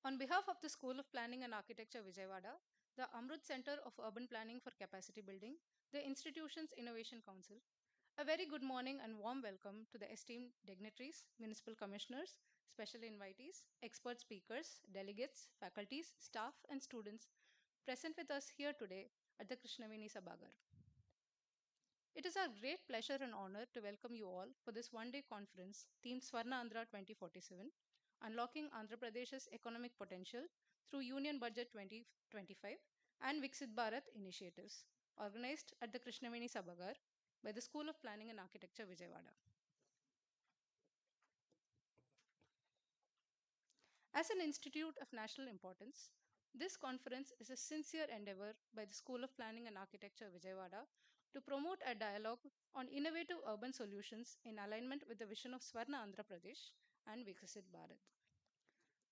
On behalf of the School of Planning and Architecture, Vijayawada, the Amrut Center of Urban Planning for Capacity Building, the institution's Innovation Council, a very good morning and warm welcome to the esteemed dignitaries, municipal commissioners, special invitees, expert speakers, delegates, faculties, staff, and students present with us here today at the Krishnaveni Sabhagar. It is our great pleasure and honor to welcome you all for this one-day conference themed Swarna Andhra 2047, Unlocking Andhra Pradesh's Economic Potential through Union Budget 2025 and Viksit Bharat initiatives, organized at the Krishnaveni Sabhagar by the School of Planning and Architecture, Vijayawada. As an institute of national importance, this conference is a sincere endeavor by the School of Planning and Architecture, Vijayawada, to promote a dialogue on innovative urban solutions in alignment with the vision of Swarna Andhra Pradesh and Vikasit Bharat.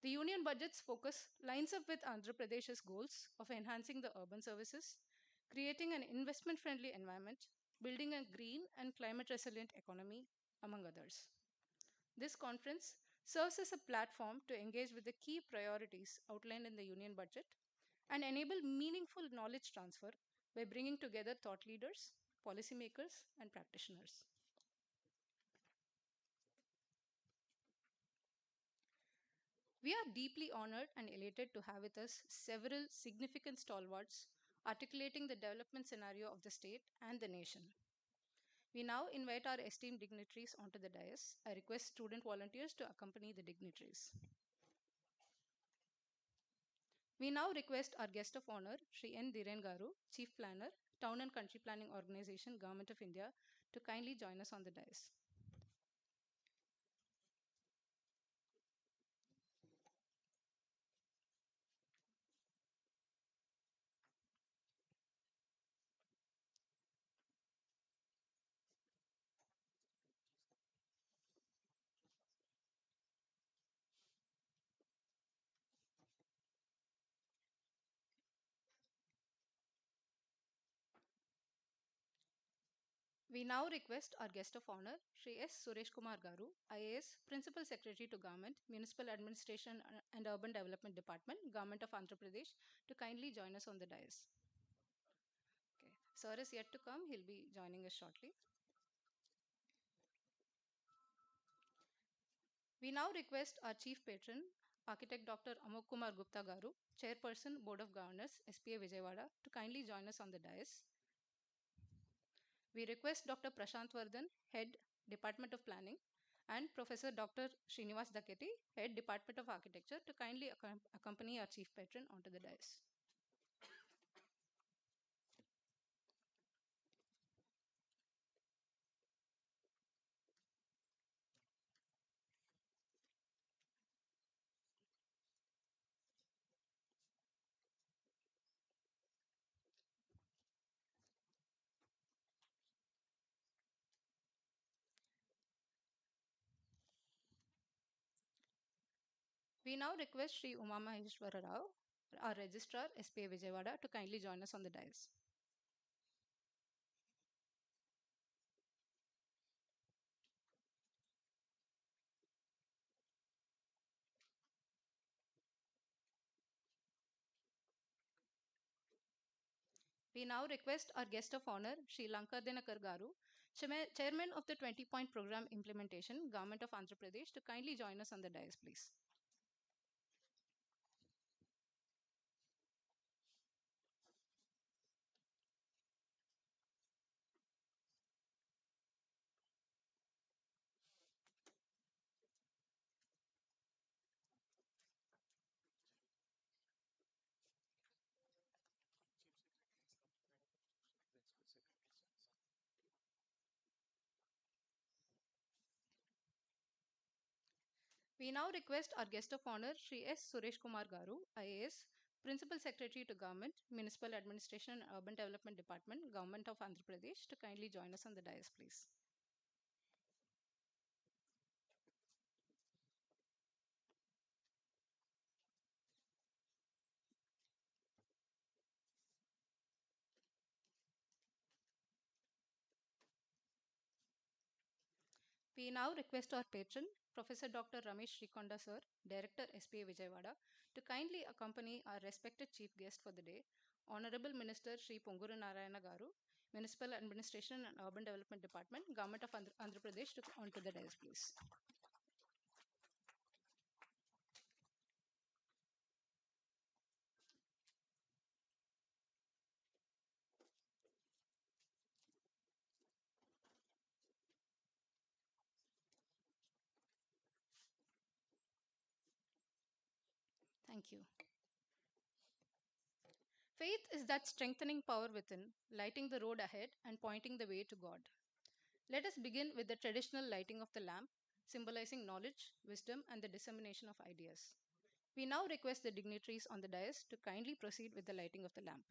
The union budget's focus lines up with Andhra Pradesh's goals of enhancing the urban services, creating an investment friendly environment, building a green and climate resilient economy, among others. This conference serves as a platform to engage with the key priorities outlined in the union budget and enable meaningful knowledge transfer by bringing together thought leaders, policymakers, and practitioners. We are deeply honored and elated to have with us several significant stalwarts articulating the development scenario of the state and the nation. We now invite our esteemed dignitaries onto the dais. I request student volunteers to accompany the dignitaries. We now request our guest of honor, Sri N. Dhiren Garu, Chief Planner, Town and Country Planning Organization, Government of India, to kindly join us on the dais. We now request our guest of honor, Sri S. Suresh Kumar Garu, IAS, Principal Secretary to Government, Municipal Administration and Urban Development Department, Government of Andhra Pradesh, to kindly join us on the dais. Okay. Sir is yet to come. He'll be joining us shortly. We now request our Chief Patron, Architect Dr. Amok Kumar Gupta Garu, Chairperson, Board of Governors, SPA Vijayawada, to kindly join us on the dais. We request Dr. Prashant Vardhan, Head, Department of Planning, and Professor Dr. Srinivas Daketi, Head, Department of Architecture, to kindly accompany our Chief Patron onto the dais. We now request Sri Uma Maheshwara Rao, our Registrar, SPA Vijayawada, to kindly join us on the dais. We now request our guest of honor, Sri Lankardinakar Garu, Chairman of the 20-point program implementation, Government of Andhra Pradesh, to kindly join us on the dais, please. We now request our guest of honor, Sri S. Suresh Kumar Garu, IAS, Principal Secretary to Government, Municipal Administration and Urban Development Department, Government of Andhra Pradesh, to kindly join us on the dais, please. We now request our patron, Professor Dr. Ramesh Srikonda Sir, Director SPA Vijayawada, to kindly accompany our respected chief guest for the day, Honorable Minister Sri Ponguru Narayana Garu, Municipal Administration and Urban Development Department, Government of Andhra Pradesh, onto the dais, please. Thank you. Faith is that strengthening power within, lighting the road ahead and pointing the way to God. Let us begin with the traditional lighting of the lamp, symbolizing knowledge, wisdom, and the dissemination of ideas. We now request the dignitaries on the dais to kindly proceed with the lighting of the lamp.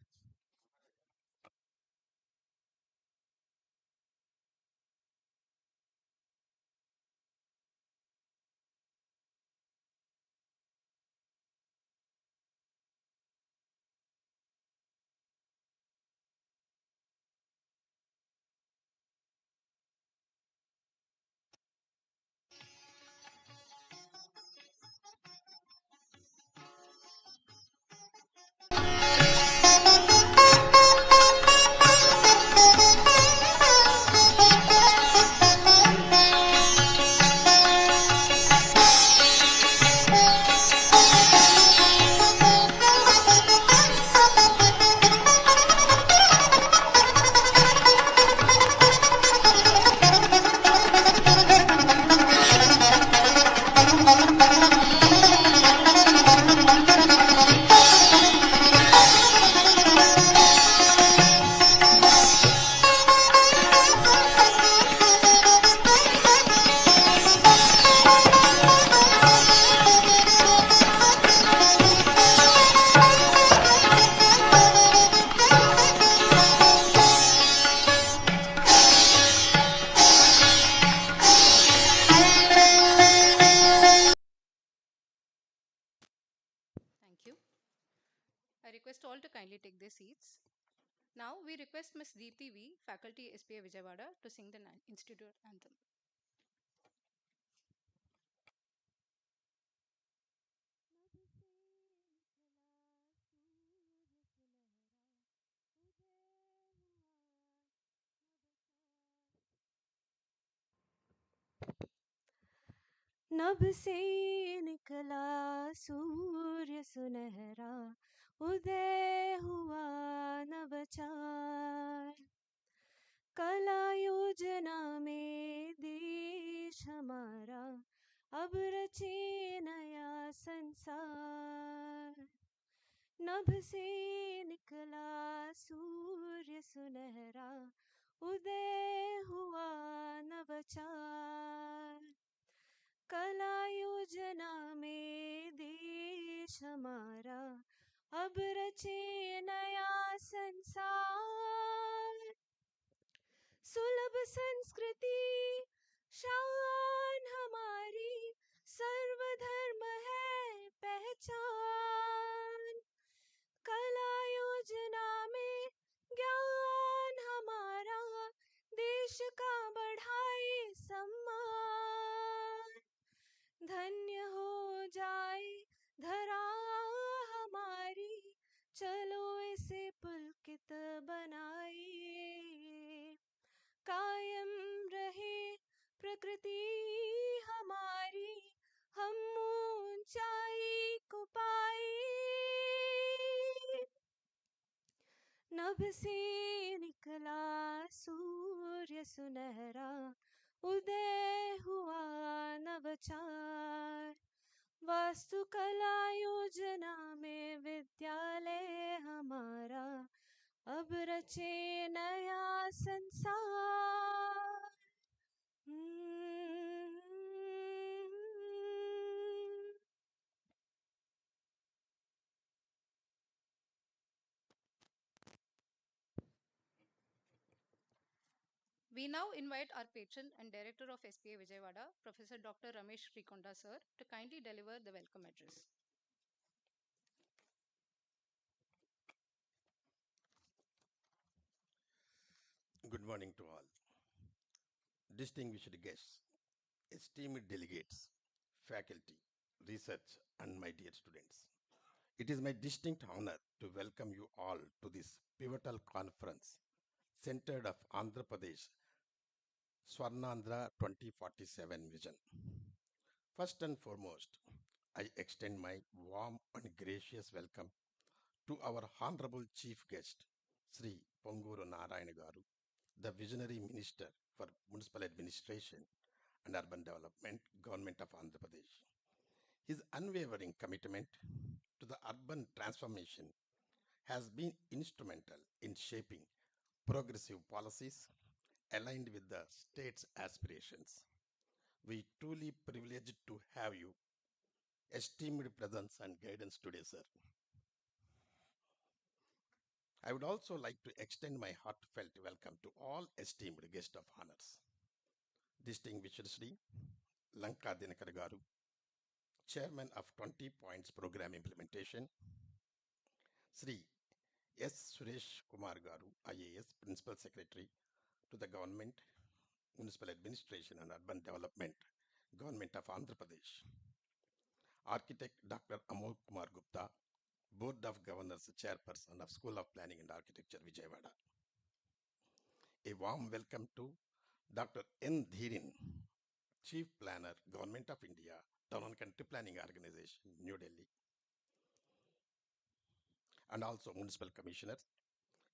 Thank you. I request all to kindly take their seats. Now we request Ms. Deepthi V, Faculty SPA Vijayawada, to sing the Institute anthem. नभ से निकला सूर्य सुनहरा उदय हुआ नवचार कला योजना में देश हमारा अब रचे नया संसार नभ से निकला सूर्य सुनहरा उदय हुआ नवचार कला योजना में देश हमारा अब रचे नया संसार सुलभ संस्कृति शान हमारी सर्वधर्म है पहचान कला योजना में ज्ञान हमारा देश का बढ़ाए सम्मान धन्य हो जाए धरा हमारी चलो इसे पुलकित बनाए कायम रहे प्रकृति हमारी हम ऊंचाई को पाए नभ से निकला सूर्य सुनहरा उदय हुआ नवचार वास्तुकला योजना में विद्यालय हमारा अब रचे नया संसार We now invite our patron and Director of SPA Vijayawada, Professor Dr. Ramesh Srikonda Sir, to kindly deliver the welcome address. Good morning to all. Distinguished guests, Esteemed delegates, faculty, research, and my dear students, it is my distinct honor to welcome you all to this pivotal conference centered of Andhra Pradesh Swarna Andhra 2047 vision. First and foremost, I extend my warm and gracious welcome to our Honorable Chief Guest, Sri Ponguru Narayana Garu, the Visionary Minister for Municipal Administration and Urban Development, Government of Andhra Pradesh. His unwavering commitment to the urban transformation has been instrumental in shaping progressive policies aligned with the state's aspirations. We truly privileged to have you, esteemed presence and guidance today, sir. I would also like to extend my heartfelt welcome to all esteemed guests of honors. Distinguished Sri Lanka Dinakar Garu, Chairman of 20 Points Program Implementation, Sri S. Suresh Kumar Garu, IAS, Principal Secretary to the Government, Municipal Administration and Urban Development, Government of Andhra Pradesh, Architect Dr. Amol Kumar Gupta, Board of Governors Chairperson of School of Planning and Architecture, Vijayawada. A warm welcome to Dr. N. Dhirin, Chief Planner, Government of India, Town and Country Planning Organization, New Delhi, and also Municipal Commissioners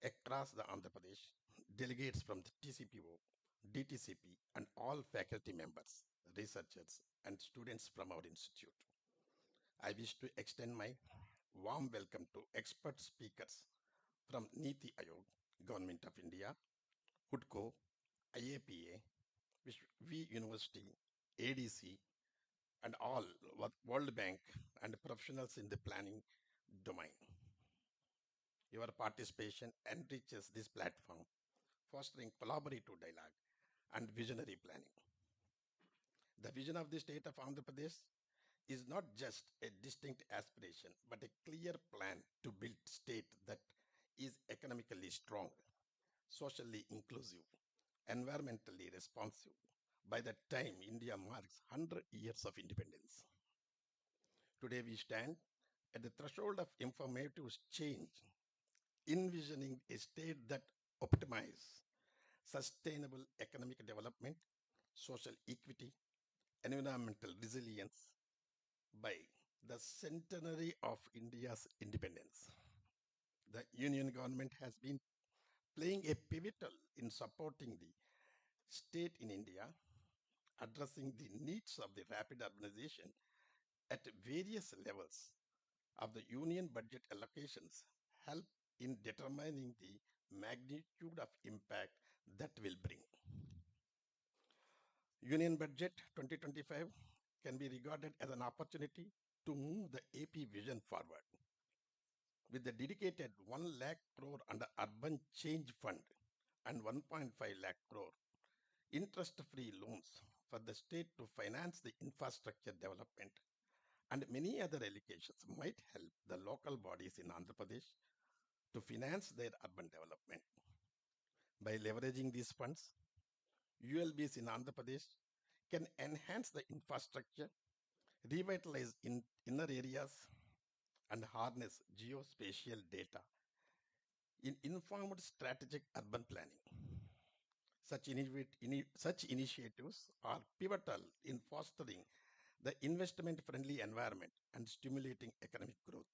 across the Andhra Pradesh, delegates from the TCPO, DTCP, and all faculty members, researchers, and students from our institute. I wish to extend my warm welcome to expert speakers from NITI Aayog, Government of India, HUDCO, IAPA, V University, ADC, and all World Bank and professionals in the planning domain. Your participation enriches this platform, fostering collaborative dialogue and visionary planning. The vision of the state of Andhra Pradesh is not just a distinct aspiration, but a clear plan to build a state that is economically strong, socially inclusive, environmentally responsive by the time India marks 100 years of independence. Today we stand at the threshold of informative change, envisioning a state that optimizes sustainable economic development, social equity, environmental resilience by the centenary of India's independence. The union government has been playing a pivotal in supporting the state in India, addressing the needs of the rapid urbanization at various levels of the union budget allocations help in determining the magnitude of impact that will bring. Union Budget 2025 can be regarded as an opportunity to move the AP vision forward. With the dedicated 1 lakh crore under Urban Change Fund and 1.5 lakh crore interest-free loans for the state to finance the infrastructure development and many other allocations might help the local bodies in Andhra Pradesh to finance their urban development. By leveraging these funds, ULBs in Andhra Pradesh can enhance the infrastructure, revitalize inner areas, and harness geospatial data in informed strategic urban planning. Such initiatives are pivotal in fostering the investment-friendly environment and stimulating economic growth.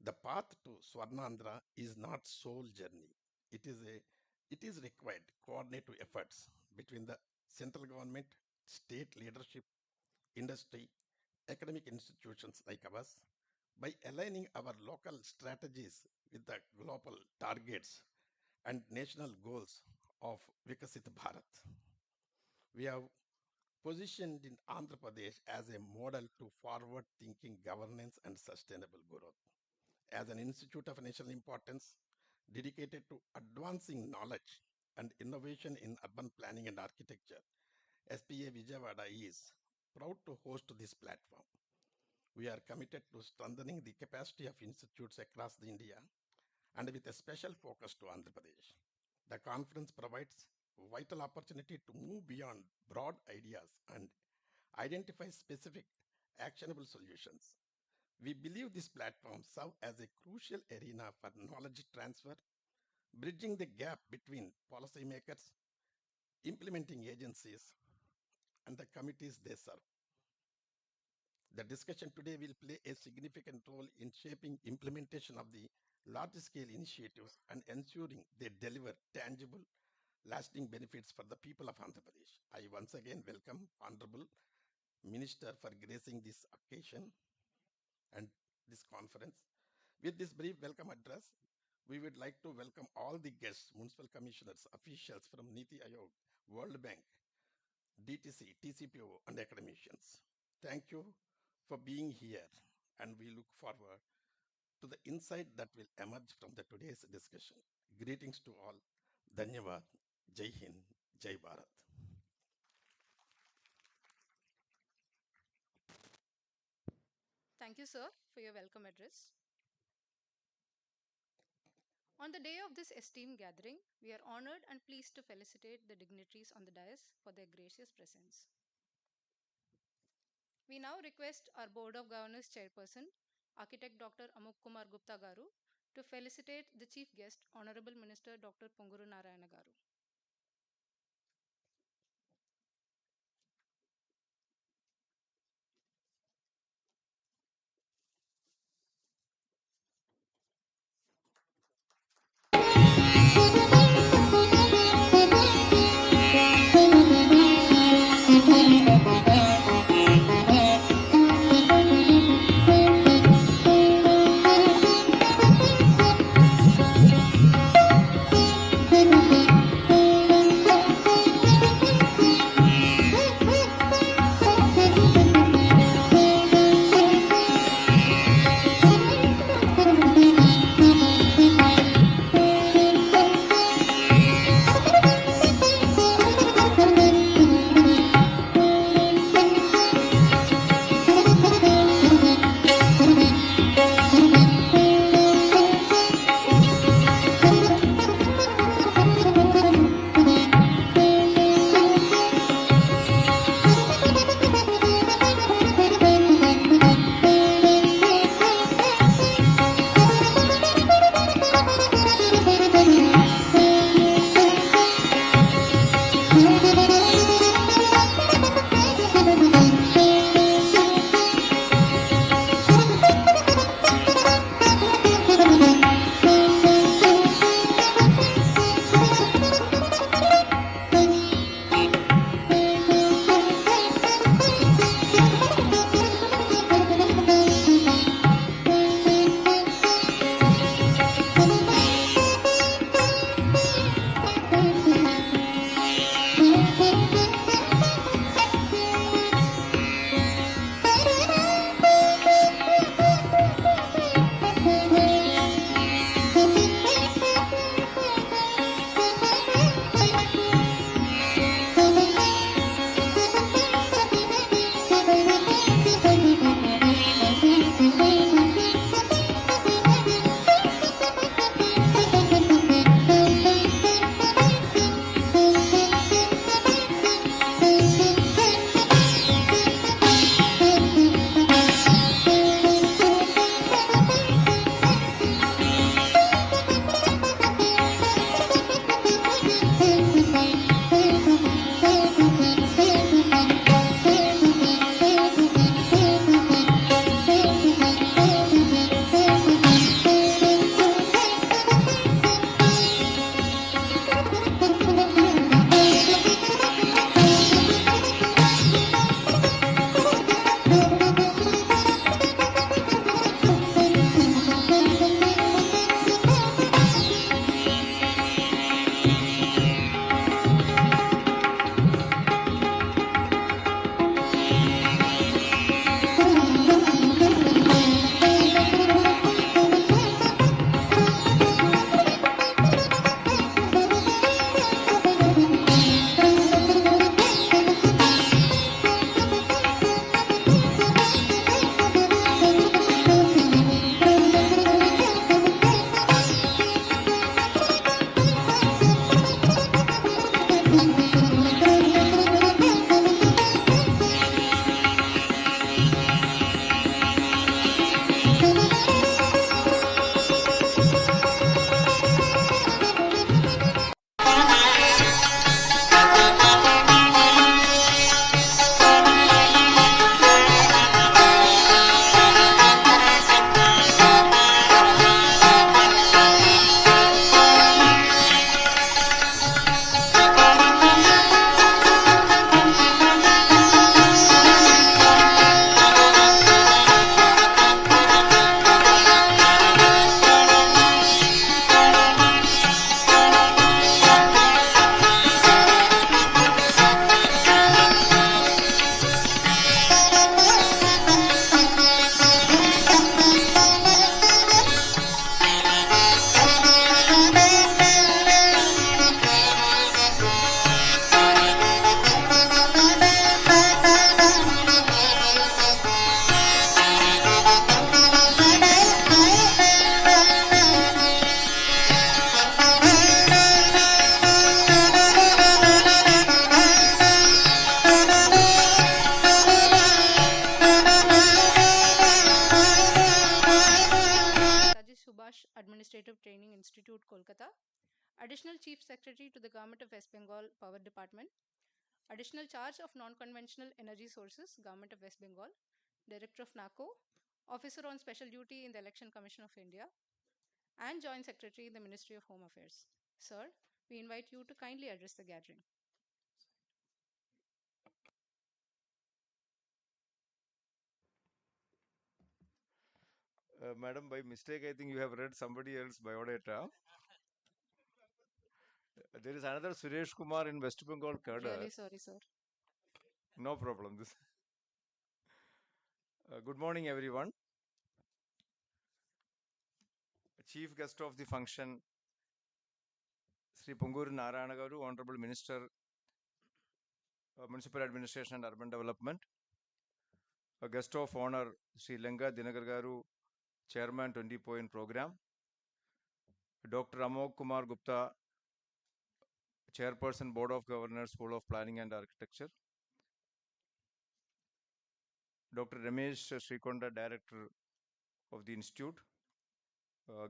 The path to Swarnandhra is not sole journey. It is required coordinated efforts between the central government, state leadership, industry, academic institutions like ours. By aligning our local strategies with the global targets and national goals of Vikasit Bharat, we have positioned in Andhra Pradesh as a model to forward-thinking governance and sustainable growth. As an institute of national importance dedicated to advancing knowledge and innovation in urban planning and architecture, SPA Vijayawada is proud to host this platform. We are committed to strengthening the capacity of institutes across India and with a special focus to Andhra Pradesh. The conference provides vital opportunity to move beyond broad ideas and identify specific actionable solutions. We believe this platform serves as a crucial arena for knowledge transfer, bridging the gap between policymakers, implementing agencies, and the committees they serve. The discussion today will play a significant role in shaping implementation of the large-scale initiatives and ensuring they deliver tangible, lasting benefits for the people of Andhra Pradesh. I once again welcome Honorable Minister for gracing this occasion and this conference. With this brief welcome address, we would like to welcome all the guests, municipal commissioners, officials from NITI Aayog, World Bank, DTC, TCPO, and academicians. Thank you for being here, and we look forward to the insight that will emerge from the today's discussion. Greetings to all. Dhanyavad. Jai Hind. Jai Bharat. Thank you, sir, for your welcome address. On the day of this esteemed gathering, we are honored and pleased to felicitate the dignitaries on the dais for their gracious presence. We now request our Board of Governors Chairperson, Architect Dr. Amuk Kumar Gupta Garu, to felicitate the Chief Guest, Honorable Minister Dr. Punguru Narayana Garu. Prakash Administrative Training Institute, Kolkata. Additional Chief Secretary to the Government of West Bengal Power Department. Additional Charge of Non-Conventional Energy Sources, Government of West Bengal. Director of NACO. Officer on Special Duty in the Election Commission of India. And Joint Secretary in the Ministry of Home Affairs. Sir, we invite you to kindly address the gathering. Madam, by mistake, I think you have read somebody else's biodata. There is another Suresh Kumar in West Bengal cadre. Really sorry, sir. No problem. Good morning, everyone. Chief guest of the function, Sri Punguri Narayana Garu, Honorable Minister, Municipal Administration and Urban Development. A guest of honor, Sri Lenga Dinagar Garu, Chairman 20-point program. Dr. Amok Kumar Gupta, Chairperson, Board of Governors, School of Planning and Architecture. Dr. Ramesh Srikonda, Director of the Institute.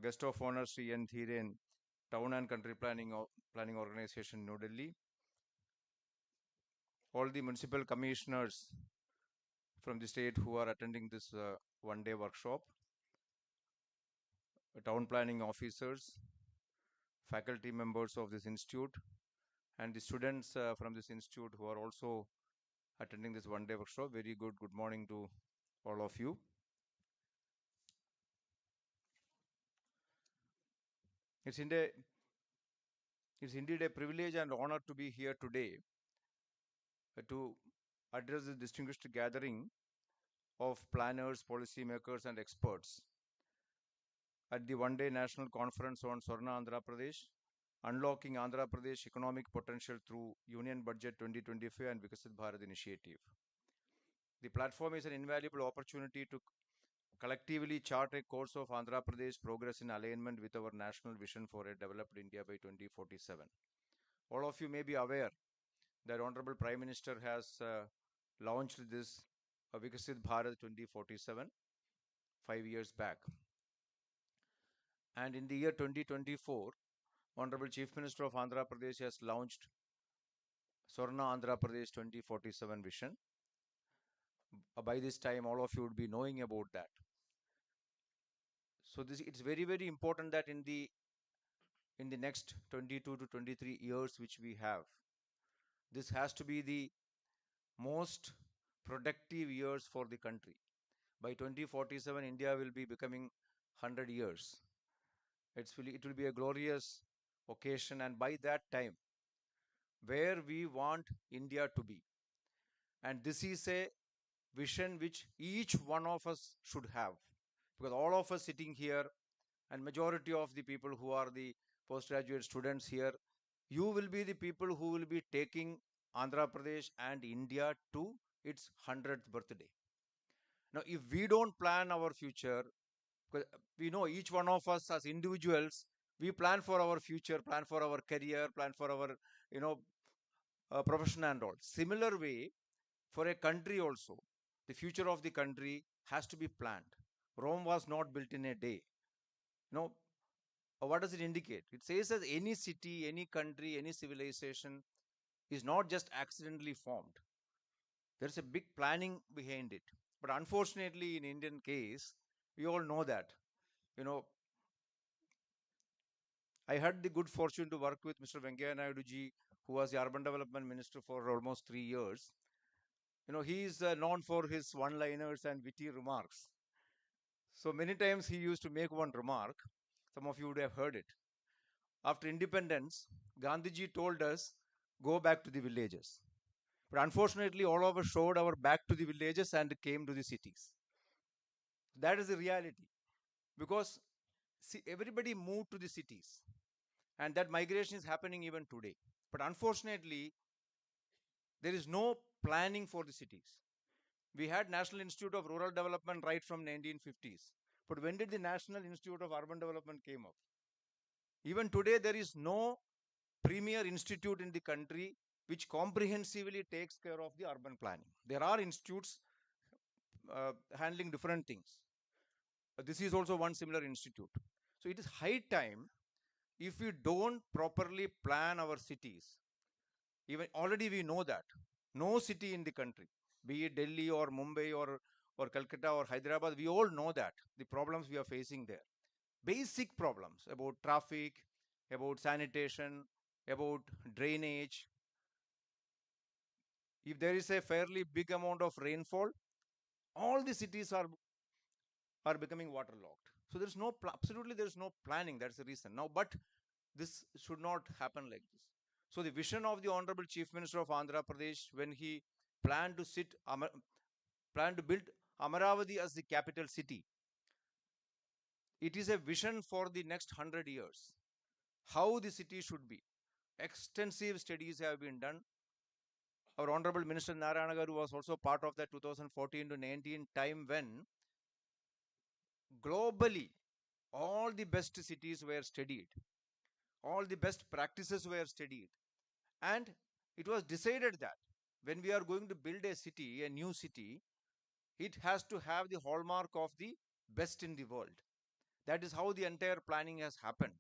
Guest of honor, Sri N. Thiren, Town and Country Planning Organization, New Delhi. All the municipal commissioners from the state who are attending this one-day workshop. Town planning officers, faculty members of this institute, and the students from this institute who are also attending this one-day workshop. Very good morning to all of you. It's indeed a privilege and honor to be here today to address this distinguished gathering of planners, policymakers, and experts at the one-day national conference on Swarna Andhra Pradesh, Unlocking Andhra Pradesh Economic Potential through Union Budget 2025 and Vikasit Bharat initiative. The platform is an invaluable opportunity to collectively chart a course of Andhra Pradesh progress in alignment with our national vision for a developed India by 2047. All of you may be aware that Honorable Prime Minister has launched this Vikasit Bharat 2047 5 years back. And in the year 2024, Honorable Chief Minister of Andhra Pradesh has launched Swarna Andhra Pradesh 2047 vision. By this time, all of you would be knowing about that. So it's very, very important that in the next 22 to 23 years which we have, this has to be the most productive years for the country. By 2047, India will be becoming 100 years. It will be a glorious occasion, and by that time, where we want India to be. And this is a vision which each one of us should have, because all of us sitting here and majority of the people who are the postgraduate students here, you will be the people who will be taking Andhra Pradesh and India to its 100th birthday. Now, if we don't plan our future, because we know each one of us as individuals, we plan for our future, plan for our career, plan for our, profession and all. Similar way, for a country also, the future of the country has to be planned. Rome was not built in a day. What does it indicate? It says that any city, any country, any civilization is not just accidentally formed. There's a big planning behind it. But unfortunately, in Indian case, we all know that. I had the good fortune to work with Mr. Venkaiah Naidu ji, who was the Urban Development Minister for almost 3 years. He is known for his one-liners and witty remarks. So many times he used to make one remark. Some of you would have heard it. After independence, Gandhiji told us, go back to the villages. But unfortunately, all of us showed our back to the villages and came to the cities. That is the reality. Because everybody moved to the cities. And that migration is happening even today. But unfortunately, there is no planning for the cities. We had National Institute of Rural Development right from 1950s. But when did the National Institute of Urban Development came up? Even today, there is no premier institute in the country which comprehensively takes care of the urban planning. There are institutes handling different things. This is also one similar institute. So it is high time, if we don't properly plan our cities, even already we know that no city in the country, be it Delhi or Mumbai or Calcutta or Hyderabad, we all know that the problems we are facing there. Basic problems about traffic, about sanitation, about drainage. If there is a fairly big amount of rainfall, all the cities are becoming waterlogged. So there's no absolutely there's no planning. That's the reason now. But this should not happen like this. So the vision of the Honorable Chief Minister of Andhra Pradesh, when he planned to planned to build Amaravati as the capital city, it is a vision for the next 100 years. How the city should be. Extensive studies have been done. Our Honorable Minister Narayana Garu was also part of that 2014 to 19 time when globally all the best cities were studied, all the best practices were studied, and it was decided that when we are going to build a city, a new city, it has to have the hallmark of the best in the world. That is how the entire planning has happened.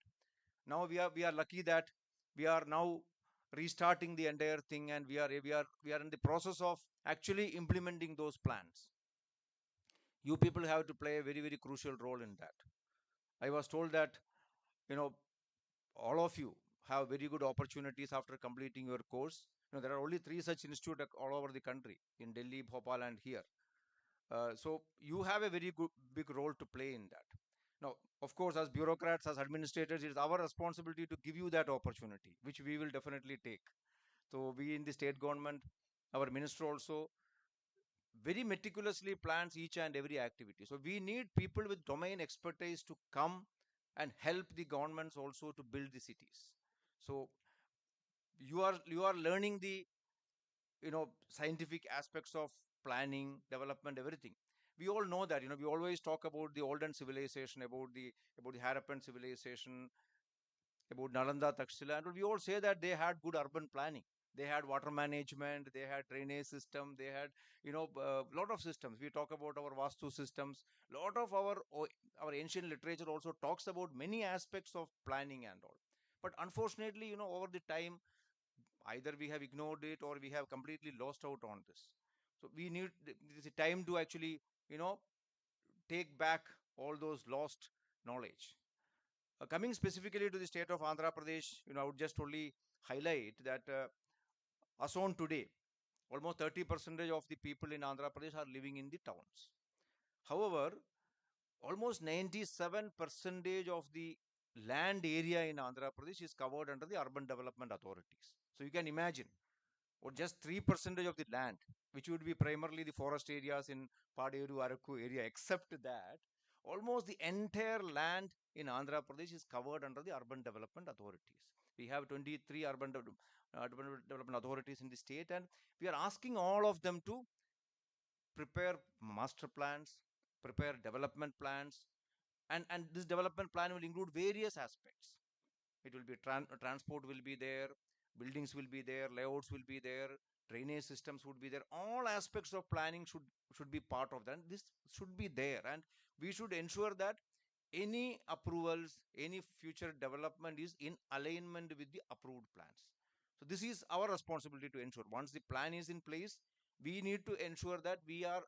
Now we are lucky that we are now restarting the entire thing, and we are in the process of actually implementing those plans. You people have to play a very, very crucial role in that. I was told that, you know, all of you have very good opportunities after completing your course. There are only 3 such institutes all over the country, in Delhi, Bhopal, and here. So you have a very good big role to play in that. Now, of course, as bureaucrats, as administrators, it is our responsibility to give you that opportunity, which we will definitely take. So we in the state government, our minister also very meticulously plans each and every activity. So we need people with domain expertise to come and help the governments also to build the cities. So you are learning the scientific aspects of planning, development, everything. We all know that, we always talk about the olden civilization, about the Harappan civilization, about Nalanda, Takshila, and we all say that they had good urban planning. They had water management, they had drainage system, they had lot of systems. We talk about our Vastu systems. Lot of our ancient literature also talks about many aspects of planning and all. But unfortunately, over the time, either we have ignored it or we have completely lost out on this. So we need this time to actually you know take back all those lost knowledge. Coming specifically to the state of Andhra Pradesh, I would just only highlight that as on today, almost 30% of the people in Andhra Pradesh are living in the towns. However, almost 97% of the land area in Andhra Pradesh is covered under the urban development authorities. So you can imagine, or just 3% of the land, which would be primarily the forest areas in Paderu, Araku area, except that almost the entire land in Andhra Pradesh is covered under the urban development authorities. We have 23 development authorities in the state, and we are asking all of them to prepare master plans, prepare development plans, and this development plan will include various aspects. It will be transport will be there, buildings will be there, layouts will be there, drainage systems would be there. All aspects of planning should be part of that. This should be there, and we should ensure that any approvals, any future development is in alignment with the approved plans. So this is our responsibility to ensure. Once the plan is in place, we need to ensure that we are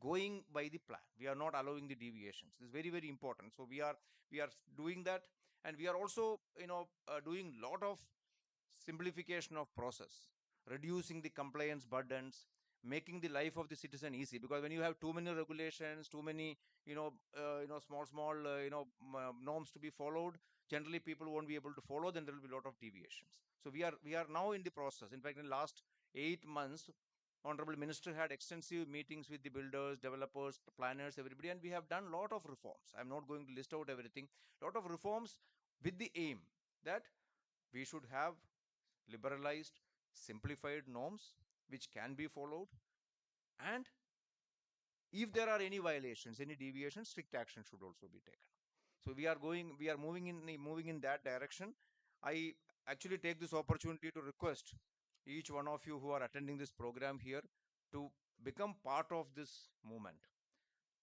going by the plan. We are not allowing the deviations. This is very, very important. So we are doing that, and we are also doing lot of simplification of process, reducing the compliance burdens, making the life of the citizen easy. Because when you have too many regulations, too many small norms to be followed, generally people won't be able to follow. Then there will be a lot of deviations. So we are now in the process. In fact, in the last 8 months, Honorable Minister had extensive meetings with the builders, developers, planners, everybody, and we have done a lot of reforms. I'm not going to list out everything. A lot of reforms with the aim that we should have liberalized, simplified norms which can be followed, and if there are any violations, any deviations, strict action should also be taken. So we are moving in that direction. I actually take this opportunity to request each one of you who are attending this program here to become part of this movement.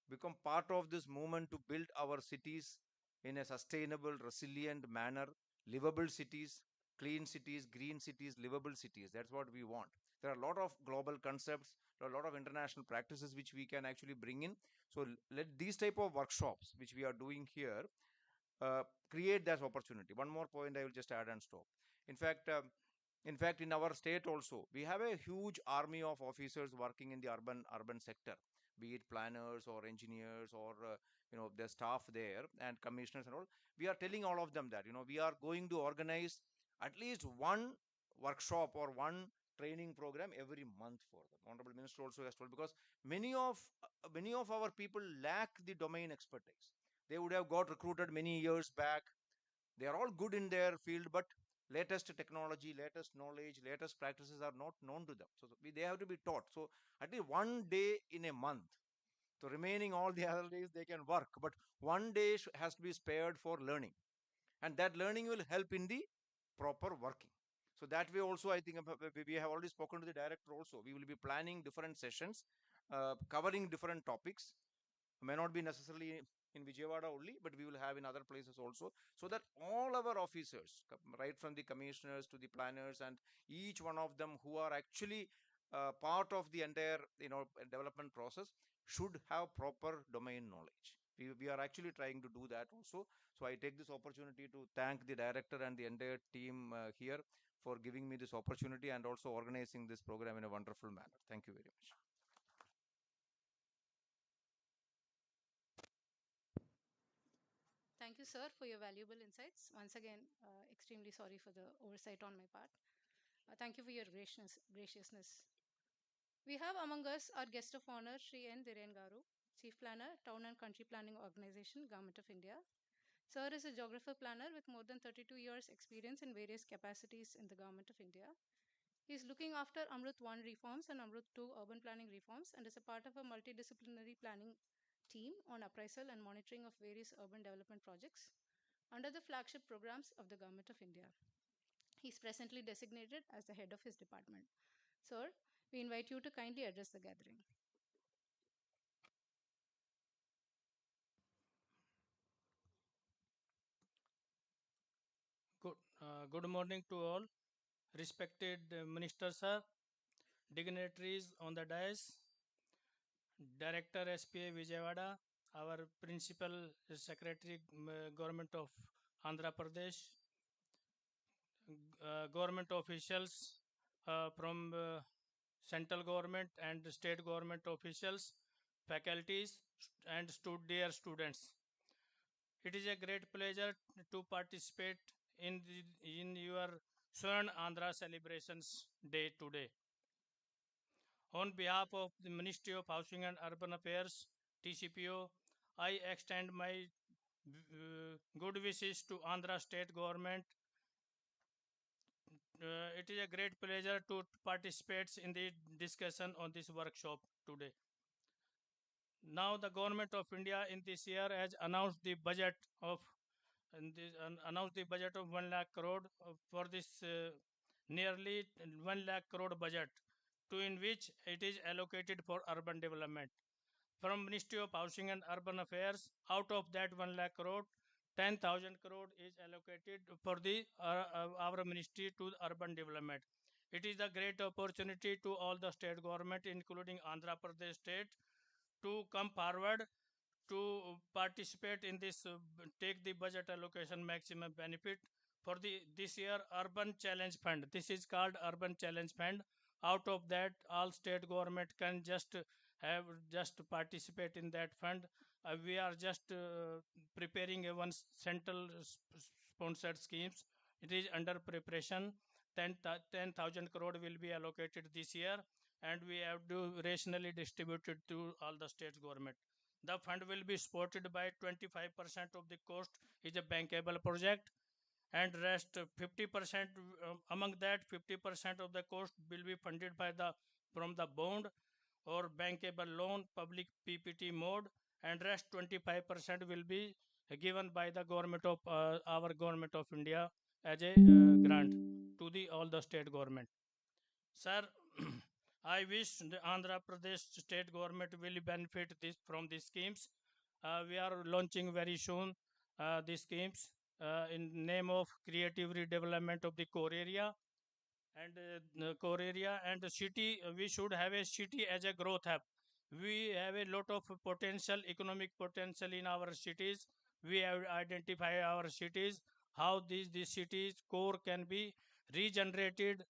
Become part of this movement to build our cities in a sustainable, resilient manner, livable cities, clean cities, green cities, livable cities. That's what we want. There are a lot of global concepts, a lot of international practices which we can actually bring in. So let these type of workshops which we are doing here create that opportunity. One more point I will just add and stop. In fact, in our state also, we have a huge army of officers working in the urban sector, be it planners or engineers or the staff there and commissioners and all. We are telling all of them that we are going to organize at least one workshop or one training program every month for them. Honorable Minister also has told, because many of our people lack the domain expertise. They would have got recruited many years back. They are all good in their field, but latest technology, latest knowledge, latest practices are not known to them. So they have to be taught. So at least one day in a month. So remaining all the other days they can work, but one day has to be spared for learning, and that learning will help in the proper working. So that way also, I think we have already spoken to the director also. We will be planning different sessions covering different topics. May not be necessarily in Vijayawada only, but we will have in other places also, so that all our officers, right from the commissioners to the planners and each one of them who are actually part of the entire development process, should have proper domain knowledge. We are actually trying to do that also. So I take this opportunity to thank the director and the entire team here for giving me this opportunity and also organizing this program in a wonderful manner. Thank you very much. Thank you, sir, for your valuable insights. Once again, extremely sorry for the oversight on my part. Thank you for your graciousness. We have among us our guest of honor, Sri N. Dhiren Garu, Chief Planner, Town and Country Planning Organization, Government of India. Sir is a geographer planner with more than 32 years experience in various capacities in the Government of India. He is looking after Amrut 1 reforms and Amrut 2 urban planning reforms and is a part of a multidisciplinary planning team on appraisal and monitoring of various urban development projects under the flagship programs of the Government of India. He is presently designated as the head of his department. Sir, we invite you to kindly address the gathering. Good morning to all. Respected Minister Sir, dignitaries on the dais, Director SPA Vijayawada, our Principal Secretary Government of Andhra Pradesh, government officials from central government and state government officials, faculties and dear students. It is a great pleasure to participate in your Swarna Andhra celebrations day today. On behalf of the Ministry of Housing and Urban Affairs, TCPO, I extend my good wishes to Andhra State Government. It is a great pleasure to participate in the discussion on this workshop today. Now, the Government of India in this year has announced the budget of 1 lakh crore for this nearly 1 lakh crore budget, to in which it is allocated for urban development. From Ministry of Housing and Urban Affairs, out of that 1 lakh crore, 10,000 crore is allocated for the our ministry to urban development. It is a great opportunity to all the state government, including Andhra Pradesh state, to come forward to participate in this, take the budget allocation maximum benefit for the this year urban challenge fund. This is called urban challenge fund. Out of that, all state government can just participate in that fund. We are just preparing a one central sponsored schemes. It is under preparation. 10,000 crore will be allocated this year, and we have to rationally distribute it to all the state government. The fund will be supported by 25% of the cost is a bankable project, and rest 50%, among that 50% of the cost will be funded by the from the bond or bankable loan public PPT mode, and rest 25% will be given by the government of our government of India as a grant to the all the state government. Sir, I wish the Andhra Pradesh state government will benefit this from these schemes. We are launching very soon the schemes in name of creative redevelopment of the core area and the core area and the city. We should have a city as a growth hub. We have a lot of potential, economic potential in our cities. We have identified our cities, how these cities core can be regenerated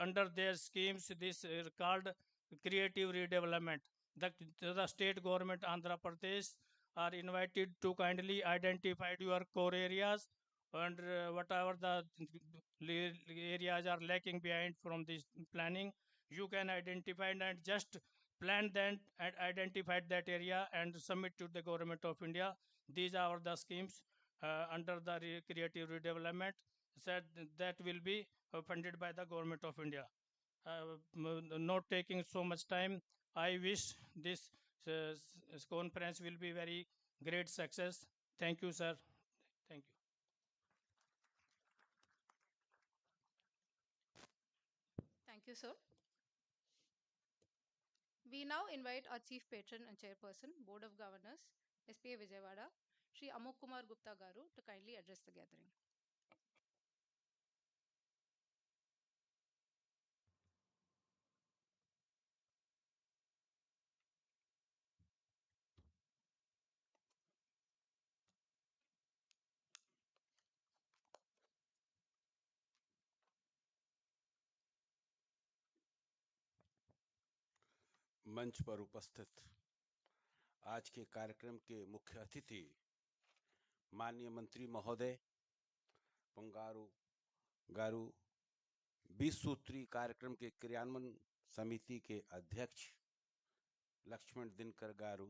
under their schemes. This called creative redevelopment. The state government Andhra Pradesh are invited to kindly identify your core areas and whatever the areas are lacking behind from this planning, you can identify and just plan that and identify that area and submit to the government of India. These are the schemes under the creative redevelopment said that will be funded by the government of India. Not taking so much time, I wish this conference will be very great success. Thank you, sir. Thank you. Thank you, sir. We now invite our Chief Patron and Chairperson, Board of Governors, SPA Vijayawada, Shri Amok Kumar Gupta Garu, to kindly address the gathering. मंच पर उपस्थित आज के कार्यक्रम के मुख्य अतिथि माननीय मंत्री महोदय पंगारू गारू 20 सूत्री कार्यक्रम के क्रियान्वयन समिति के अध्यक्ष लक्ष्मण दिनकर गारू,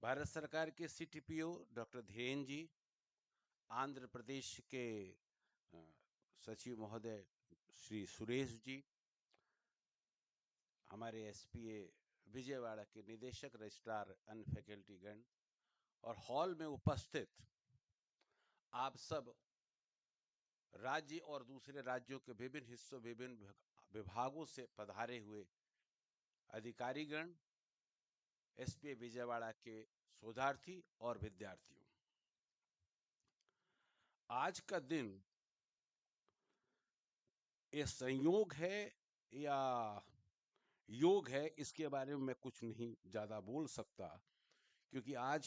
भारत सरकार के सीटीपीओ डॉक्टर धीरेन जी, आंध्र प्रदेश के सचिव महोदय श्री सुरेश जी, हमारे एसपीए विजयवाड़ा के निदेशक रजिस्ट्रार अन्य फैकल्टी गण और हॉल में उपस्थित आप सब राज्य और दूसरे राज्यों के विभिन्न हिस्सों विभिन्न विभागों से पधारे हुए अधिकारीगण, एसपी विजयवाड़ा के शोधार्थी और विद्यार्थियों, आज का दिन ये संयोग है या योग है, इसके बारे में मैं कुछ नहीं ज्यादा बोल सकता, क्योंकि आज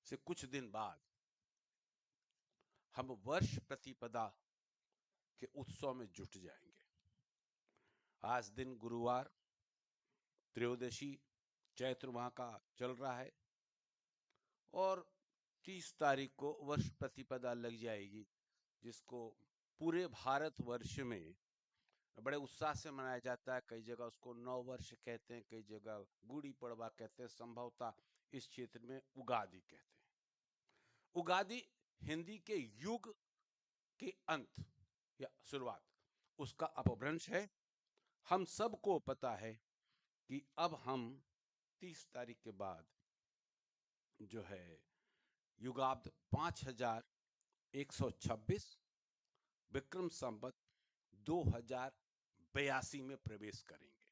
से कुछ दिन बाद हम वर्ष प्रतिपदा के उत्सव में जुट जाएंगे। आज दिन गुरुवार त्रयोदशी चैत्र माह का चल रहा है और 30 तारीख को वर्ष प्रतिपदा लग जाएगी, जिसको पूरे भारत वर्ष में बड़े उत्साह से मनाया जाता है। कई जगह उसको नव वर्ष कहते हैं, कई जगह गुड़ी पड़वा कहते हैं, संभवतः इस क्षेत्र में उगादि कहते हैं। उगादि हिंदी के युग के अंत या शुरुआत, उसका अपभ्रंश है। हम सबको पता है कि अब हम 30 तारीख के बाद जो है युगाब्द 5126 विक्रम संवत 2082 में प्रवेश करेंगे।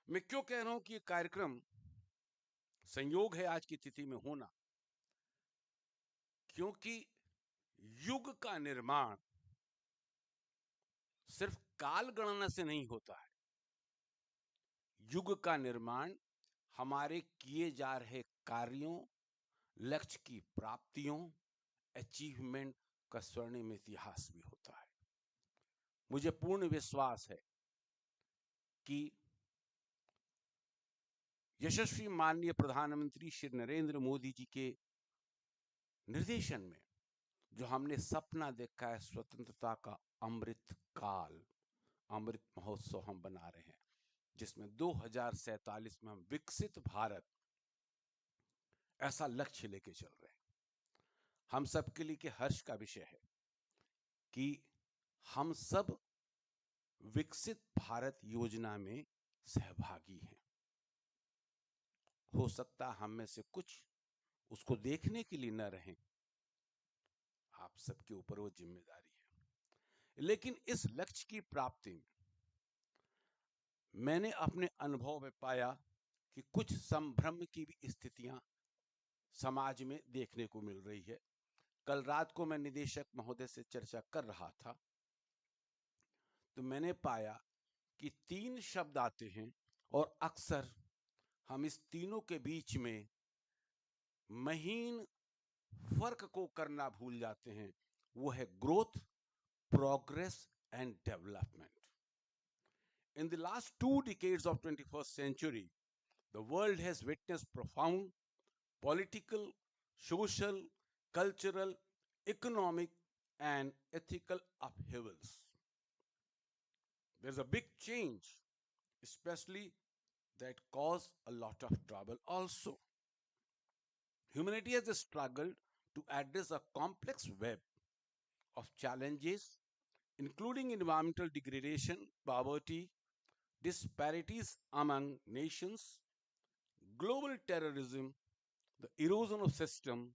मैं क्यों कह रहा हूं कि कार्यक्रम संयोग है आज की तिथि में होना, क्योंकि युग का निर्माण सिर्फ काल गणना से नहीं होता है। युग का निर्माण हमारे किए जा रहे कार्यों, लक्ष्य की प्राप्तियों, अचीवमेंट का स्वर्णिम इतिहास भी होता है। मुझे पूर्ण विश्वास है कि यशस्वी माननीय प्रधानमंत्री श्री नरेंद्र मोदी जी के निर्देशन में जो हमने सपना देखा है, स्वतंत्रता का अमृत काल, अमृत महोत्सव हम बना रहे हैं, जिसमें 2047 में हम विकसित भारत ऐसा लक्ष्य लेके चल रहे हैं। हम सबके लिए हर्ष का विषय है कि हम सब विकसित भारत योजना में सहभागी हैं। हो सकता है हम में से कुछ उसको देखने के लिए न रहें, आप सबके ऊपर वो जिम्मेदारी है। लेकिन इस लक्ष्य की प्राप्ति में मैंने अपने अनुभव में पाया कि कुछ संभ्रम की भी स्थितियां समाज में देखने को मिल रही है। कल रात को मैं निदेशक महोदय से चर्चा कर रहा था, तो मैंने पाया कि 3 शब्द आते हैं और अक्सर हम इस तीनों के बीच में महीन फर्क को करना भूल जाते हैं। वो है growth, progress and development. In the last 2 decades of 21st century, the world has witnessed profound political, social, cultural, economic, and ethical upheavals. There's a big change, especially that cause a lot of trouble also. Humanity has struggled to address a complex web of challenges, including environmental degradation, poverty, disparities among nations, global terrorism, the erosion of system,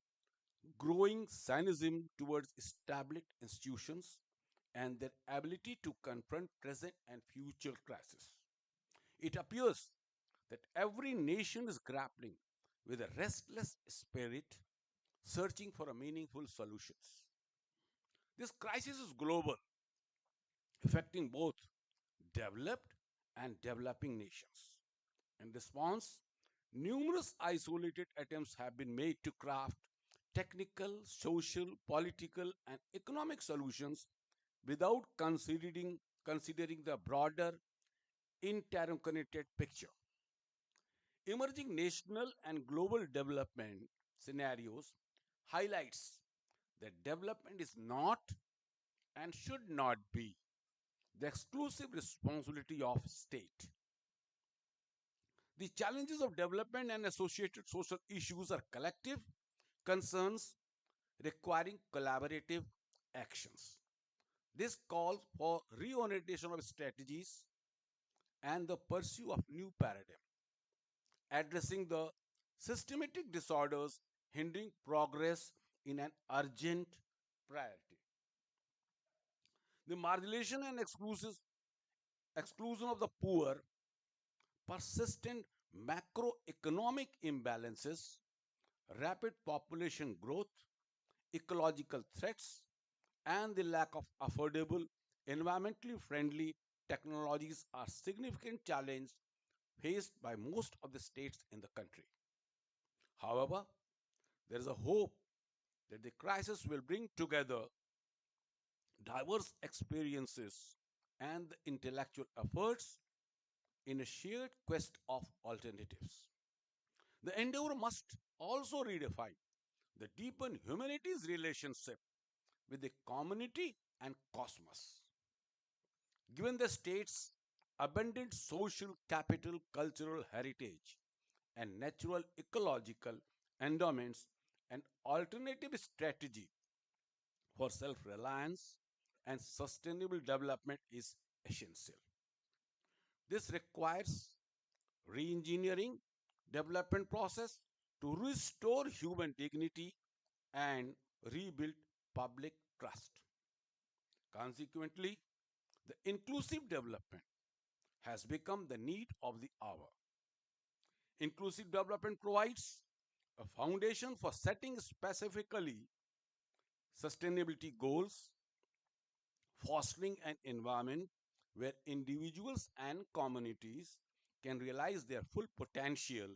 growing cynicism towards established institutions, and their ability to confront present and future crises. It appears that every nation is grappling with a restless spirit, searching for a meaningful solutions. This crisis is global, affecting both developed and developing nations. In response, numerous isolated attempts have been made to craft technical, social, political, and economic solutions without considering the broader interconnected picture. Emerging national and global development scenarios highlights that development is not and should not be the exclusive responsibility of state. The challenges of development and associated social issues are collective concerns requiring collaborative actions. This calls for reorientation of strategies and the pursuit of new paradigm, addressing the systematic disorders hindering progress in an urgent priority. The marginalization and exclusion of the poor, persistent macroeconomic imbalances, rapid population growth, ecological threats, and the lack of affordable, environmentally friendly technologies are significant challenges faced by most of the states in the country. However, there is a hope that the crisis will bring together diverse experiences and the intellectual efforts in a shared quest of alternatives. The endeavor must also redefine the deepen humanity's relationship with the community and cosmos. Given the state's abundant social capital, cultural heritage, and natural ecological endowments, an alternative strategy for self reliance and sustainable development is essential. This requires re engineering development process to restore human dignity and rebuild public trust. Consequently, the inclusive development has become the need of the hour. Inclusive development provides a foundation for setting specifically sustainability goals, fostering an environment where individuals and communities can realize their full potential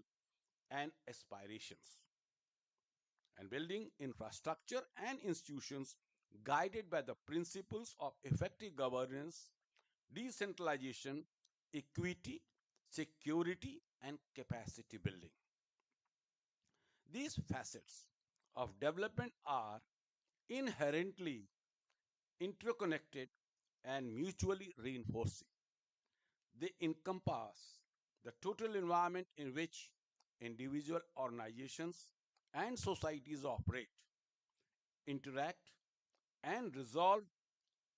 and aspirations, and building infrastructure and institutions guided by the principles of effective governance, decentralization, equity, security, and capacity building. These facets of development are inherently interconnected and mutually reinforcing. They encompass the total environment in which individual organizations and societies operate, interact, and resolve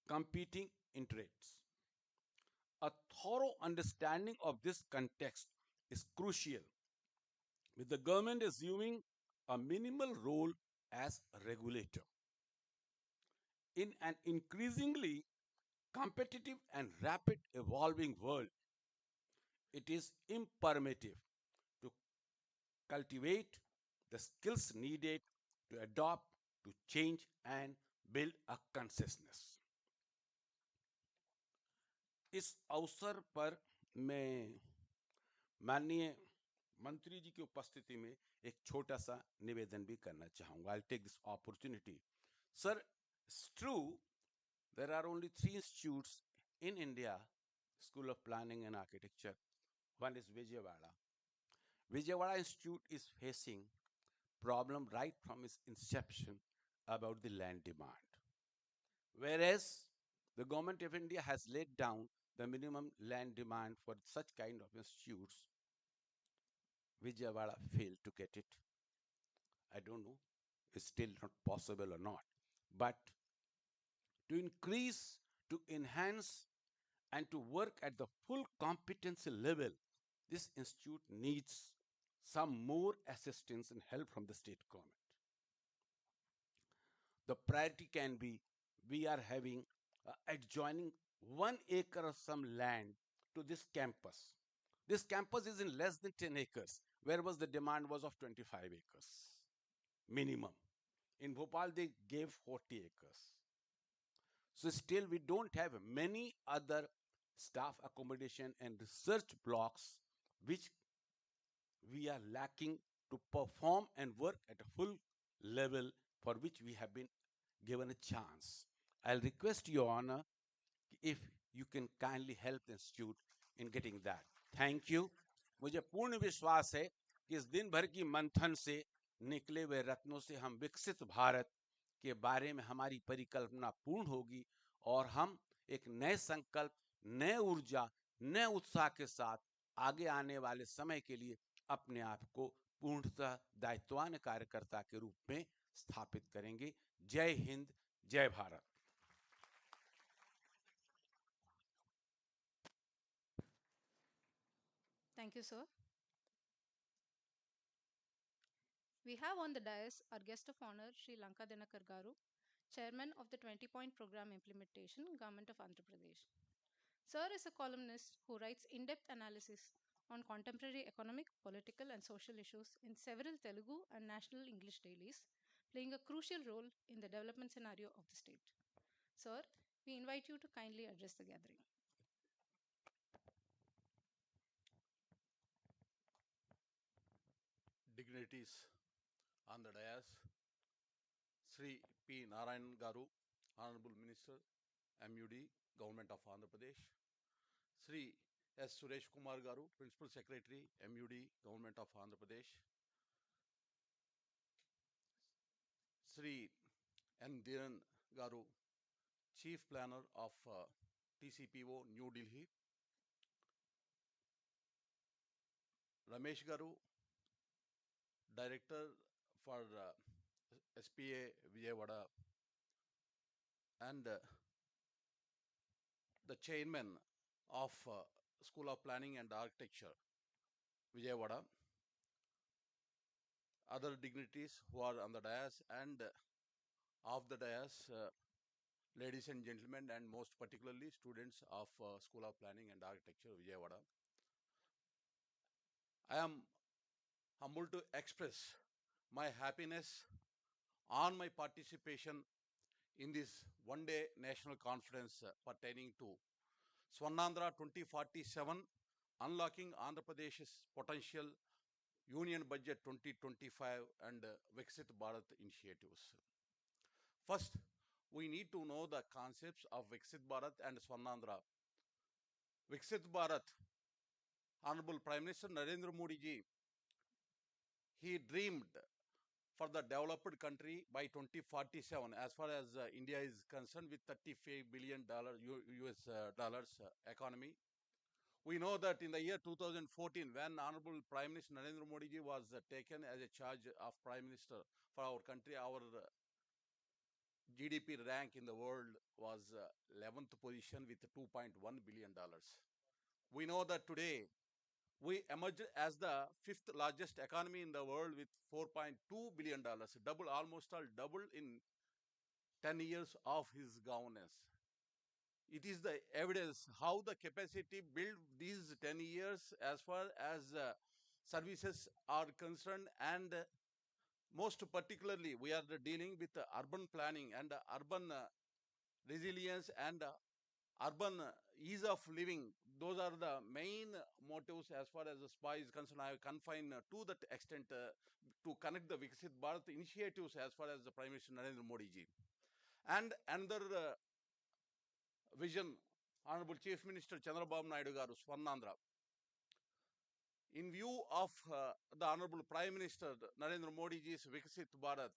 competing interests. A thorough understanding of this context is crucial, with the government assuming a minimal role as a regulator. In an increasingly competitive and rapid evolving world, it is imperative to cultivate the skills needed to adopt, to change, and build a consciousness. इस अवसर पर मैं माननीय मंत्री जी की उपस्थिति में एक छोटा सा निवेदन भी करना चाहूंगा. I'll take this opportunity. Sir, it's true there are only 3 institutes in India, School of Planning and Architecture. One is Vijayawada. Vijayawada Institute is facing problem right from its inception about the land demand. Whereas the government of India has laid down the minimum land demand for such kind of institutes, Vijayawada failed to get it. I don't know, it's still not possible or not. But to increase, to enhance, and to work at the full competency level, this institute needs some more assistance and help from the state government. The priority can be we are having adjoining 1 acre of some land to this campus. This campus is in less than 10 acres, whereas the demand was of 25 acres minimum. In Bhopal, they gave 40 acres. So still we don't have many other staff accommodation and research blocks which we are lacking to perform and work at a full level for which we have been given a chance. I'll request Your Honor if you can kindly help the institute in getting that. Thank you. मुझे पूर्ण विश्वास है कि इस दिन भर की मंथन से निकले हुए रत्नों से हम विकसित भारत के बारे में हमारी परिकल्पना पूर्ण होगी और हम एक नए संकल्प, नए ऊर्जा, नए उत्साह के साथ आगे आने वाले समय के लिए अपने आप को पूर्णतः दायित्वान कार्यकर्ता के रूप में स्थापित करेंगे. जय हिंद, जय Bharat. Thank you, sir. We have on the dais our guest of honor, Sri Lanka Dinakar Garu, Chairman of the 20-point Program Implementation, Government of Andhra Pradesh. Sir is a columnist who writes in-depth analysis on contemporary economic, political, and social issues in several Telugu and national English dailies, playing a crucial role in the development scenario of the state. Sir, we invite you to kindly address the gathering. Dignitaries on the dais, Sri P. Narayan Garu, Honorable Minister, MUD, Government of Andhra Pradesh, Sri S. Suresh Kumar Garu, Principal Secretary, MUD, Government of Andhra Pradesh, Sri N. Dhiran Garu, Chief Planner of TCPO, New Delhi, Ramesh Garu, Director for SPA Vijayawada, and the Chairman of School of Planning and Architecture, Vijayawada, other dignitaries who are on the dais and off the dais, ladies and gentlemen, and most particularly students of School of Planning and Architecture, Vijayawada. I am humbled to express my happiness on my participation in this one-day national conference pertaining to Swarna Andhra 2047, Unlocking Andhra Pradesh's Potential, Union Budget 2025, and Vikasit Bharat initiatives. First, we need to know the concepts of Vikasit Bharat and Swarna Andhra. Vikasit Bharat, Honorable Prime Minister Narendra Modi ji, he dreamed for the developed country by 2047 as far as India is concerned with $35 billion US dollars economy. We know that in the year 2014, when Honorable Prime Minister Narendra Modi ji was taken as a charge of Prime Minister for our country, our GDP rank in the world was 11th position with $2.1 billion. We know that today we emerged as the 5th largest economy in the world with $4.2 billion, double, almost all double in 10 years of his governance. It is the evidence how the capacity built these 10 years as far as services are concerned and most particularly, we are dealing with urban planning and urban resilience and urban ease of living. Those are the main motives as far as the SPA is concerned. I confine to that extent to connect the Vikasit Bharat initiatives as far as the Prime Minister Narendra Modi ji. And another vision, Honorable Chief Minister Chandrababu Naidu garu, Swarna Andhra. In view of the Honorable Prime Minister Narendra Modi ji's Vikasit Bharat,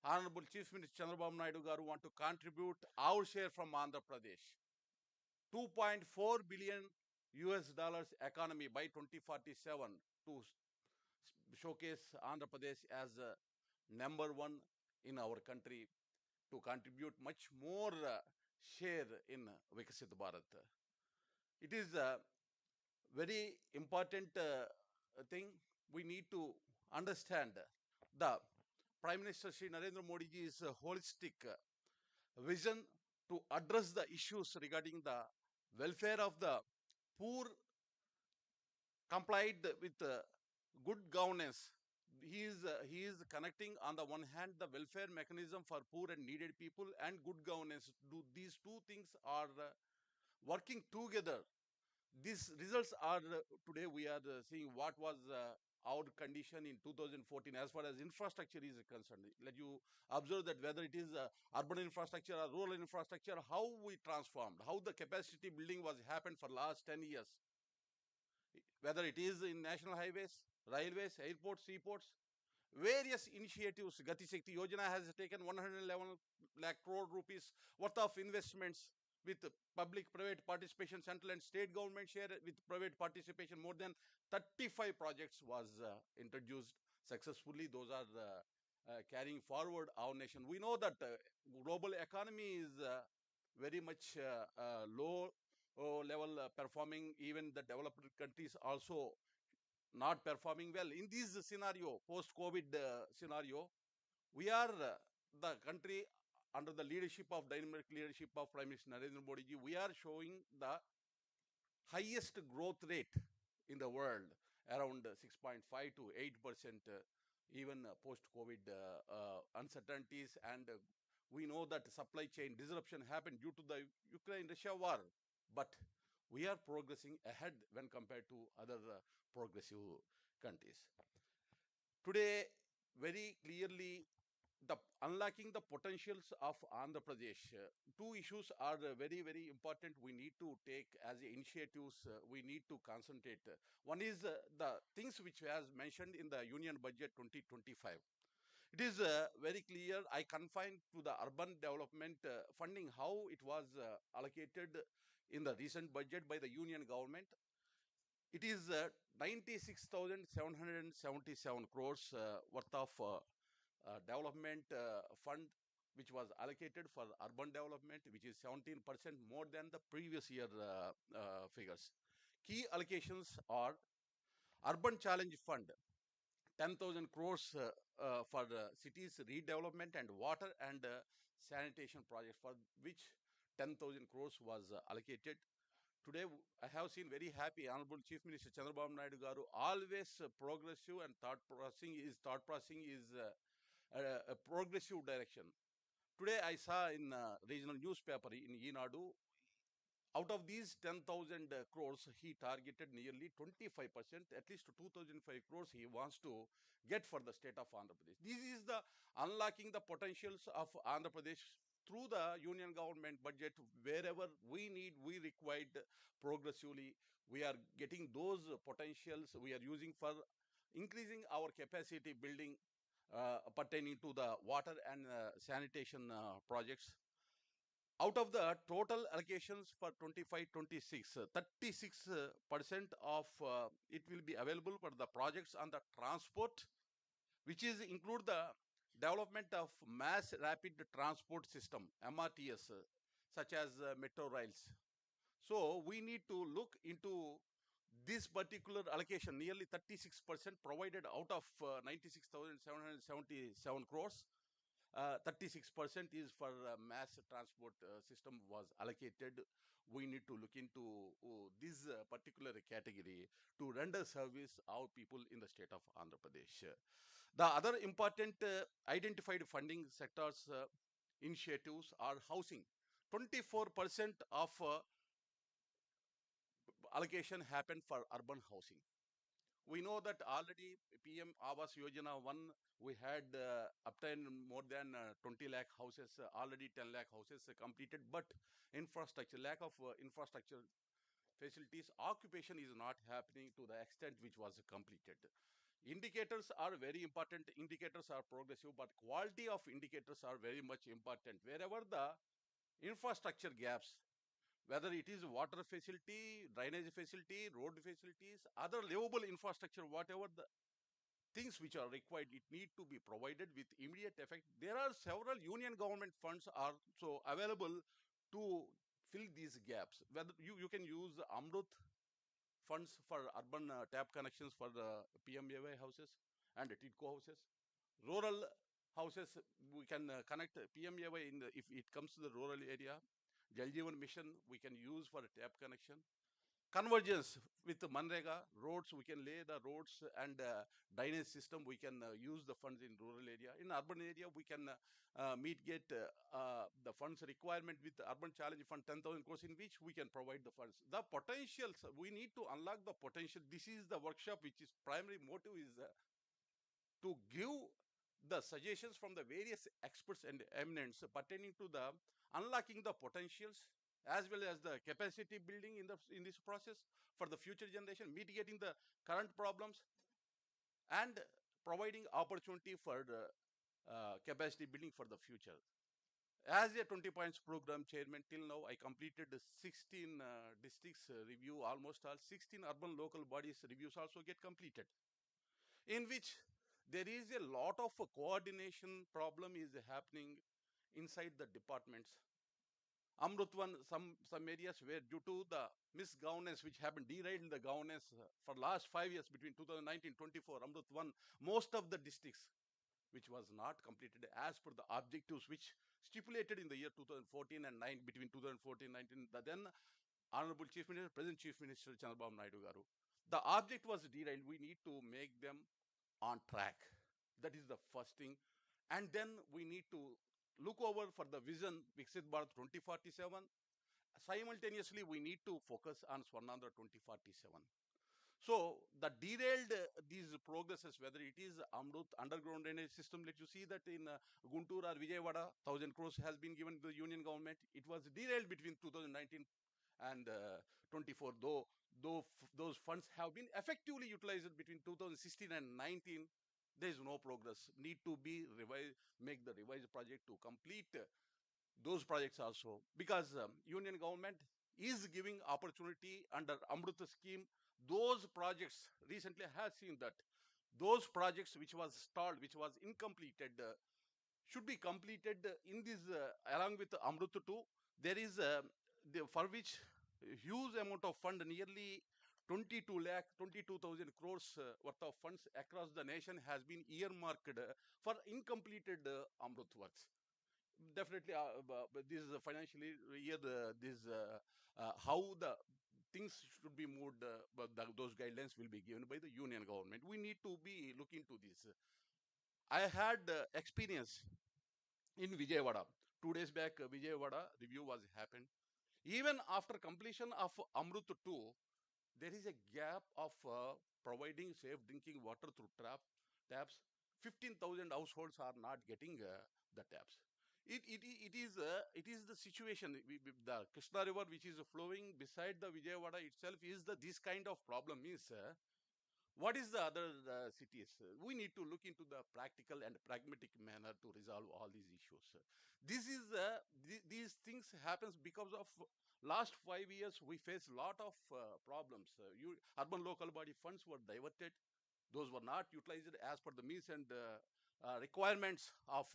Honorable Chief Minister Chandrababu Naidu garu want to contribute our share from Andhra Pradesh. 2.4 billion US dollars economy by 2047 to showcase Andhra Pradesh as number one in our country, to contribute much more share in Vikasit Bharat. It is a very important thing. We need to understand the Prime Minister Shri Narendra Modi ji's holistic vision to address the issues regarding the welfare of the poor, complied with good governance. He is connecting on the one hand the welfare mechanism for poor and needed people and good governance. These two things are working together. These results are today we are seeing what was our condition in 2014 as far as infrastructure is concerned. Let you observe that whether it is urban infrastructure or rural infrastructure, how we transformed, how the capacity building was happened for last 10 years, whether it is in national highways, railways, airports, seaports, various initiatives. Gati Shakti Yojana has taken 111 lakh crore rupees worth of investments with public-private participation, central and state government share with private participation. More than 35 projects was introduced successfully. Those are carrying forward our nation. We know that global economy is very much low level performing. Even the developed countries also not performing well. In this scenario, post-COVID scenario, we are the country under the leadership of dynamic leadership of Prime Minister Narendra Modi ji. We are showing the highest growth rate in the world, around 6.5 to 8%, even post-COVID uncertainties. And we know that supply chain disruption happened due to the Ukraine-Russia war. But we are progressing ahead when compared to other progressive countries. Today, very clearly, the unlocking the potentials of Andhra Pradesh. Two issues are very, very important. We need to take as initiatives. We need to concentrate. One is the things which was mentioned in the Union Budget 2025. It is very clear. I confine to the urban development funding, how it was allocated in the recent budget by the Union government. It is 96,777 crores worth of development fund which was allocated for urban development, which is 17% more than the previous year figures. Key allocations are Urban Challenge Fund, 10,000 crores for cities redevelopment and water and sanitation projects, for which 10,000 crores was allocated. Today, I have seen very happy Honorable Chief Minister Chandrababu Naidu garu, always progressive and thought processing is a progressive direction. Today, I saw in regional newspaper in Inaugural, out of these 10,000 crores, he targeted nearly 25%, at least 2,005 crores he wants to get for the state of Andhra Pradesh. This is the unlocking the potentials of Andhra Pradesh through the union government budget. Wherever we need, we required progressively. We are getting those potentials we are using for increasing our capacity building pertaining to the water and sanitation projects. Out of the total allocations for 25-26, 36% of it will be available for the projects on the transport, which is include the development of mass rapid transport system, MRTS, such as metro rails. So we need to look into this particular allocation, nearly 36% provided out of 96,777 crores. 36% is for mass transport system was allocated. We need to look into this particular category to render service our people in the state of Andhra Pradesh. The other important identified funding sectors initiatives are housing. 24% of allocation happened for urban housing. We know that already PM Awas Yojana 1, we had obtained more than 20 lakh houses, already 10 lakh houses completed, but infrastructure, lack of infrastructure facilities, occupation is not happening to the extent which was completed. Indicators are very important. Indicators are progressive, but quality of indicators are very much important. Wherever the infrastructure gaps, whether it is water facility, drainage facility, road facilities, other livable infrastructure, whatever the things which are required, it need to be provided with immediate effect. There are several union government funds are so available to fill these gaps. Whether you can use Amrut funds for urban tap connections for the PMAY houses and TIDCO houses. Rural houses, we can connect PMAY in the, if it comes to the rural area. Jal Jeevan Mission, we can use for a tap connection. Convergence with the Manrega roads, we can lay the roads and drainage system, we can use the funds in rural area. In urban area, we can mitigate the funds requirement with the urban challenge fund 10,000 crores, in which we can provide the funds. The potentials, we need to unlock the potential. This is the workshop which is primary motive is to give the suggestions from the various experts and eminents pertaining to the unlocking the potentials as well as the capacity building in this process for the future generation, mitigating the current problems, and providing opportunity for the capacity building for the future. As a 20 points program chairman, till now I completed 16 districts review, almost all 16 urban local bodies reviews also get completed, in which there is a lot of coordination problem is happening inside the departments. Amrutwan, some areas where due to the misgovernance which happened, derailed the governance for last 5 years between 2019-24, Amrutwan, most of the districts which was not completed as per the objectives which stipulated in the year 2014 and 9, between 2014-19, the then Honorable Chief Minister, present Chief Minister Chandrababu Naidu Garu. The object was derailed. We need to make them on track. That is the first thing. And then we need to look over for the vision Vikasit Bharat 2047. Simultaneously, we need to focus on Swarna Andhra 2047. So the derailed these progresses, whether it is Amrut underground drainage system, let you see that in Guntur or Vijayawada, 1,000 crores has been given to the union government. It was derailed between 2019 and 24, though those funds have been effectively utilized between 2016 and 19. There is no progress. Need to be revised, make the revised project to complete those projects also, because union government is giving opportunity under Amrut scheme. Those projects recently has seen that those projects which was stalled, which was incompleted, should be completed in this along with Amrut 2. There is for which a huge amount of fund, nearly 22,000 crores worth of funds across the nation has been earmarked for incompleted Amrut works. Definitely, but this is a financially year. This how the things should be moved, but those guidelines will be given by the union government. We need to be looking to this. I had experience in Vijayawada. 2 days back, Vijayawada review was happened. Even after completion of Amrut 2, there is a gap of providing safe drinking water through taps. 15,000 households are not getting the taps. It is the situation. The Krishna River, which is flowing beside the Vijayawada itself, is the this kind of problem. Is what is the other cities? We need to look into the practical and pragmatic manner to resolve all these issues. This is these things happens because of last 5 years we face a lot of problems. Urban local body funds were diverted. Those were not utilized as per the means and requirements of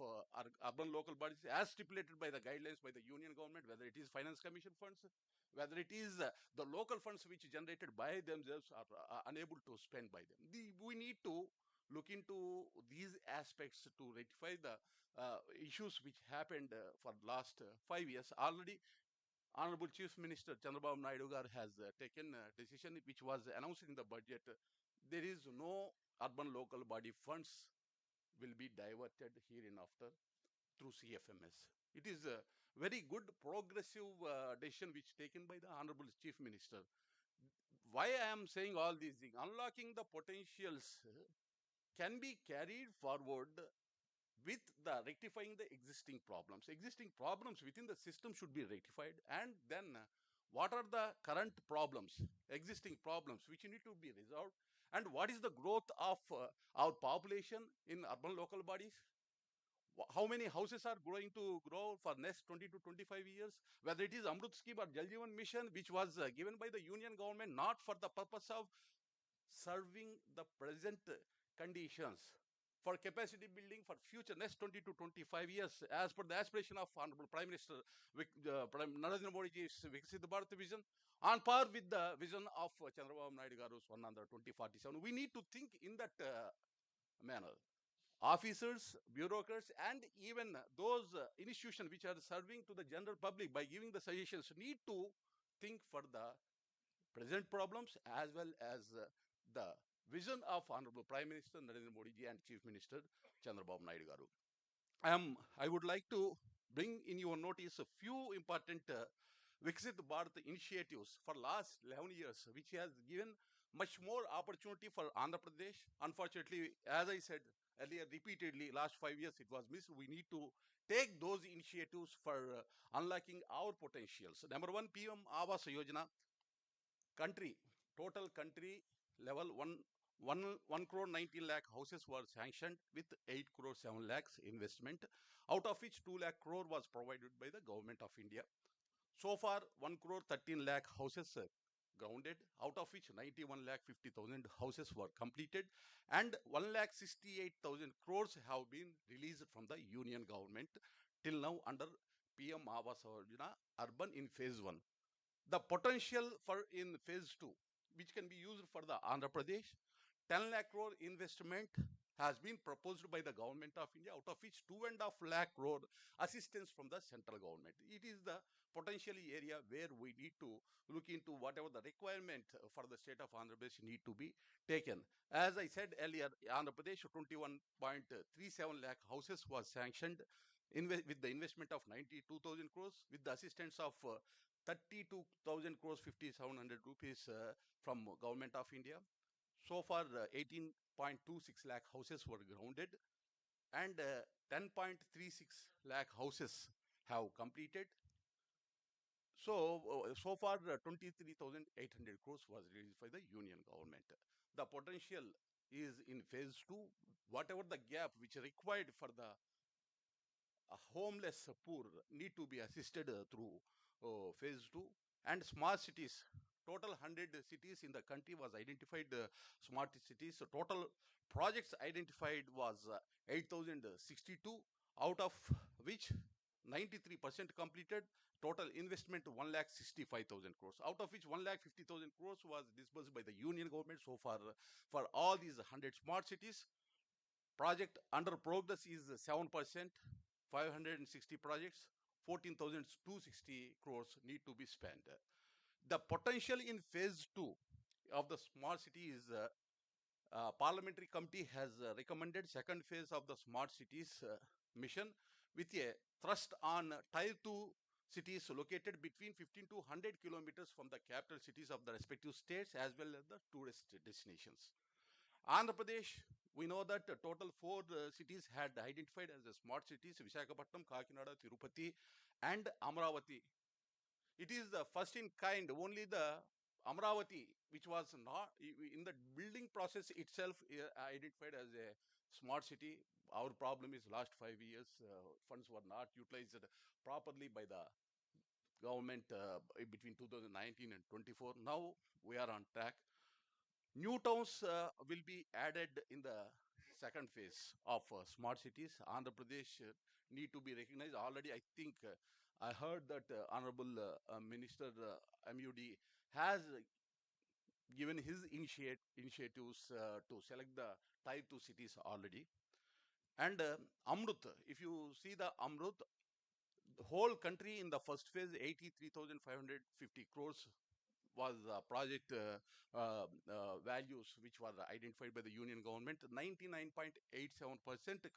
urban local bodies as stipulated by the guidelines by the union government, whether it is finance commission funds, whether it is the local funds which generated by themselves are unable to spend by them. We need to look into these aspects to rectify the issues which happened for last 5 years. Already, Honorable Chief Minister Chandrababu Naidu Gar has taken a decision which was announced in the budget. There is no urban local body funds will be diverted hereinafter through CFMS. It is a very good progressive decision which taken by the Honorable Chief Minister. Why I am saying all these things? Unlocking the potentials can be carried forward with the rectifying the existing problems. Existing problems within the system should be rectified, and then what are the current problems, existing problems which need to be resolved, and what is the growth of our population in urban local bodies? How many houses are going to grow for next 20 to 25 years? Whether it is Amrut scheme or Jal Jeevan mission, which was given by the union government, not for the purpose of serving the present conditions for capacity building for future next 20 to 25 years, as per the aspiration of Honorable Prime Minister Prime Narendra Modi's Vikasit Bharat vision, on par with the vision of Chandrababu Naidu Garu's Swarna Andhra 2047. We need to think in that manner. Officers, bureaucrats, and even those institutions which are serving to the general public by giving the suggestions need to think for the present problems as well as the vision of Honorable Prime Minister Narendra Modi ji and Chief Minister Chandrababu Naidu Garu. I would like to bring in your notice a few important Viksit Bharat initiatives for last 11 years, which has given much more opportunity for Andhra Pradesh. Unfortunately, as I said earlier, repeatedly, last 5 years it was missed. We need to take those initiatives for unlocking our potentials. Number one, PM Awas Yojana, country, total country level, 1 crore 19 lakh houses were sanctioned with 8 crore 7 lakhs investment, out of which 2 lakh crore was provided by the government of India. So far, 1 crore 13 lakh houses grounded, out of which 91 lakh 50,000 houses were completed, and 1 lakh 68,000 crores have been released from the union government till now under PM Awas Yojana Urban in phase 1. The potential for in phase 2, which can be used for the Andhra Pradesh, 10 lakh crore investment has been proposed by the government of India, out of which 2.5 lakh crore assistance from the central government. It is the potential area where we need to look into whatever the requirement for the state of Andhra Pradesh need to be taken. As I said earlier, Andhra Pradesh 21.37 lakh houses was sanctioned with the investment of 92,000 crores with the assistance of 32,000 crores 5,700 rupees from government of India. So far, 18.26 lakh houses were grounded, and 10.36 lakh houses have completed. So far, 23,800 crores was released by the union government. The potential is in phase 2. Whatever the gap which required for the homeless poor need to be assisted through phase 2. And smart cities, total 100 cities in the country was identified smart cities. So total projects identified was 8,062, out of which 93% completed. Total investment 1,65,000 crores, out of which 1,50,000 crores was disbursed by the union government so far for all these 100 smart cities. Project under progress is 7%, 560 projects, 14,260 crores need to be spent. The potential in phase 2 of the smart city is parliamentary committee has recommended second phase of the smart cities mission with a thrust on tier 2 cities located between 15 to 100 kilometers from the capital cities of the respective states as well as the tourist destinations. Andhra Pradesh, we know that total 4 cities had identified as the smart cities: Visakhapatnam, Kakinada, Tirupati, and Amravati. It is the first in kind. Only the Amravati, which was not in the building process itself, identified as a smart city. Our problem is last 5 years, funds were not utilized properly by the government between 2019 and 24. Now we are on track. New towns will be added in the second phase of smart cities. Andhra Pradesh need to be recognized. Already, I think I heard that Honorable Minister MUD has given his initiatives to select the type 2 cities already. And Amrut, if you see the Amrut, the whole country in the first phase, 83,550 crores was project values which were identified by the union government. 99.87%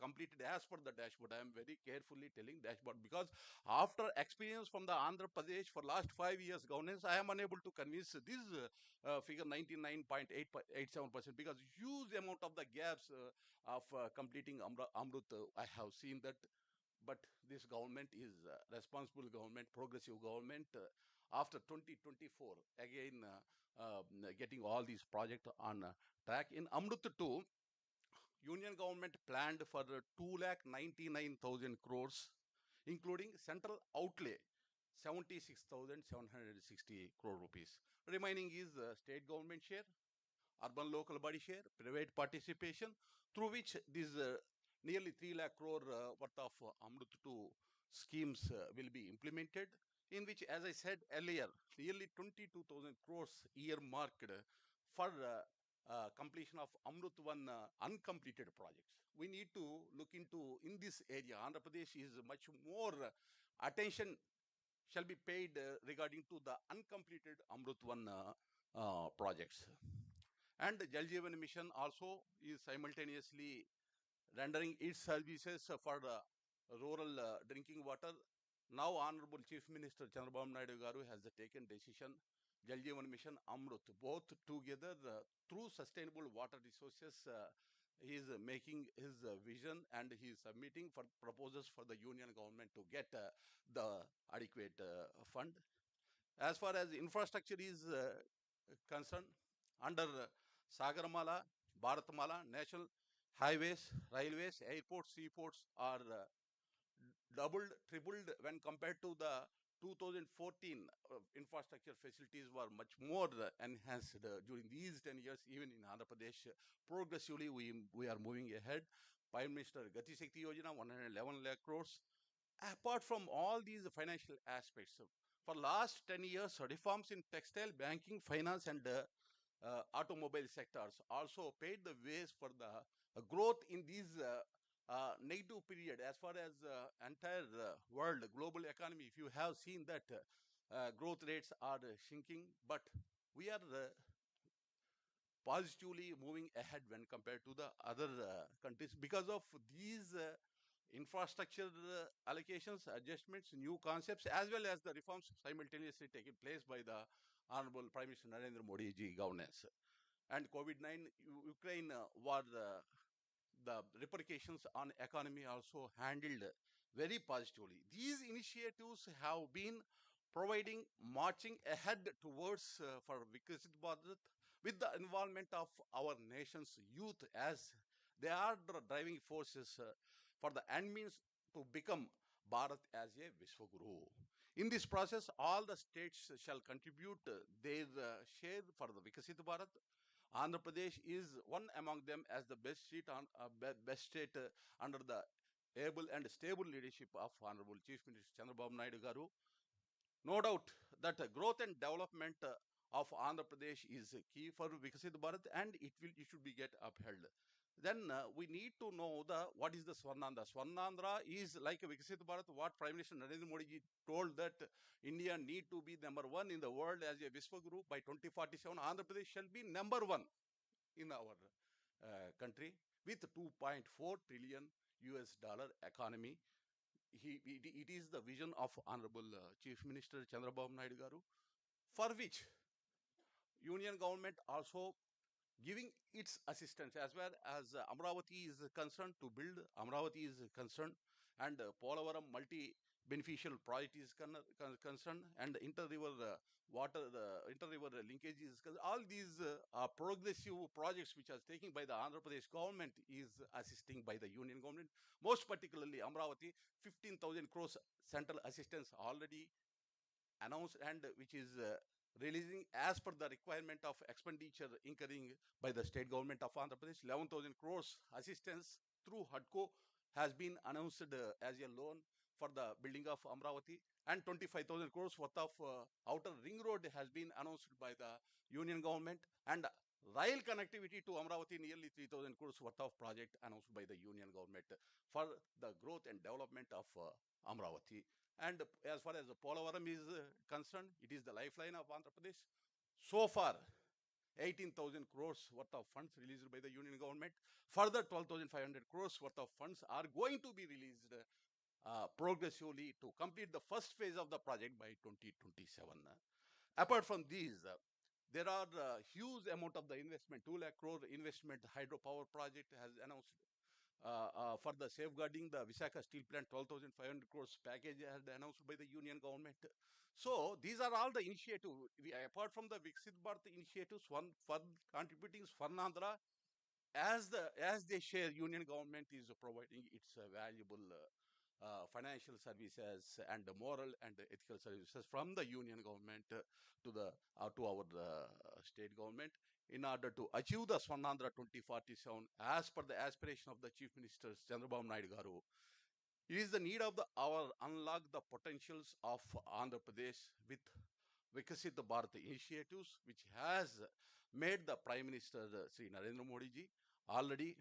completed as per the dashboard. I am very carefully telling dashboard because after experience from the Andhra Pradesh for last 5 years governance, I am unable to convince this figure 99.87% because huge amount of the gaps of completing Amrut. I have seen that, but this government is responsible government, progressive government. After 2024, again getting all these projects on track. In Amrut 2, union government planned for 2,99,000 crores, including central outlay 76,760 crore rupees. Remaining is state government share, urban local body share, private participation, through which these nearly 3 lakh crore worth of Amrut 2 schemes will be implemented, in which, as I said earlier, nearly 22,000 crores earmarked for completion of Amrut 1 uncompleted projects. We need to look into in this area. Andhra Pradesh is much more attention shall be paid regarding to the uncompleted Amrut 1 projects. And Jal Jeevan Mission also is simultaneously rendering its services for rural drinking water. Now, Honorable Chief Minister Chandrababu Naidu Garu has taken decision. Jal Jeevan Mission Amrut, both together through sustainable water resources. He is making his vision and he is submitting for proposals for the union government to get the adequate fund. As far as infrastructure is concerned, under Sagarmala, Bharatmala, national highways, railways, airports, seaports are doubled, tripled when compared to the 2014 infrastructure facilities were much more enhanced during these 10 years. Even in Andhra Pradesh, progressively we are moving ahead. Prime Minister Gati Shakti Yojana, 111 lakh crores. Apart from all these financial aspects, for last 10 years, reforms in textile, banking, finance, and automobile sectors also paved the ways for the growth in these negative period. As far as entire world, global economy, if you have seen that growth rates are shrinking, but we are positively moving ahead when compared to the other countries because of these infrastructure allocations, adjustments, new concepts, as well as the reforms simultaneously taking place by the Honorable Prime Minister Narendra Modi ji governance. And COVID-19 Ukraine war, the repercussions on economy also handled very positively. These initiatives have been providing marching ahead towards for Vikasit Bharat with the involvement of our nation's youth, as they are the driving forces for the end means to become Bharat as a Vishwaguru. In this process, all the states shall contribute their share for the Vikasit Bharat. Andhra Pradesh is one among them as the best state under the able and stable leadership of Honorable Chief Minister Chandrababu Naidu Garu. No doubt that growth and development of Andhra Pradesh is key for Vikasit Bharat, and it should be get upheld. Then we need to know what is the Swarna Andhra. Swarna Andhra is like Vikasit Bharat. What Prime Minister Narendra Modi ji told that India need to be number one in the world as a Vishwaguru by 2047. Andhra Pradesh shall be number one in our country with 2.4 trillion US dollar economy. It is the vision of Honorable Chief Minister Chandrababu Naidu Garu, for which union government also giving its assistance as well as Amravati is concerned to build. Amravati is concerned, and Polavaram multi-beneficial project is concerned, and inter-river water, inter-river linkage is concerned. All these progressive projects which are taken by the Andhra Pradesh government is assisting by the union government. Most particularly Amravati, 15,000 crores central assistance already announced, and which is releasing as per the requirement of expenditure incurring by the state government of Andhra Pradesh. 11,000 crores assistance through HUDCO has been announced as a loan for the building of Amravati, and 25,000 crores worth of outer ring road has been announced by the union government, and rail connectivity to Amravati, nearly 3,000 crores worth of project announced by the union government for the growth and development of Amravati. And as far as the Polavaram is concerned, it is the lifeline of Andhra Pradesh. So far, 18,000 crores worth of funds released by the union government. Further 12,500 crores worth of funds are going to be released progressively to complete the first phase of the project by 2027. Apart from these, there are huge amount of the investment, 2 lakh crore investment hydropower project has announced for the safeguarding the Visakha steel plant, 12,500 crores package has announced by the union government. So these are all the initiatives. Apart from the Viksit Bharat initiatives, one for contributing Swarna Andhra, as they share, union government is providing its valuable financial services and moral and ethical services from the union government to the to our state government in order to achieve the Swarnandhra 2047 as per the aspiration of the Chief Minister Chandrababu Naidu Garu. It is the need of the hour unlock the potentials of Andhra Pradesh with Vikasit Bharat initiatives, which has made the Prime Minister Sri Narendra Modi ji already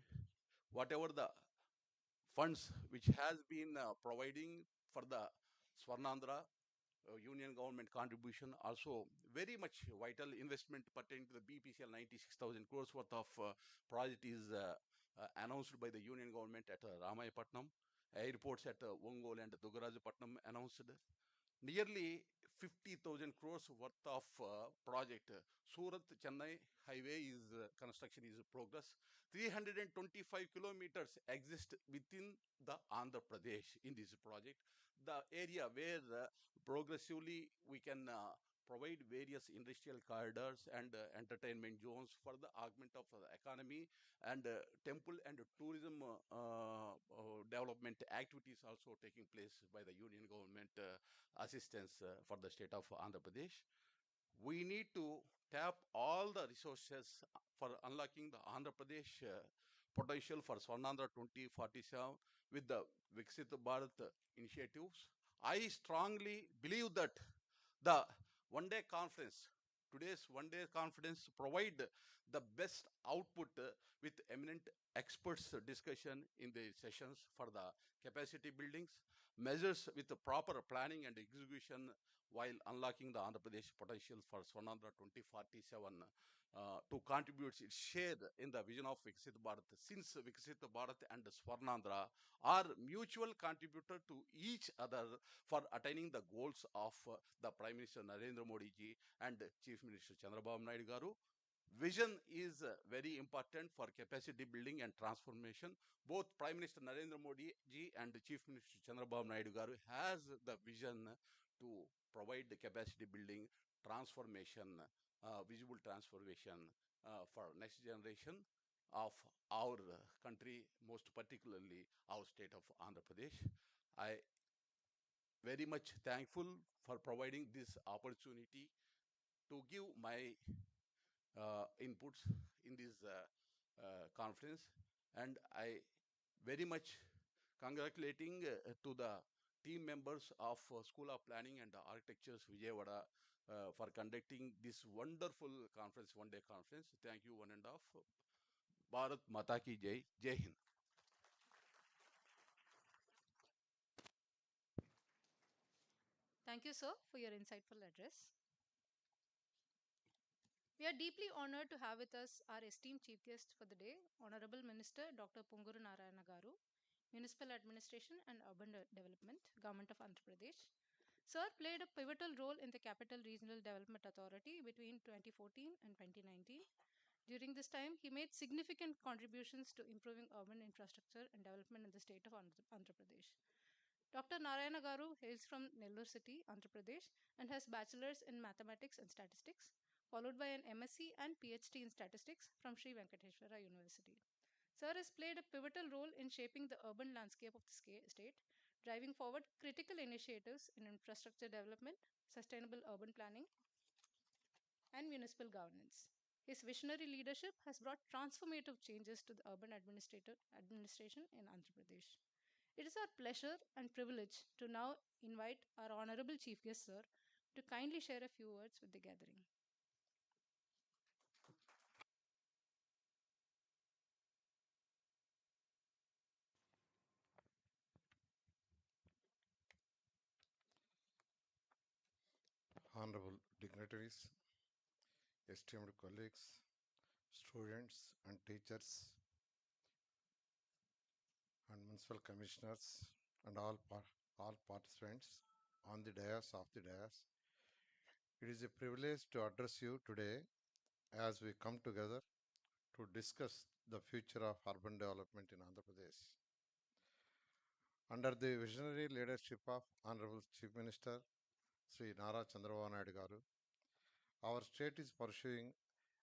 whatever the funds which has been providing for the Swarnandhra union government contribution, also very much vital investment pertaining to the BPCL, 96,000 crores worth of project is announced by the union government at Ramayapatnam. Airports at Ongole and Dugarajapatnam announced. Nearly 50,000 crores worth of project. Surat Chennai highway is construction is progress. 325 kilometers exist within the Andhra Pradesh in this project. The area where progressively we can provide various industrial corridors and entertainment zones for the augment of the economy, and temple and tourism development activities also taking place by the union government assistance for the state of Andhra Pradesh. We need to tap all the resources for unlocking the Andhra Pradesh potential for Swarnandhra 2047 with the Viksit Bharat initiatives. I strongly believe that the one day conference, today's one day conference, provide the best output with eminent experts discussion in the sessions for the capacity buildings, measures with the proper planning and execution while unlocking the Andhra Pradesh potential for Swarnandhra 2047 to contribute its share in the vision of Viksit Bharat, since Viksit Bharat and Swarnandhra are mutual contributor to each other for attaining the goals of the Prime Minister Narendra Modi ji and Chief Minister Chandrababu Naidu Garu. Vision is very important for capacity building and transformation. Both Prime Minister Narendra Modi ji and Chief Minister Chandrababu Naidu Garu has the vision to provide the capacity building, transformation, visible transformation for next generation of our country, most particularly our state of Andhra Pradesh. I very much thankful for providing this opportunity to give my inputs in this conference, and I very much congratulating to the team members of School of Planning and Architecture Vijayawada for conducting this wonderful conference, one day conference. Thank you, one and half. Bharat Mata Ki Jai, Jai Hind. Thank you, sir, for your insightful address. We are deeply honored to have with us our esteemed chief guest for the day, Honorable Minister Dr. Punguru Narayana Garu, Municipal Administration and Urban Development, Government of Andhra Pradesh. Sir played a pivotal role in the Capital Regional Development Authority between 2014 and 2019. During this time, he made significant contributions to improving urban infrastructure and development in the state of Andhra Pradesh. Dr. Narayana Garu hails from Nellore City, Andhra Pradesh, and has bachelor's in mathematics and statistics, followed by an MSc and PhD in statistics from Sri Venkateswara University. Sir has played a pivotal role in shaping the urban landscape of the state, driving forward critical initiatives in infrastructure development, sustainable urban planning, and municipal governance. His visionary leadership has brought transformative changes to the urban administration in Andhra Pradesh. It is our pleasure and privilege to now invite our Honorable Chief Guest, Sir, to kindly share a few words with the gathering. Honorable dignitaries, esteemed colleagues, students and teachers and municipal commissioners and all participants on the dais of the dais. It is a privilege to address you today as we come together to discuss the future of urban development in Andhra Pradesh. Under the visionary leadership of Honorable Chief Minister Sri Nara Chandrababu Naidu garu, our state is pursuing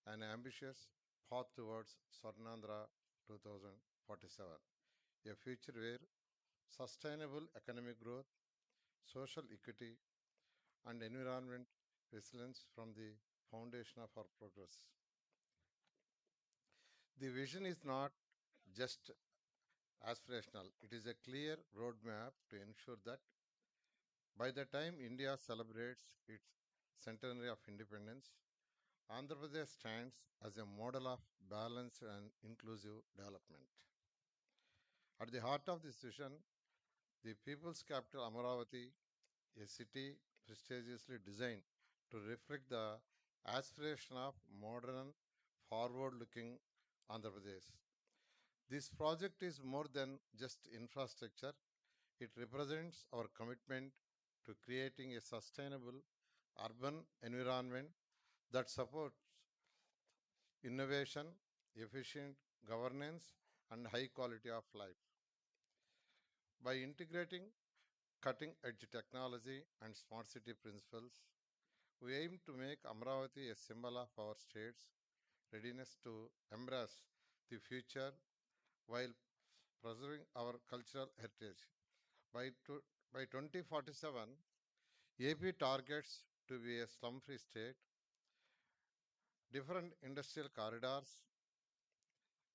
an ambitious path towards Swarna Andhra 2047, a future where sustainable economic growth, social equity, and environment resilience from the foundation of our progress. The vision is not just aspirational, it is a clear roadmap to ensure that by the time India celebrates its centenary of independence, Andhra Pradesh stands as a model of balanced and inclusive development. At the heart of this vision, the people's capital Amaravati, a city prestigiously designed to reflect the aspiration of modern, forward-looking Andhra Pradesh. This project is more than just infrastructure. It represents our commitment to creating a sustainable urban environment that supports innovation, efficient governance, and high quality of life. By integrating cutting edge technology and smart city principles, we aim to make Amravati a symbol of our state's readiness to embrace the future while preserving our cultural heritage. By, by 2047, AP targets to be a slum free state, different industrial corridors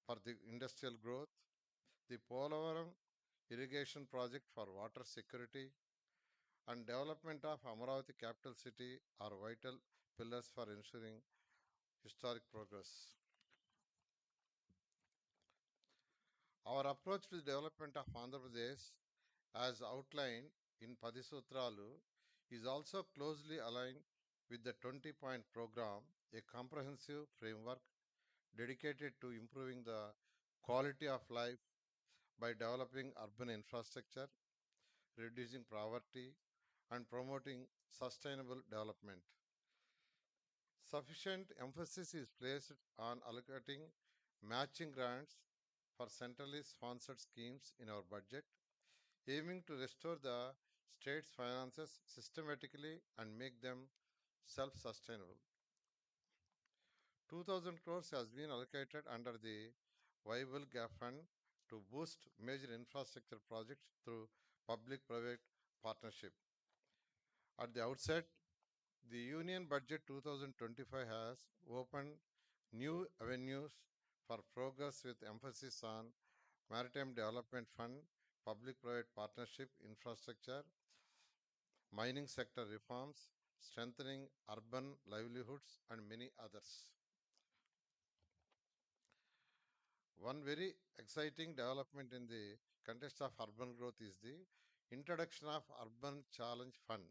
for the industrial growth, the Polavaram irrigation project for water security, and development of Amaravati capital city are vital pillars for ensuring historic progress. Our approach to the development of Andhra Pradesh, as outlined in Padisutralu, is also closely aligned with the 20-point program, a comprehensive framework dedicated to improving the quality of life by developing urban infrastructure, reducing poverty, and promoting sustainable development. Sufficient emphasis is placed on allocating matching grants for centrally sponsored schemes in our budget, aiming to restore the state's finances systematically and make them self-sustainable. 2,000 crores has been allocated under the Viable Gap Fund to boost major infrastructure projects through public-private partnership. At the outset, the Union Budget 2025 has opened new avenues for progress with emphasis on Maritime Development Fund, public-private partnership infrastructure, mining sector reforms, strengthening urban livelihoods, and many others. One very exciting development in the context of urban growth is the introduction of Urban Challenge Fund,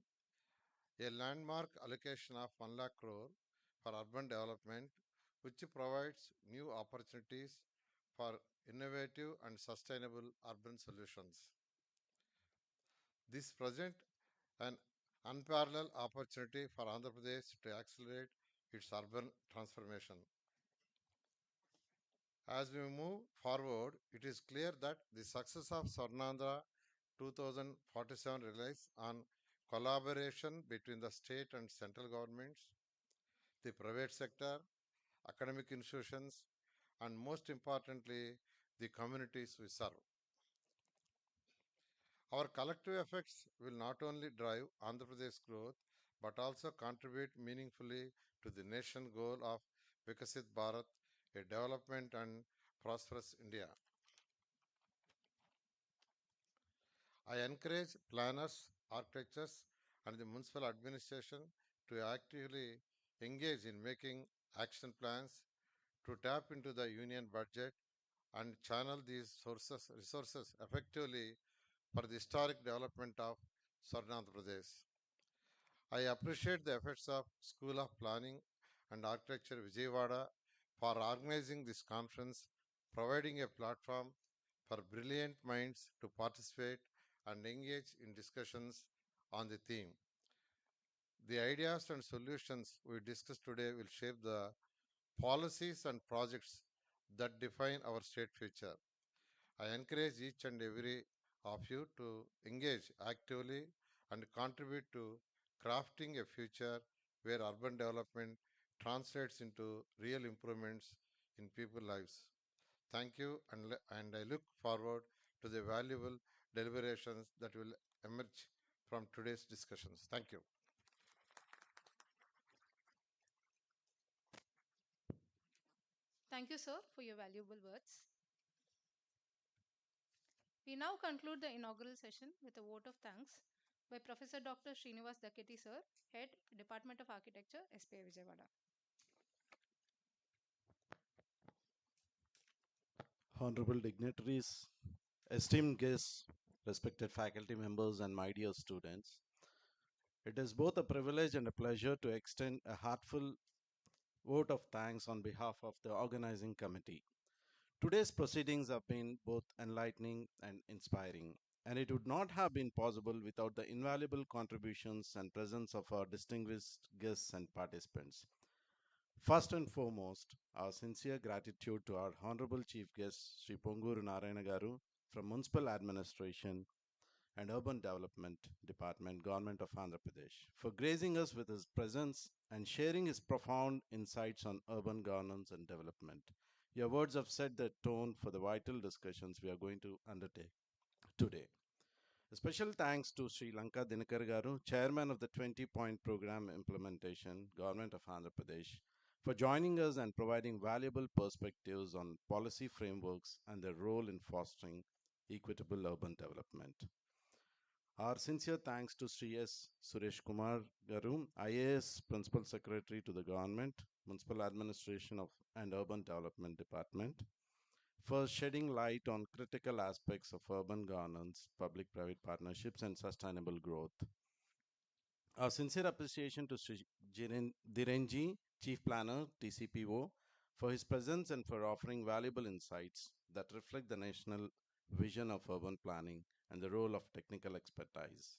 a landmark allocation of 1 lakh crore for urban development, which provides new opportunities for innovative and sustainable urban solutions. This presents an unparalleled opportunity for Andhra Pradesh to accelerate its urban transformation. As we move forward, it is clear that the success of Swarnandhra 2047 relies on collaboration between the state and central governments, the private sector, academic institutions, and most importantly, the communities we serve. Our collective efforts will not only drive Andhra Pradesh growth, but also contribute meaningfully to the nation goal of Vikasit Bharat, a development and prosperous India. I encourage planners, architects, and the municipal administration to actively engage in making action plans to tap into the union budget and channel these resources effectively for the historic development of Swarna Andhra Pradesh. I appreciate the efforts of School of Planning and Architecture Vijayawada for organizing this conference, providing a platform for brilliant minds to participate and engage in discussions on the theme. The ideas and solutions we discussed today will shape the policies and projects that define our state future. I encourage each and every of you to engage actively and contribute to crafting a future where urban development translates into real improvements in people's lives. Thank you, and I look forward to the valuable deliberations that will emerge from today's discussions. Thank you. Thank you, sir, for your valuable words. We now conclude the inaugural session with a vote of thanks by Professor Dr. Srinivas Daketi, sir, Head, Department of Architecture, SPA Vijayawada. Honorable dignitaries, esteemed guests, respected faculty members, and my dear students, it is both a privilege and a pleasure to extend a heartfelt vote of thanks on behalf of the organizing committee. Today's proceedings have been both enlightening and inspiring, and it would not have been possible without the invaluable contributions and presence of our distinguished guests and participants. First and foremost, our sincere gratitude to our Honorable Chief Guest, Sri Ponguru Narayana Garu from Municipal Administration and Urban Development Department, Government of Andhra Pradesh, for gracing us with his presence and sharing his profound insights on urban governance and development. Your words have set the tone for the vital discussions we are going to undertake today. A special thanks to Sri Lanka Dinakar Garu, Chairman of the 20-point program implementation, Government of Andhra Pradesh, for joining us and providing valuable perspectives on policy frameworks and their role in fostering equitable urban development. Our sincere thanks to Sri S. Suresh Kumar Garu, IAS Principal Secretary to the Government, Municipal Administration of and Urban Development Department, for shedding light on critical aspects of urban governance, public-private partnerships, and sustainable growth. Our sincere appreciation to Sri Dhirenji, Chief Planner, TCPO, for his presence and for offering valuable insights that reflect the national vision of urban planning and the role of technical expertise.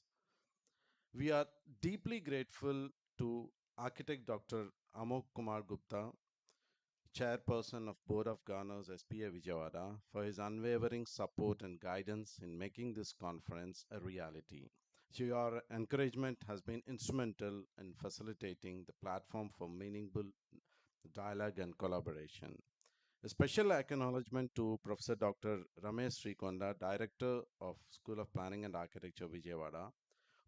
We are deeply grateful to architect Dr. Amok Kumar Gupta, Chairperson of Board of Governors SPA Vijayawada, for his unwavering support and guidance in making this conference a reality. So your encouragement has been instrumental in facilitating the platform for meaningful dialogue and collaboration. A special acknowledgement to Professor Dr. Ramesh Srikonda, Director of School of Planning and Architecture Vijayawada,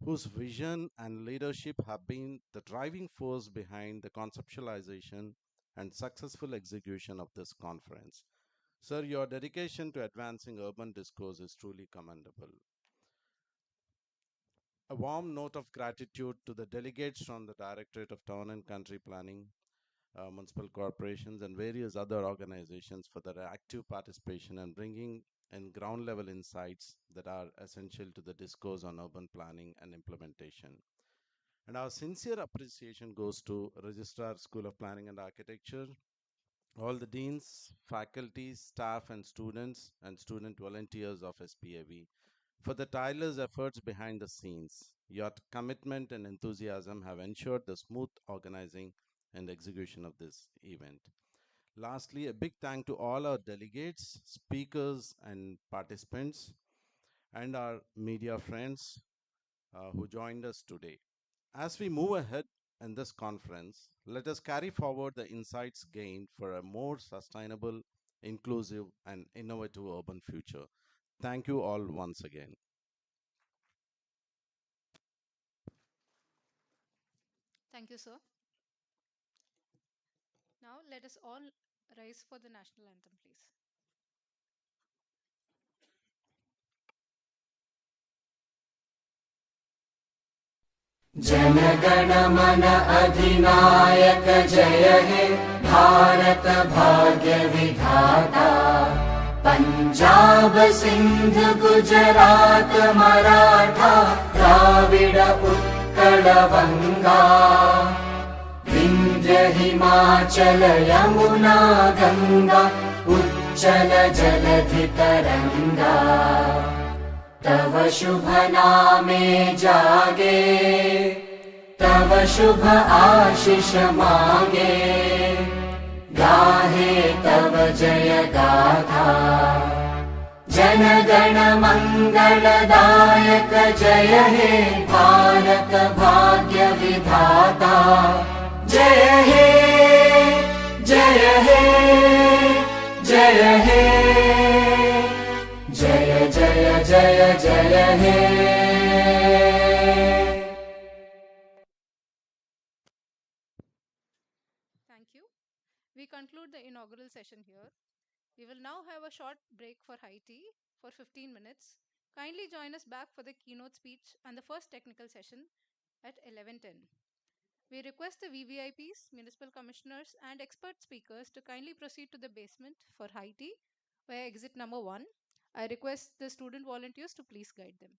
whose vision and leadership have been the driving force behind the conceptualization and successful execution of this conference. Sir, your dedication to advancing urban discourse is truly commendable. A warm note of gratitude to the delegates from the Directorate of Town and Country Planning, municipal corporations, and various other organizations for their active participation and bringing in ground level insights that are essential to the discourse on urban planning and implementation. And our sincere appreciation goes to Registrar School of Planning and Architecture, all the deans, faculty, staff, and student volunteers of SPAV for the tireless efforts behind the scenes. Your commitment and enthusiasm have ensured the smooth organizing and execution of this event. Lastly, a big thank to all our delegates, speakers, and participants, and our media friends who joined us today. As we move ahead in this conference, let us carry forward the insights gained for a more sustainable, inclusive, and innovative urban future. Thank you all once again. Thank you, sir. Now let us all rise for the national anthem, please. जनगण मन अधिनायक जय हे भारत भाग्य विधाता। पंजाब सिंध गुजरात मराठा द्राविड उत्कल बंगा। विंध्य हिमाचल यमुना गंगा उच्चल जलधि तरंगा। तव शुभ नामे जागे तव शुभ आशीष मांगे। गाहे तव जय गाथा जन गण मंगलदायक जय हे भारत भाग्य विधाता। जय हे जय हे जय हे जय जय जय जय हे। Thank you. We conclude the inaugural session here. We will now have a short break for high tea for 15 minutes. Kindly join us back for the keynote speech and the first technical session at 11:10. We request the VVIPs, municipal commissioners, and expert speakers to kindly proceed to the basement for high tea via exit number 1. I request the student volunteers to please guide them.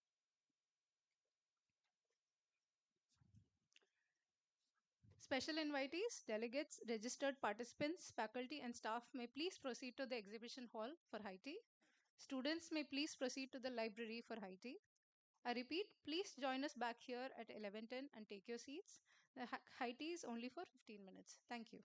Special invitees, delegates, registered participants, faculty and staff may please proceed to the exhibition hall for high tea. Students may please proceed to the library for high tea. I repeat, please join us back here at 11:10 and take your seats. The high tea is only for 15 minutes. Thank you.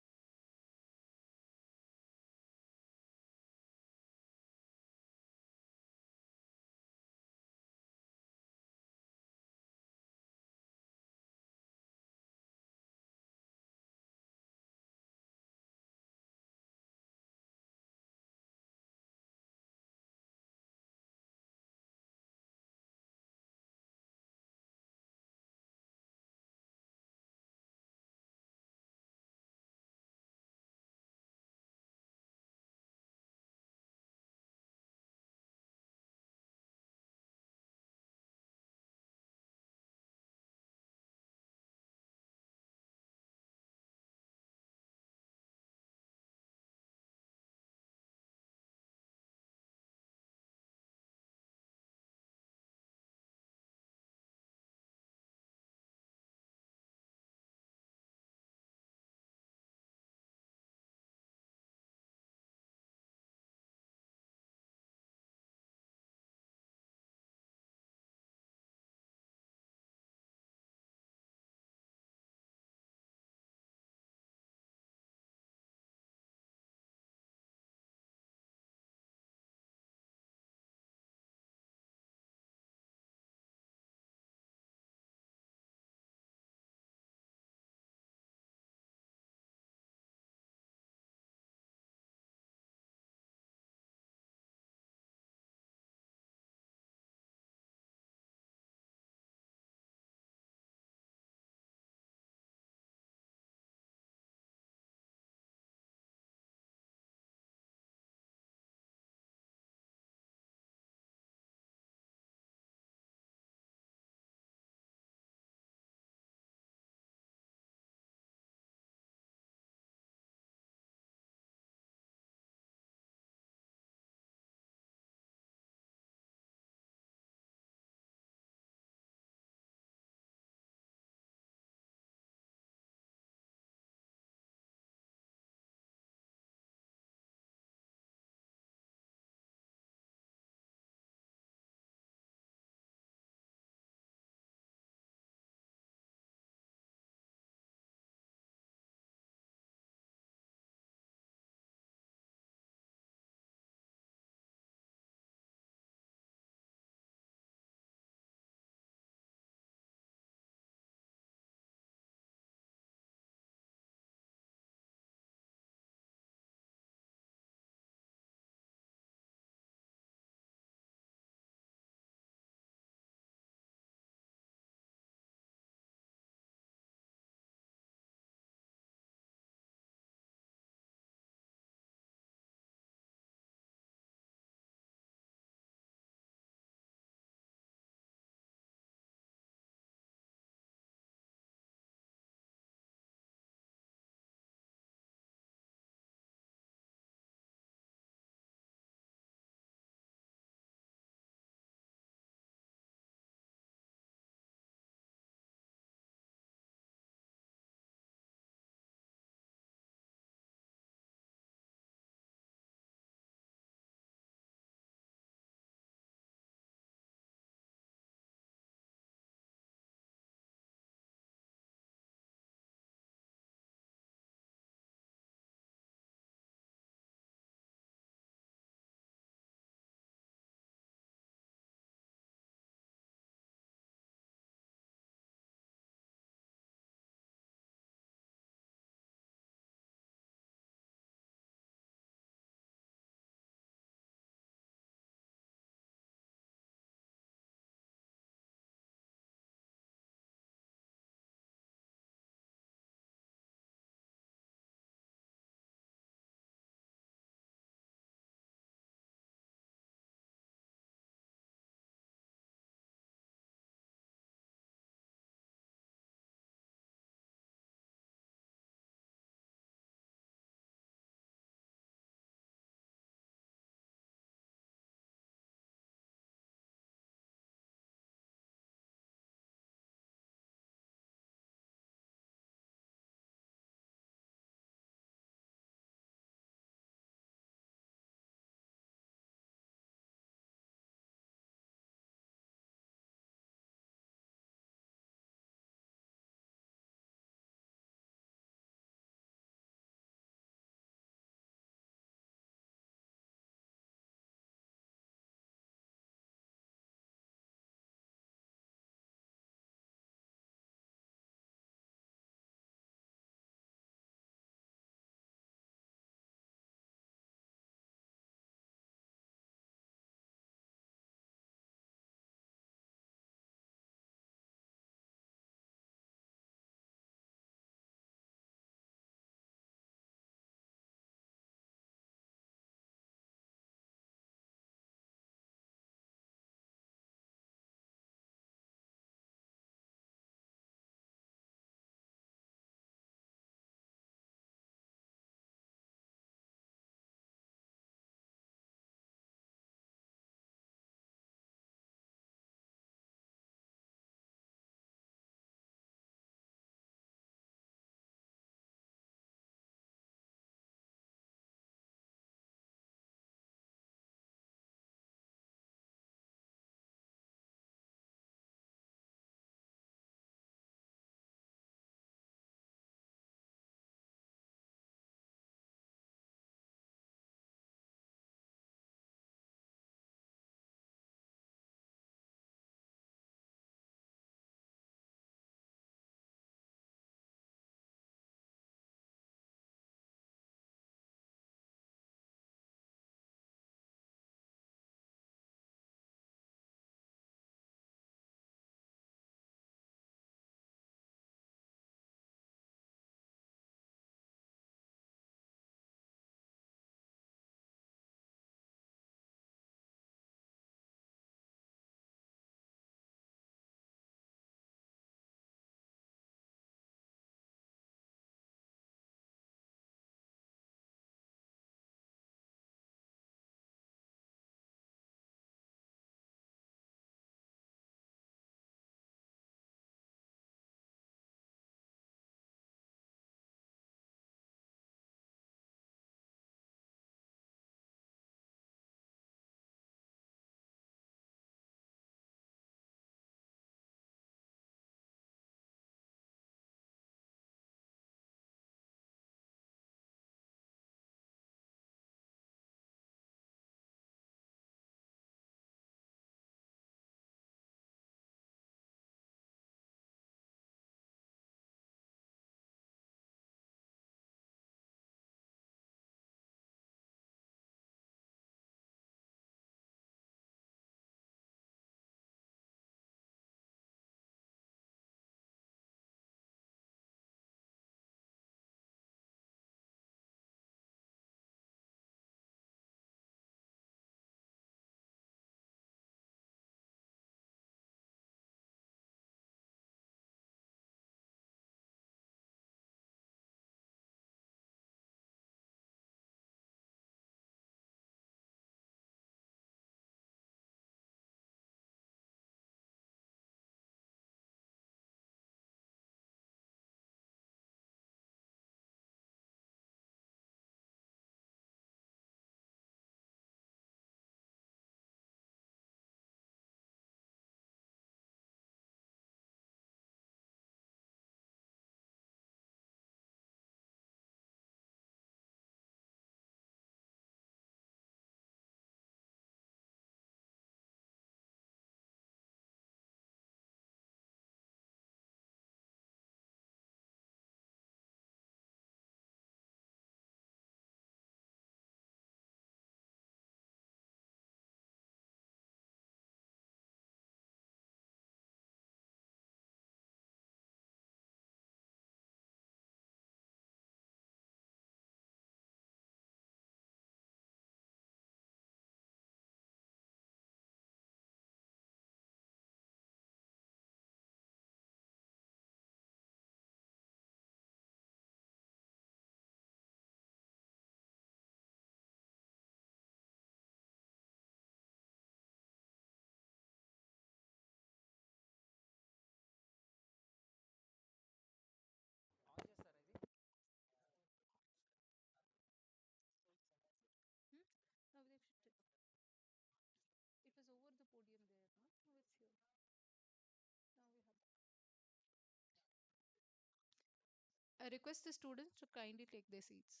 I request the students to kindly take their seats.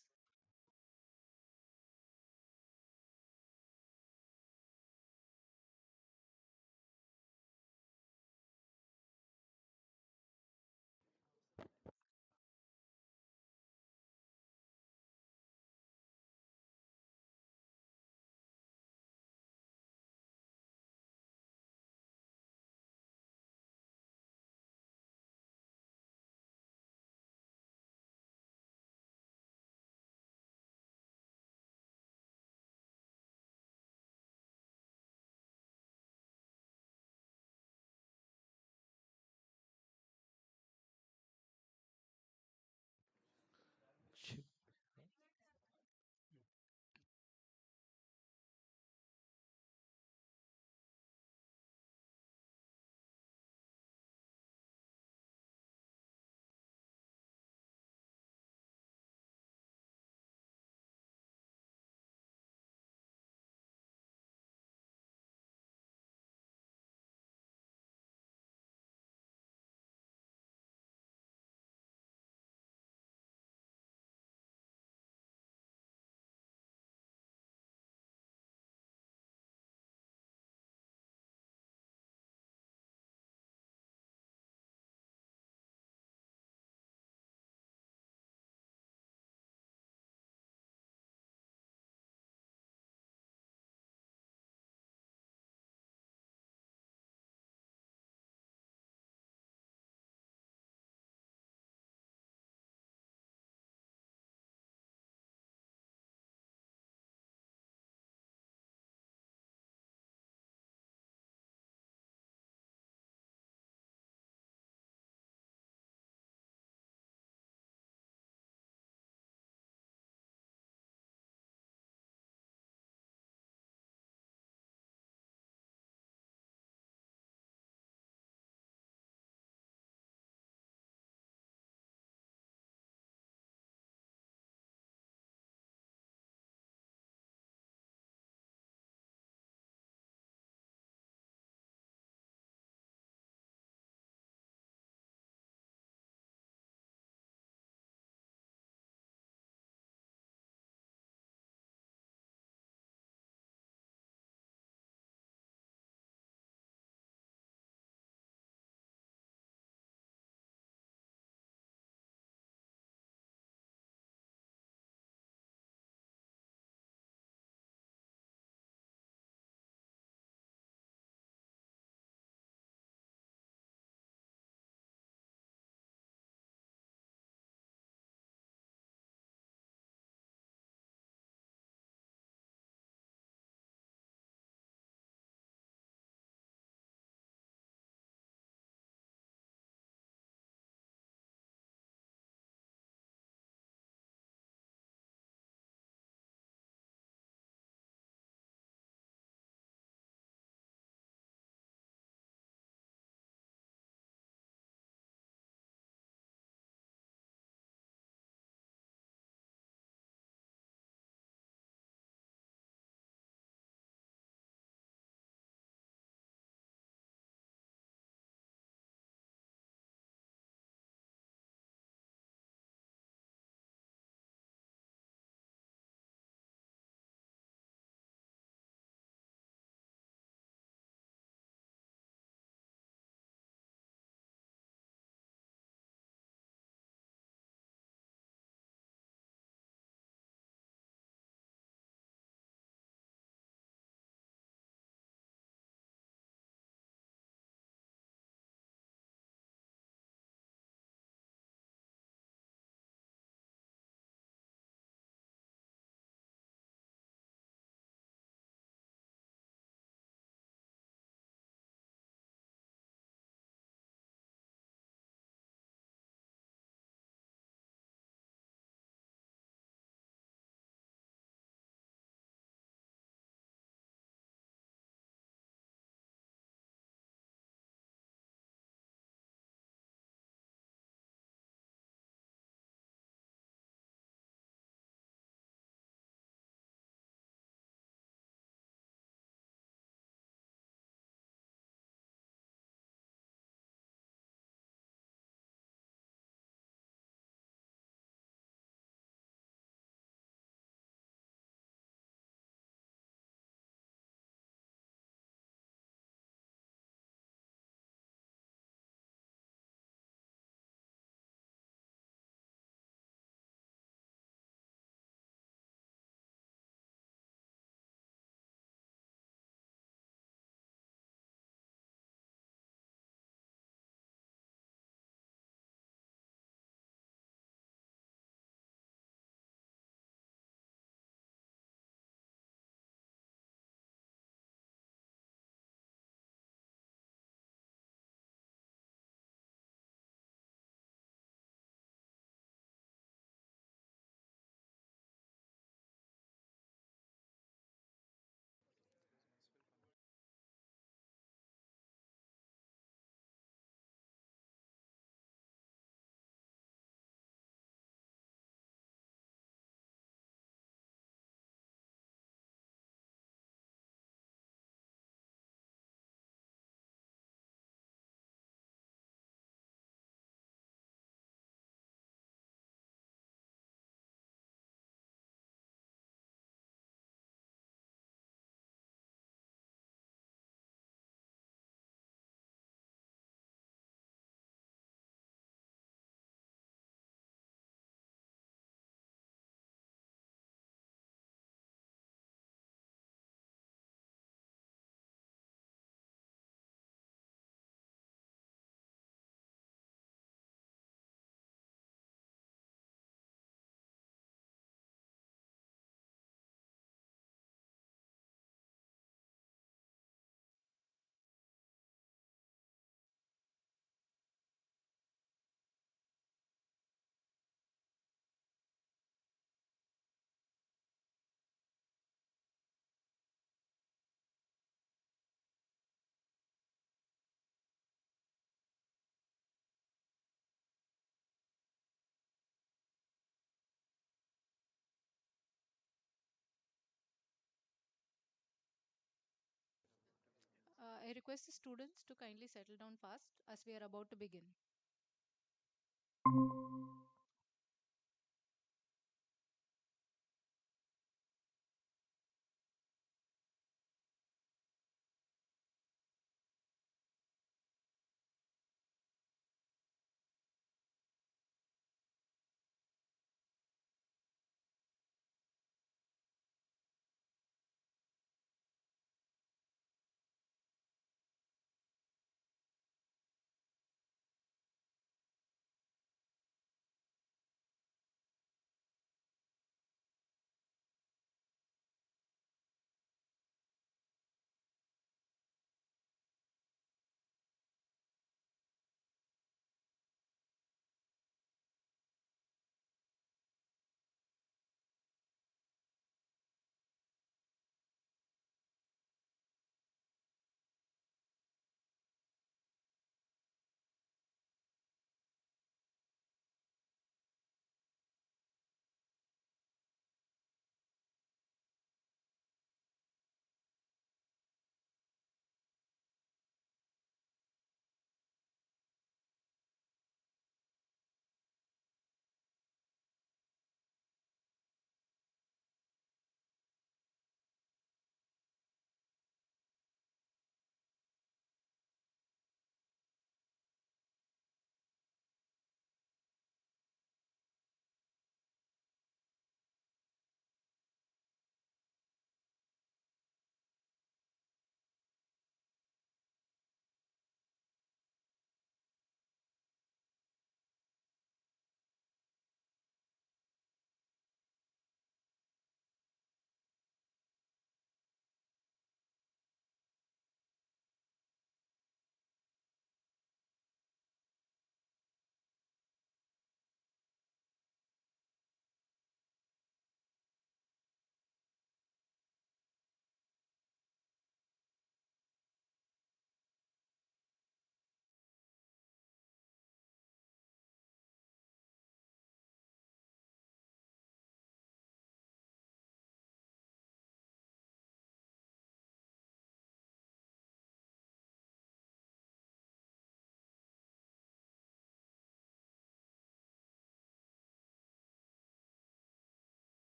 request the students to kindly settle down fast as we are about to begin.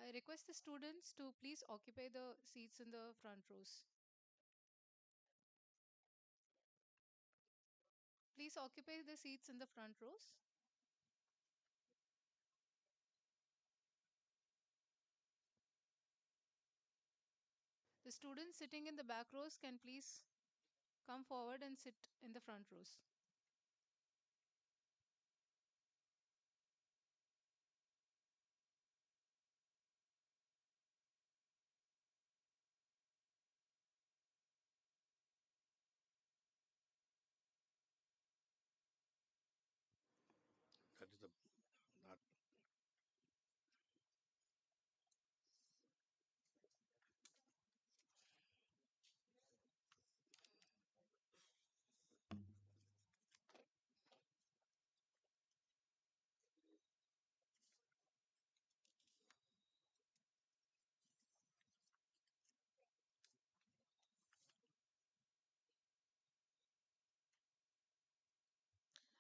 I request the students to please occupy the seats in the front rows. Please occupy the seats in the front rows. The students sitting in the back rows can please come forward and sit in the front rows. That is the that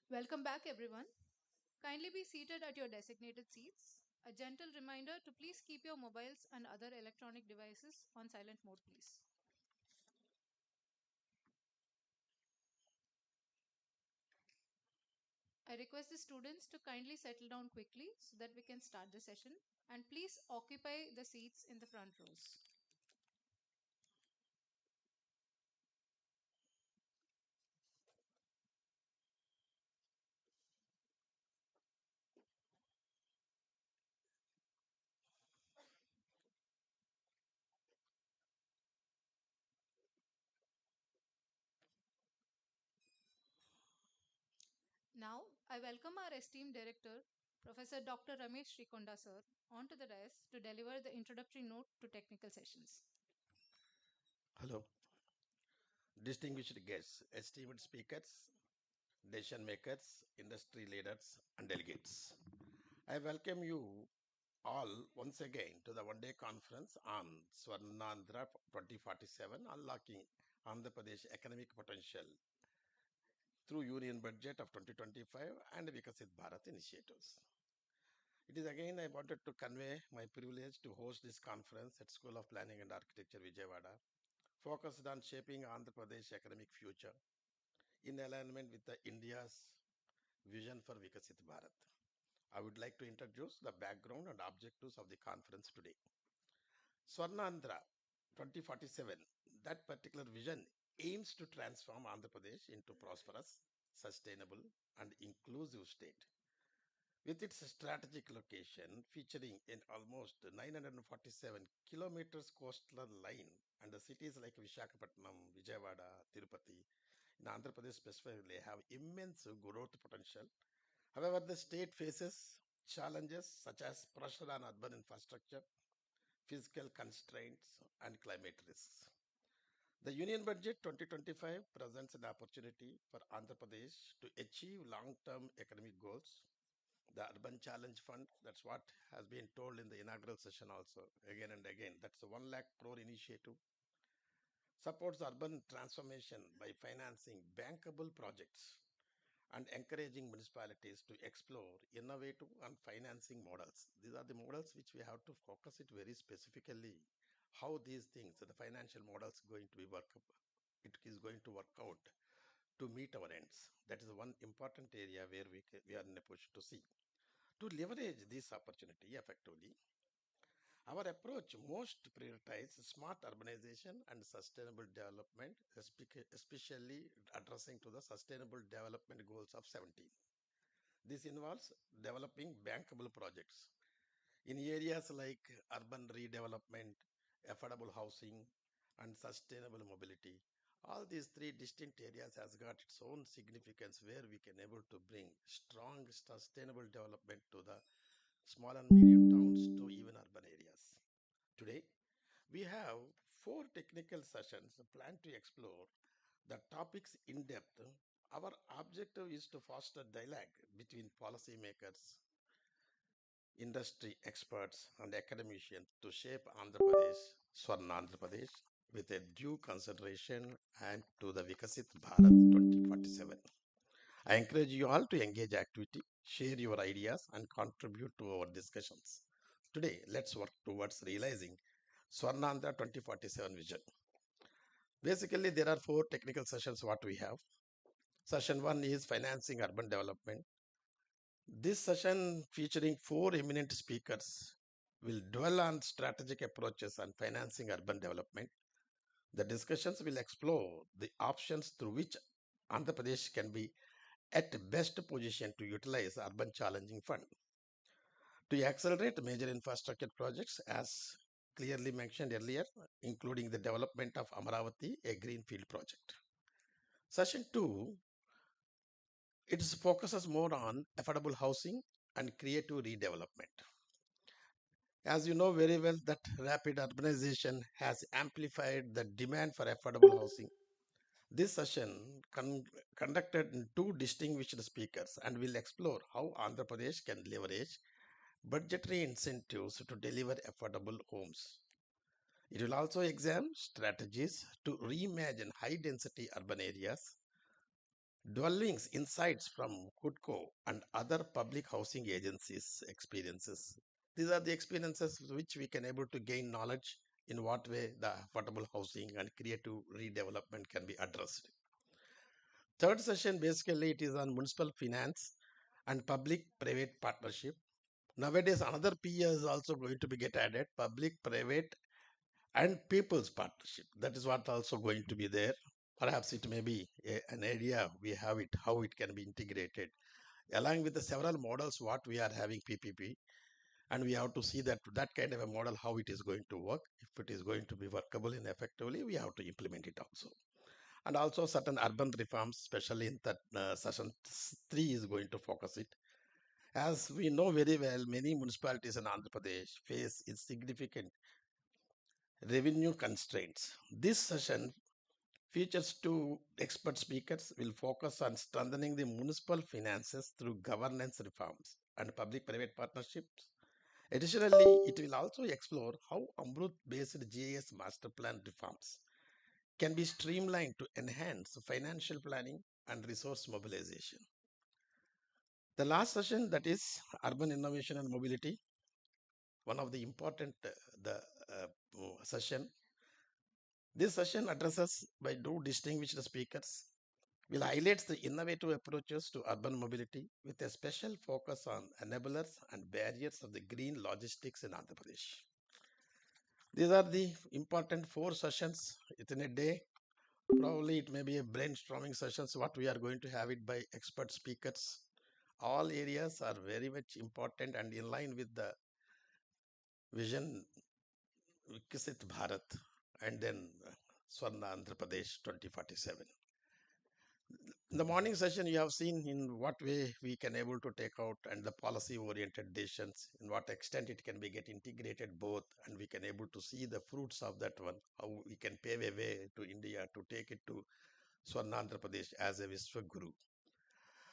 Welcome back, everyone. Kindly be seated at your designated seats. A gentle reminder to please keep your mobiles and other electronic devices on silent mode, please. I request the students to kindly settle down quickly so that we can start the session, and please occupy the seats in the front rows. Now, I welcome our esteemed director, Professor Dr. Ramesh Srikonda sir, onto the dais to deliver the introductory note to technical sessions. Hello, distinguished guests, esteemed speakers, decision makers, industry leaders, and delegates. I welcome you all once again to the one-day conference on Swarna Andhra 2047, Unlocking Andhra Pradesh Economic Potential through Union Budget of 2025 and Vikasit Bharat initiatives. It is again I wanted to convey my privilege to host this conference at School of Planning and Architecture Vijayawada, focused on shaping Andhra Pradesh economic future in alignment with the India's vision for Vikasit Bharat. I would like to introduce the background and objectives of the conference today. Swarna Andhra 2047, that particular vision aims to transform Andhra Pradesh into prosperous, sustainable, and inclusive state. With its strategic location featuring in almost 947 kilometers coastal line and the cities like Vishakhapatnam, Vijayawada, Tirupati, in Andhra Pradesh specifically have immense growth potential. However, the state faces challenges such as pressure on urban infrastructure, fiscal constraints, and climate risks. The Union Budget 2025 presents an opportunity for Andhra Pradesh to achieve long-term economic goals. The Urban Challenge Fund, that's what has been told in the inaugural session also, again and again. That's a 1 lakh crore initiative, supports urban transformation by financing bankable projects and encouraging municipalities to explore innovative and financing models. These are the models which we have to focus it very specifically. How these things, the financial models going to be it is going to work out to meet our ends. That is one important area where we are in a position to see. To leverage this opportunity effectively, our approach most prioritizes smart urbanization and sustainable development, especially addressing to the sustainable development goals of 17. This involves developing bankable projects in areas like urban redevelopment, affordable housing, and sustainable mobility. All these three distinct areas has got its own significance where we can able to bring strong sustainable development to the small and medium towns to even urban areas. Today, we have four technical sessions planned to explore the topics in depth. Our objective is to foster dialogue between policymakers, industry experts, and academicians to shape Andhra Pradesh, Swarna Andhra Pradesh, with a due consideration and to the Vikasit Bharat 2047. I encourage you all to engage activity, share your ideas, and contribute to our discussions. Today, let's work towards realizing Swarnandhra 2047 vision. Basically, there are four technical sessions what we have. Session 1 is financing urban development. This session featuring four eminent speakers will dwell on strategic approaches on financing urban development. The discussions will explore the options through which Andhra Pradesh can be at best position to utilize urban challenging fund to accelerate major infrastructure projects as clearly mentioned earlier, including the development of Amaravati, a greenfield project. Session 2, it focuses more on affordable housing and creative redevelopment. As you know very well that rapid urbanization has amplified the demand for affordable housing. This session conducted in two distinguished speakers and will explore how Andhra Pradesh can leverage budgetary incentives to deliver affordable homes. It will also examine strategies to reimagine high-density urban areas, dwellings, insights from KUDCO and other public housing agencies' experiences. These are the experiences which we can able to gain knowledge in what way the affordable housing and creative redevelopment can be addressed. Third session, basically, it is on municipal finance and public-private partnership. Nowadays, another P is also going to be get added, public-private and people's partnership. That is what also going to be there. Perhaps it may be an area we have it, how it can be integrated. Along with the several models, what we are having PPP, and we have to see that kind of a model, how it is going to work. If it is going to be workable and effectively, we have to implement it also. And also certain urban reforms, especially in that session 3 is going to focus it. As we know very well, many municipalities in Andhra Pradesh face significant revenue constraints. This session features two expert speakers will focus on strengthening the municipal finances through governance reforms and public-private partnerships. Additionally, it will also explore how Amrut-based GIS master plan reforms can be streamlined to enhance financial planning and resource mobilization. The last session, that is urban innovation and mobility, one of the important session. This session addresses by two distinguished speakers will highlight the innovative approaches to urban mobility with a special focus on enablers and barriers of the green logistics in Andhra Pradesh. These are the important 4 sessions within a day. Probably it may be a brainstorming sessions, what we are going to have it by expert speakers. All areas are very much important and in line with the vision Vikasit Bharat and then Swarna Andhra Pradesh 2047. In the morning session, you have seen in what way we can able to take out and the policy oriented decisions, in what extent it can be get integrated both, and we can able to see the fruits of that one, how we can pave a way to India to take it to Swarna Andhra Pradesh as a Vishwaguru.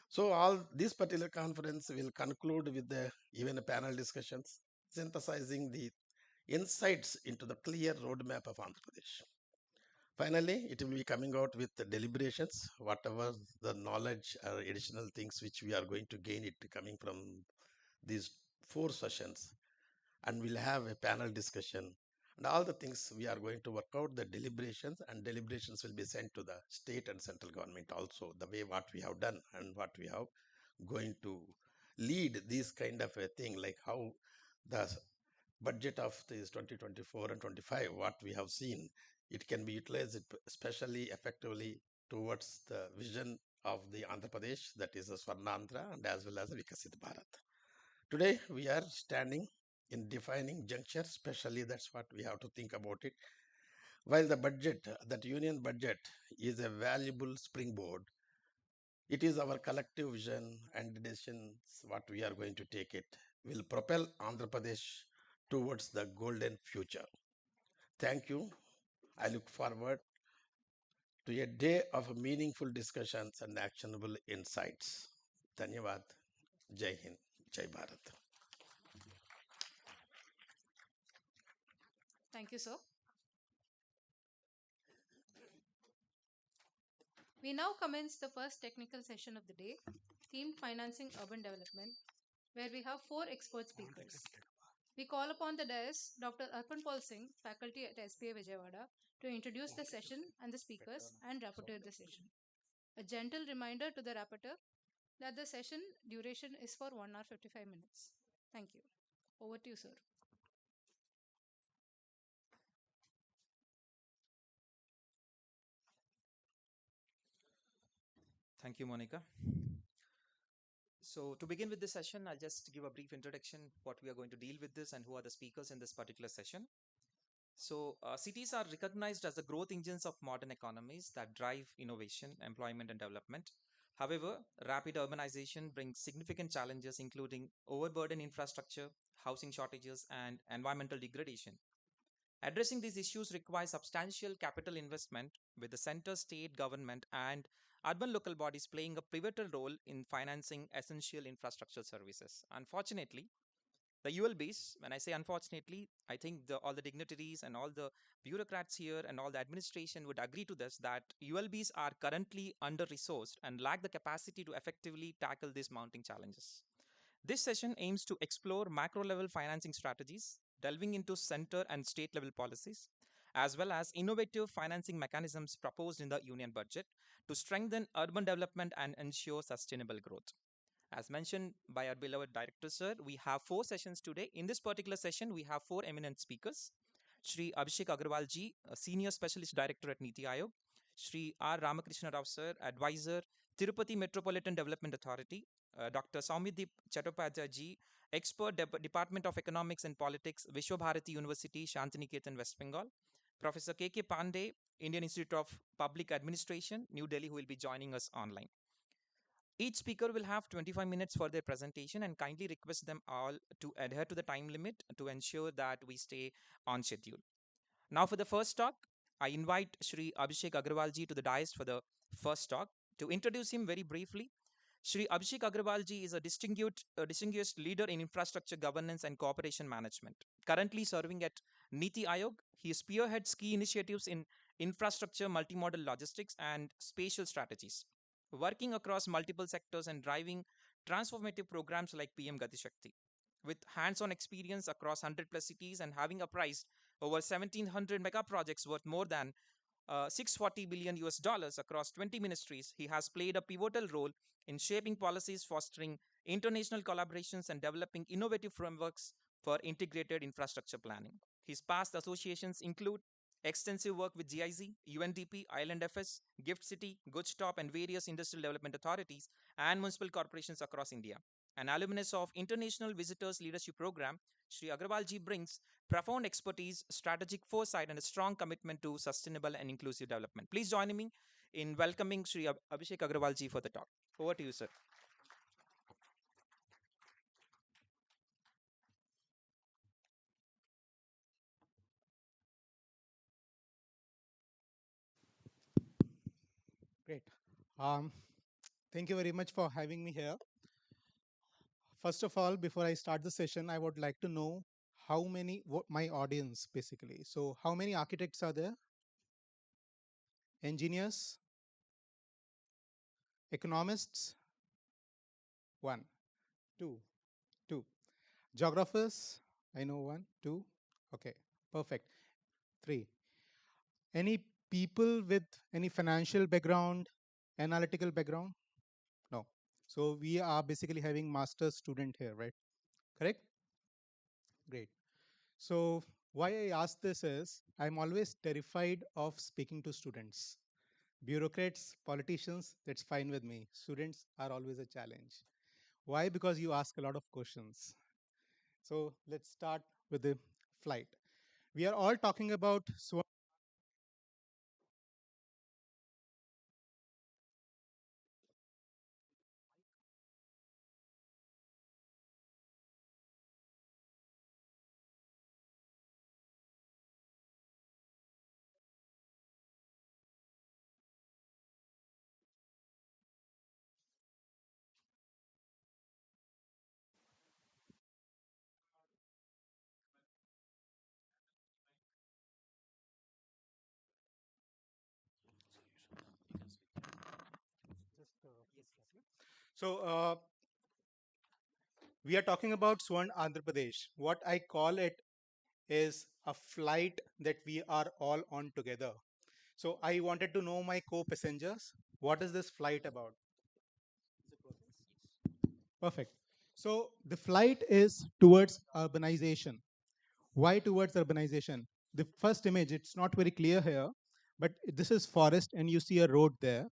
So all this particular conference will conclude with even a panel discussions, synthesizing the insights into the clear roadmap of Andhra Pradesh. Finally, it will be coming out with the deliberations, whatever the knowledge or additional things which we are going to gain it coming from these 4 sessions. And we'll have a panel discussion and all the things we are going to work out the deliberations, and deliberations will be sent to the state and central government also, the way what we have done and what we have going to lead this kind of a thing, like how the budget of this 2024 and 25, what we have seen, it can be utilized especially effectively towards the vision of the Andhra Pradesh, that is the Swarna Andhra, and as well as the Vikasit Bharat. Today we are standing in defining juncture, especially that's what we have to think about it. While the budget, that union budget, is a valuable springboard, it is our collective vision and decisions what we are going to take it will propel Andhra Pradesh towards the golden future. Thank you. I look forward to a day of meaningful discussions and actionable insights. Dhanyavad. Jai Hind. Jai Bharat. Thank you, sir. We now commence the first technical session of the day, themed Financing Urban Development, where we have 4 expert speakers. We call upon the dais Dr. Arpan Paul Singh, faculty at SPA Vijayawada, to introduce the session and the speakers and rapporteur the session. A gentle reminder to the rapporteur that the session duration is for 1 hour 55 minutes. Thank you. Over to you, sir. Thank you, Monica. So to begin with this session, I'll just give a brief introduction what we are going to deal with this and who are the speakers in this particular session. So cities are recognized as the growth engines of modern economies that drive innovation, employment, and development. However, rapid urbanization brings significant challenges, including overburdened infrastructure, housing shortages, and environmental degradation. Addressing these issues requires substantial capital investment, with the center, state government, and urban local bodies playing a pivotal role in financing essential infrastructure services. Unfortunately, The ULBs, when I say unfortunately, I think all the dignitaries and all the bureaucrats here and all the administration would agree to this, that ULBs are currently under-resourced and lack the capacity to effectively tackle these mounting challenges. This session aims to explore macro-level financing strategies, delving into center and state-level policies, as well as innovative financing mechanisms proposed in the union budget to strengthen urban development and ensure sustainable growth. As mentioned by our beloved director, sir, we have 4 sessions today. In this particular session, we have 4 eminent speakers. Shri Abhishek Agrawal ji, a Senior Specialist Director at NITI Aayog. Shri R. Ramakrishna Rao, sir, Advisor, Tirupati Metropolitan Development Authority. Dr. Saumyadip Chattopadhyay ji, Expert, Department of Economics and Politics, Vishwabharati University, Shantiniketan, West Bengal. Professor K.K. Pandey, Indian Institute of Public Administration, New Delhi, who will be joining us online. Each speaker will have 25 minutes for their presentation, and kindly request them all to adhere to the time limit to ensure that we stay on schedule. Now for the first talk, I invite Shri Abhishek Agrawal ji to the dais for the first talk. To introduce him very briefly, Shri Abhishek Agrawal ji is a distinguished leader in infrastructure governance and cooperation management. Currently serving at NITI Aayog, he spearheads key initiatives in infrastructure, multimodal logistics, and spatial strategies, working across multiple sectors and driving transformative programs like PM Gati Shakti. With hands-on experience across 100 plus cities and having apprised over 1,700 mega projects worth more than 640 billion US dollars across 20 ministries, he has played a pivotal role in shaping policies, fostering international collaborations, and developing innovative frameworks for integrated infrastructure planning. His past associations include extensive work with GIZ, UNDP, Island FS, Gift City, Good Stop, and various industrial development authorities and municipal corporations across India. An alumnus of International Visitors Leadership Program, Sri Agrawal ji brings profound expertise, strategic foresight, and a strong commitment to sustainable and inclusive development. Please join me in welcoming Sri Abhishek Agrawal ji for the talk. Over to you, sir. Great. Thank you very much for having me here. First of all, before I start the session, I would like to know how many, my audience basically. So how many architects are there? Engineers? Economists? 1, 2, 2. Geographers? I know 1, 2. Okay, perfect. 3. Any people with any financial background, analytical background? No. So we are basically having master's student here, right? Correct? Great. So why I ask this is, I'm always terrified of speaking to students. Bureaucrats, politicians, that's fine with me. Students are always a challenge. Why? Because you ask a lot of questions. So let's start with the flight. We are all talking about Swarna. So we are talking about Swarna Andhra Pradesh. What I call it is a flight that we are all on together. So I wanted to know my co-passengers. What is this flight about? Perfect. So the flight is towards urbanization. Why towards urbanization? The first image, it's not very clear here, but this is forest and you see a road there.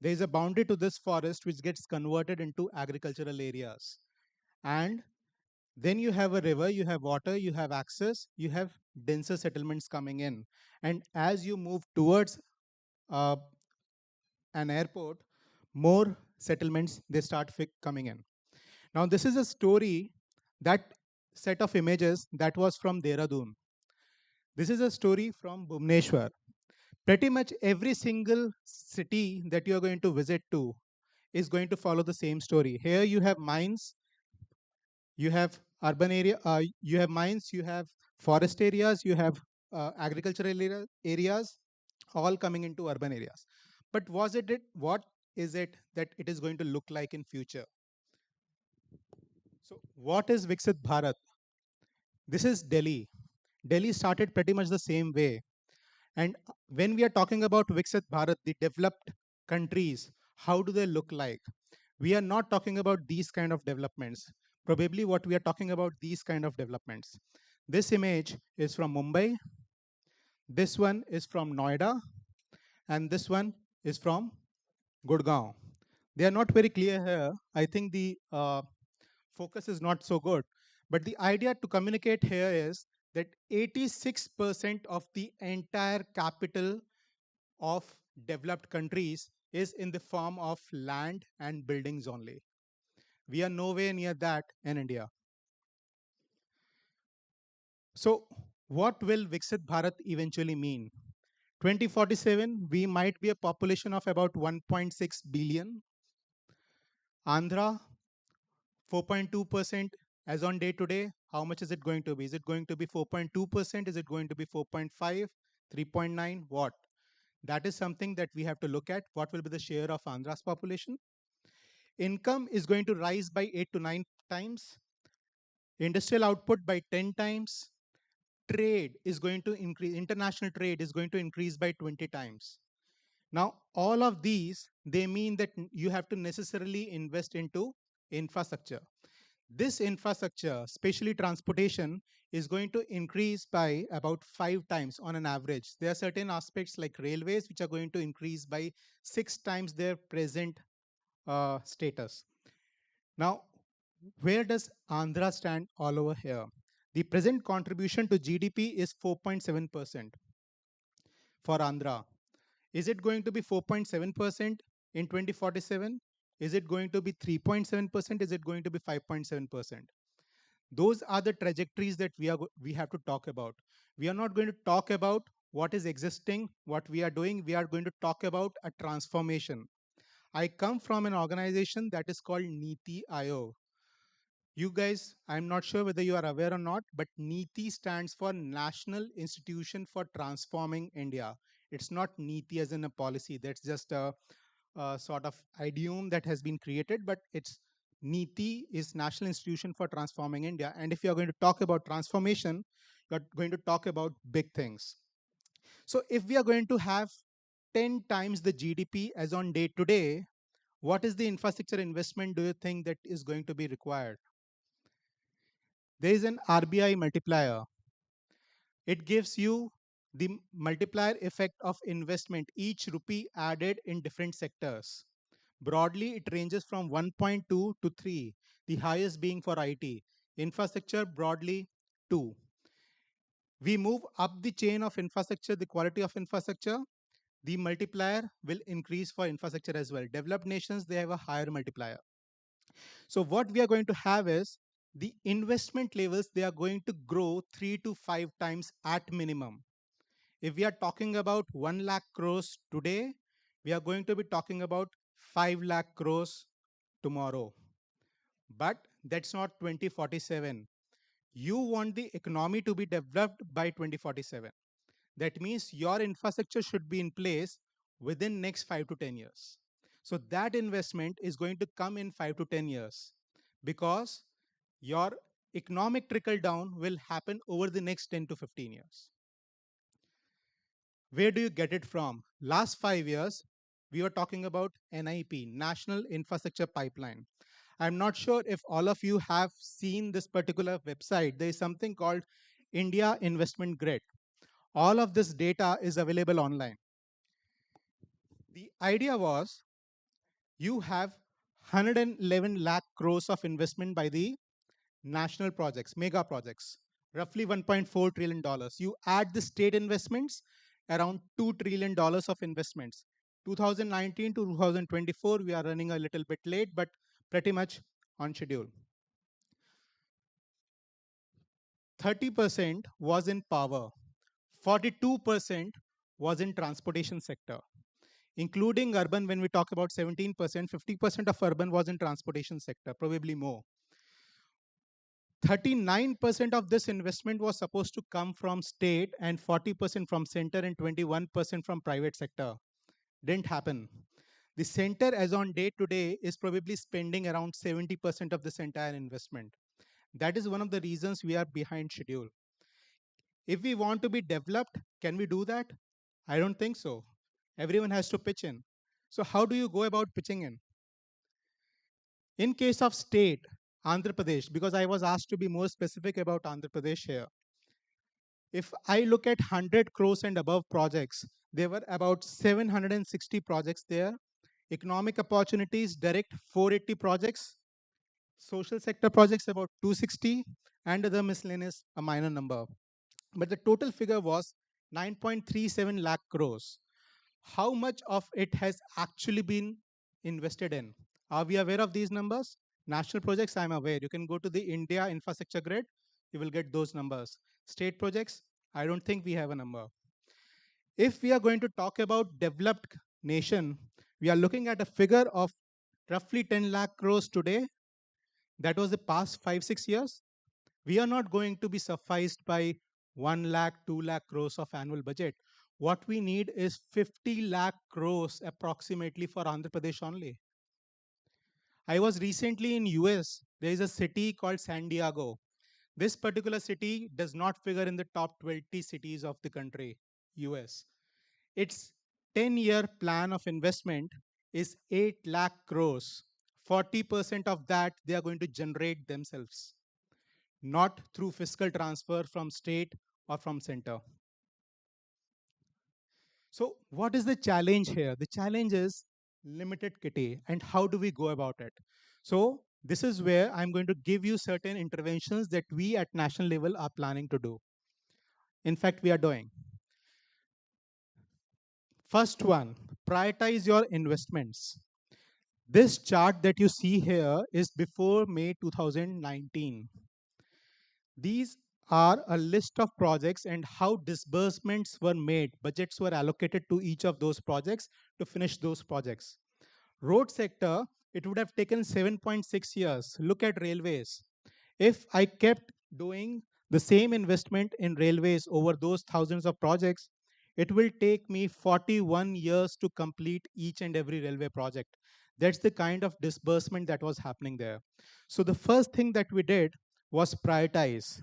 There is a boundary to this forest which gets converted into agricultural areas. And then you have a river, you have water, you have access, you have denser settlements coming in. And as you move towards uh, an airport, more settlements, they start coming in. Now, this is a story, that set of images that was from Dehradun. This is a story from Bhubaneswar. Pretty much every single city that you are going to visit to is going to follow the same story. Here you have mines, you have urban area, you have mines, you have forest areas, you have agricultural areas, all coming into urban areas. But what is it that it is going to look like in future? So what is Viksit Bharat? This is Delhi. Delhi started pretty much the same way. And when we are talking about Viksit Bharat, the developed countries, how do they look like? We are not talking about these kind of developments. Probably what we are talking about, these kind of developments. This image is from Mumbai. This one is from Noida. And this one is from Gurgaon. They are not very clear here. I think the focus is not so good. But the idea to communicate here is that 86% of the entire capital of developed countries is in the form of land and buildings only. We are nowhere near that in India. So what will Viksit Bharat eventually mean? 2047, we might be a population of about 1.6 billion. Andhra, 4.2% as on day today. How much is it going to be? Is it going to be 4.2%? Is it going to be 4.5, 3.9? What? That is something that we have to look at. What will be the share of Andhra's population? Income is going to rise by 8 to 9 times. Industrial output by 10 times. Trade is going to increase. International trade is going to increase by 20 times. Now, all of these, they mean that you have to necessarily invest into infrastructure. This infrastructure, especially transportation, is going to increase by about 5 times on an average. There are certain aspects like railways, which are going to increase by 6 times their present status. Now, where does Andhra stand all over here? The present contribution to GDP is 4.7% for Andhra. Is it going to be 4.7% in 2047? Is it going to be 3.7%? Is it going to be 5.7%? Those are the trajectories that we have to talk about. We are not going to talk about what is existing, what we are doing. We are going to talk about a transformation. I come from an organization that is called NITI Aayog. You guys, I'm not sure whether you are aware or not, but NITI stands for National Institution for Transforming India. It's not NITI as in a policy. That's just a sort of idiom that has been created, but it's NITI is National Institution for Transforming India. And if you're going to talk about transformation, you're going to talk about big things. So if we are going to have 10 times the GDP as on day today, what is the infrastructure investment do you think that is going to be required? There is an RBI multiplier. It gives you the multiplier effect of investment, each rupee added in different sectors. Broadly, it ranges from 1.2 to 3, the highest being for IT. Infrastructure, broadly 2. We move up the chain of infrastructure, the quality of infrastructure, the multiplier will increase for infrastructure as well. Developed nations, they have a higher multiplier. So what we are going to have is the investment levels, they are going to grow 3 to 5 times at minimum. If we are talking about 1 lakh crores today, we are going to be talking about 5 lakh crores tomorrow. But that's not 2047. You want the economy to be developed by 2047. That means your infrastructure should be in place within next 5 to 10 years. So that investment is going to come in 5 to 10 years because your economic trickle down will happen over the next 10 to 15 years. Where do you get it from? Last 5 years, we were talking about NIP, National Infrastructure Pipeline. I'm not sure if all of you have seen this particular website. There is something called India Investment Grid. All of this data is available online. The idea was you have 111 lakh crores of investment by the national projects, mega projects, roughly $1.4 trillion. You add the state investments, around $2 trillion of investments. 2019 to 2024, we are running a little bit late, but pretty much on schedule. 30% was in power, 42% was in transportation sector, including urban. When we talk about 17%, 50% of urban was in transportation sector, probably more. 39% of this investment was supposed to come from state and 40% from center and 21% from private sector. Didn't happen. The center as on day today is probably spending around 70% of this entire investment. That is one of the reasons we are behind schedule. If we want to be developed, can we do that? I don't think so. Everyone has to pitch in. So how do you go about pitching in? In case of state, Andhra Pradesh, because I was asked to be more specific about Andhra Pradesh here. If I look at 100 crores and above projects, there were about 760 projects there. Economic opportunities, direct 480 projects. Social sector projects about 260, and other miscellaneous, a minor number. But the total figure was 9.37 lakh crores. How much of it has actually been invested in? Are we aware of these numbers? National projects, I'm aware. You can go to the India infrastructure grid, you will get those numbers. State projects, I don't think we have a number. If we are going to talk about developed nation, we are looking at a figure of roughly 10 lakh crores today. That was the past 5-6 years. We are not going to be sufficed by 1 lakh, 2 lakh crores of annual budget. What we need is 50 lakh crores approximately for Andhra Pradesh only. I was recently in US. There is a city called San Diego. This particular city does not figure in the top 20 cities of the country, US. Its 10-year plan of investment is 8 lakh crores. 40% of that they are going to generate themselves, not through fiscal transfer from state or from center. So what is the challenge here? The challenge is limited kitty, and how do we go about it? So this is where I'm going to give you certain interventions that we at national level are planning to do. In fact, we are doing. First one, prioritize your investments. This chart that you see here is before May 2019. These are a list of projects and how disbursements were made. Budgets were allocated to each of those projects to finish those projects. Road sector, it would have taken 7.6 years. Look at railways. If I kept doing the same investment in railways over those thousands of projects, it will take me 41 years to complete each and every railway project. That's the kind of disbursement that was happening there. So the first thing that we did was prioritize.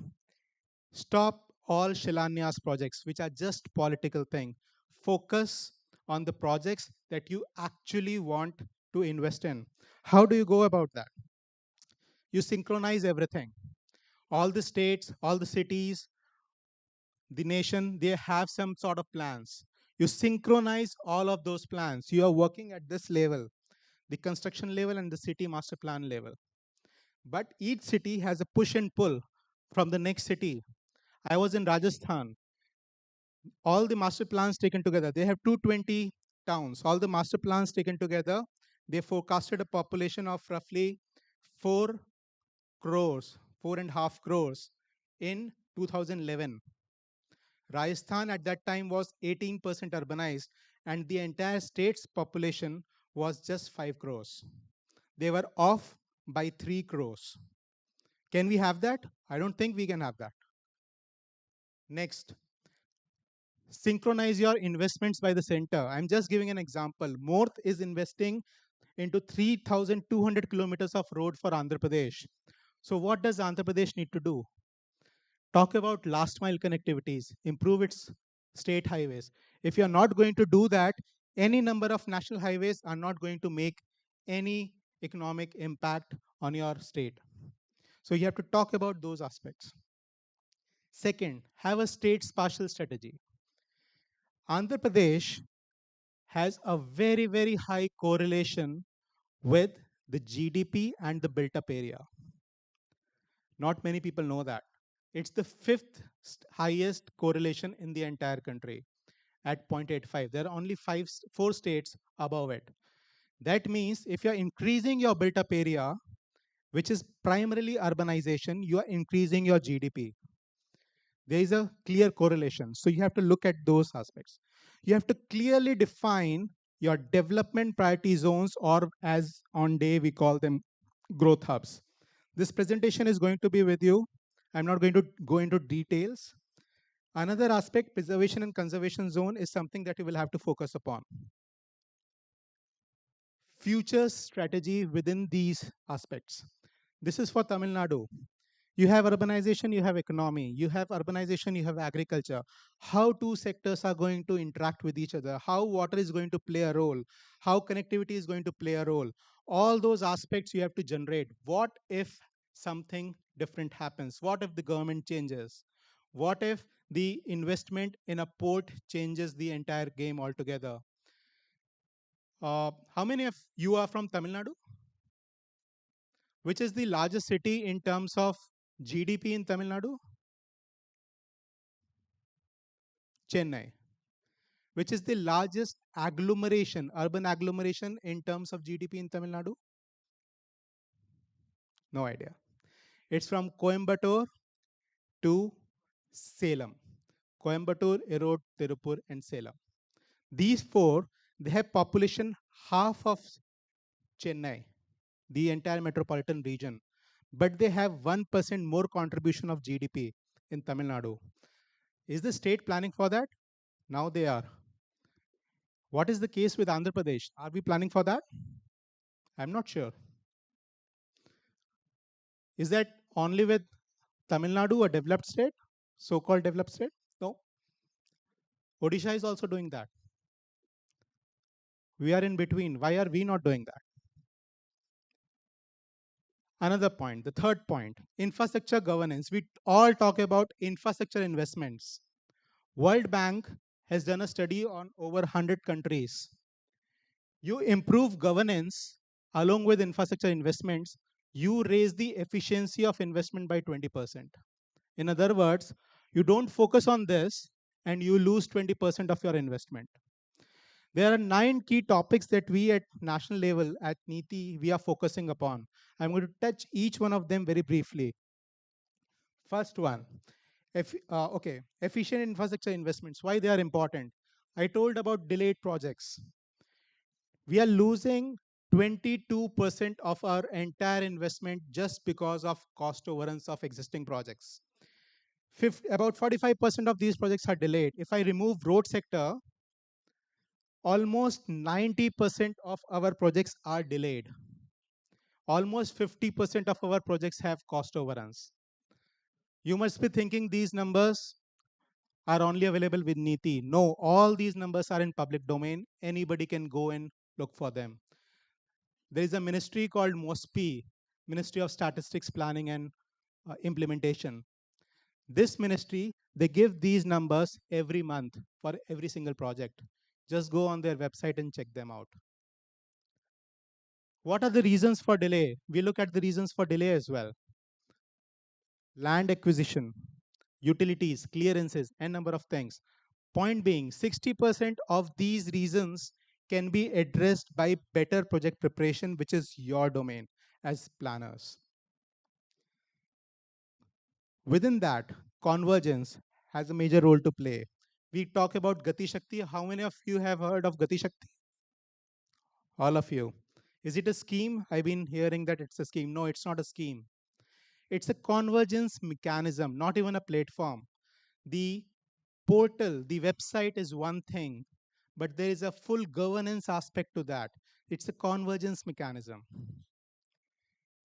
Stop all Shilanyas projects, which are just political thing. Focus on the projects that you actually want to invest in. How do you go about that? You synchronize everything. All the states, all the cities, the nation, they have some sort of plans. You synchronize all of those plans. You are working at this level, the construction level and the city master plan level. But each city has a push and pull from the next city. I was in Rajasthan. All the master plans taken together, they have 220 towns. All the master plans taken together, they forecasted a population of roughly 4 crores, 4.5 crores in 2011. Rajasthan at that time was 18% urbanized, and the entire state's population was just 5 crores. They were off by 3 crores. Can we have that? I don't think we can have that. Next, synchronize your investments by the center. I'm just giving an example. Morth is investing into 3,200 kilometers of road for Andhra Pradesh. So what does Andhra Pradesh need to do? Talk about last mile connectivities, improve its state highways. If you're not going to do that, any number of national highways are not going to make any economic impact on your state. So you have to talk about those aspects. Second, have a state spatial strategy. Andhra Pradesh has a very, very high correlation with the GDP and the built up area. Not many people know that. It's the 5th highest correlation in the entire country at 0.85. There are only 4 states above it. That means if you're increasing your built up area, which is primarily urbanization, you are increasing your GDP. There is a clear correlation. So you have to look at those aspects. You have to clearly define your development priority zones, or as on day we call them growth hubs. This presentation is going to be with you. I'm not going to go into details. Another aspect, preservation and conservation zone, is something that you will have to focus upon. Future strategy within these aspects. This is for Tamil Nadu. You have urbanization, you have economy. You have urbanization, you have agriculture. How two sectors are going to interact with each other, how water is going to play a role, how connectivity is going to play a role. All those aspects you have to generate. What if something different happens? What if the government changes? What if the investment in a port changes the entire game altogether? How many of you are from Tamil Nadu? Which is the largest city in terms of GDP in Tamil Nadu? Chennai. Which is the largest agglomeration, urban agglomeration in terms of GDP in Tamil Nadu? No idea. It's from Coimbatore to Salem. Coimbatore, Erode, Tirupur, and Salem. These four, they have population half of Chennai, the entire metropolitan region, but they have 1% more contribution of GDP in Tamil Nadu. Is the state planning for that? Now they are. What is the case with Andhra Pradesh? Are we planning for that? I'm not sure. Is that only with Tamil Nadu, a developed state, so-called developed state? No. Odisha is also doing that. We are in between. Why are we not doing that? Another point, the third point, infrastructure governance. We all talk about infrastructure investments. World Bank has done a study on over 100 countries. You improve governance along with infrastructure investments, you raise the efficiency of investment by 20%. In other words, you don't focus on this and you lose 20% of your investment. There are 9 key topics that we at national level at NITI we are focusing upon. I'm going to touch each one of them very briefly. First one, efficient infrastructure investments. Why they are important? I told about delayed projects. We are losing 22% of our entire investment just because of cost overruns of existing projects. About 45% of these projects are delayed. If I remove road sector, almost 90% of our projects are delayed. Almost 50% of our projects have cost overruns. You must be thinking these numbers are only available with NITI. No, all these numbers are in public domain. Anybody can go and look for them. There is a ministry called MOSPI, Ministry of Statistics, Planning and Implementation. This ministry, they give these numbers every month for every single project. Just go on their website and check them out. What are the reasons for delay? We look at the reasons for delay as well. Land acquisition, utilities, clearances, and number of things. Point being, 60% of these reasons can be addressed by better project preparation, which is your domain as planners. Within that, convergence has a major role to play. We talk about Gati Shakti. How many of you have heard of Gati Shakti? All of you. Is it a scheme? I've been hearing that it's a scheme. No, it's not a scheme. It's a convergence mechanism, not even a platform. The portal, the website is one thing, but there is a full governance aspect to that. It's a convergence mechanism.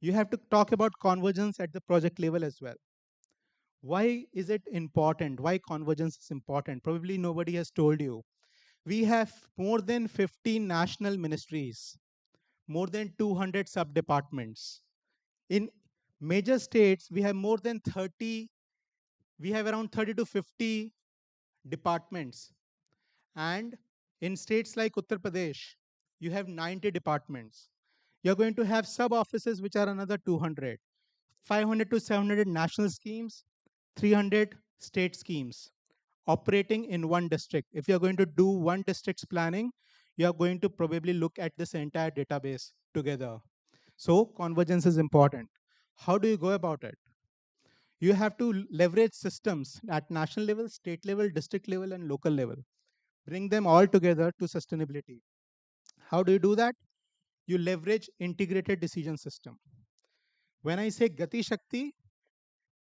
You have to talk about convergence at the project level as well. Why is it important? Why convergence is important? Probably nobody has told you. We have more than 50 national ministries, more than 200 sub-departments. In major states, we have more than 30, we have around 30 to 50 departments. And in states like Uttar Pradesh, you have 90 departments. You're going to have sub-offices, which are another 200. 500 to 700 national schemes, 300 state schemes operating in one district. If you're going to do one district's planning, you're going to probably look at this entire database together. So convergence is important. How do you go about it? You have to leverage systems at national level, state level, district level, and local level. Bring them all together to sustainability. How do you do that? You leverage integrated decision system. When I say Gati Shakti,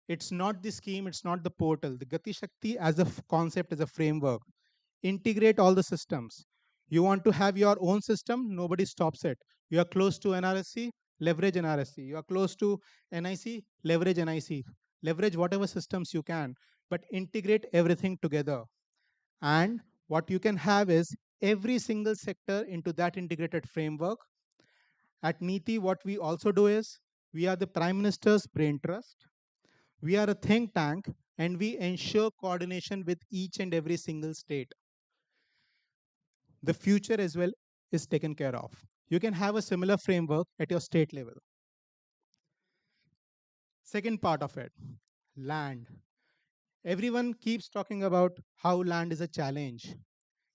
it's not the scheme, it's not the portal. The Gati Shakti as a concept, as a framework. Integrate all the systems. You want to have your own system, nobody stops it. You are close to NRSC, leverage NRSC. You are close to NIC, leverage NIC. Leverage whatever systems you can, but integrate everything together. And what you can have is every single sector into that integrated framework. At NITI, what we also do is we are the Prime Minister's brain trust. We are a think tank and we ensure coordination with each and every single state. The future as well is taken care of. You can have a similar framework at your state level. Second part of it, land. Everyone keeps talking about how land is a challenge.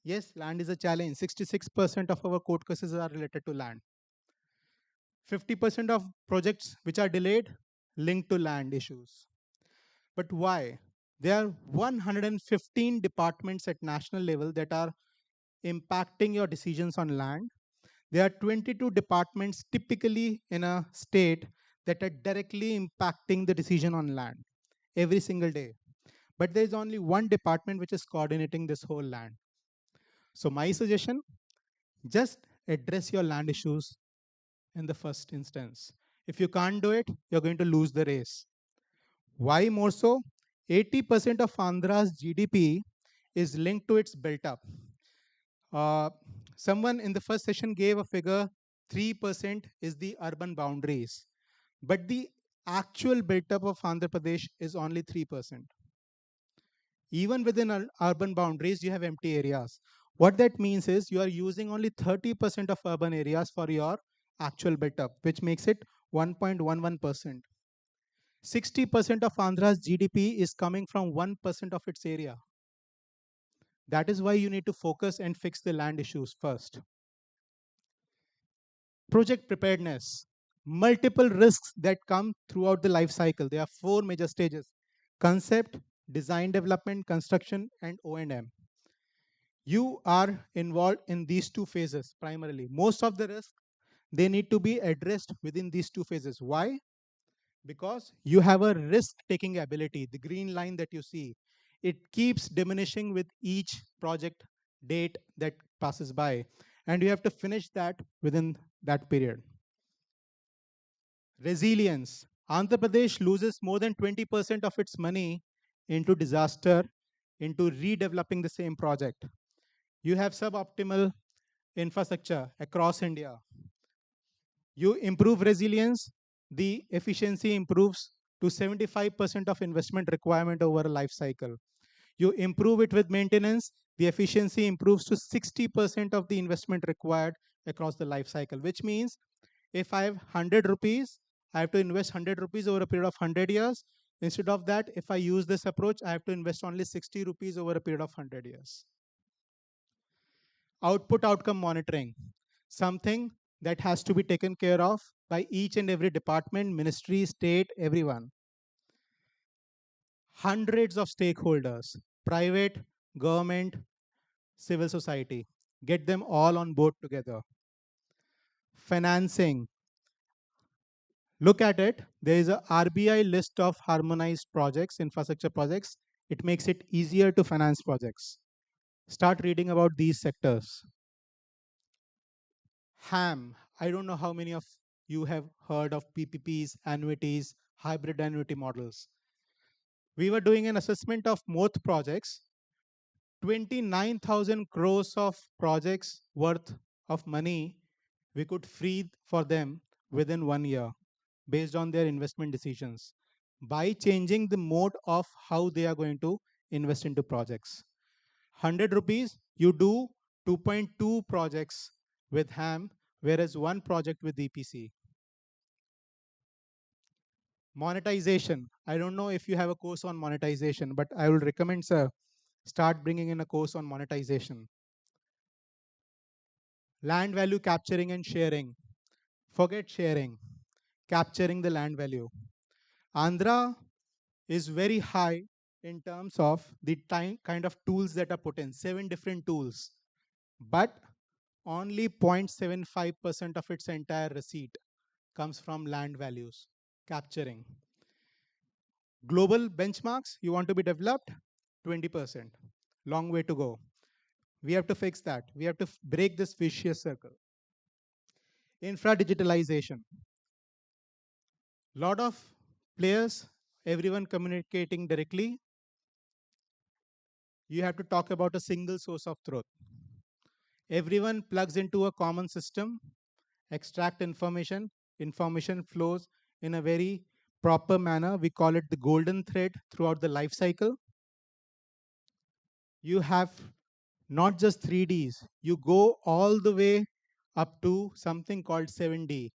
Yes, land is a challenge. 66% of our court cases are related to land. 50% of projects which are delayed linked to land issues. But why? There are 115 departments at national level that are impacting your decisions on land. There are 22 departments typically in a state that are directly impacting the decision on land every single day. But there is only one department which is coordinating this whole land. So my suggestion, just address your land issues in the first instance. If you can't do it, you're going to lose the race. Why more so? 80% of Andhra's GDP is linked to its built up. Someone in the first session gave a figure, 3% is the urban boundaries. But the actual built up of Andhra Pradesh is only 3%. Even within urban boundaries, you have empty areas. What that means is you are using only 30% of urban areas for your actual built up, which makes it 1.11%. 60% of Andhra's GDP is coming from 1% of its area. That is why you need to focus and fix the land issues first. Project preparedness. Multiple risks that come throughout the life cycle. There are 4 major stages: concept, design development, construction, and O&M. You are involved in these 2 phases primarily. Most of the risks, they need to be addressed within these 2 phases. Why? Because you have a risk-taking ability. The green line that you see, it keeps diminishing with each project date that passes by. And you have to finish that within that period. Resilience. Andhra Pradesh loses more than 20% of its money into disaster, into redeveloping the same project. You have suboptimal infrastructure across India. You improve resilience, the efficiency improves to 75% of investment requirement over a life cycle. You improve it with maintenance, the efficiency improves to 60% of the investment required across the life cycle, which means if I have 100 rupees, I have to invest 100 rupees over a period of 100 years. Instead of that, if I use this approach, I have to invest only 60 rupees over a period of 100 years. Output outcome monitoring, something that has to be taken care of by each and every department, ministry, state, everyone. Hundreds of stakeholders, private, government, civil society. Get them all on board together. Financing. Look at it. There is a RBI list of harmonized projects, infrastructure projects. It makes it easier to finance projects. Start reading about these sectors. HAM. I don't know how many of you have heard of PPPs, annuities, hybrid annuity models. We were doing an assessment of most projects. 29,000 crores of projects worth of money we could free for them within 1 year based on their investment decisions by changing the mode of how they are going to invest into projects. 100 rupees, you do 2.2 projects with HAM, whereas 1 project with EPC. Monetization. I don't know if you have a course on monetization, but I will recommend, sir, start bringing in a course on monetization. Land value capturing and sharing. Forget sharing, capturing the land value. Andhra is very high in terms of the kind of tools that are put in, 7 different tools, but only 0.75% of its entire receipt comes from land values. capturing. Global benchmarks, you want to be developed? 20%. Long way to go. We have to fix that. We have to break this vicious circle. Infra digitalization. Lot of players, everyone communicating directly. You have to talk about a single source of truth. Everyone plugs into a common system, extract information, information flows in a very proper manner. We call it the golden thread throughout the life cycle. You have not just 3Ds, you go all the way up to something called 7D.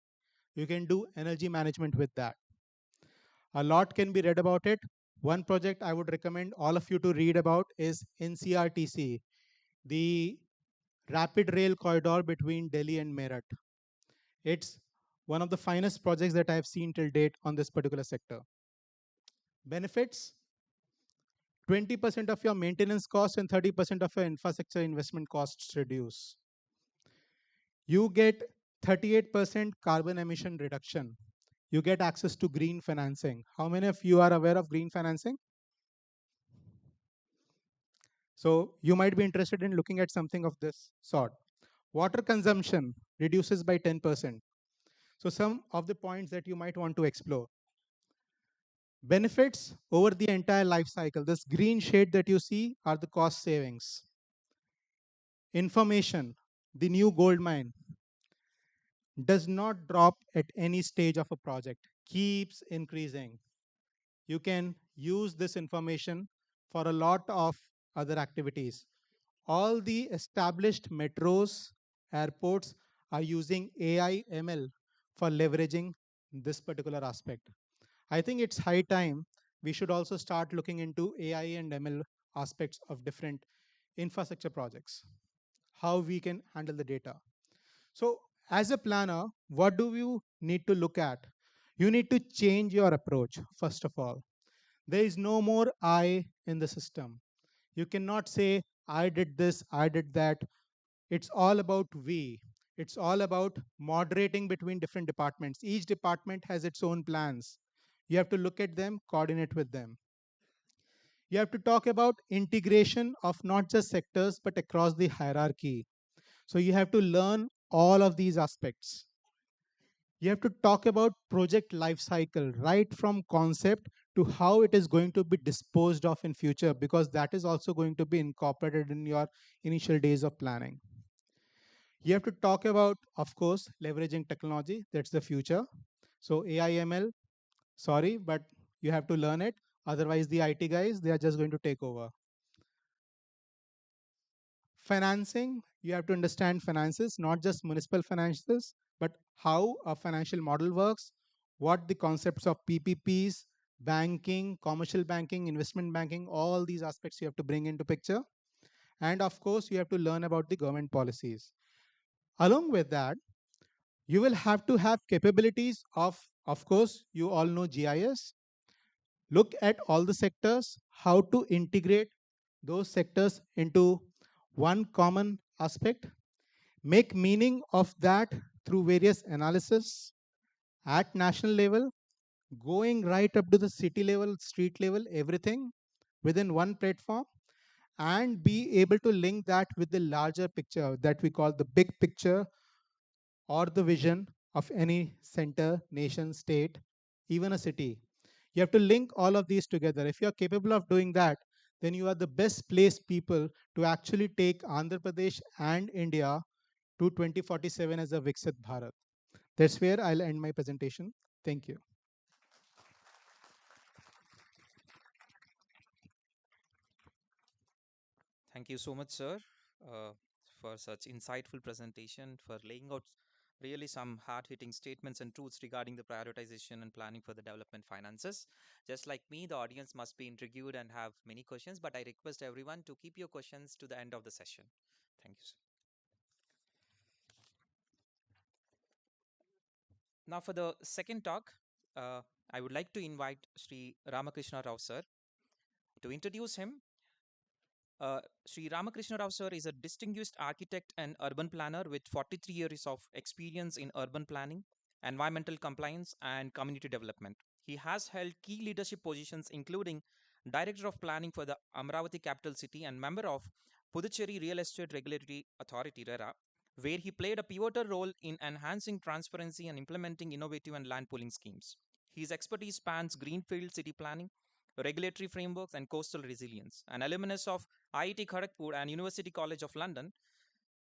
You can do energy management with that. A lot can be read about it. One project I would recommend all of you to read about is NCRTC, the rapid rail corridor between Delhi and Meerut. It's one of the finest projects that I have seen till date on this particular sector. Benefits: 20% of your maintenance costs and 30% of your infrastructure investment costs reduce. You get 38% carbon emission reduction. You get access to green financing. How many of you are aware of green financing? So you might be interested in looking at something of this sort. Water consumption reduces by 10%. So some of the points that you might want to explore. Benefits over the entire life cycle. This green shade that you see are the cost savings. Information, the new gold mine, does not drop at any stage of a project, keeps increasing. You can use this information for a lot of other activities. All the established metros, airports are using AI ML for leveraging this particular aspect. I think it's high time we should also start looking into AI and ML aspects of different infrastructure projects, how we can handle the data. So as a planner, what do you need to look at? You need to change your approach, first of all. There is no more I in the system. You cannot say, I did this, I did that. It's all about we. It's all about moderating between different departments. Each department has its own plans. You have to look at them, coordinate with them. You have to talk about integration of not just sectors, but across the hierarchy. So you have to learn all of these aspects. You have to talk about project life cycle, right from concept to how it is going to be disposed of in future, because that is also going to be incorporated in your initial days of planning. You have to talk about, of course, leveraging technology. That's the future. So AI/ML, sorry, but you have to learn it. Otherwise, the IT guys, they are just going to take over. Financing, you have to understand finances, not just municipal finances, but how a financial model works, what the concepts of PPPs, banking, commercial banking, investment banking, all these aspects you have to bring into picture. And of course, you have to learn about the government policies. Along with that, you will have to have capabilities of course, you all know GIS. Look at all the sectors, how to integrate those sectors into one common aspect, make meaning of that through various analysis at national level, going right up to the city level, street level, everything within one platform, and be able to link that with the larger picture that we call the big picture or the vision of any center, nation, state, even a city. You have to link all of these together. If you're capable of doing that, then you are the best placed people to actually take Andhra Pradesh and India to 2047 as a Viksit Bharat. That's where I'll end my presentation. Thank you. Thank you so much, sir, for such insightful presentation, for laying out really some hard-hitting statements and truths regarding the prioritization and planning for the development finances. Just like me, the audience must be intrigued and have many questions, but I request everyone to keep your questions to the end of the session. Thank you, sir. Now, for the second talk, I would like to invite Sri Ramakrishna Rao, sir. To introduce him, Sri Ramakrishna Rao sir is a distinguished architect and urban planner with 43 years of experience in urban planning, environmental compliance, and community development. He has held key leadership positions, including Director of Planning for the Amravati Capital City and member of Puducherry Real Estate Regulatory Authority, RERA, where he played a pivotal role in enhancing transparency and implementing innovative and land pooling schemes. His expertise spans greenfield city planning, regulatory frameworks, and coastal resilience. An alumnus of IIT Kharagpur and University College of London,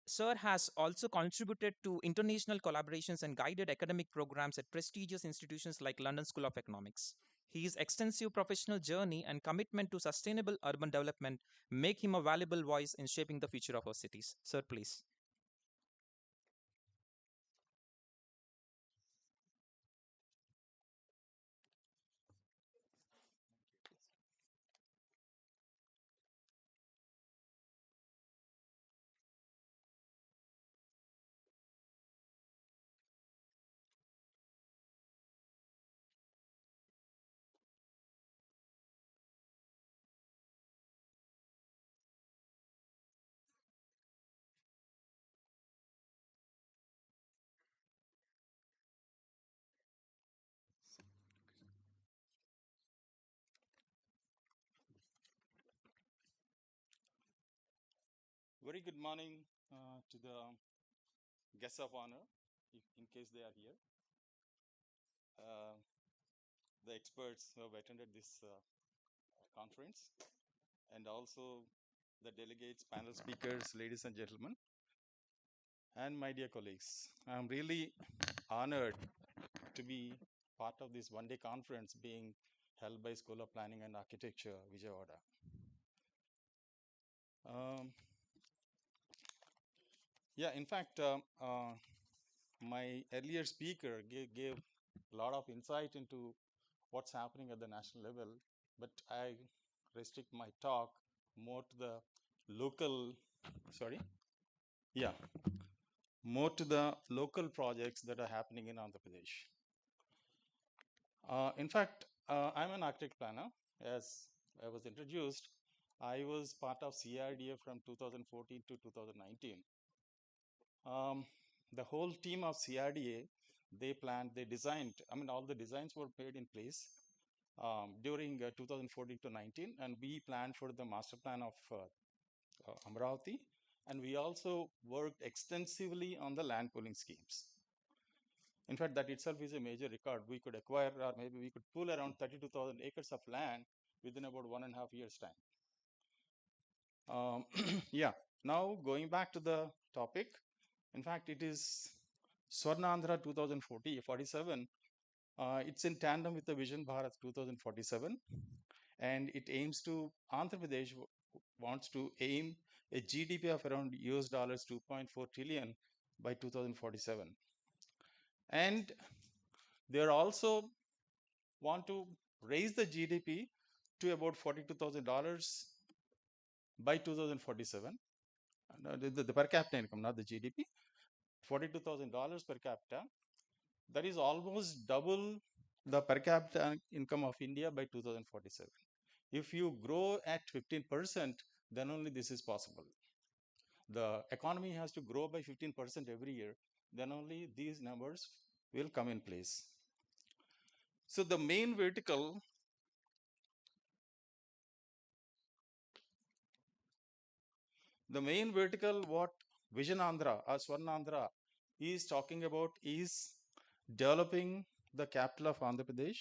Sir has also contributed to international collaborations and guided academic programs at prestigious institutions like London School of Economics. His extensive professional journey and commitment to sustainable urban development make him a valuable voice in shaping the future of our cities. Sir, please. Very good morning to the guests of honor, in case they are here, uh, the experts who have attended this conference, and also the delegates, panel speakers, ladies and gentlemen, and my dear colleagues. I'm really honored to be part of this one-day conference being held by School of Planning and Architecture, Vijayawada. Yeah, in fact, my earlier speaker gave a lot of insight into what's happening at the national level, but I restrict my talk more to the local, more to the local projects that are happening in Andhra Pradesh. In fact, I'm an architect planner. As I was introduced, I was part of CRDA from 2014 to 2019. The whole team of CRDA, they planned, they designed, all the designs were made in place during 2014 to 19, and we planned for the master plan of Amravati, and we also worked extensively on the land pooling schemes. In fact, that itself is a major record. We could acquire, or maybe we could pool around 32,000 acres of land within about 1.5 years' time. Yeah, now going back to the topic, in fact, it is Swarna Andhra 2047. It's in tandem with the Vision Bharat 2047, and it aims to, Andhra Pradesh wants to aim a GDP of around US dollars 2.4 trillion by 2047. And they also want to raise the GDP to about $42,000 by 2047. The per capita income, not the GDP, $42,000 per capita. That is almost double the per capita income of India by 2047. If you grow at 15%, then only this is possible. The economy has to grow by 15% every year, then only these numbers will come in place. So the main vertical, what Vision Andhra or Swarna Andhra is talking about is developing the capital of Andhra Pradesh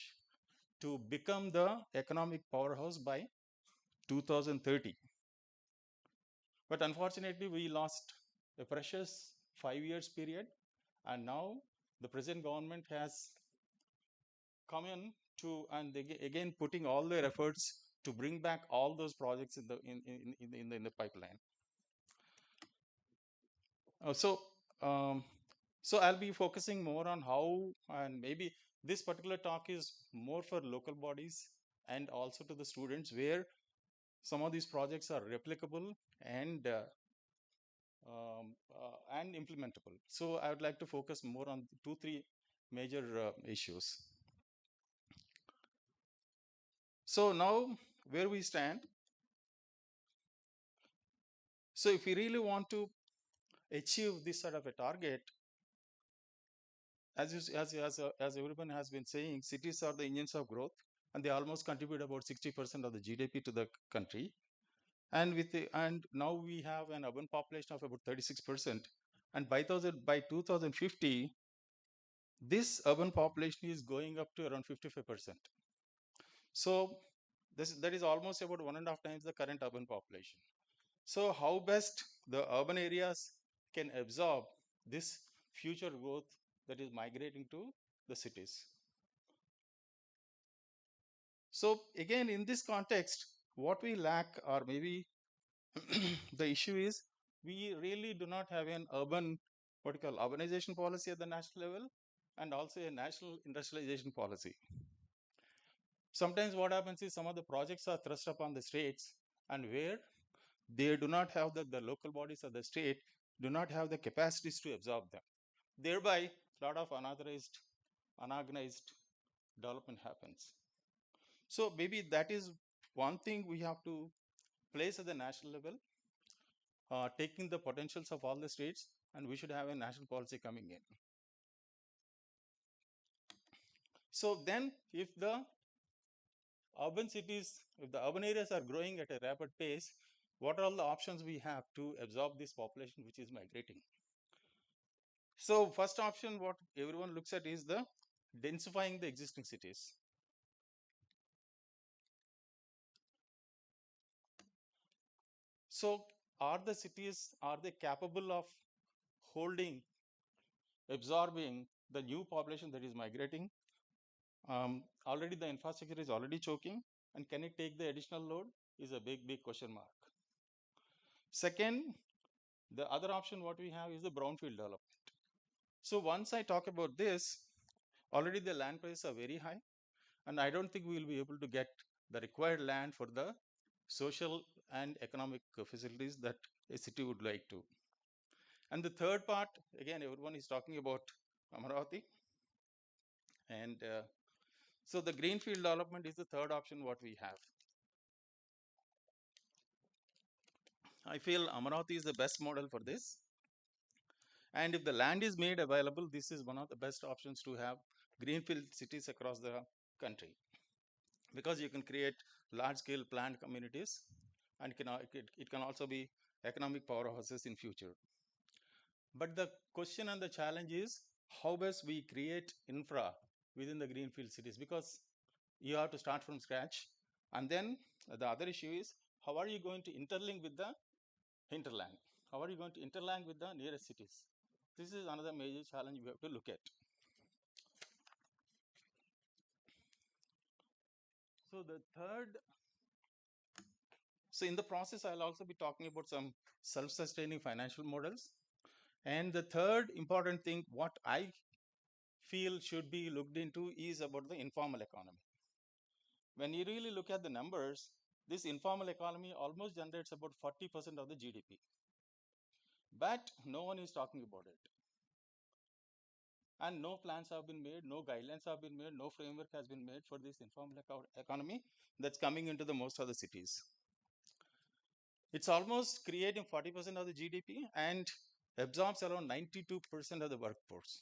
to become the economic powerhouse by 2030. But unfortunately, we lost a precious 5 years period, and now the present government has come in to, and they again putting all their efforts to bring back all those projects in the pipeline. So I'll be focusing more on how, and maybe this particular talk is more for local bodies and also to the students, where some of these projects are replicable and implementable. So I would like to focus more on 2-3 major issues. So now where we stand. So if we really want to achieve this sort of a target, as everyone has been saying, cities are the engines of growth, and they almost contribute about 60% of the GDP to the country. And now we have an urban population of about 36%, and by 2050, this urban population is going up to around 55%. So that is almost about 1.5 times the current urban population. So how best the urban areas can absorb this future growth that is migrating to the cities? So again, in this context, what we lack, or maybe the issue is, we really do not have an urbanization policy at the national level, and also a national industrialization policy. Sometimes what happens is some of the projects are thrust upon the states, and where they do not have the local bodies of the state do not have the capacities to absorb them. Thereby, a lot of unorganized development happens. So maybe that is one thing we have to place at the national level, taking the potentials of all the states, and we should have a national policy coming in. So then, if the urban areas are growing at a rapid pace, what are all the options we have to absorb this population which is migrating? So first option, what everyone looks at, is the densifying the existing cities. So are the cities, are they capable of absorbing the new population that is migrating? Already the infrastructure is already choking, and can it take the additional load is a big question mark. Second, the other option what we have is the brownfield development. So once I talk about this, already the land prices are very high, and I don't think we will be able to get the required land for the social and economic facilities that a city would like to. And the third part, again, everyone is talking about Amaravati. And so the greenfield development is the third option what we have. I feel Amaravati is the best model for this. And if the land is made available, this is one of the best options to have greenfield cities across the country, because you can create large-scale planned communities, and it can also be economic powerhouses in future. But the question and the challenge is how best we create infra within the greenfield cities, because you have to start from scratch. And then the other issue is, how are you going to interlink with the hinterland? How are you going to interlink with the nearest cities? This is another major challenge we have to look at. So the third, so in the process, I'll also be talking about some self-sustaining financial models. And the third important thing, what I feel should be looked into, is about the informal economy. When you really look at the numbers, this informal economy almost generates about 40% of the GDP. But no one is talking about it. And no plans have been made, no guidelines have been made, no framework has been made for this informal economy that's coming into the most of the cities. It's almost creating 40% of the GDP and absorbs around 92% of the workforce.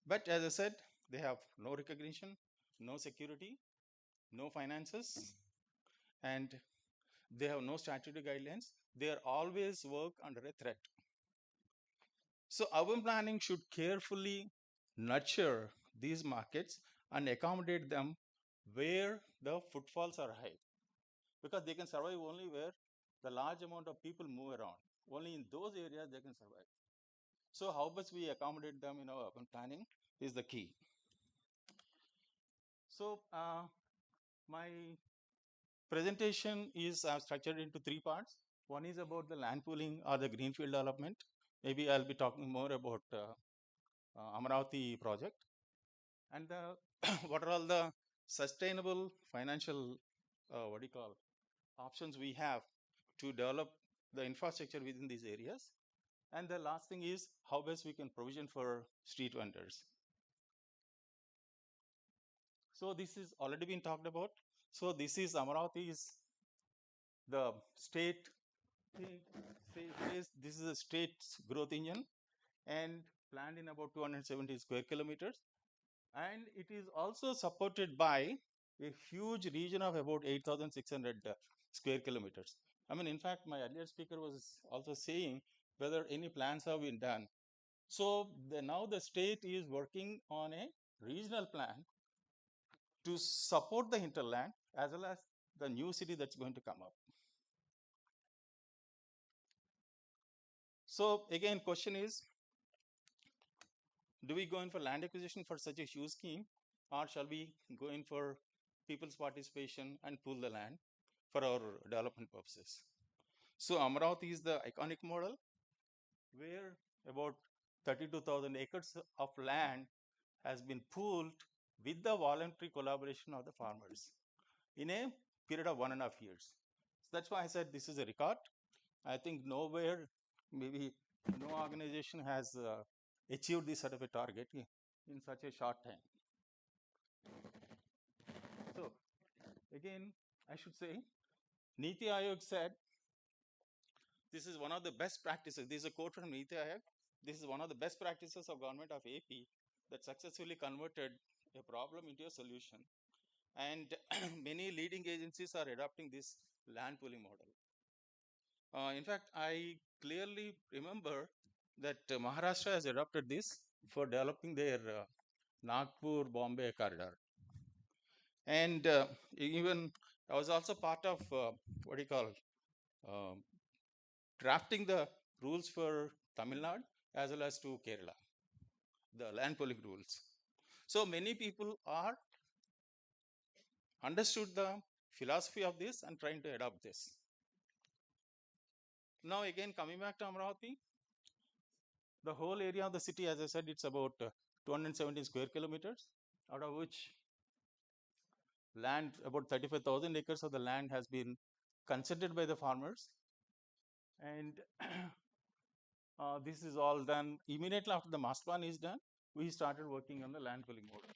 But as I said, they have no recognition, no security, no finances, and they have no statutory guidelines. They are always work under a threat. So urban planning should carefully nurture these markets and accommodate them where the footfalls are high, because they can survive only where the large amount of people move around. Only in those areas they can survive. So how best we accommodate them in our urban planning is the key. So my presentation is structured into three parts. One is about the land pooling or the greenfield development. Maybe I'll be talking more about Amaravati project, and what are all the sustainable financial options we have to develop the infrastructure within these areas. And the last thing is how best we can provision for street vendors. So this is already been talked about. So this is Amaravati is the state. This is a state's growth engine, and planned in about 270 square kilometers, and it is also supported by a huge region of about 8,600 square kilometers. I mean, in fact, my earlier speaker was also saying whether any plans have been done. So now the state is working on a regional plan to support the hinterland as well as the new city that's going to come up. So again, question is, do we go in for land acquisition for such a huge scheme, or shall we go in for people's participation and pool the land for our development purposes? So Amaravati is the iconic model where about 32,000 acres of land has been pooled with the voluntary collaboration of the farmers in a period of 1.5 years. So that's why I said this is a record. I think nowhere, maybe no organization has achieved this sort of a target in such a short time. So again, I should say, NITI Aayog said, this is one of the best practices. This is a quote from NITI Aayog. This is one of the best practices of government of AP that successfully converted a problem into a solution. And many leading agencies are adopting this land pooling model. In fact, I clearly remember that Maharashtra has adopted this for developing their Nagpur-Bombay corridor. And even I was also part of what do you call drafting the rules for Tamil Nadu as well as to Kerala, the land pooling rules. So many people are understood the philosophy of this and trying to adopt this. Now again, coming back to Amaravati, the whole area of the city, as I said, it's about 217 square kilometers, out of which land, about 35,000 acres of the land has been consented by the farmers. And this is all done immediately after the master plan is done. We started working on the land pooling model.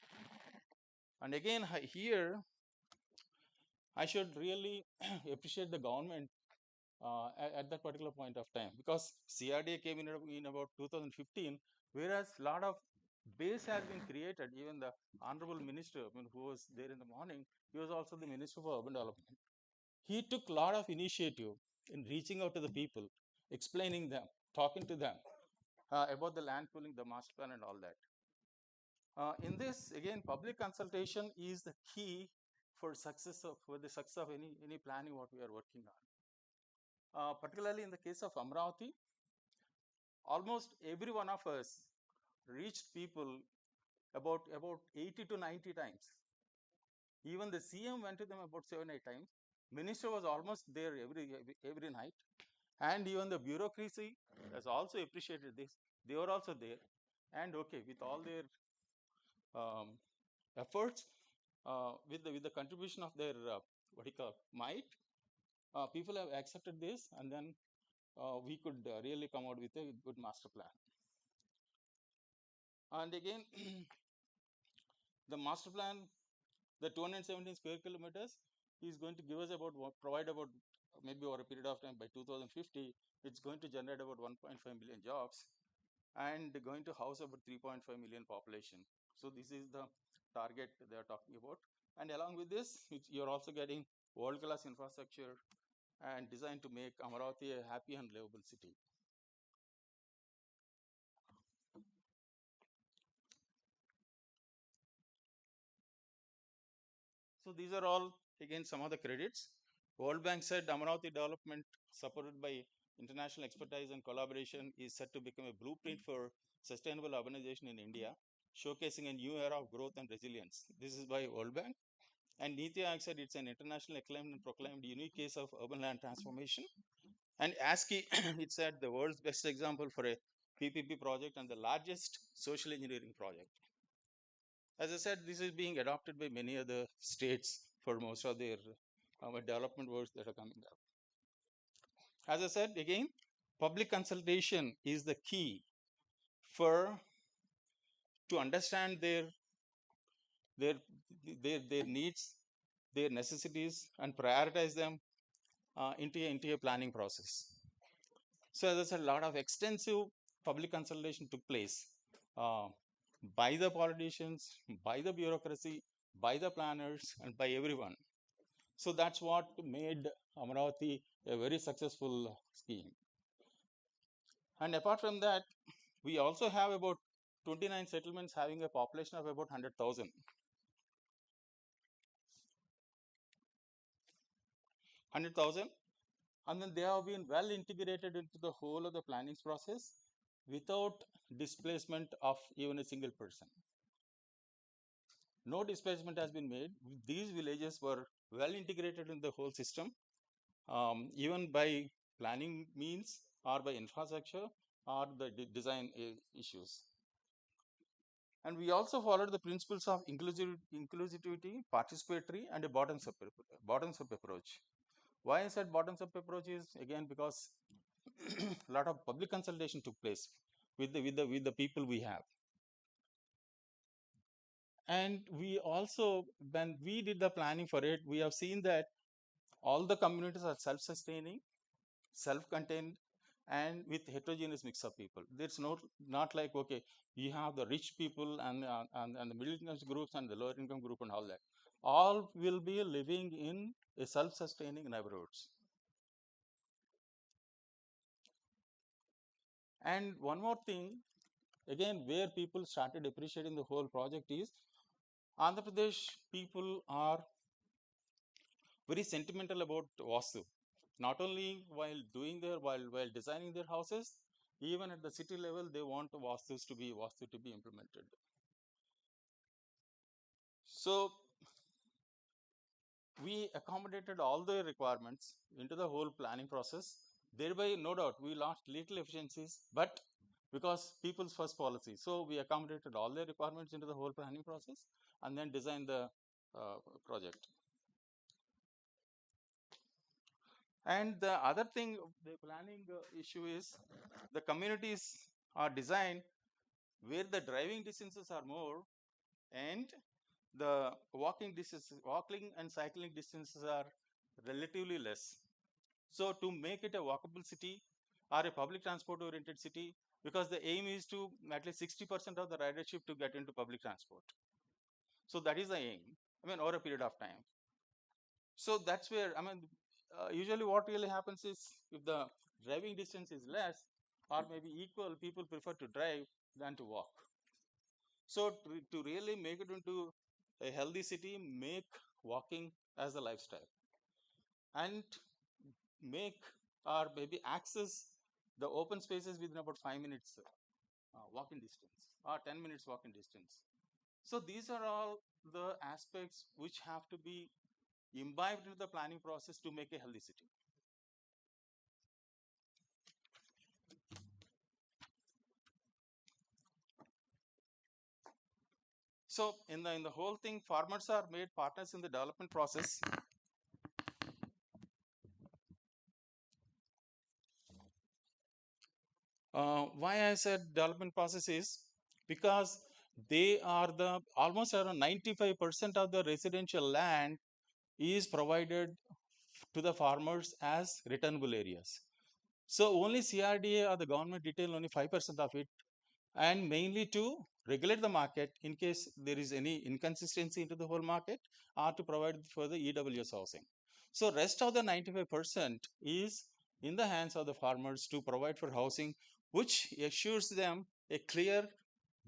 And again, here, I should really appreciate the government at that particular point of time, because CRDA came in about 2015, whereas a lot of base has been created. Even the honorable minister, who was there in the morning, he was also the minister for urban development. He took a lot of initiative in reaching out to the people, explaining them, talking to them about the land pooling, the master plan, and all that. In this, again, public consultation is the key for the success of any planning what we are working on. Particularly in the case of Amaravati, almost every one of us reached people about 80 to 90 times. Even the CM went to them about 7-8 times. Minister was almost there every night. And even the bureaucracy has also appreciated this. They were also there. And okay, with all their efforts, with the contribution of their might, people have accepted this, and then we could really come out with a good master plan. And again, the master plan, the 217 square kilometers, is going to give us provide about maybe over a period of time by 2050, it's going to generate about 1.5 million jobs and going to house about 3.5 million population. So this is the target they are talking about. And along with this, you're also getting world-class infrastructure and designed to make Amaravati a happy and livable city. So these are all, again, some of the credits. World Bank said Amaravati development, supported by international expertise and collaboration, is set to become a blueprint for sustainable urbanization in India, showcasing a new era of growth and resilience. This is by World Bank. And NITI Aayog said it's an internationally acclaimed and proclaimed unique case of urban land transformation. And ASCII, it said the world's best example for a PPP project and the largest social engineering project. As I said, this is being adopted by many other states for most of their development works that are coming up. As I said, again, public consultation is the key to understand their needs, their necessities, and prioritize them into a planning process. So as I said, a lot of extensive public consultation took place by the politicians, by the bureaucracy, by the planners, and by everyone. So that's what made Amaravati a very successful scheme. And apart from that, we also have about 29 settlements having a population of about 100,000. And then they have been well integrated into the whole of the planning process without displacement of even a single person. No displacement has been made. These villages were well integrated in the whole system, even by planning means or by infrastructure or the design issues. And we also followed the principles of inclusivity, participatory, and a bottoms-up approach. Why I said bottoms-up approach is, again, because a lot of public consultation took place with the people we have. And we also, when we did the planning for it, we have seen that all the communities are self-sustaining, self-contained, and with heterogeneous mix of people. It's not like, okay, you have the rich people and the middle income groups and the lower income group and all that. All will be living in a self-sustaining neighborhoods. And one more thing, again, where people started appreciating the whole project is Andhra Pradesh people are very sentimental about Vastu. Not only while designing their houses, even at the city level, they want Vastu to be implemented. So we accommodated all the requirements into the whole planning process. Thereby, no doubt, we lost little efficiencies, but because people's first policy. So we accommodated all the requirements into the whole planning process and then designed the project. And the other thing, the planning issue is the communities are designed where the driving distances are more and the walking and cycling distances are relatively less. So to make it a walkable city or a public transport oriented city, because the aim is to at least 60% of the ridership to get into public transport. So that is the aim, over a period of time. So that's where, usually what really happens is if the driving distance is less or maybe equal, people prefer to drive than to walk. So to really make it into a healthy city, make walking as a lifestyle and make or maybe access the open spaces within about 5 minutes walking distance or 10 minutes walking distance. So these are all the aspects which have to be imbibed into the planning process to make a healthy city. So in the whole thing, farmers are made partners in the development process. Why I said development process is because they are almost around 95% of the residential land is provided to the farmers as returnable areas. So only CRDA or the government detail only 5% of it, and mainly to regulate the market in case there is any inconsistency into the whole market or to provide for the EWS housing. So rest of the 95% is in the hands of the farmers to provide for housing, which assures them a clear,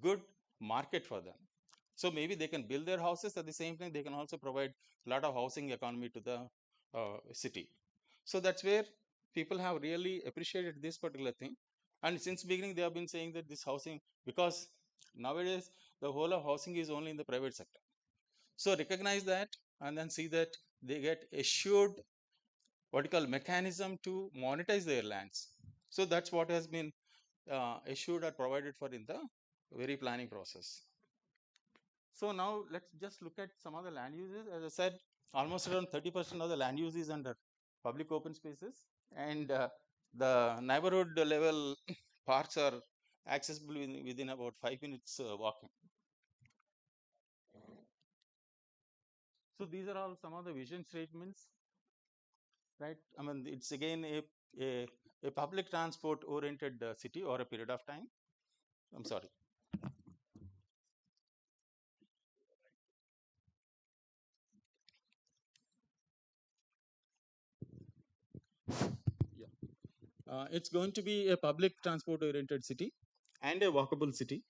good market for them. So maybe they can build their houses at the same time, they can also provide a lot of housing economy to the city. So that's where people have really appreciated this particular thing. And since beginning, they have been saying that this housing, because nowadays the whole of housing is only in the private sector. So recognize that and then see that they get assured what you call mechanism to monetize their lands. So that's what has been assured or provided for in the very planning process. So now let's just look at some of the land uses. As I said, almost around 30% of the land use is under public open spaces, and the neighborhood level parks are accessible within about 5 minutes walking. So these are all some of the vision statements, right? It's again a public transport oriented city or a period of time. I'm sorry. It's going to be a public transport oriented city and a walkable city.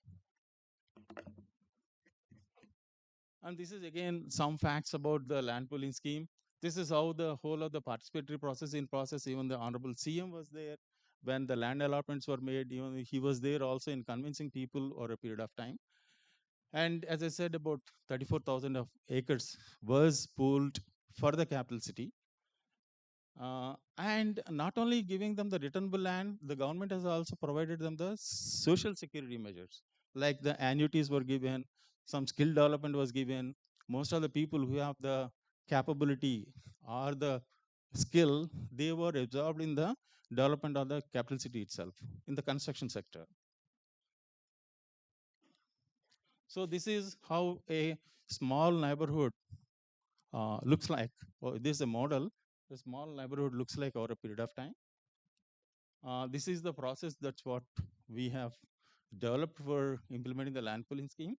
And this is again some facts about the land pooling scheme. This is how the whole of the participatory process in process, even the Honorable CM was there when the land allotments were made. Even he was there also in convincing people over a period of time. And as I said, about 34,000 of acres was pooled for the capital city. And not only giving them the returnable land, the government has also provided them the social security measures, like the annuities were given, some skill development was given. Most of the people who have the capability or the skill, they were absorbed in the development of the capital city itself, in the construction sector. So this is how a small neighborhood looks like. This is a model. A small neighborhood looks like over a period of time. This is the process. That's what we have developed for implementing the land pooling scheme.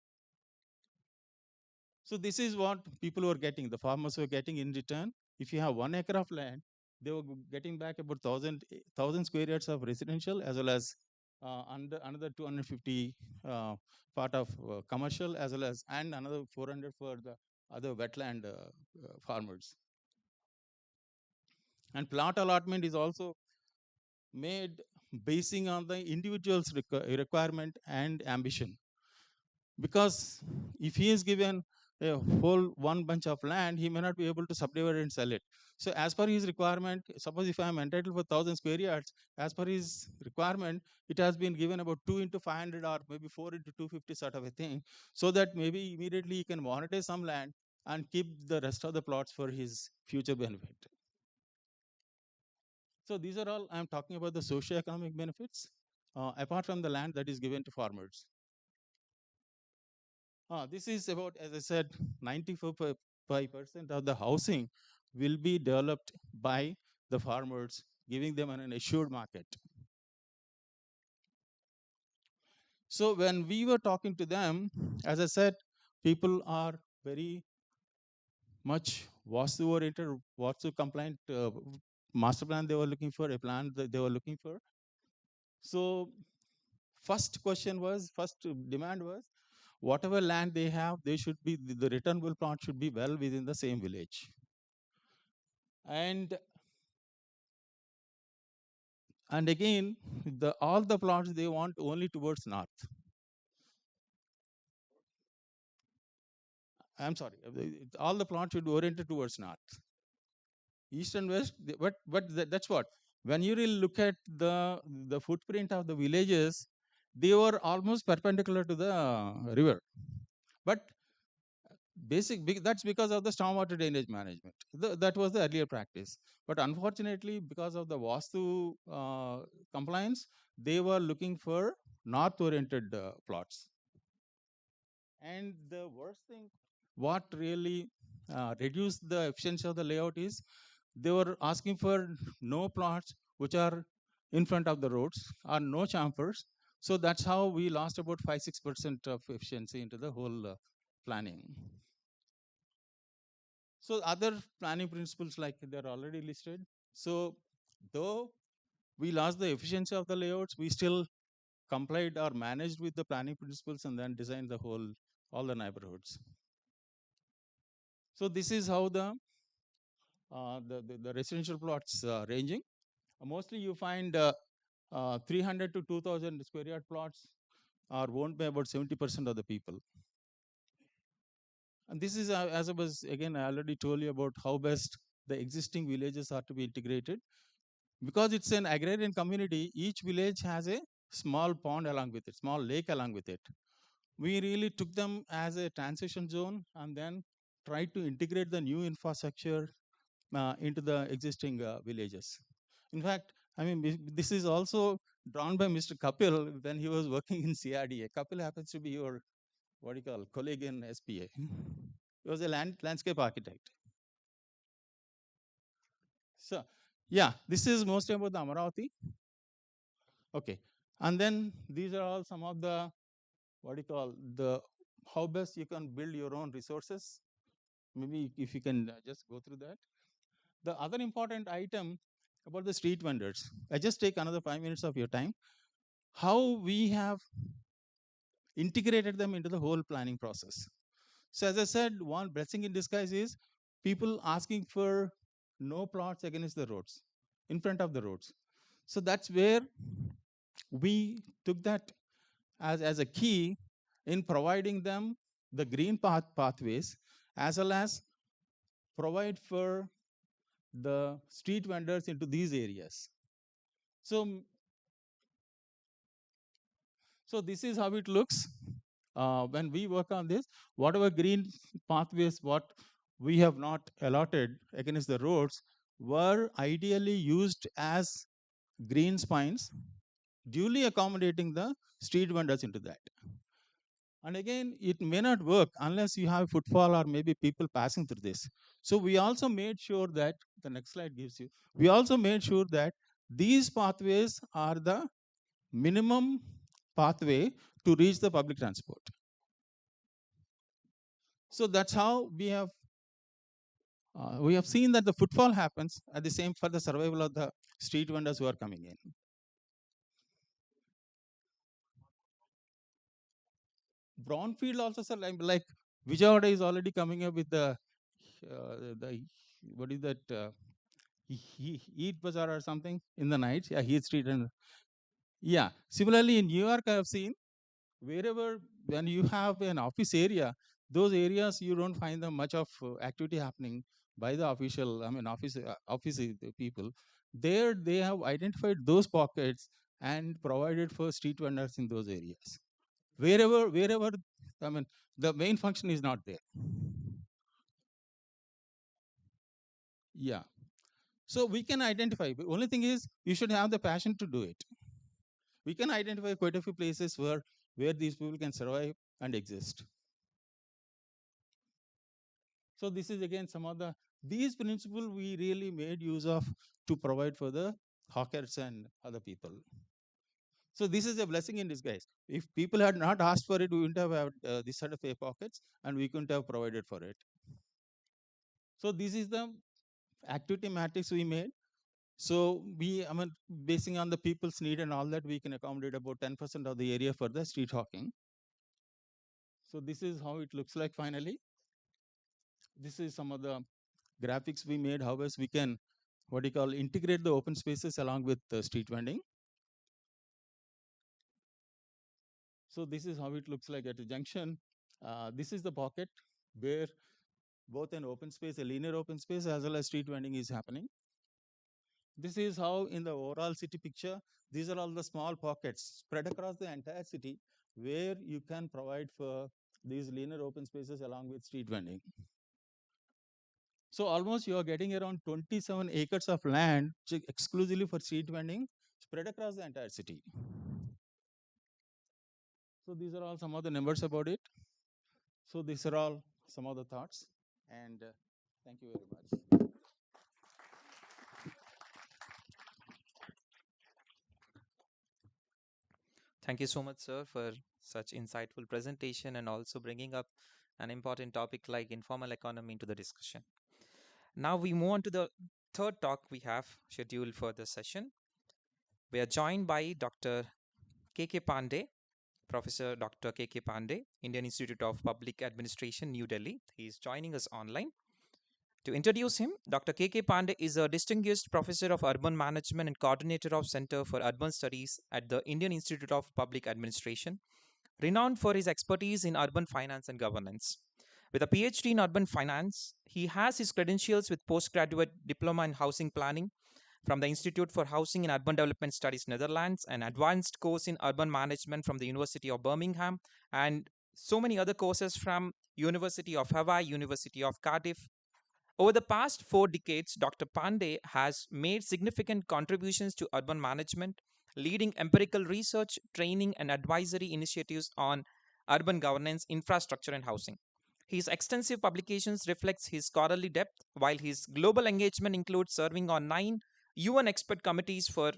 So this is what people were getting. The farmers were getting in return. If you have 1 acre of land, they were getting back about 1,000 square yards of residential, as well as another 250 part of commercial, as well as and another 400 for the other wetland farmers. And plot allotment is also made basing on the individual's requirement and ambition. Because if he is given a whole one bunch of land, he may not be able to subdivide and sell it. So as per his requirement, suppose if I am entitled for 1,000 square yards, as per his requirement, it has been given about 2 into 500 or maybe 4 into 250 sort of a thing, so that maybe immediately he can monetize some land and keep the rest of the plots for his future benefit. So these are all I'm talking about the socio-economic benefits, apart from the land that is given to farmers. This is about, as I said, 94% of the housing will be developed by the farmers, giving them an assured market. So when we were talking to them, as I said, people are very much Vastu oriented, Vastu compliant master plan they were looking for, a plan that they were looking for. So first demand was, whatever land they have, they should be, the returnable plot should be well within the same village. And again, all the plots they want only towards north. I'm sorry, all the plots should be oriented towards north. East and west, but that's what. When you really look at the footprint of the villages, they were almost perpendicular to the river. But that's because of the stormwater drainage management. That was the earlier practice. But unfortunately, because of the Vastu compliance, they were looking for north-oriented plots. And the worst thing, what really reduced the efficiency of the layout is, they were asking for no plots which are in front of the roads, or no chamfers. So that's how we lost about 5-6% of efficiency into the whole planning. So other planning principles, like they're already listed. So though we lost the efficiency of the layouts, we still complied or managed with the planning principles and then designed all the neighborhoods. So this is how the residential plots ranging. Mostly you find 300 to 2,000 square yard plots are owned by about 70% of the people. And this is, as I was, again, I already told you about how best the existing villages are to be integrated. Because it's an agrarian community, each village has a small pond along with it, small lake along with it. We really took them as a transition zone and then tried to integrate the new infrastructure into the existing villages. In fact, I mean, this is also drawn by Mr. Kapil when he was working in CRDA. Kapil happens to be your, colleague in SPA. He was a landscape architect. So, yeah, this is mostly about the Amaravati. Okay, and then these are all some of the, how best you can build your own resources. Maybe if you can just go through that. The other important item about the street vendors. I just take another 5 minutes of your time. How we have integrated them into the whole planning process. So as I said, one blessing in disguise is people asking for no plots against the roads, in front of the roads. So that's where we took that as a key in providing them the green pathways, as well as provide for the street vendors into these areas. So this is how it looks when we work on this. Whatever green pathways, what we have not allotted against the roads, were ideally used as green spines, duly accommodating the street vendors into that. And again, it may not work unless you have footfall or maybe people passing through this. So we also made sure that, the next slide gives you, we also made sure that these pathways are the minimum pathway to reach the public transport. So that's how we have seen that the footfall happens at the same for the survival of the street vendors who are coming in. Brownfield also, sir, like Vijayawada is already coming up with the what is that? Eat Bazaar or something in the night. Yeah, Heath Street and yeah. Similarly, in New York, I have seen wherever when you have an office area, those areas you don't find them much of activity happening by the official. I mean, office people. There they have identified those pockets and provided for street vendors in those areas. Wherever, I mean, the main function is not there. Yeah. So we can identify. The only thing is you should have the passion to do it. We can identify quite a few places where these people can survive and exist. So this is again some of these principles we really made use of to provide for the hawkers and other people. So this is a blessing in disguise. If people had not asked for it, we wouldn't have had this sort of air pockets, and we couldn't have provided for it. So this is the activity matrix we made. So basing on the people's need and all that, we can accommodate about 10% of the area for the street hawking. So this is how it looks like finally. This is some of the graphics we made, how else we can, integrate the open spaces along with the street vending. So this is how it looks like at the junction. This is the pocket where both an open space, a linear open space, as well as street vending is happening. This is how in the overall city picture, these are all the small pockets spread across the entire city where you can provide for these linear open spaces along with street vending. So almost you are getting around 27 acres of land exclusively for street vending spread across the entire city. So these are all some of the numbers about it. So these are all some of the thoughts, and thank you very much. Thank you so much, sir, for such insightful presentation and also bringing up an important topic like informal economy into the discussion. Now we move on to the third talk we have scheduled for this session. We are joined by Dr. K.K. Pandey, Professor Dr. K.K. Pandey, Indian Institute of Public Administration, New Delhi. He is joining us online. To introduce him, Dr. K.K. Pandey is a distinguished professor of urban management and coordinator of Center for Urban Studies at the Indian Institute of Public Administration, renowned for his expertise in urban finance and governance. With a PhD in urban finance, he has his credentials with postgraduate diploma in housing planning from the Institute for Housing and Urban Development Studies, Netherlands, an advanced course in urban management from the University of Birmingham, and so many other courses from University of Hawaii, University of Cardiff. Over the past 4 decades, Dr. Pandey has made significant contributions to urban management, leading empirical research, training, and advisory initiatives on urban governance, infrastructure, and housing. His extensive publications reflects his scholarly depth, while his global engagement includes serving on 9 UN expert committees for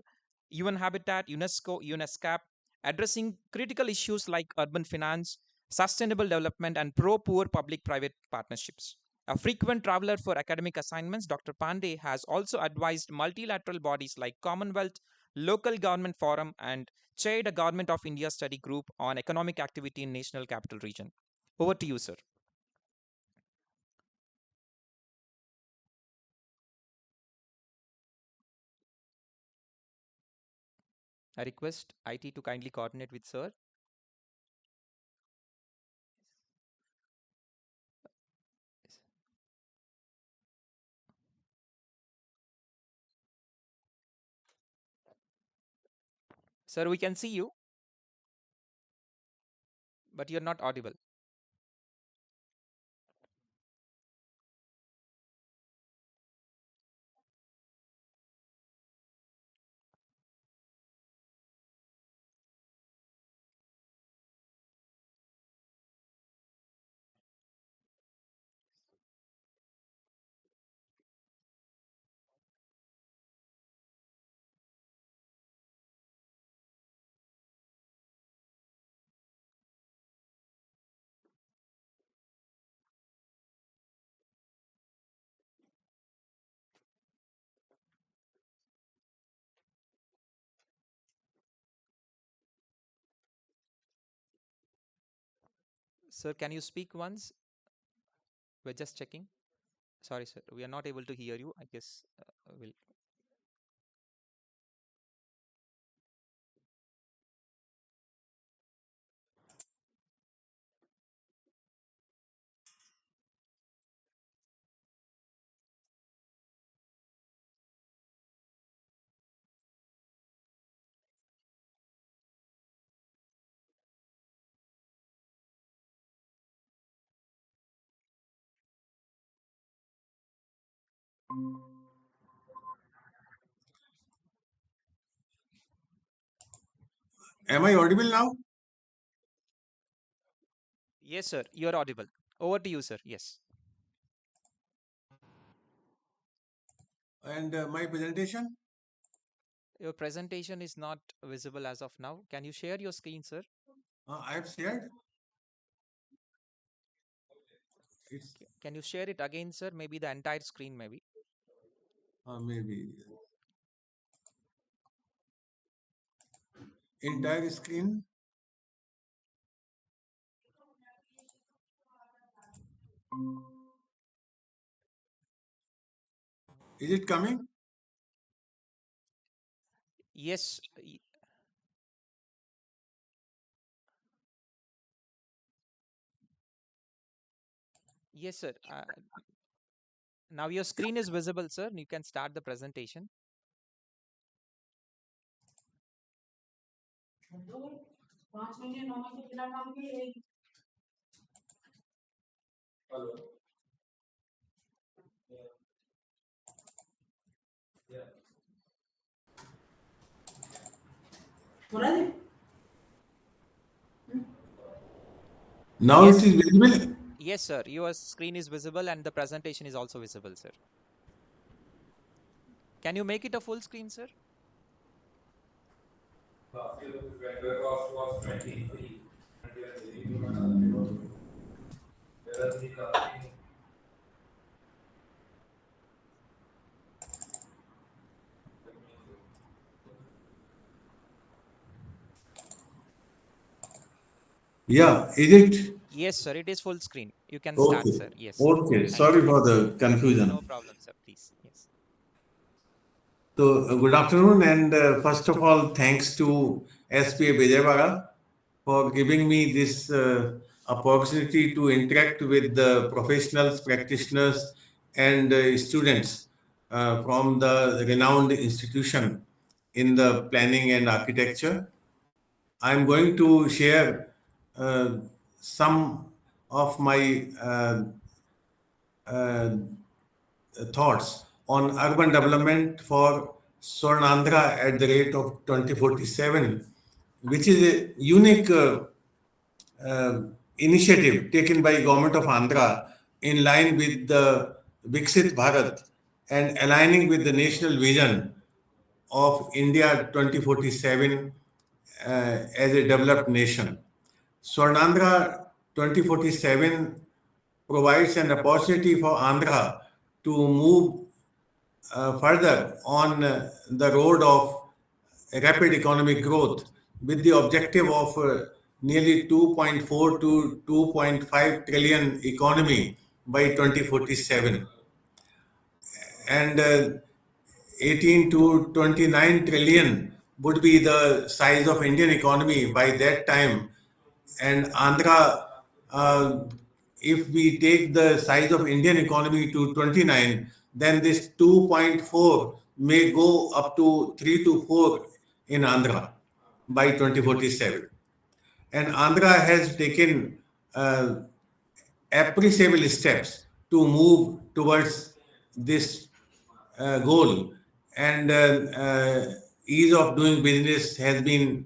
UN Habitat, UNESCO, UNESCAP, addressing critical issues like urban finance, sustainable development, and pro-poor public-private partnerships. A frequent traveler for academic assignments, Dr. Pandey has also advised multilateral bodies like Commonwealth, Local Government Forum, and chaired a Government of India study group on economic activity in National Capital Region. Over to you, sir. I request IT to kindly coordinate with sir. Sir, we can see you, but you're not audible. Sir, can you speak once? We're just checking. Sorry, sir. We are not able to hear you. I guess we'll. Am I audible now? Yes, sir. You're audible. Over to you, sir. Yes. And my presentation? Your presentation is not visible as of now. Can you share your screen, sir? I have shared. Can you share it again, sir? Maybe the entire screen, maybe. Maybe. Entire screen. Is it coming? Yes. Yes, sir. Now your screen is visible, sir. You can start the presentation. Hello. Now Yes. it is visible? Yes, sir. Your screen is visible and the presentation is also visible, sir. Can you make it a full screen, sir? Last year the vendor cost was 23. Yeah, is it? Yes, sir. It is full screen. You can start, sir. Yes. Okay. Sorry for the confusion. No problem, sir. Please. Yes. So, good afternoon, and first of all, thanks to SPA Vijayawada for giving me this opportunity to interact with the professionals, practitioners, and students from the renowned institution in the planning and architecture. I'm going to share some of my thoughts on urban development for Swarna Andhra at the rate of 2047, which is a unique initiative taken by government of Andhra in line with the Vikasit Bharat and aligning with the national vision of India 2047 as a developed nation. Swarna Andhra 2047 provides an opportunity for Andhra to move further on the road of rapid economic growth with the objective of nearly 2.4 to 2.5 trillion economy by 2047 and 18 to 29 trillion would be the size of Indian economy by that time. And Andhra, if we take the size of Indian economy to 29, then this 2.4 may go up to 3 to 4 in Andhra by 2047. And Andhra has taken appreciable steps to move towards this goal, and ease of doing business has been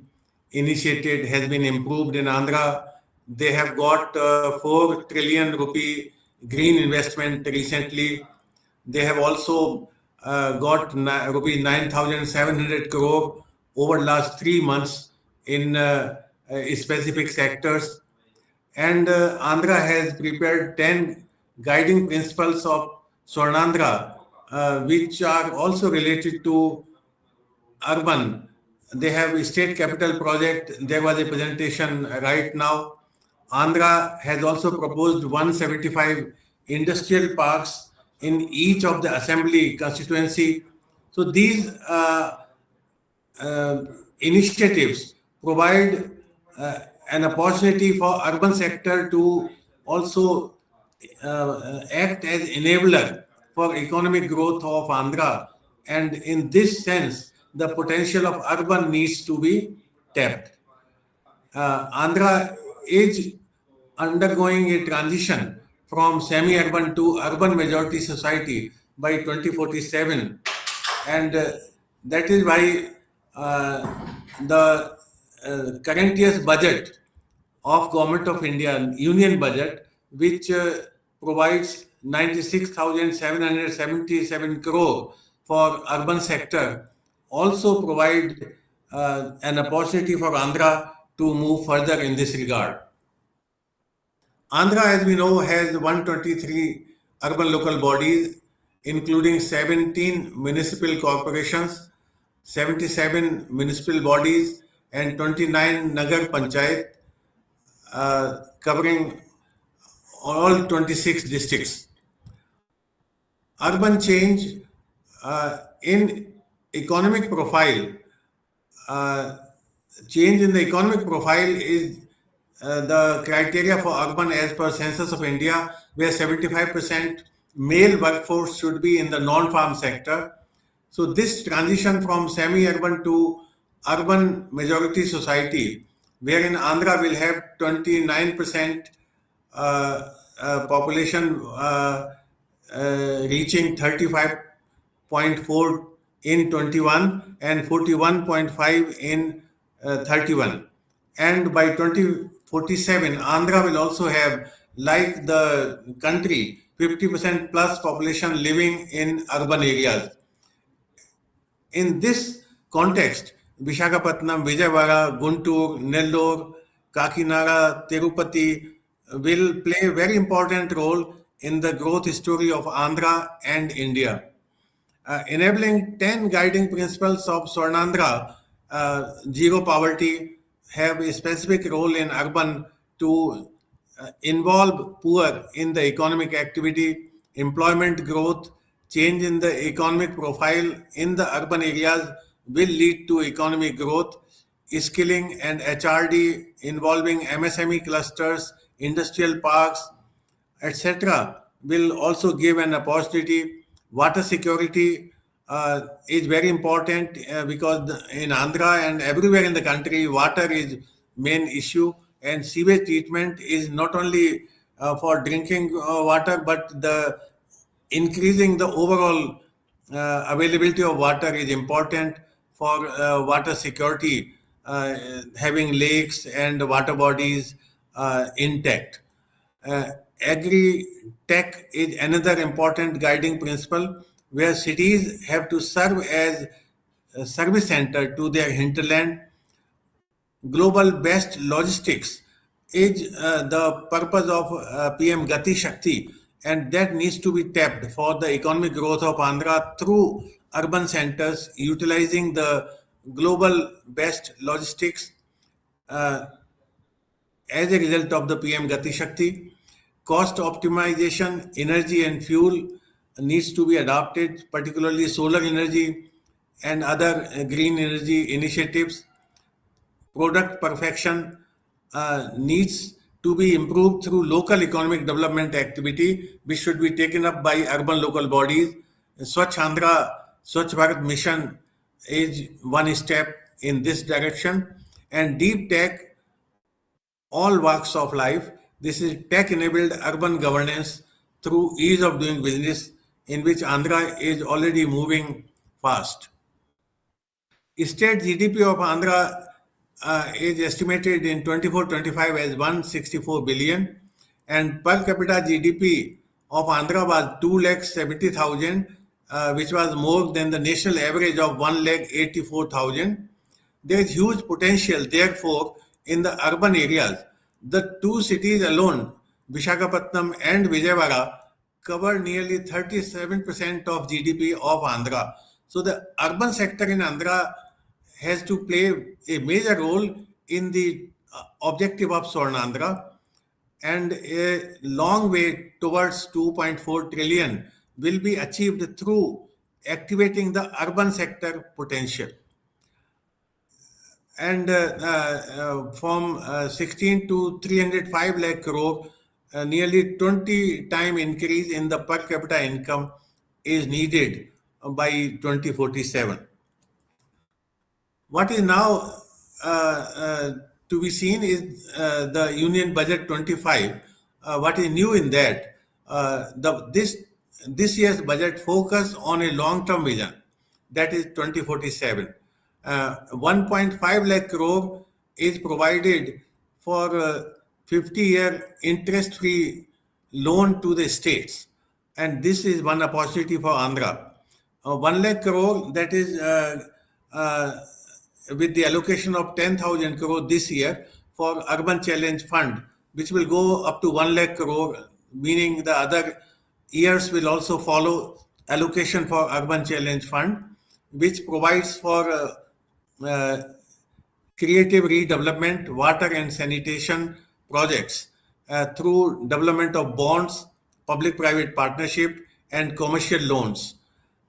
initiated, has been improved in Andhra. They have got 4 trillion rupee green investment recently. They have also got rupee 9,700 crore over last 3 months in specific sectors. And Andhra has prepared 10 guiding principles of Swarna Andhra, which are also related to urban. They have a state capital project. There was a presentation right now. Andhra has also proposed 175 industrial parks in each of the assembly constituency. So these initiatives provide an opportunity for urban sector to also act as enabler for economic growth of Andhra. And in this sense, the potential of urban needs to be tapped. Andhra is undergoing a transition from semi-urban to urban majority society by 2047, and that is why the current year's budget of Government of India, Union budget, which provides 96,777 crore for urban sector, also provide an opportunity for Andhra to move further in this regard. Andhra, as we know, has 123 urban local bodies, including 17 municipal corporations, 77 municipal bodies, and 29 Nagar Panchayat, covering all 26 districts. Urban change in economic profile, change in the economic profile is the criteria for urban as per Census of India, where 75% male workforce should be in the non-farm sector. So this transition from semi-urban to urban majority society, wherein Andhra will have 29% population reaching 35.4 in 21 and 41.5 in 31. And by 2047, Andhra will also have, like the country, 50% plus population living in urban areas. In this context, Visakhapatnam, Vijayawada, Guntur, Nellore, Kakinada, Tirupati will play a very important role in the growth story of Andhra and India. Enabling 10 guiding principles of Swarnandhra, zero poverty, have a specific role in urban to involve poor in the economic activity, employment growth, change in the economic profile in the urban areas will lead to economic growth, skilling and HRD involving MSME clusters, industrial parks, etc. will also give an opportunity. Water security is very important because in Andhra and everywhere in the country, water is main issue, and sewage treatment is not only for drinking water, but the increasing the overall availability of water is important for water security, having lakes and water bodies intact. Agri-tech is another important guiding principle where cities have to serve as a service center to their hinterland. Global best logistics is the purpose of PM Gati Shakti, and that needs to be tapped for the economic growth of Andhra through urban centers, utilizing the global best logistics as a result of the PM Gati Shakti. Cost optimization, energy and fuel needs to be adopted, particularly solar energy and other green energy initiatives. Product perfection needs to be improved through local economic development activity, which should be taken up by urban local bodies. Swachh Andhra, Swachh Bharat mission is one step in this direction, and deep tech, all walks of life. This is tech-enabled urban governance through ease of doing business, in which Andhra is already moving fast. State GDP of Andhra is estimated in 24-25 as 164 billion, and per capita GDP of Andhra was 2,70,000, which was more than the national average of 1,84,000. There is huge potential, therefore, in the urban areas. The two cities alone, Visakhapatnam and Vijayawada, cover nearly 37% of GDP of Andhra. So the urban sector in Andhra has to play a major role in the objective of Swarna Andhra, and a long way towards 2.4 trillion will be achieved through activating the urban sector potential. And from 16 to 305 lakh crore, nearly 20 time increase in the per capita income is needed by 2047. What is now to be seen is the Union Budget 25. What is new in that? This year's budget focus on a long-term vision, that is 2047. 1.5 lakh crore is provided for 50-year interest-free loan to the states, and this is one opportunity for Andhra. 1 lakh crore, that is with the allocation of 10,000 crore this year for Urban Challenge Fund, which will go up to 1 lakh crore, meaning the other years will also follow allocation for Urban Challenge Fund, which provides for creative redevelopment, water and sanitation projects through development of bonds, public-private partnership, and commercial loans.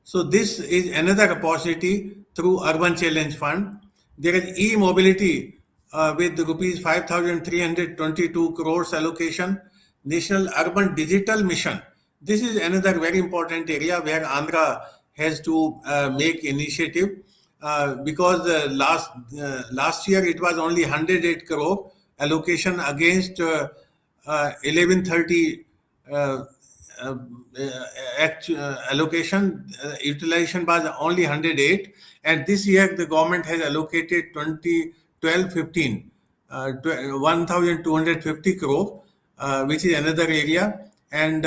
So this is another opportunity through Urban Challenge Fund. There is e-mobility with rupees 5,322 crores allocation. National Urban Digital Mission. This is another very important area where Andhra has to make initiative because last year it was only 108 crore allocation against 1130 allocation. Utilization was only 108, and this year the government has allocated 1,250 crore, which is another area, and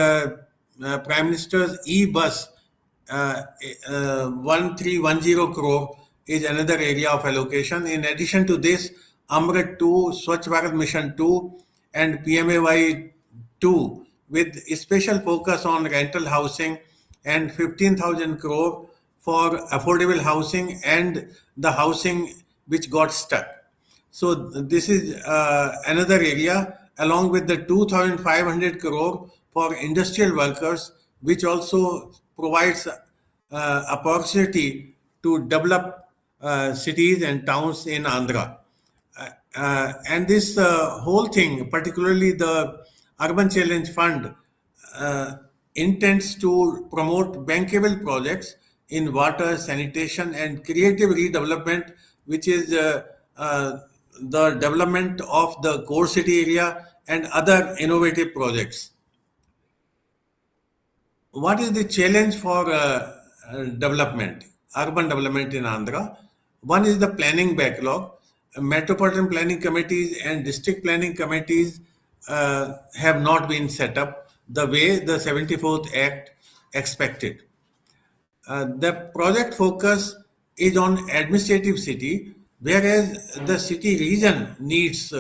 Prime Minister's e-bus 1310 crore is another area of allocation. In addition to this, Amrit 2, Swachh Bharat Mission 2, and PMAY 2, with a special focus on rental housing, and 15,000 crore for affordable housing and the housing which got stuck. So this is another area, along with the 2,500 crore for industrial workers, which also provides opportunity to develop cities and towns in Andhra. And this whole thing, particularly the Urban Challenge Fund, intends to promote bankable projects in water, sanitation, and creative redevelopment, which is the development of the core city area and other innovative projects. What is the challenge for development, urban development in Andhra? One is the planning backlog. Metropolitan planning committees and district planning committees have not been set up the way the 74th Act expected. The project focus is on administrative city, whereas the city region needs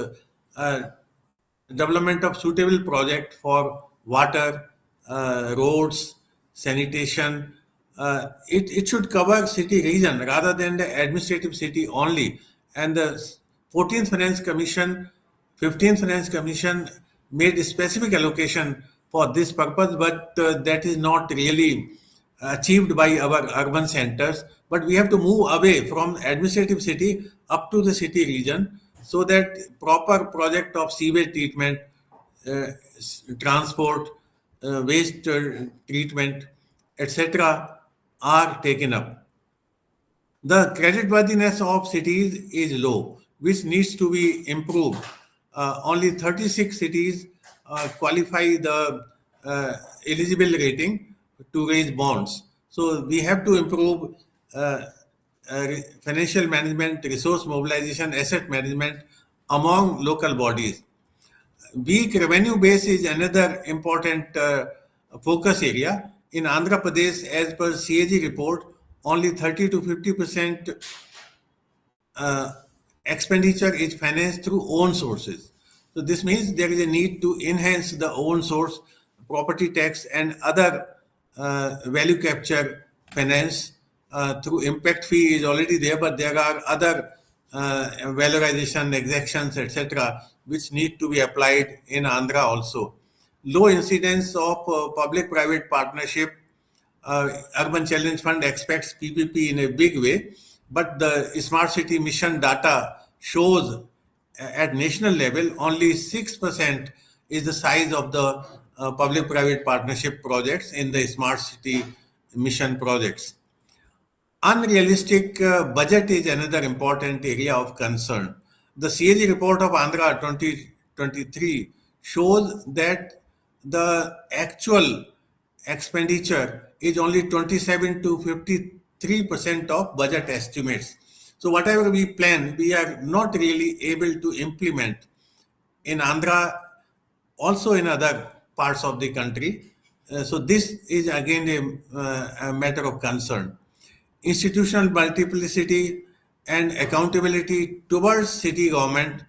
development of suitable project for water, roads, sanitation. It should cover city region rather than the administrative city only. And the 14th Finance Commission, 15th Finance Commission made a specific allocation for this purpose, but that is not really achieved by our urban centers. But we have to move away from administrative city up to the city region so that proper project of sewage treatment, transport, waste treatment, etc., are taken up. The creditworthiness of cities is low, which needs to be improved. Only 36 cities qualify the eligible rating to raise bonds. So we have to improve financial management, resource mobilization, asset management among local bodies. Weak revenue base is another important focus area. In Andhra Pradesh, as per CAG report, only 30 to 50% expenditure is financed through own sources. So this means there is a need to enhance the own source, property tax and other value capture finance through impact fee is already there, but there are other valorization, exactions, etc., which need to be applied in Andhra also. Low incidence of public-private partnership. Urban Challenge Fund expects PPP in a big way, but the Smart City Mission data shows at national level only 6% is the size of the public-private partnership projects in the Smart City Mission projects. Unrealistic budget is another important area of concern. The CAG report of Andhra 2023 shows that the actual expenditure is only 27 to 53% of budget estimates. So whatever we plan, we are not really able to implement in Andhra, also in other parts of the country. So this is again a matter of concern. Institutional multiplicity and accountability towards city government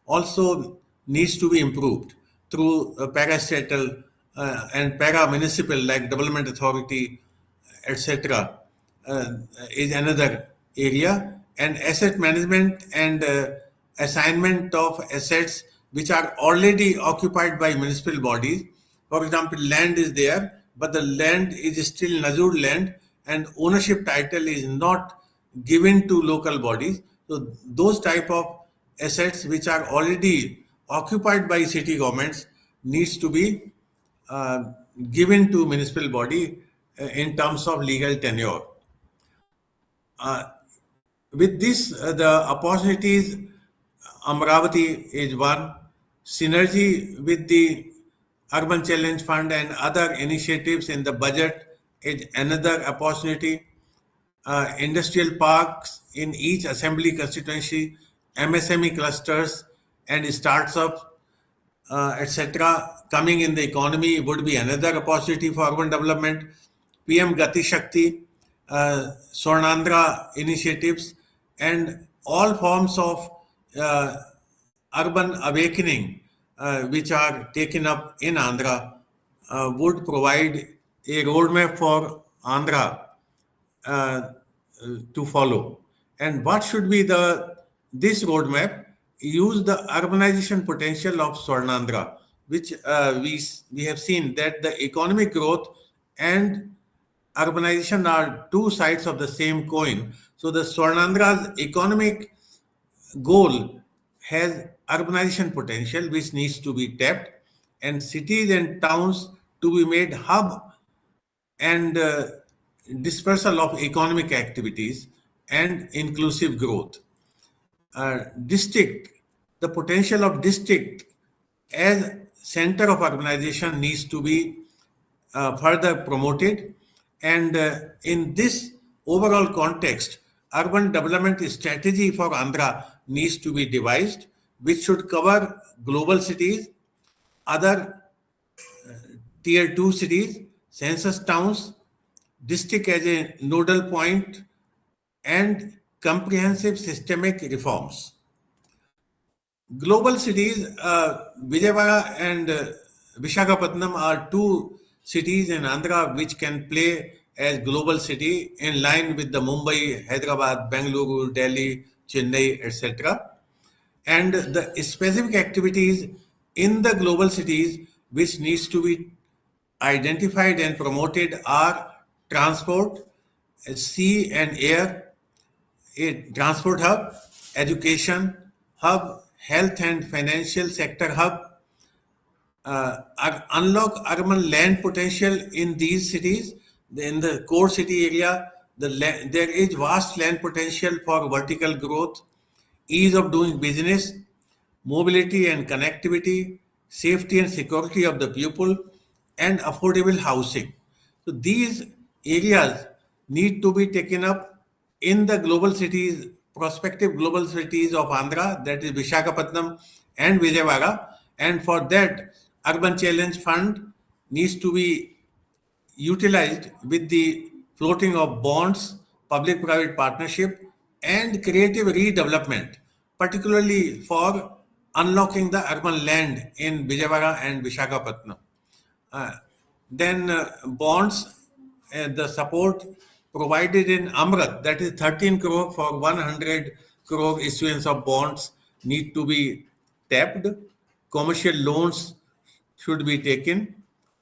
also needs to be improved through parastatal and para-municipal like development authority, etc. Is another area. And asset management and assignment of assets which are already occupied by municipal bodies. For example, land is there, but the land is still Nazur land and ownership title is not given to local bodies. So those type of assets which are already occupied by city governments needs to be given to municipal body in terms of legal tenure. With this, the opportunities, Amravati is one, synergy with the Urban Challenge Fund and other initiatives in the budget is another opportunity. Industrial parks in each assembly constituency, MSME clusters and startups, etc., coming in the economy would be another opportunity for urban development. PM Gati Shakti, Swarna Andhra initiatives, and all forms of urban awakening which are taken up in Andhra would provide a roadmap for Andhra to follow. And what should be this roadmap? Use the urbanization potential of Swarnandhra, which we have seen that the economic growth and urbanization are two sides of the same coin. So the Swarnandhra's economic goal has urbanization potential which needs to be tapped, and cities and towns to be made hub and dispersal of economic activities and inclusive growth. District, the potential of district as center of urbanization needs to be further promoted. And in this overall context, urban development strategy for Andhra needs to be devised, which should cover global cities, other tier 2 cities, census towns, district as a nodal point, and comprehensive systemic reforms. Global cities, Vijayawada and Visakhapatnam are two cities in Andhra which can play as global city in line with the Mumbai, Hyderabad, Bengaluru, Delhi, Chennai, etc. And the specific activities in the global cities which needs to be identified and promoted are transport, sea and air, a transport hub, education hub, health and financial sector hub, unlock urban land potential in these cities. In the core city area, there is vast land potential for vertical growth, ease of doing business, mobility and connectivity, safety and security of the people, and affordable housing. So these areas need to be taken up in the global cities, prospective global cities of Andhra, that is Visakhapatnam and Vijayawada. And for that, Urban Challenge Fund needs to be utilized with the floating of bonds, public-private partnership, and creative redevelopment, particularly for unlocking the urban land in Vijayawada and Visakhapatnam. Then bonds, the support provided in Amrit, that is 13 crore for 100 crore issuance of bonds, need to be tapped. Commercial loans should be taken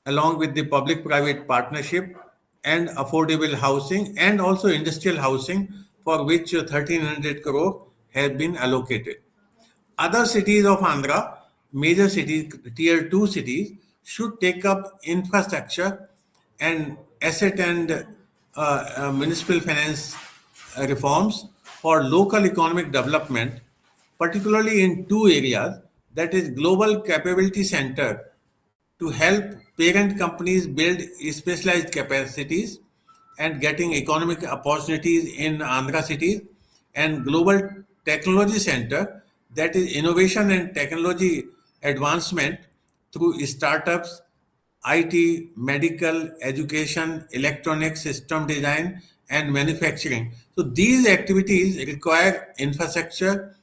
along with the public-private partnership and affordable housing and also industrial housing, for which 1300 crore have been allocated. Other cities of Andhra, major cities, tier 2 cities, should take up infrastructure and asset and municipal finance reforms for local economic development, particularly in two areas, that is global capability center to help parent companies build specialized capacities and getting economic opportunities in Andhra cities, and Global Technology Center, that is innovation and technology advancement through startups, IT, medical, education, electronics, system design, and manufacturing. So these activities require infrastructure,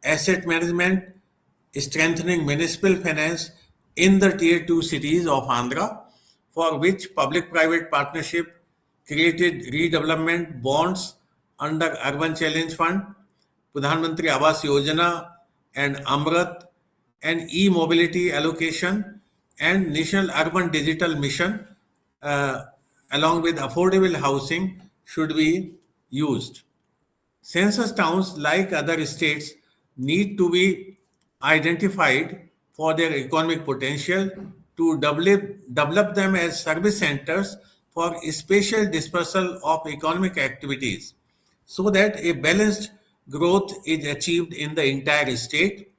asset management, strengthening municipal finance in the tier 2 cities of Andhra, for which public-private partnership created redevelopment bonds under Urban Challenge Fund, Pradhan Mantri Awas Yojana and Amrit, and e-mobility allocation and National Urban Digital Mission, uh, along with affordable housing, should be used. Census towns, like other states, need to be identified for their economic potential to develop them as service centers for spatial dispersal of economic activities so that a balanced growth is achieved in the entire state.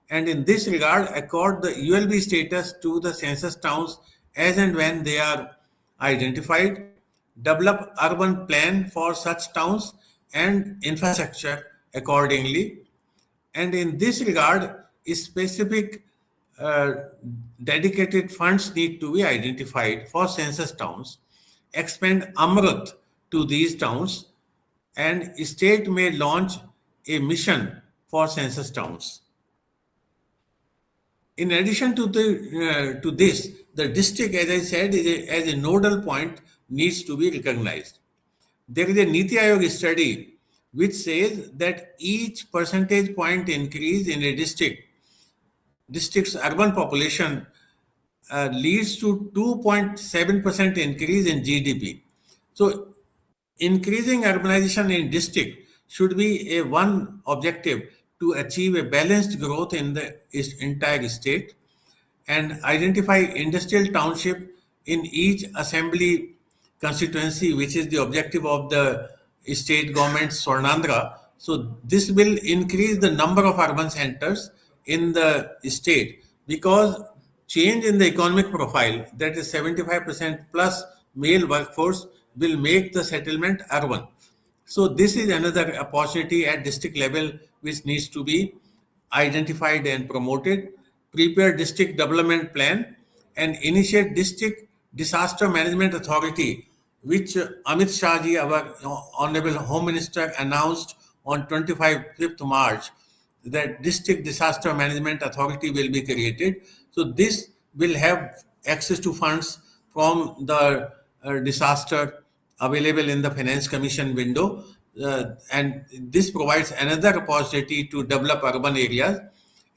And in this regard, accord the ULB status to the census towns as and when they are identified, develop urban plan for such towns and infrastructure accordingly. And in this regard, specific uh, dedicated funds need to be identified for census towns, expand Amrit to these towns, and state may launch a mission for census towns. In addition to this, the district, as I said, as a nodal point, needs to be recognized. There is a NITI Aayog study which says that each percentage point increase in a district's urban population leads to 2.7% increase in GDP. So increasing urbanization in district should be a one objective to achieve a balanced growth in the entire state, and identify industrial township in each assembly constituency, which is the objective of the state government Swarna Andhra. So this will increase the number of urban centers in the state, because change in the economic profile, that is 75% plus male workforce, will make the settlement urban. So this is another opportunity at district level which needs to be identified and promoted. Prepare district development plan and initiate district disaster management authority, which Amit Shah ji, our honorable home minister, announced on 25th March, that district disaster management authority will be created. So this will have access to funds from the disaster available in the finance commission window, and this provides another opportunity to develop urban areas.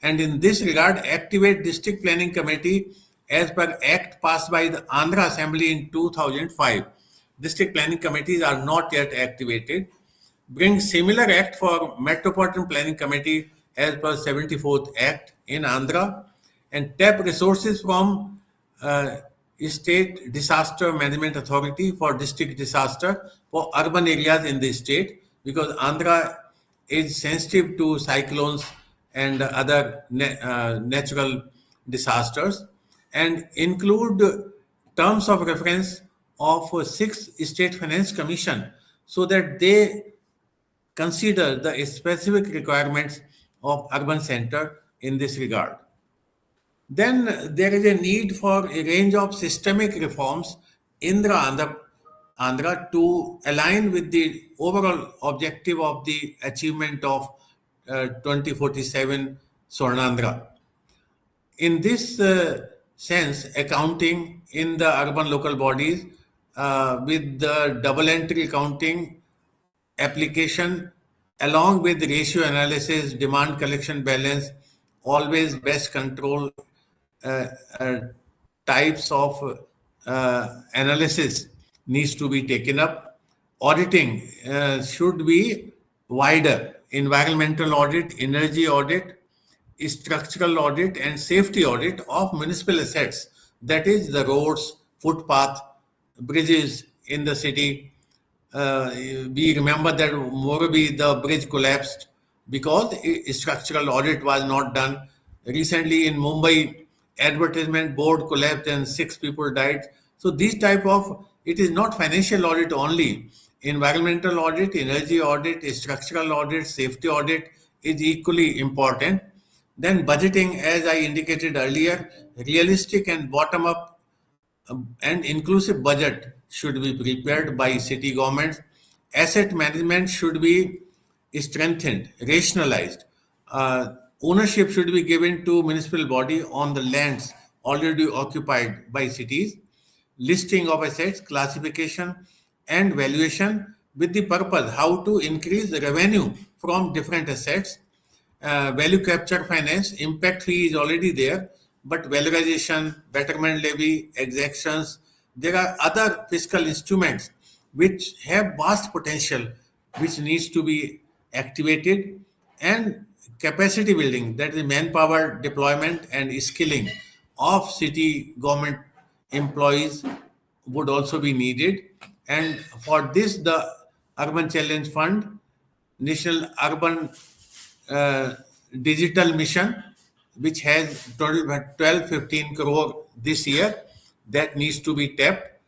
And in this regard, activate district planning committee as per act passed by the Andhra Assembly in 2005. District planning committees are not yet activated. Bring similar act for Metropolitan Planning Committee as per 74th Act in Andhra, and tap resources from State Disaster Management Authority for district disaster for urban areas in the state, because Andhra is sensitive to cyclones and other natural disasters, and include terms of reference of 6 State Finance Commission so that they consider the specific requirements of urban center in this regard. Then there is a need for a range of systemic reforms in the Andhra to align with the overall objective of the achievement of 2047 Swarna Andhra. In this sense, accounting in the urban local bodies with the double entry accounting application along with ratio analysis, demand collection balance, always best control uh, uh, types of analysis needs to be taken up. Auditing should be wider. Environmental audit, energy audit, structural audit, and safety audit of municipal assets. That is the roads, footpath, bridges in the city. We remember that Morabi, the bridge collapsed because structural audit was not done. Recently in Mumbai, advertisement board collapsed and 6 people died. So these type of, it is not financial audit only. Environmental audit, energy audit, structural audit, safety audit is equally important. Then budgeting, as I indicated earlier, realistic and bottom-up and inclusive budget should be prepared by city governments. Asset management should be strengthened, rationalized. Ownership should be given to municipal body on the lands already occupied by cities. Listing of assets, classification, and valuation with the purpose how to increase the revenue from different assets. Value capture finance, impact fee is already there, but valorization, betterment levy, exactions, there are other fiscal instruments which have vast potential, which needs to be activated, and capacity building, that is manpower deployment and skilling of city government employees would also be needed. And for this, the Urban Challenge Fund, National Urban Digital Mission, which has 12-15 crore this year, that needs to be tapped.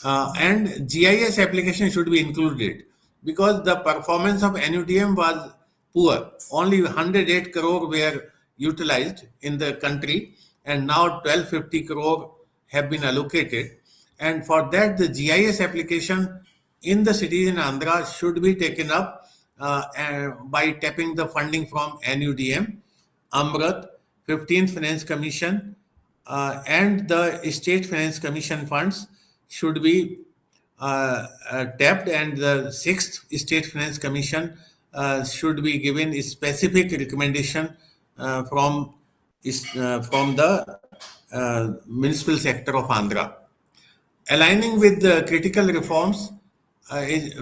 And GIS application should be included because the performance of NUDM was poor. Only 108 crore were utilized in the country, and now 1250 crore have been allocated. And for that, the GIS application in the cities in Andhra should be taken up by tapping the funding from NUDM, Amrit, 15th Finance Commission, and the State Finance Commission funds should be tapped, and the 6th State Finance Commission should be given a specific recommendation from the municipal sector of Andhra. Aligning with the critical reforms is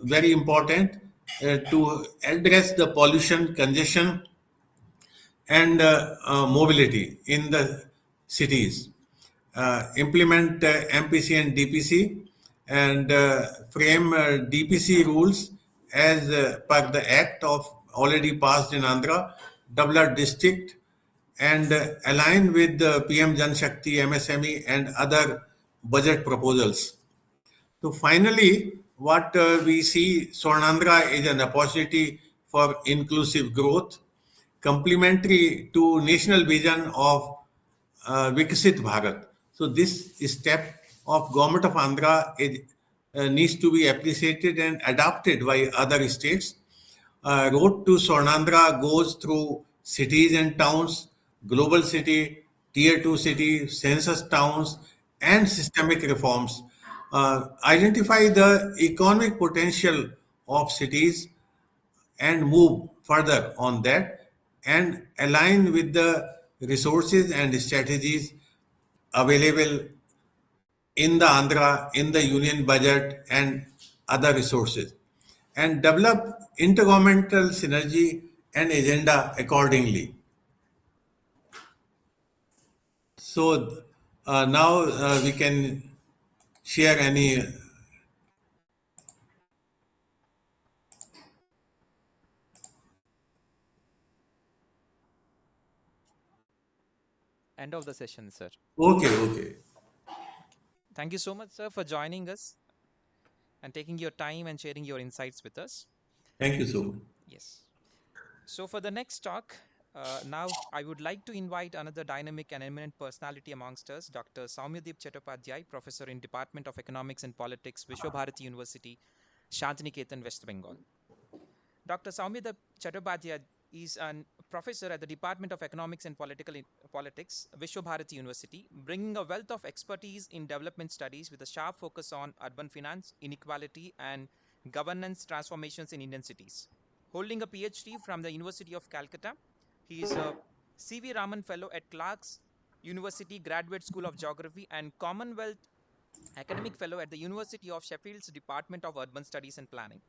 very important to address the pollution, congestion, and mobility in the cities. Implement MPC and DPC, and frame DPC rules as per the act of already passed in Andhra, develop district, and align with the PM Jan Shakti, MSME, and other budget proposals. So finally, what we see, Swarna Andhra is an opportunity for inclusive growth, complementary to national vision of Vikasit Bharat. So this step of government of Andhra is, needs to be appreciated and adopted by other states. Road to Swarna Andhra goes through cities and towns, global city, tier 2 city, census towns, and systemic reforms. Identify the economic potential of cities and move further on that and align with the resources and strategies available in the Andhra, in the union budget and other resources, and develop intergovernmental synergy and agenda accordingly. So now we can share any. End of the session, sir. Okay, okay. Thank you so much, sir, for joining us and taking your time and sharing your insights with us. Thank you so much. Yes. So for the next talk, now I would like to invite another dynamic and eminent personality amongst us, Dr. Saumyadeep Chattopadhyay, Professor in Department of Economics and Politics, Vishwabharati University, Shantiniketan, West Bengal. Dr. Saumyadeep Chattopadhyay is a professor at the Department of Economics and Politics, Vishwabharati University, bringing a wealth of expertise in development studies with a sharp focus on urban finance, inequality, and governance transformations in Indian cities. Holding a PhD from the University of Calcutta, he is a C.V. Raman Fellow at Clark's University Graduate School of Geography and Commonwealth Academic Fellow at the University of Sheffield's Department of Urban Studies and Planning.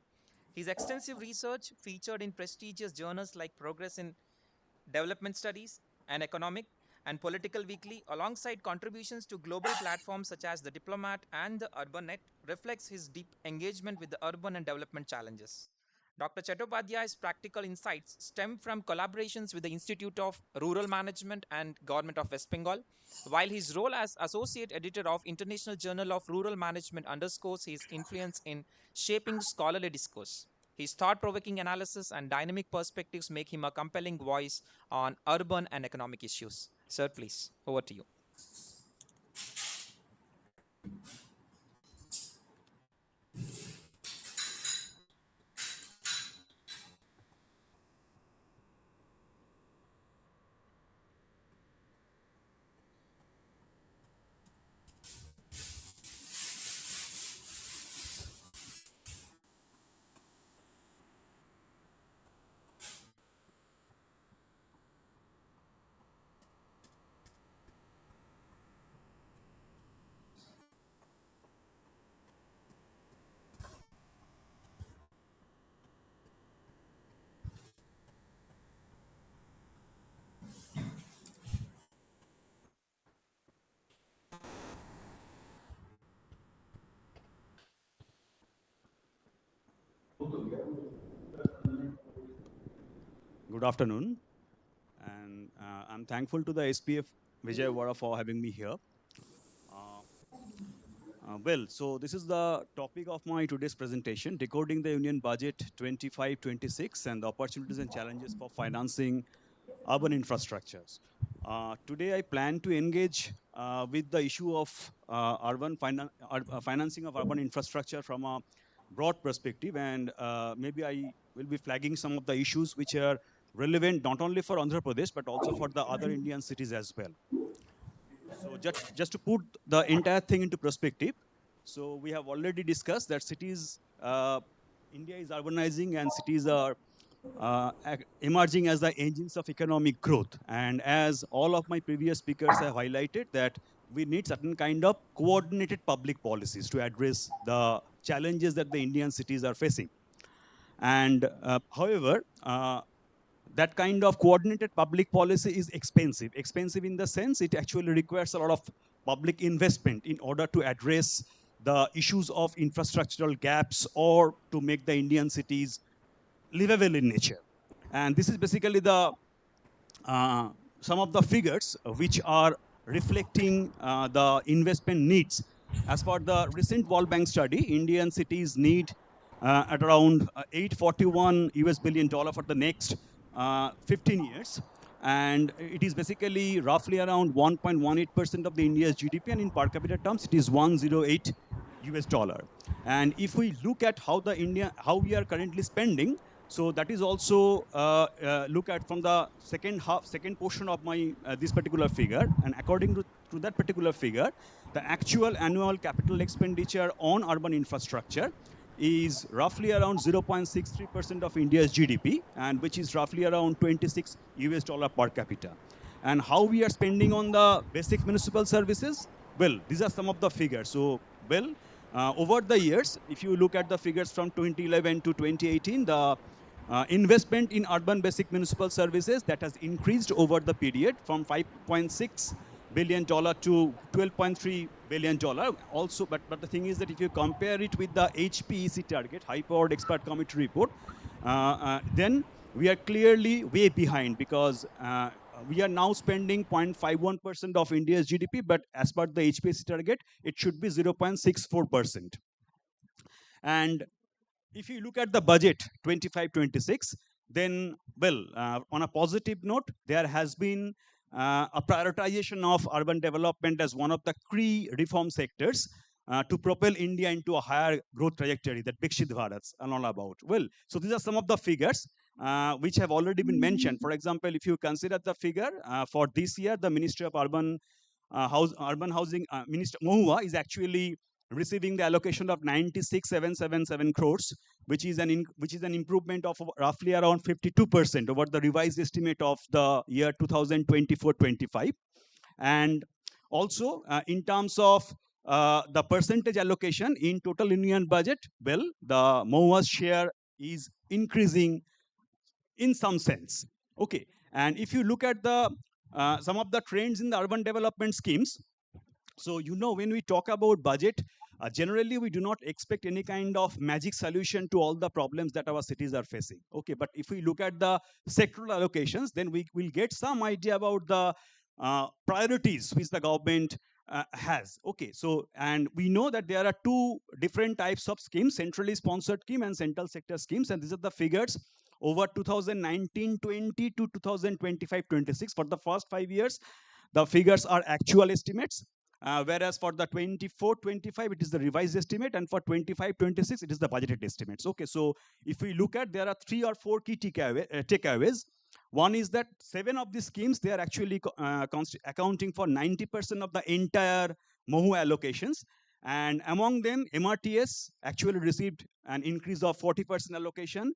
His extensive research featured in prestigious journals like Progress in Development Studies and Economic and Political Weekly, alongside contributions to global platforms such as The Diplomat and the UrbanNet, reflects his deep engagement with the urban and development challenges. Dr. Chattopadhyay's practical insights stem from collaborations with the Institute of Rural Management and Government of West Bengal, while his role as Associate Editor of International Journal of Rural Management underscores his influence in shaping scholarly discourse. His thought-provoking analysis and dynamic perspectives make him a compelling voice on urban and economic issues. Sir, please, over to you. Good afternoon, and I'm thankful to the SPF Vijayawada for having me here. So this is the topic of my today's presentation, Decoding the Union Budget 25-26 and the Opportunities and Challenges for Financing Urban Infrastructures. Today I plan to engage with the issue of financing of urban infrastructure from a broad perspective, and maybe I will be flagging some of the issues which are relevant not only for Andhra Pradesh but also for the other Indian cities as well. So just to put the entire thing into perspective, so we have already discussed that cities, India is urbanizing and cities are emerging as the engines of economic growth. And as all of my previous speakers have highlighted, that we need certain kind of coordinated public policies to address the challenges that the Indian cities are facing. And however, that kind of coordinated public policy is expensive. Expensive in the sense it actually requires a lot of public investment in order to address the issues of infrastructural gaps or to make the Indian cities livable in nature. And this is basically the some of the figures which are reflecting the investment needs. As per the recent World Bank study, Indian cities need at around $841 billion for the next 15 years. And it is basically roughly around 1.18% of the India's GDP, and in per capita terms, it is $108. And if we look at how we are currently spending, So that is also look at from the second portion of my this particular figure, and according to that particular figure, the actual annual capital expenditure on urban infrastructure is roughly around 0.63% of India's GDP, and which is roughly around $26 per capita. And how we are spending on the basic municipal services? Well, these are some of the figures. So, well, over the years, if you look at the figures from 2011 to 2018, the investment in urban basic municipal services that has increased over the period from $5.6 billion to $12.3 billion. Also, but the thing is that if you compare it with the HPEC target, High Powered Expert Committee report, then we are clearly way behind, because we are now spending 0.51% of India's GDP, but as per the HPEC target, it should be 0.64%. And if you look at the budget 25-26, then, well, on a positive note, there has been a prioritization of urban development as one of the key reform sectors to propel India into a higher growth trajectory that Viksit Bharat's are all about. Well, so these are some of the figures which have already been mentioned. For example, if you consider the figure for this year, the Ministry of Urban Housing, Minister MoHUA is actually receiving the allocation of 96,777 crores, which is an improvement of roughly around 52% over the revised estimate of the year 2024-25. And also in terms of the percentage allocation in total union budget, well, the MoHUA's share is increasing in some sense. Okay, and if you look at the some of the trends in the urban development schemes, so, you know, when we talk about budget, generally we do not expect any kind of magic solution to all the problems that our cities are facing. Okay, but if we look at the sectoral allocations, then we will get some idea about the priorities which the government has. Okay, so, and we know that there are two different types of schemes, centrally sponsored scheme and central sector schemes, and these are the figures over 2019-20 to 2025-26. For the first 5 years, the figures are actual estimates. Whereas for the 24-25, it is the revised estimate, and for 25-26, it is the budgeted estimates. Okay, so if we look at, there are 3 or 4 key takeaways. One is that 7 of the schemes, they are actually accounting for 90% of the entire MoHUA allocations. And among them, MRTS actually received an increase of 40% allocation.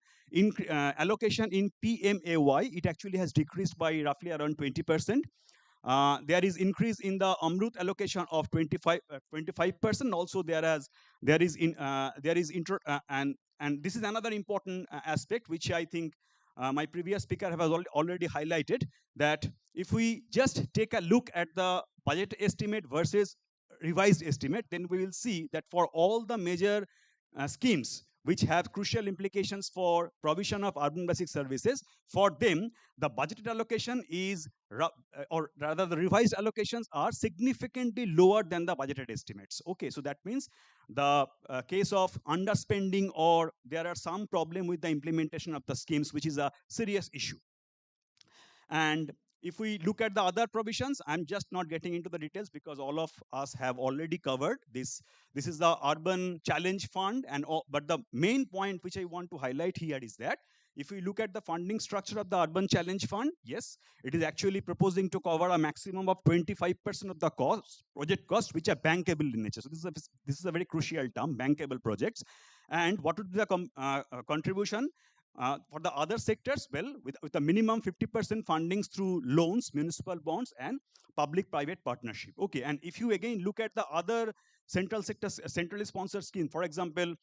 Allocation in PMAY, it actually has decreased by roughly around 20%. There is increase in the Amrut allocation of 25%. Also, and this is another important aspect which I think my previous speaker has already highlighted, that if we just take a look at the budget estimate versus revised estimate, then we will see that for all the major schemes which have crucial implications for provision of urban basic services, for them, the budgeted allocation is, or rather the revised allocations are significantly lower than the budgeted estimates. Okay, so that means the case of underspending, or there are some problem with the implementation of the schemes, which is a serious issue. And if we look at the other provisions, I'm just not getting into the details because all of us have already covered this. This is the Urban Challenge Fund, but the main point which I want to highlight here is that if we look at the funding structure of the Urban Challenge Fund, yes, it is actually proposing to cover a maximum of 25% of the project cost, which are bankable in nature. So this is a very crucial term, bankable projects. And what would be the contribution? For the other sectors, well, with a minimum 50% fundings through loans, municipal bonds, and public-private partnership. Okay, and if you again look at the other central sectors, centrally sponsored scheme, for example,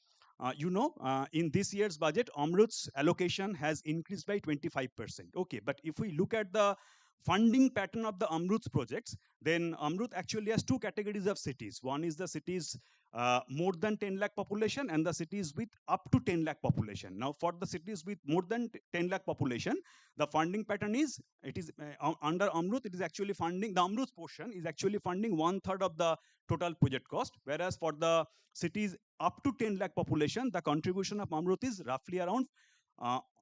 in this year's budget, Amrut's allocation has increased by 25%. Okay, but if we look at the funding pattern of the Amrut's projects, then Amrut actually has 2 categories of cities. One is the cities more than 10 lakh population, and the cities with up to 10 lakh population. Now, for the cities with more than 10 lakh population, the funding pattern is, under Amrut, it is actually funding, the Amrut portion is actually funding 1/3 of the total project cost, whereas for the cities up to 10 lakh population, the contribution of Amrut is roughly around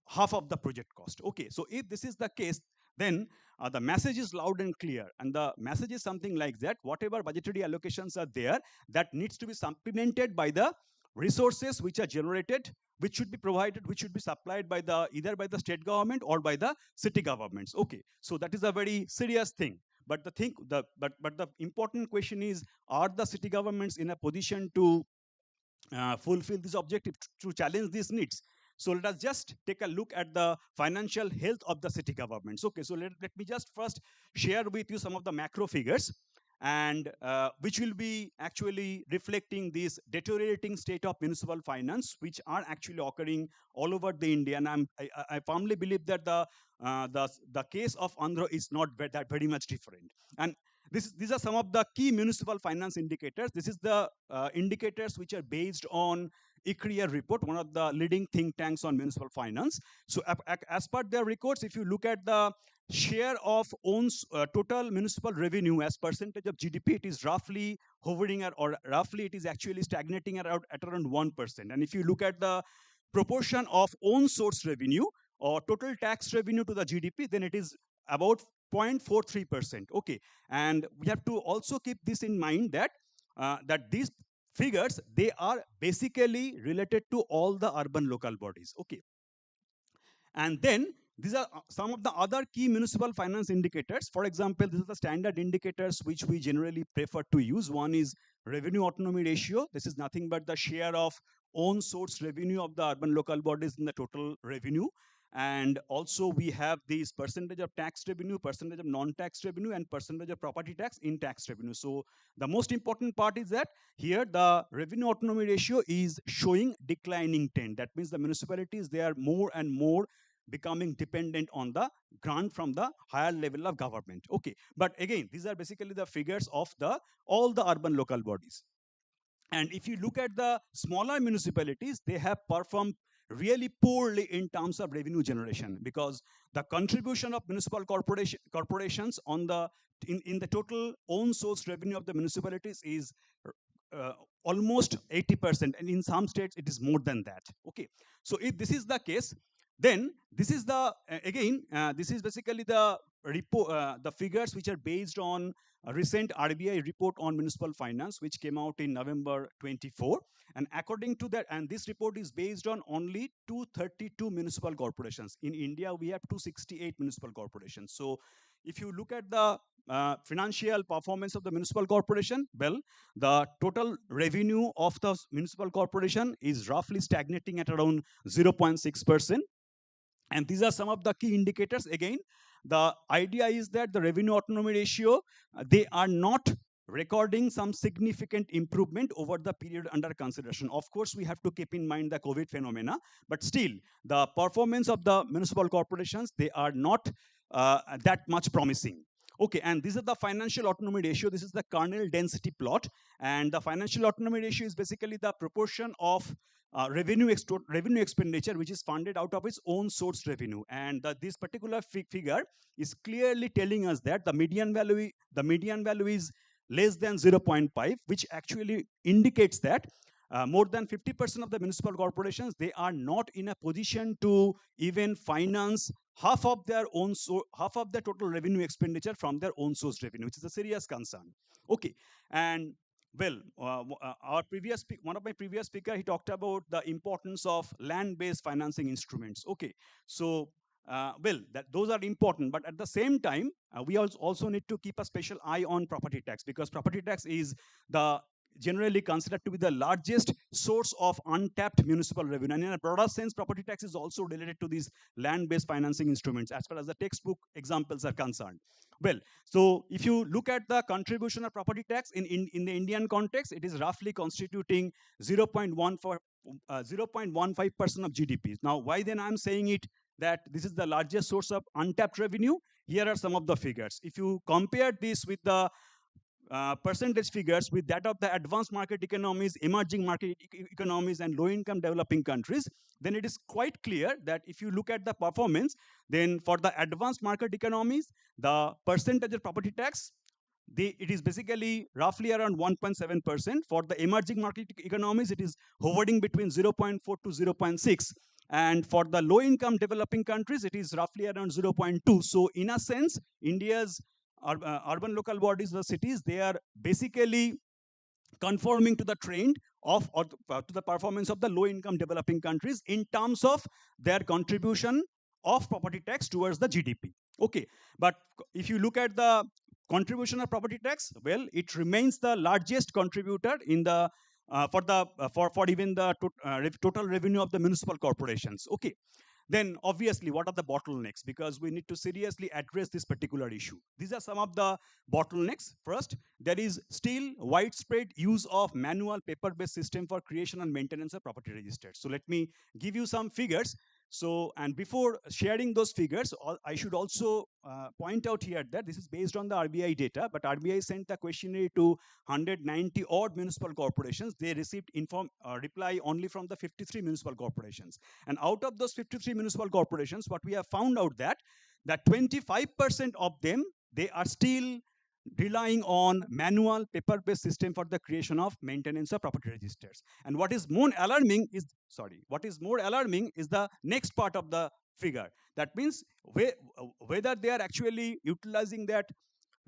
half of the project cost. Okay, so if this is the case, then the message is loud and clear, and the message is something like that: whatever budgetary allocations are there, that needs to be supplemented by the resources which are generated, which should be provided, which should be supplied by the either by the state government or by the city governments. Okay, so that is a very serious thing. But the important question is, are the city governments in a position to fulfill this objective, to challenge these needs? So let us just take a look at the financial health of the city governments. Okay, so let me just first share with you some of the macro figures, and which will be actually reflecting this deteriorating state of municipal finance, which are actually occurring all over the India. And I firmly believe that the case of Andhra is not that very much different. And these are some of the key municipal finance indicators. This is the indicators which are based on ICRIER report, one of the leading think tanks on municipal finance. So as per their records, if you look at the share of total municipal revenue as percentage of GDP, it is roughly hovering at, or roughly it is actually stagnating at around 1%. And if you look at the proportion of own source revenue or total tax revenue to the GDP, then it is about 0.43%. Okay, and we have to also keep this in mind that that these figures, they are basically related to all the urban local bodies. Okay, and then these are some of the other key municipal finance indicators. For example, these are the standard indicators which we generally prefer to use. One is revenue autonomy ratio. This is nothing but the share of own source revenue of the urban local bodies in the total revenue. And also we have these percentage of tax revenue, percentage of non-tax revenue, and percentage of property tax in tax revenue. So the most important part is that here the revenue autonomy ratio is showing declining trend. That means the municipalities, they are more and more becoming dependent on the grant from the higher level of government. Okay, but again, these are basically the figures of all the urban local bodies. And if you look at the smaller municipalities, they have performed really poorly in terms of revenue generation, because the contribution of municipal corporations on in the total own source revenue of the municipalities is almost 80%, and in some states it is more than that. Okay, so if this is the case, then this is the this is basically the the figures which are based on a recent RBI report on municipal finance, which came out in November 24. And according to that, and this report is based on only 232 municipal corporations. In India, we have 268 municipal corporations. So if you look at the financial performance of the municipal corporation, well, the total revenue of the municipal corporation is roughly stagnating at around 0.6%. And these are some of the key indicators. Again, the idea is that the revenue autonomy ratio, they are not recording some significant improvement over the period under consideration. Of course, we have to keep in mind the COVID phenomena, but still, the performance of the municipal corporations, they are not that much promising. Okay, and this is the financial autonomy ratio. This is the kernel density plot. And the financial autonomy ratio is basically the proportion of revenue expenditure which is funded out of its own source revenue. And this particular figure is clearly telling us that the median value is less than 0.5, which actually indicates that more than 50% of the municipal corporations, they are not in a position to even finance half of their total revenue expenditure from their own source revenue, which is a serious concern. Okay, and well, one of my previous speaker, he talked about the importance of land-based financing instruments. Okay, so well, those are important, but at the same time, we also need to keep a special eye on property tax, because property tax is generally considered to be the largest source of untapped municipal revenue. And in a broader sense, property tax is also related to these land-based financing instruments as far as the textbook examples are concerned. Well, so if you look at the contribution of property tax in the Indian context, it is roughly constituting 0.15% of GDP. Now, why then I'm saying it that this is the largest source of untapped revenue? Here are some of the figures. If you compare this with the percentage figures with that of the advanced market economies, emerging market economies, and low-income developing countries, then it is quite clear that if you look at the performance, then for the advanced market economies, the percentage of property tax, it is basically roughly around 1.7%. For the emerging market economies, it is hovering between 0.4 to 0.6. And for the low-income developing countries, it is roughly around 0.2. So in a sense, India's urban local bodies, the cities, they are basically conforming to the trend of or to the performance of the low income developing countries in terms of their contribution of property tax towards the GDP. Okay, but if you look at the contribution of property tax, well, it remains the largest contributor in the for even the total revenue of the municipal corporations. Okay, then obviously what are the bottlenecks, because we need to seriously address this particular issue. These are some of the bottlenecks. First, there is still widespread use of manual paper-based system for creation and maintenance of property registers. So let me give you some figures. So, and before sharing those figures, I should also point out here that this is based on the RBI data, but RBI sent the questionnaire to 190 odd municipal corporations. They received reply only from the 53 municipal corporations. And out of those 53 municipal corporations, what we have found out that 25% of them, they are still relying on manual paper-based system for the creation of maintenance of property registers. And what is more alarming is, the next part of the figure. That means whether they are actually utilizing that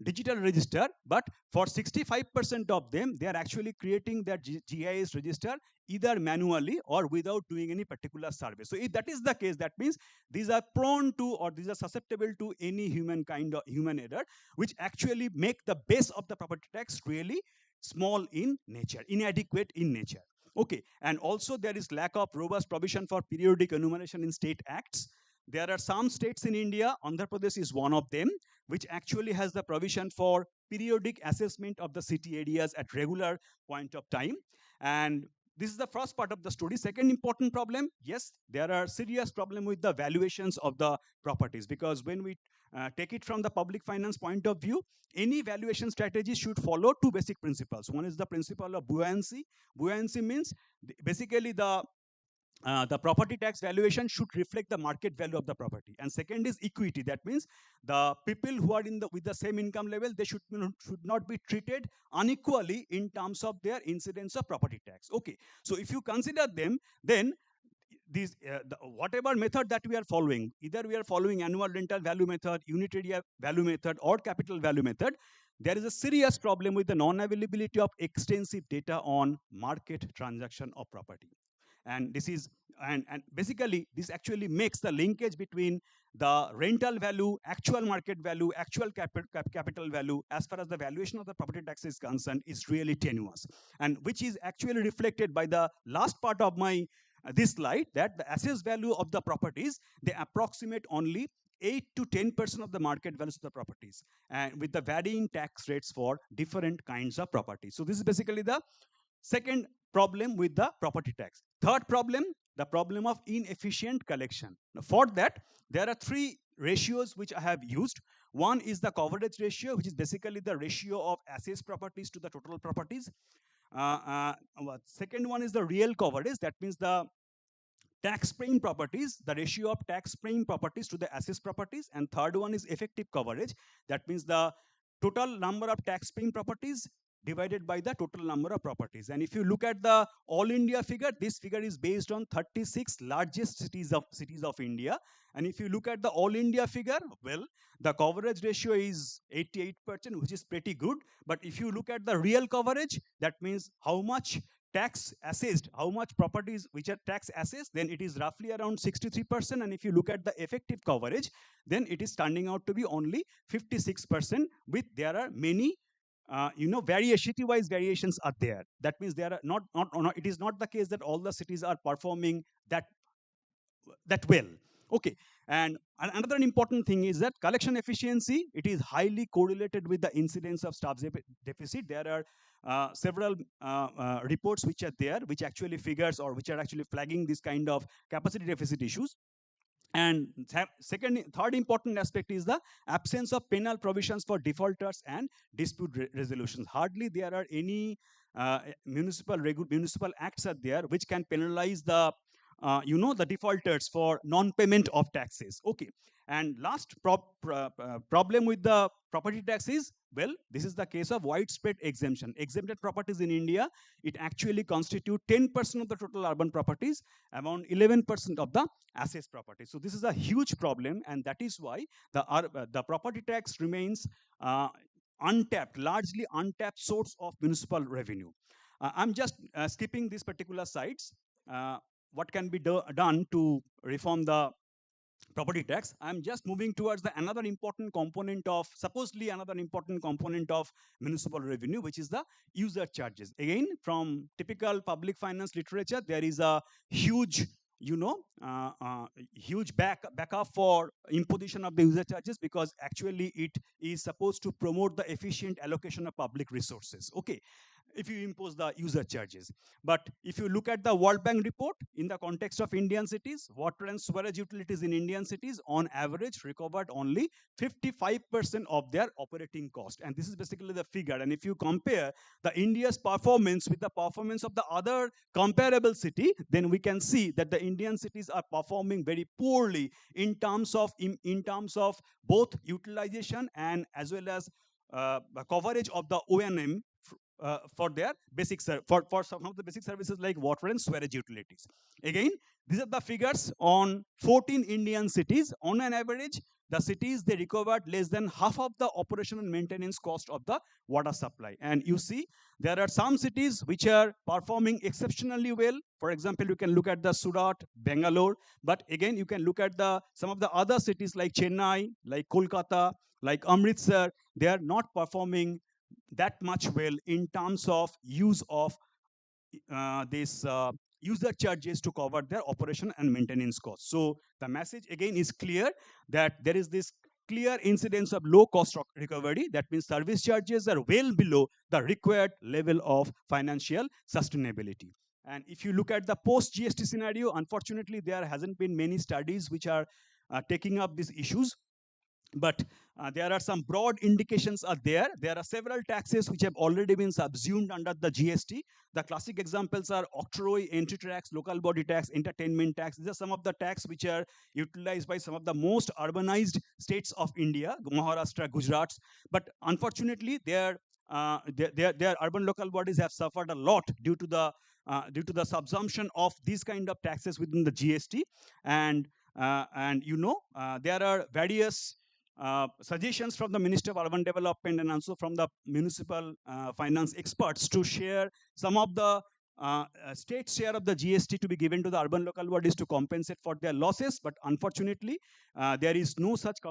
digital register, but for 65% of them, they are actually creating their GIS register either manually or without doing any particular survey. So if that is the case, that means these are prone to, or these are susceptible to any human kind of human error, which actually make the base of the property tax really small in nature, inadequate in nature. Okay, and also there is lack of robust provision for periodic enumeration in state acts. There are some states in India, Andhra Pradesh is one of them, which actually has the provision for periodic assessment of the city areas at regular point of time. And this is the first part of the story. Second important problem, yes, there are serious problem with the valuations of the properties, because when we take it from the public finance point of view, any valuation strategy should follow two basic principles. One is the principle of buoyancy. Buoyancy means basically the property tax valuation should reflect the market value of the property. And second is equity. That means the people who are with the same income level, they should not be treated unequally in terms of their incidence of property tax. Okay, so if you consider them, then these whatever method that we are following, either we are following annual rental value method, unit area value method, or capital value method, there is a serious problem with the non-availability of extensive data on market transaction of property. And this is and basically this actually makes the linkage between the rental value, actual market value, actual capital value as far as the valuation of the property tax is concerned is really tenuous, and which is actually reflected by the last part of my this slide, that the assessed value of the properties, they approximate only 8 to 10% of the market values of the properties, and with the varying tax rates for different kinds of properties. So this is basically the second problem with the property tax. Third problem, the problem of inefficient collection. Now, for that, there are three ratios which I have used. One is the coverage ratio, which is basically the ratio of assessed properties to the total properties. Second one is the real coverage. That means the tax-paying properties, the ratio of tax-paying properties to the assessed properties. And third one is effective coverage. That means the total number of tax-paying properties divided by the total number of properties. And if you look at the all India figure, this figure is based on 36 largest cities of India. And if you look at the all India figure, well, the coverage ratio is 88%, which is pretty good. But if you look at the real coverage, that means how much tax assessed, how much properties which are tax assessed, then it is roughly around 63%. And if you look at the effective coverage, then it is turning out to be only 56%, with there are many city-wise variations are there. That means there are not, it is not the case that all the cities are performing that well. Okay, and another important thing is that collection efficiency, it is highly correlated with the incidence of staff deficit. There are several reports which are there, which actually figures or which are actually flagging this kind of capacity deficit issues. And third important aspect is the absence of penal provisions for defaulters and dispute resolutions. Hardly there are any municipal acts are there which can penalize the the defaulters for non-payment of taxes. Okay, and last problem with the property tax is, well, this is the case of widespread exemption. Exempted properties in India, it actually constitute 10% of the total urban properties, around 11% of the assessed properties. So this is a huge problem, and that is why the property tax remains untapped, largely untapped source of municipal revenue. I'm just skipping these particular sites. What can be done to reform the property tax? I'm just moving towards the another important component of, supposedly another important component of municipal revenue, which is the user charges. Again, from typical public finance literature, there is a huge, huge backup for imposition of the user charges, because actually it is supposed to promote the efficient allocation of public resources. Okay, if you impose the user charges. But if you look at the World Bank report in the context of Indian cities, water and sewerage utilities in Indian cities on average recovered only 55% of their operating cost. And this is basically the figure. And if you compare the India's performance with the performance of the other comparable city, then we can see that the Indian cities are performing very poorly in terms of both utilization and as well as coverage of the O&M for their basic for some of the basic services like water and sewerage utilities. Again, these are the figures on 14 Indian cities. On an average, the cities, they recovered less than half of the operation and maintenance cost of the water supply. And you see, there are some cities which are performing exceptionally well. For example, you can look at the Surat, Bangalore, but again, you can look at some of the other cities like Chennai, like Kolkata, like Amritsar. They are not performing that much well in terms of use of this user charges to cover their operation and maintenance costs. So the message again is clear, that there is this clear incidence of low cost recovery. That means service charges are well below the required level of financial sustainability. And if you look at the post GST scenario, unfortunately, there hasn't been many studies which are taking up these issues. But there are some broad indications are there. There are several taxes which have already been subsumed under the GST. The classic examples are octroi, entry tax, local body tax, entertainment tax. These are some of the tax which are utilized by some of the most urbanized states of India, Maharashtra, Gujarat. But unfortunately, their urban local bodies have suffered a lot due to the subsumption of these kind of taxes within the GST. And there are various suggestions from the Minister of Urban Development and also from the municipal finance experts to share some of the state share of the GST to be given to the urban local bodies to compensate for their losses. But unfortunately, there is no such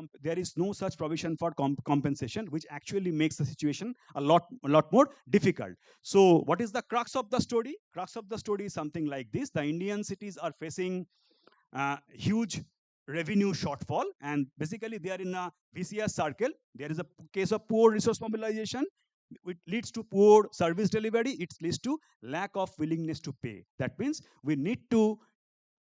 provision for compensation, which actually makes the situation a lot more difficult. So what is the crux of the story? Crux of the story is something like this: the Indian cities are facing huge revenue shortfall, and basically they are in a vicious circle. There is a case of poor resource mobilization, which leads to poor service delivery. It leads to lack of willingness to pay. That means we need to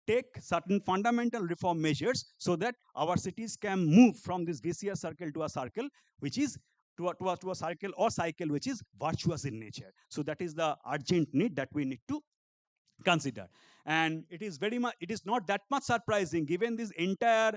take certain fundamental reform measures so that our cities can move from this vicious circle to a circle which is to a circle or cycle which is virtuous in nature. So that is the urgent need that we need to consider. And it is not that much surprising, given this entire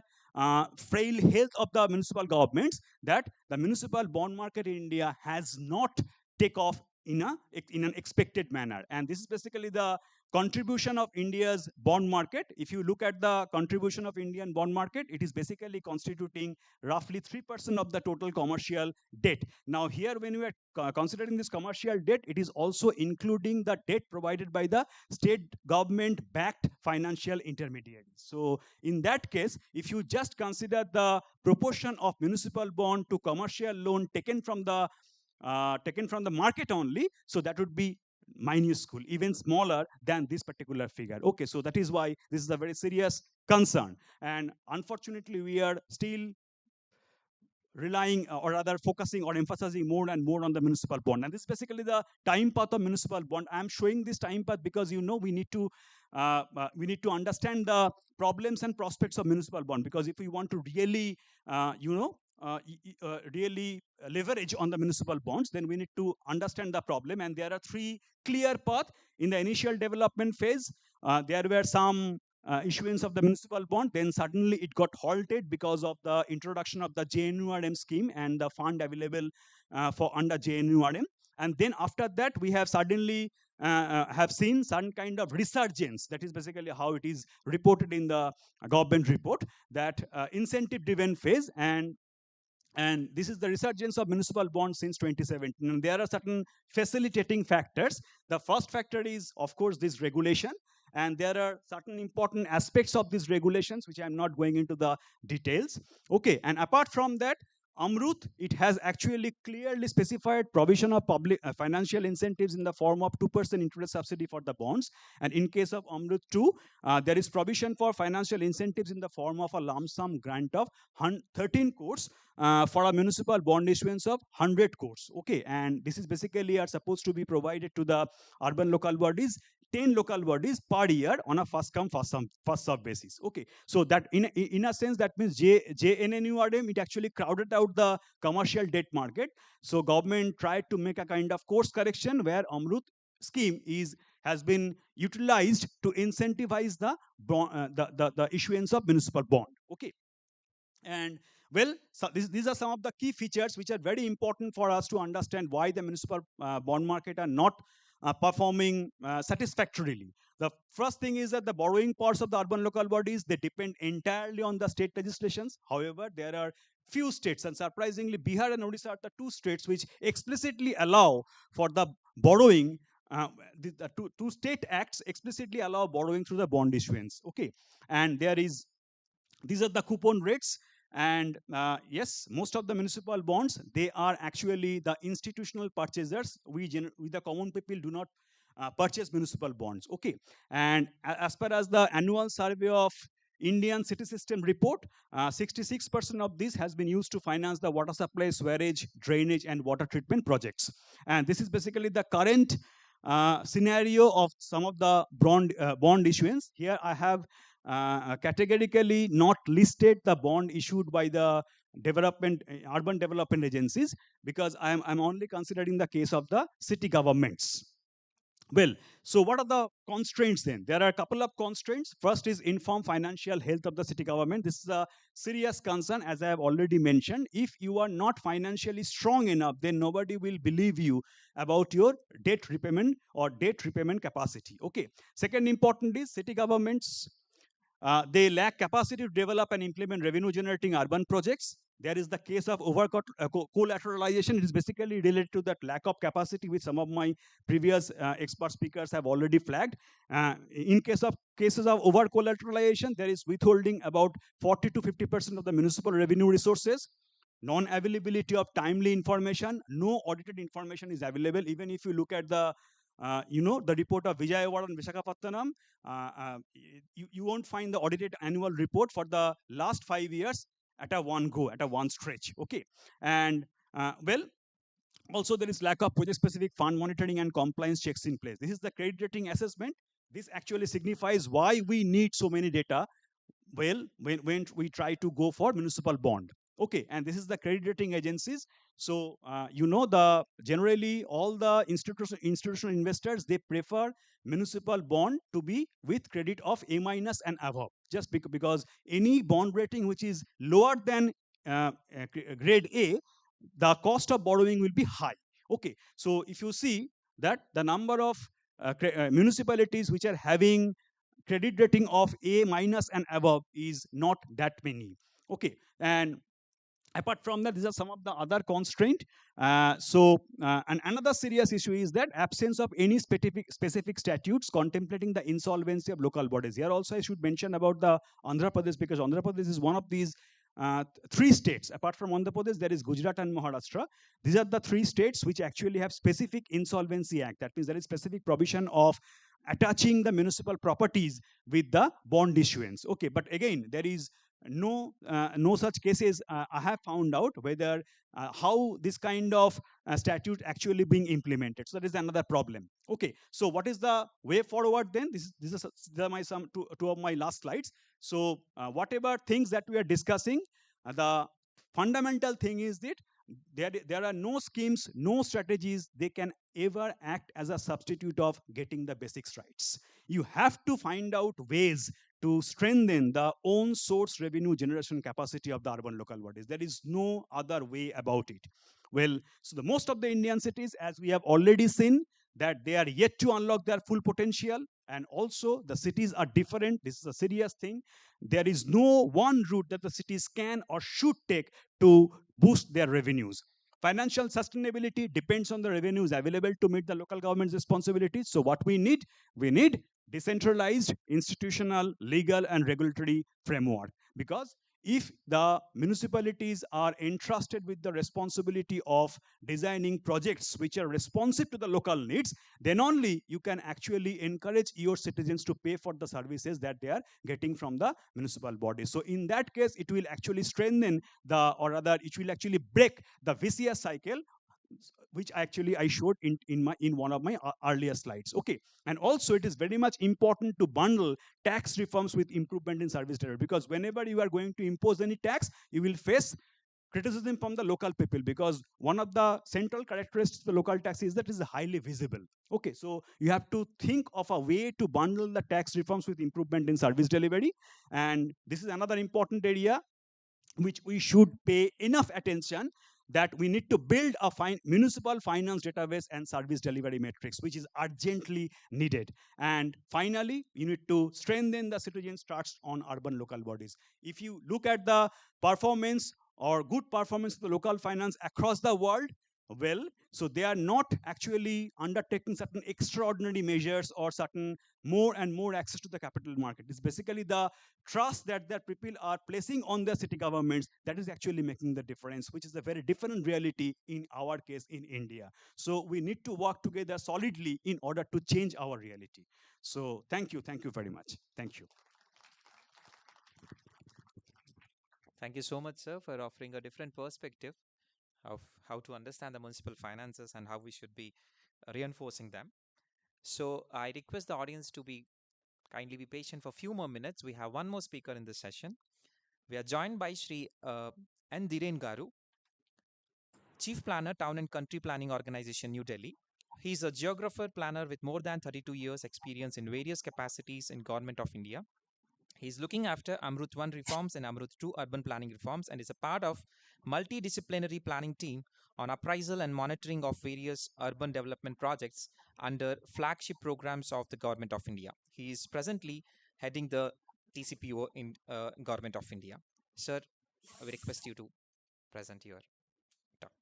frail health of the municipal governments, that the municipal bond market in India has not take off in an expected manner. And this is basically the contribution of India's bond market. If you look at the contribution of Indian bond market, it is basically constituting roughly 3% of the total commercial debt. Now here, when we are considering this commercial debt, it is also including the debt provided by the state government backed financial intermediaries. So in that case, if you just consider the proportion of municipal bond to commercial loan taken from the market only, so that would be minuscule, even smaller than this particular figure. Okay, so that is why this is a very serious concern. And unfortunately, we are still relying or rather focusing or emphasizing more and more on the municipal bond. And this is basically the time path of municipal bond. I'm showing this time path because we need to understand the problems and prospects of municipal bond, because if we want to really really leverage on the municipal bonds, then we need to understand the problem. And there are three clear paths. In the initial development phase, there were some issuance of the municipal bond, then suddenly it got halted because of the introduction of the JNURM scheme and the fund available for under JNURM. And then after that, we have suddenly have seen some kind of resurgence. That is basically how it is reported in the government report, that incentive driven phase. And And this is the resurgence of municipal bonds since 2017. And there are certain facilitating factors. The first factor is, of course, this regulation. And there are certain important aspects of these regulations, which I'm not going into the details. Okay, and apart from that, Amrut, it has actually clearly specified provision of public financial incentives in the form of 2% interest subsidy for the bonds. And in case of Amrut 2, there is provision for financial incentives in the form of a lump sum grant of 13 crores for a municipal bond issuance of 100 crores. Okay, and this is basically are supposed to be provided to the urban local bodies, 10 local bodies per year on a first come first serve basis. Okay, so that in a sense that means JNNURM, it actually crowded out the commercial debt market. So government tried to make a kind of course correction where Amrut scheme has been utilized to incentivize the the issuance of municipal bond. Okay, and well, so these are some of the key features which are very important for us to understand why the municipal bond market are not performing satisfactorily. The first thing is that the borrowing powers of the urban local bodies, they depend entirely on the state legislations. However, there are few states, and surprisingly, Bihar and Odisha are the two states which explicitly allow for the borrowing. The two state acts explicitly allow borrowing through the bond issuance. Okay, and these are the coupon rates. And yes, most of the municipal bonds, they are actually the institutional purchasers. We the common people do not purchase municipal bonds. Okay, and as per as the annual survey of Indian city system report, 66% of this has been used to finance the water supply, sewerage, drainage, and water treatment projects. And this is basically the current scenario of some of the bond issuance. Here I have categorically not listed the bond issued by the urban development agencies, because I'm only considering the case of the city governments. Well, so what are the constraints then? There are a couple of constraints. First is informed financial health of the city government. This is a serious concern, as I have already mentioned. If you are not financially strong enough, then nobody will believe you about your debt repayment or debt repayment capacity. Okay. Second important is city governments, they lack capacity to develop and implement revenue generating urban projects. There is the case of over collateralization. It is basically related to that lack of capacity, which some of my previous expert speakers have already flagged. In cases of over collateralization, there is withholding about 40 to 50% of the municipal revenue resources. Non-availability of timely information. No audited information is available. Even if you look at the the report of Vijayawada and Visakhapatnam, you won't find the audited annual report for the last 5 years at a one go, at a one stretch. Okay, and well, also there is lack of project-specific fund monitoring and compliance checks in place. This is the credit rating assessment. This actually signifies why we need so many data. Well, when we try to go for municipal bond. Okay, and this is the credit rating agencies. So generally all the institutional investors, they prefer municipal bond to be with credit of A- and above, just because any bond rating which is lower than grade A, the cost of borrowing will be high. Okay, so if you see that the number of municipalities which are having credit rating of A- and above is not that many. Okay, and apart from that, these are some of the other constraint. And another serious issue is that absence of any specific statutes contemplating the insolvency of local bodies. Here also I should mention about the Andhra Pradesh, because Andhra Pradesh is one of these three states. Apart from Andhra Pradesh, there is Gujarat and Maharashtra. These are the three states which actually have specific insolvency act. That means there is specific provision of attaching the municipal properties with the bond issuance. Okay, but again, there is no such cases I have found out whether how this kind of statute actually being implemented. So that is another problem. Okay, so what is the way forward then? These are my two of my last slides. So whatever things that we are discussing, the fundamental thing is that there are no schemes, no strategies they can ever act as a substitute of getting the basics rights. You have to find out ways to strengthen the own source revenue generation capacity of the urban local bodies. There is no other way about it. Well, so the most of the Indian cities, as we have already seen, that they are yet to unlock their full potential. And also the cities are different. This is a serious thing. There is no one route that the cities can or should take to boost their revenues. Financial sustainability depends on the revenues available to meet the local government's responsibilities. So what we need decentralized, institutional, legal, and regulatory framework. Because if the municipalities are entrusted with the responsibility of designing projects which are responsive to the local needs, then only you can actually encourage your citizens to pay for the services that they are getting from the municipal body. So in that case, it will actually strengthen or rather it will actually break the vicious cycle, which actually I showed in one of my earlier slides. Okay, and also it is very much important to bundle tax reforms with improvement in service delivery, because whenever you are going to impose any tax, you will face criticism from the local people, because one of the central characteristics of the local tax is that it is highly visible. Okay, so you have to think of a way to bundle the tax reforms with improvement in service delivery. And this is another important area which we should pay enough attention, that we need to build a municipal finance database and service delivery metrics, which is urgently needed. And finally, you need to strengthen the citizens' trust on urban local bodies. If you look at the performance or good performance of the local finance across the world, well, so they are not actually undertaking certain extraordinary measures or certain more and more access to the capital market. It's basically the trust that their people are placing on their city governments that is actually making the difference, which is a very different reality in our case in India. So we need to work together solidly in order to change our reality. So thank you very much. Thank you. Thank you so much, sir, for offering a different perspective of how to understand the municipal finances and how we should be reinforcing them. So I request the audience to kindly be patient for a few more minutes. We have one more speaker in this session. We are joined by Shri N. Dhiren Garu, Chief Planner, Town and Country Planning Organization, New Delhi. He is a geographer planner with more than 32 years experience in various capacities in Government of India. He is looking after Amrut 1 reforms and Amrut 2 urban planning reforms, and is a part of multidisciplinary planning team on appraisal and monitoring of various urban development projects under flagship programs of the Government of India. He is presently heading the TCPO in Government of India. Sir, I will request you to present your talk.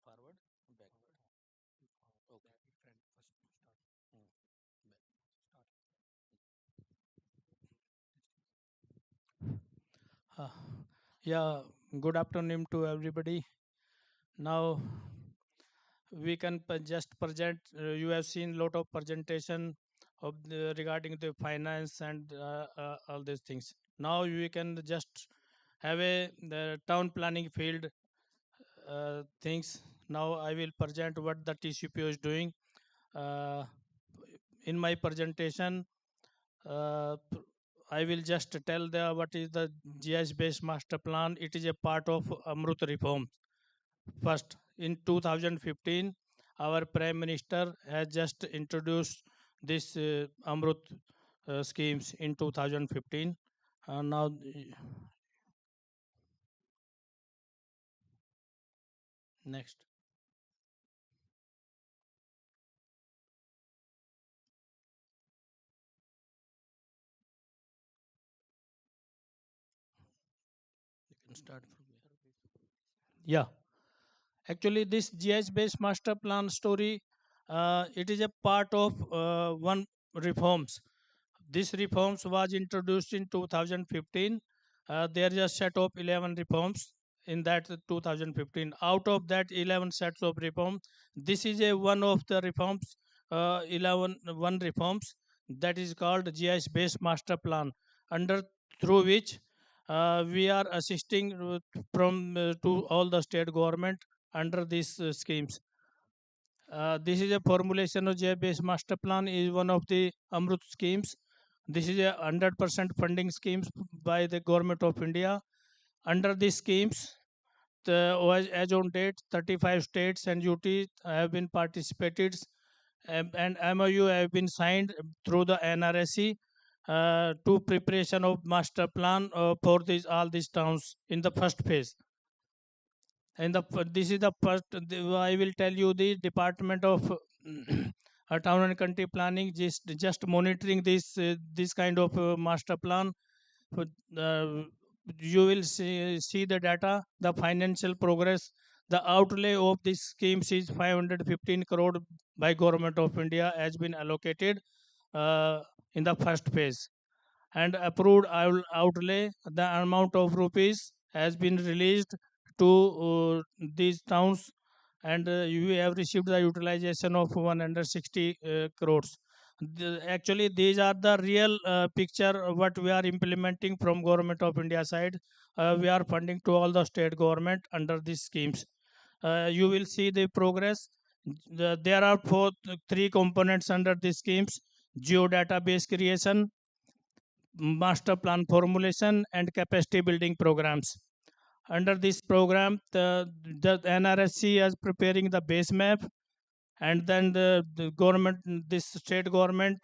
Forward, backward. Okay. Yeah, good afternoon to everybody. Now we can just present. You have seen lot of presentation of regarding the finance and all these things. Now we can just have the town planning field things. Now I will present what the TCPO is doing. In my presentation, I will just tell what is the GIS based master plan. It is a part of Amrut reform. First, in 2015, our Prime Minister has just introduced this Amrut schemes in 2015. Now, next. You can start from here. Yeah. Actually, this GIS based master plan story, it is a part of one reforms. This reforms was introduced in 2015. There is a set of 11 reforms in that 2015. Out of that 11 sets of reforms, this is a one of the reforms, 11 one reforms, that is called GIS based master plan, under through which we are assisting from to all the state government under these schemes. This is a formulation of GIS based master plan is one of the Amrut schemes. This is a 100% funding schemes by the government of India. Under these schemes, as on date, 35 states and UT have been participated, and MOU have been signed through the NRSC to preparation of master plan for all these towns in the first phase. And this is the first. I will tell you the Department of Town and Country Planning just monitoring this kind of master plan. You will see the data, the financial progress. The outlay of these schemes is 515 crore by Government of India has been allocated in the first phase, and approved outlay, the amount of rupees has been released to these towns, and you have received the utilization of 160 crores. Actually, these are the real picture what we are implementing from Government of India side. We are funding to all the state government under these schemes. You will see the progress. There are three components under these schemes: geo database creation, master plan formulation, and capacity building programs. Under this program, the NRSC is preparing the base map, and then the government, this state government,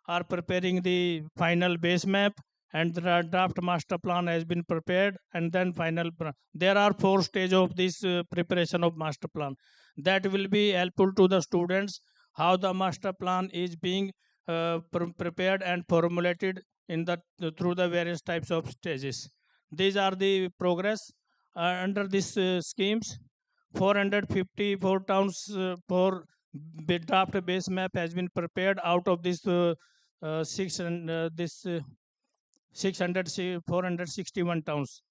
are preparing the final base map, and the draft master plan has been prepared, and then there are 4 stages of this preparation of master plan. That will be helpful to the students how the master plan is being prepared and formulated in the through the various types of stages. These are the progress under these schemes. 454 towns for draft base map has been prepared out of this 461 towns,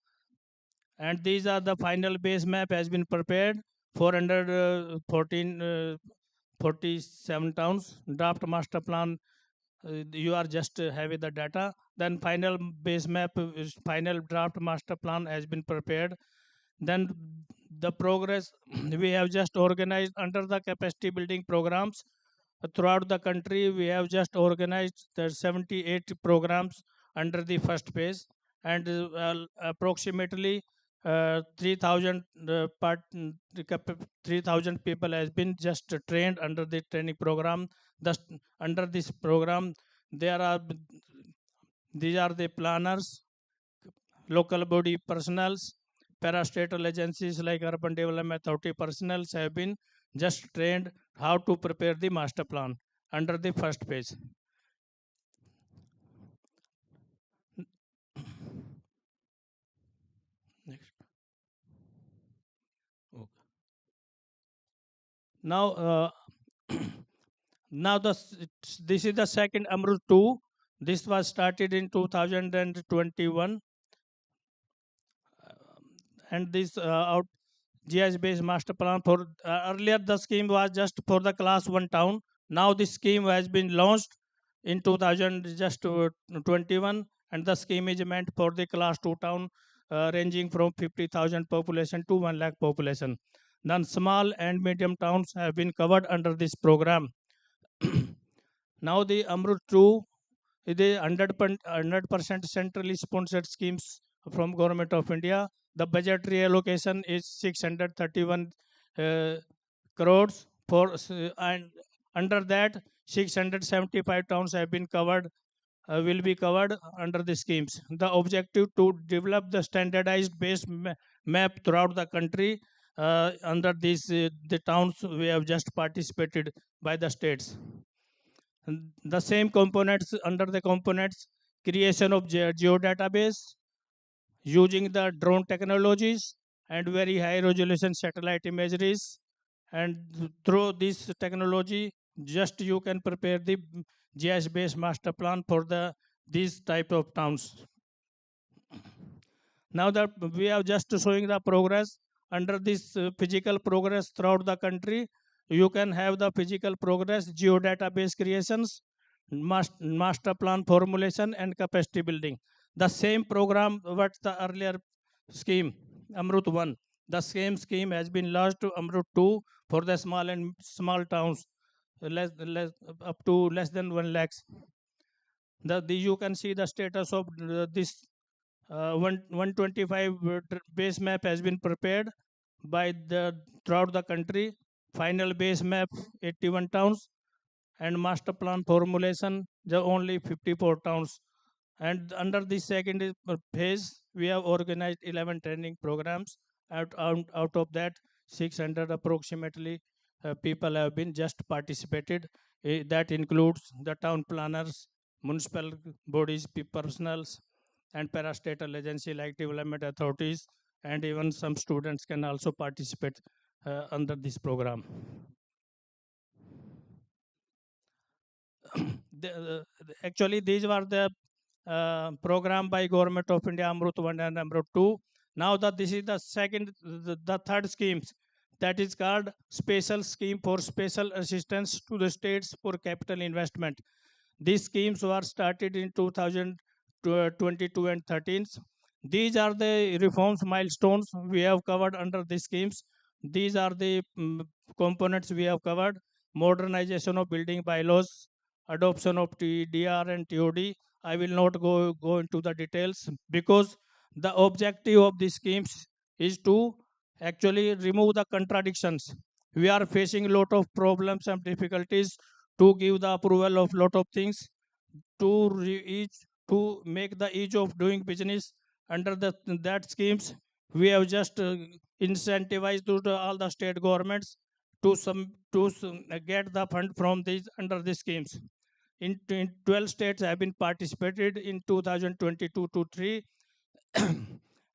and these are the final base map has been prepared. 47 towns draft master plan. You are just having the data. Then final base map, final draft master plan has been prepared. Then the progress we have just organized under the capacity building programs throughout the country. We have just organized the 78 programs under the first phase, and approximately 3,000 3,000 people has been just trained under the training program. Thus, under this program, these are the planners, local body personnels, parastatal agencies like Urban Development Authority personnels have been just trained how to prepare the master plan under the first phase. Next. Okay. Now, now this is the second Amrut 2. This was started in 2021, and this GIS-based master plan for earlier the scheme was just for the class 1 town. Now this scheme has been launched in 2021, and the scheme is meant for the class 2 town ranging from 50,000 population to 1 lakh population. Then small and medium towns have been covered under this program. Now the Amrut 2 is a 100% centrally sponsored schemes from Government of India. The budgetary allocation is 631 crores for, and under that 675 towns have been covered, will be covered under the schemes. The objective to develop the standardized base map throughout the country under these the towns we have just participated by the states. And the same components under the components, creation of geodatabase using the drone technologies and very high resolution satellite imageries, and through this technology just you can prepare the GIS based master plan for these type of towns. Now that we are just showing the progress under this physical progress throughout the country, you can have the physical progress, geodatabase creations, master plan formulation, and capacity building. The same program what the earlier scheme Amrut 1, the same scheme has been launched to Amrut 2 for the small towns, up to less than 1 lakhs. You can see the status of this 125 base map has been prepared by the throughout the country. Final base map 81 towns, and master plan formulation the only 54 towns. And under the second phase, we have organized 11 training programs. Out of that, 600 approximately people have been just participated. That includes the town planners, municipal bodies, personals, and parastatal agency like development authorities, and even some students can also participate under this program. Actually, these were the program by Government of India, Amrut 1 and Amrut 2. Now that this is the second, the third schemes, that is called Special Scheme for Special Assistance to the States for Capital Investment. These schemes were started in 2022 and 13. These are the reforms milestones we have covered under these schemes. These are the components we have covered: modernization of building bylaws, adoption of TDR and TOD. I will not go into the details because the objective of these schemes is to actually remove the contradictions. We are facing a lot of problems and difficulties to give the approval of lot of things, to make the ease of doing business under that schemes. We have just incentivized all the state governments to get the fund from these under the schemes. In 12 states have been participated in 2022 to 3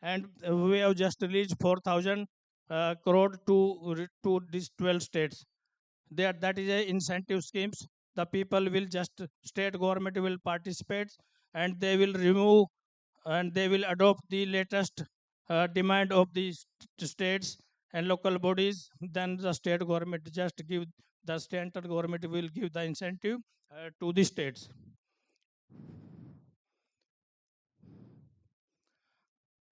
and we have just released 4,000 crore to these 12 states. That is a incentive schemes. The people will just, state government will participate, and they will remove and they will adopt the latest demand of the states and local bodies. Then the state government just give, the central government will give the incentive to the states.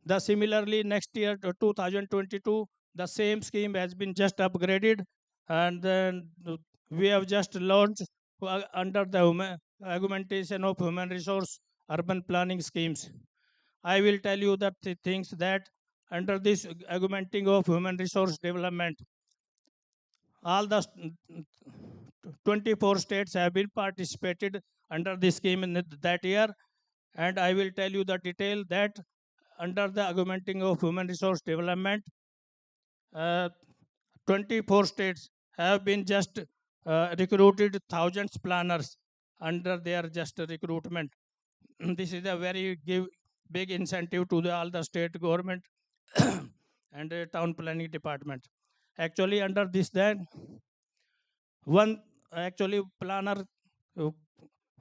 The similarly next year to 2022, the same scheme has been just upgraded, and then we have just launched under the augmentation of human resource urban planning schemes. I will tell you that the things that under this augmenting of human resource development, all the 24 states have been participated under this scheme in that year, and I will tell you the detail that under the augmenting of human resource development, 24 states have been just recruited thousands planners under their just recruitment. This is a very big incentive to all the state government and town planning department. Actually, under this, then one actually planner,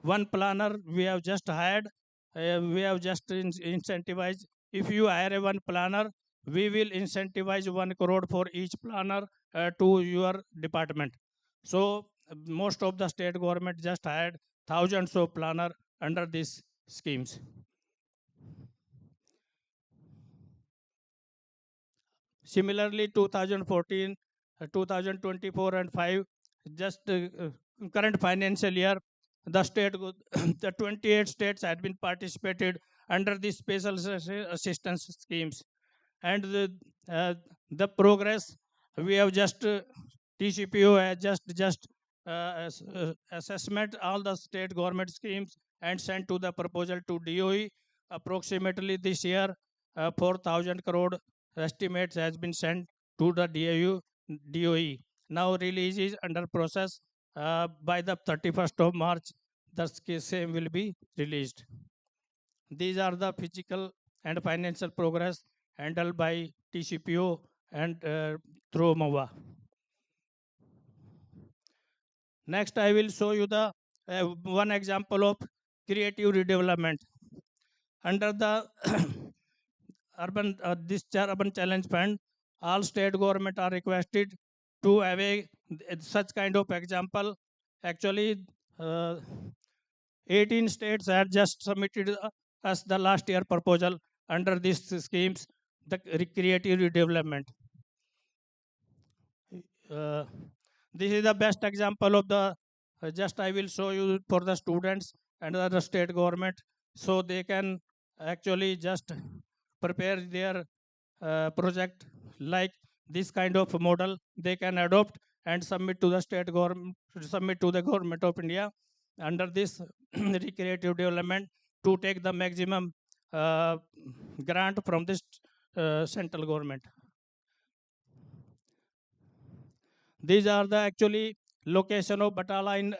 one planner we have just hired, we have just incentivized. If you hire one planner, we will incentivize 1 crore for each planner to your department. So most of the state government just hired thousands of planner under these schemes. Similarly, 2014, 2024 and 5, just current financial year, the state, the 28 states had been participated under the special assistance schemes. And the progress, we have just, TCPO has just assessment all the state government schemes and sent to the proposal to DOE. Approximately this year, 4,000 crore estimates has been sent to the DOE. Now release is under process. By the 31st of March, the same will be released. These are the physical and financial progress handled by TCPO and through MOVA. Next, I will show you the one example of creative redevelopment. Under the urban challenge fund, all state government are requested to have such kind of example. Actually, 18 states had just submitted us the last year proposal under these schemes, the creative redevelopment. This is the best example of the, just I will show you for the students. and other state government, so they can actually just prepare their project like this kind of model they can adopt and submit to the state government, submit to the government of India under this recreative development to take the maximum grant from this central government. These are the actually location of Batala in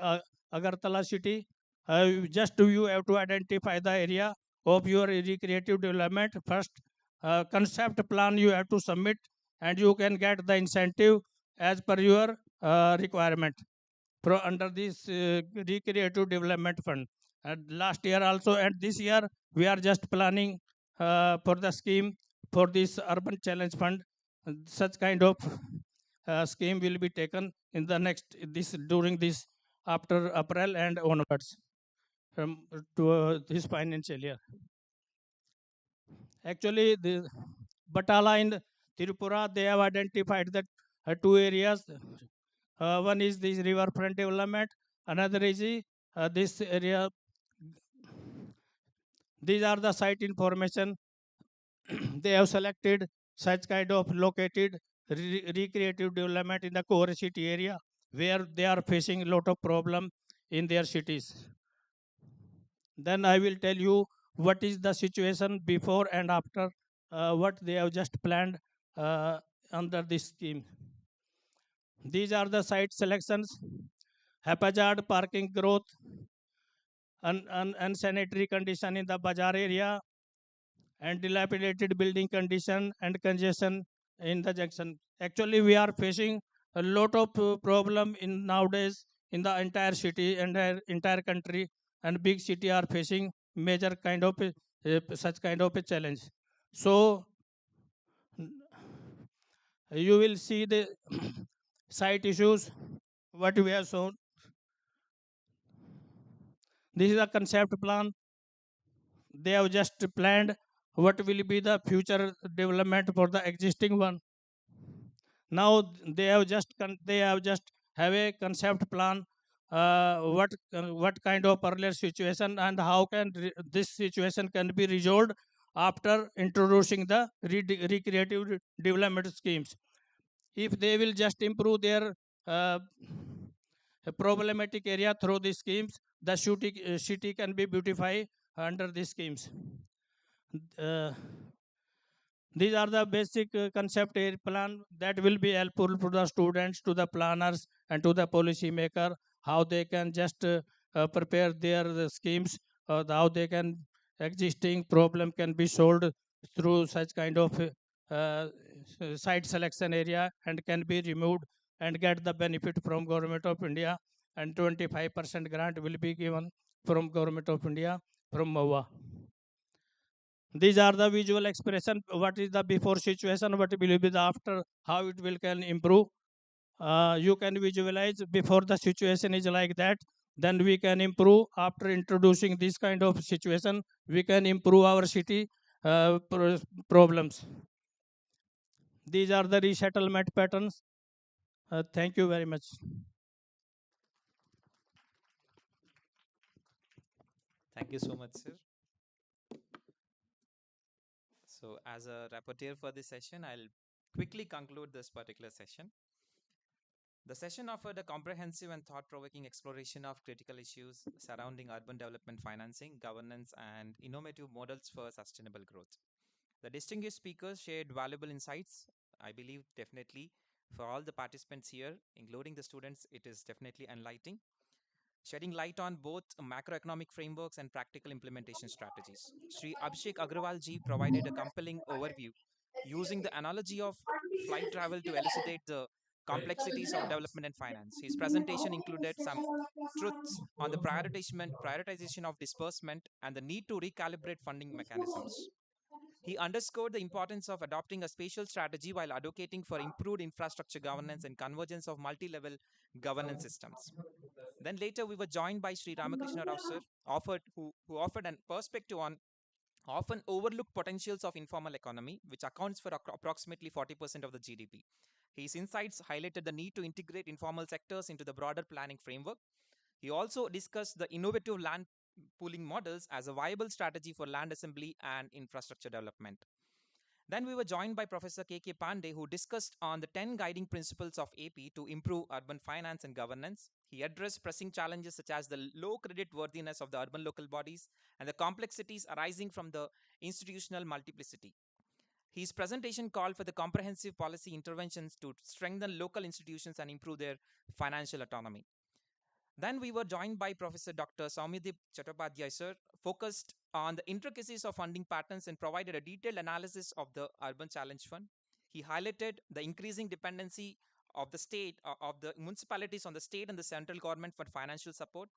Agartala city. Just you have to identify the area of your recreative development first. Concept plan you have to submit, and you can get the incentive as per your requirement under this recreative development fund. And last year also, and this year we are just planning for the scheme for this urban challenge fund. Such kind of scheme will be taken in the next during this after April and onwards to this financial year. Actually, the Batala in Tirupura, they have identified that two areas. One is this riverfront development, another is this area. These are the site information. They have selected such kind of located recreative development in the core city area where they are facing a lot of problem in their cities. Then I will tell you what is the situation before and after what they have just planned under this scheme. These are the site selections: haphazard parking growth, unsanitary condition in the bazaar area, and dilapidated building condition and congestion in the junction. Actually, we are facing a lot of problem in nowadays in the entire city and entire country, and big city are facing major kind of such kind of a challenge. So you will see the site issues what we have shown. This is a concept plan. They have just planned what will be the future development for the existing one. Now they have just have a concept plan. What kind of earlier situation and how can this situation can be resolved after introducing the recreative development schemes. If they will just improve their problematic area through these schemes, the city can be beautified under these schemes. These are the basic concept plan that will be helpful to the students, to the planners, and to the policy maker, how they can just prepare their schemes, how they can existing problem can be solved through such kind of site selection area and can be removed and get the benefit from Government of India, and 25% grant will be given from Government of India from MOA. These are the visual expression. What is the before situation? What will be the after? How it will can improve? You can visualize before the situation is like that. Then we can improve after introducing this kind of situation. We can improve our city problems. These are the resettlement patterns. Thank you very much. Thank you so much, sir. So as a rapporteur for this session, I'll quickly conclude this particular session. The session offered a comprehensive and thought-provoking exploration of critical issues surrounding urban development financing, governance, and innovative models for sustainable growth. The distinguished speakers shared valuable insights. I believe definitely for all the participants here, including the students, it is definitely enlightening, shedding light on both macroeconomic frameworks and practical implementation strategies. Sri Abhishek Agrawal ji provided a compelling overview using the analogy of flight travel to elucidate the complexities of development and finance. His presentation included some truths on the prioritization of disbursement and the need to recalibrate funding mechanisms. He underscored the importance of adopting a spatial strategy while advocating for improved infrastructure governance and convergence of multi-level governance systems. Then later we were joined by Sri Ramakrishna Rao sir, who offered a perspective on often overlooked potentials of informal economy, which accounts for approximately 40% of the GDP. His insights highlighted the need to integrate informal sectors into the broader planning framework. He also discussed the innovative land pooling models as a viable strategy for land assembly and infrastructure development. Then we were joined by Professor K.K. Pandey, who discussed on the 10 guiding principles of AP to improve urban finance and governance. He addressed pressing challenges such as the low credit worthiness of the urban local bodies and the complexities arising from the institutional multiplicity. His presentation called for the comprehensive policy interventions to strengthen local institutions and improve their financial autonomy. Then we were joined by Professor Dr. Soumyadip Chattopadhyay sir, focused on the intricacies of funding patterns and provided a detailed analysis of the Urban Challenge Fund. He highlighted the increasing dependency of the state, of the municipalities on the state and the central government for financial support.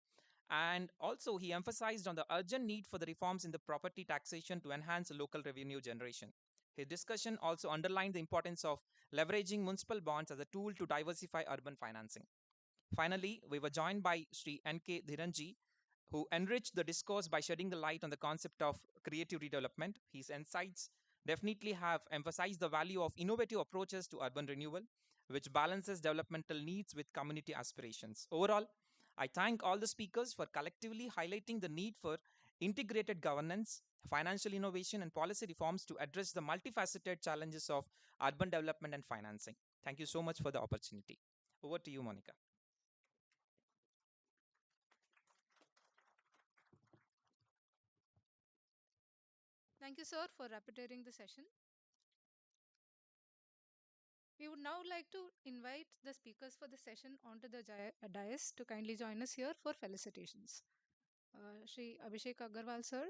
And also he emphasized on the urgent need for the reforms in the property taxation to enhance local revenue generation. His discussion also underlined the importance of leveraging municipal bonds as a tool to diversify urban financing. Finally, we were joined by Sri N.K. Dhiranji, who enriched the discourse by shedding the light on the concept of creative redevelopment. His insights definitely have emphasized the value of innovative approaches to urban renewal, which balances developmental needs with community aspirations. Overall, I thank all the speakers for collectively highlighting the need for integrated governance, financial innovation, and policy reforms to address the multifaceted challenges of urban development and financing. Thank you so much for the opportunity. Over to you, Monica. Thank you, sir, for rapporteuring the session. We would now like to invite the speakers for the session onto the dais to kindly join us here for felicitations. Shri Abhishek Agarwal sir,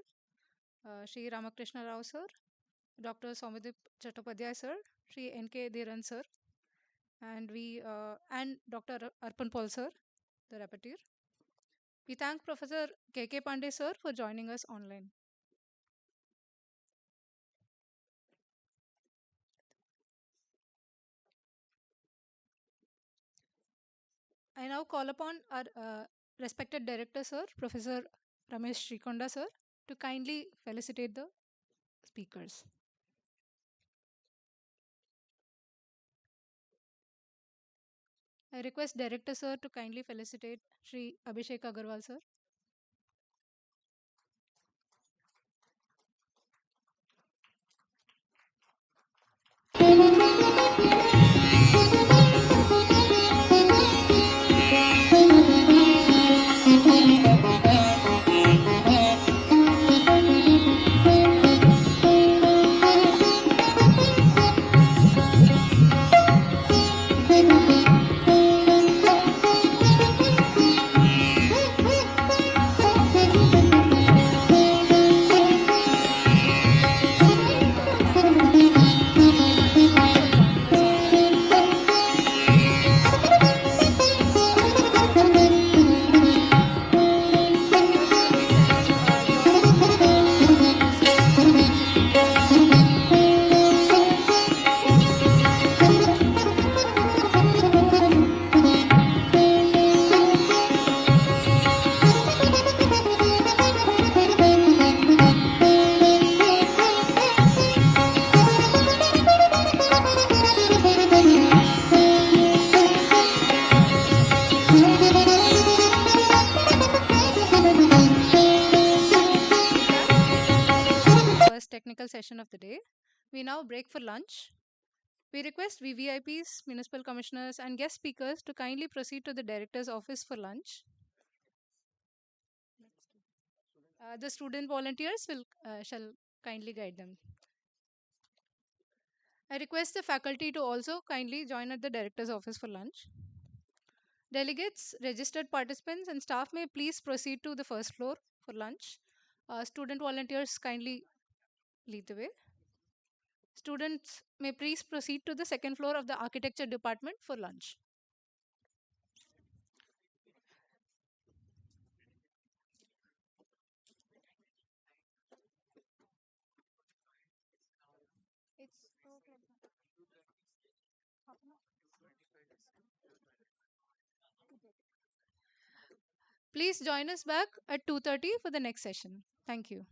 Shri Ramakrishna Rao sir, Dr. Soumyadip Chattopadhyay sir, Shri N.K. Dhiran sir, and Dr. Arpan Paul sir, the rapporteur. We thank Professor K.K. Pandey sir for joining us online. I now call upon our respected director sir, Professor Ramesh Srikonda sir, to kindly felicitate the speakers. I request director sir to kindly felicitate Shri Abhishek Agarwal sir. Technical session of the day. We now break for lunch. We request VVIPs, municipal commissioners, and guest speakers to kindly proceed to the director's office for lunch. The student volunteers shall kindly guide them. I request the faculty to also kindly join at the director's office for lunch. Delegates, registered participants, and staff may please proceed to the first floor for lunch. Student volunteers kindly lead the way. Students may please proceed to the second floor of the architecture department for lunch. Please join us back at 2:30 for the next session. Thank you.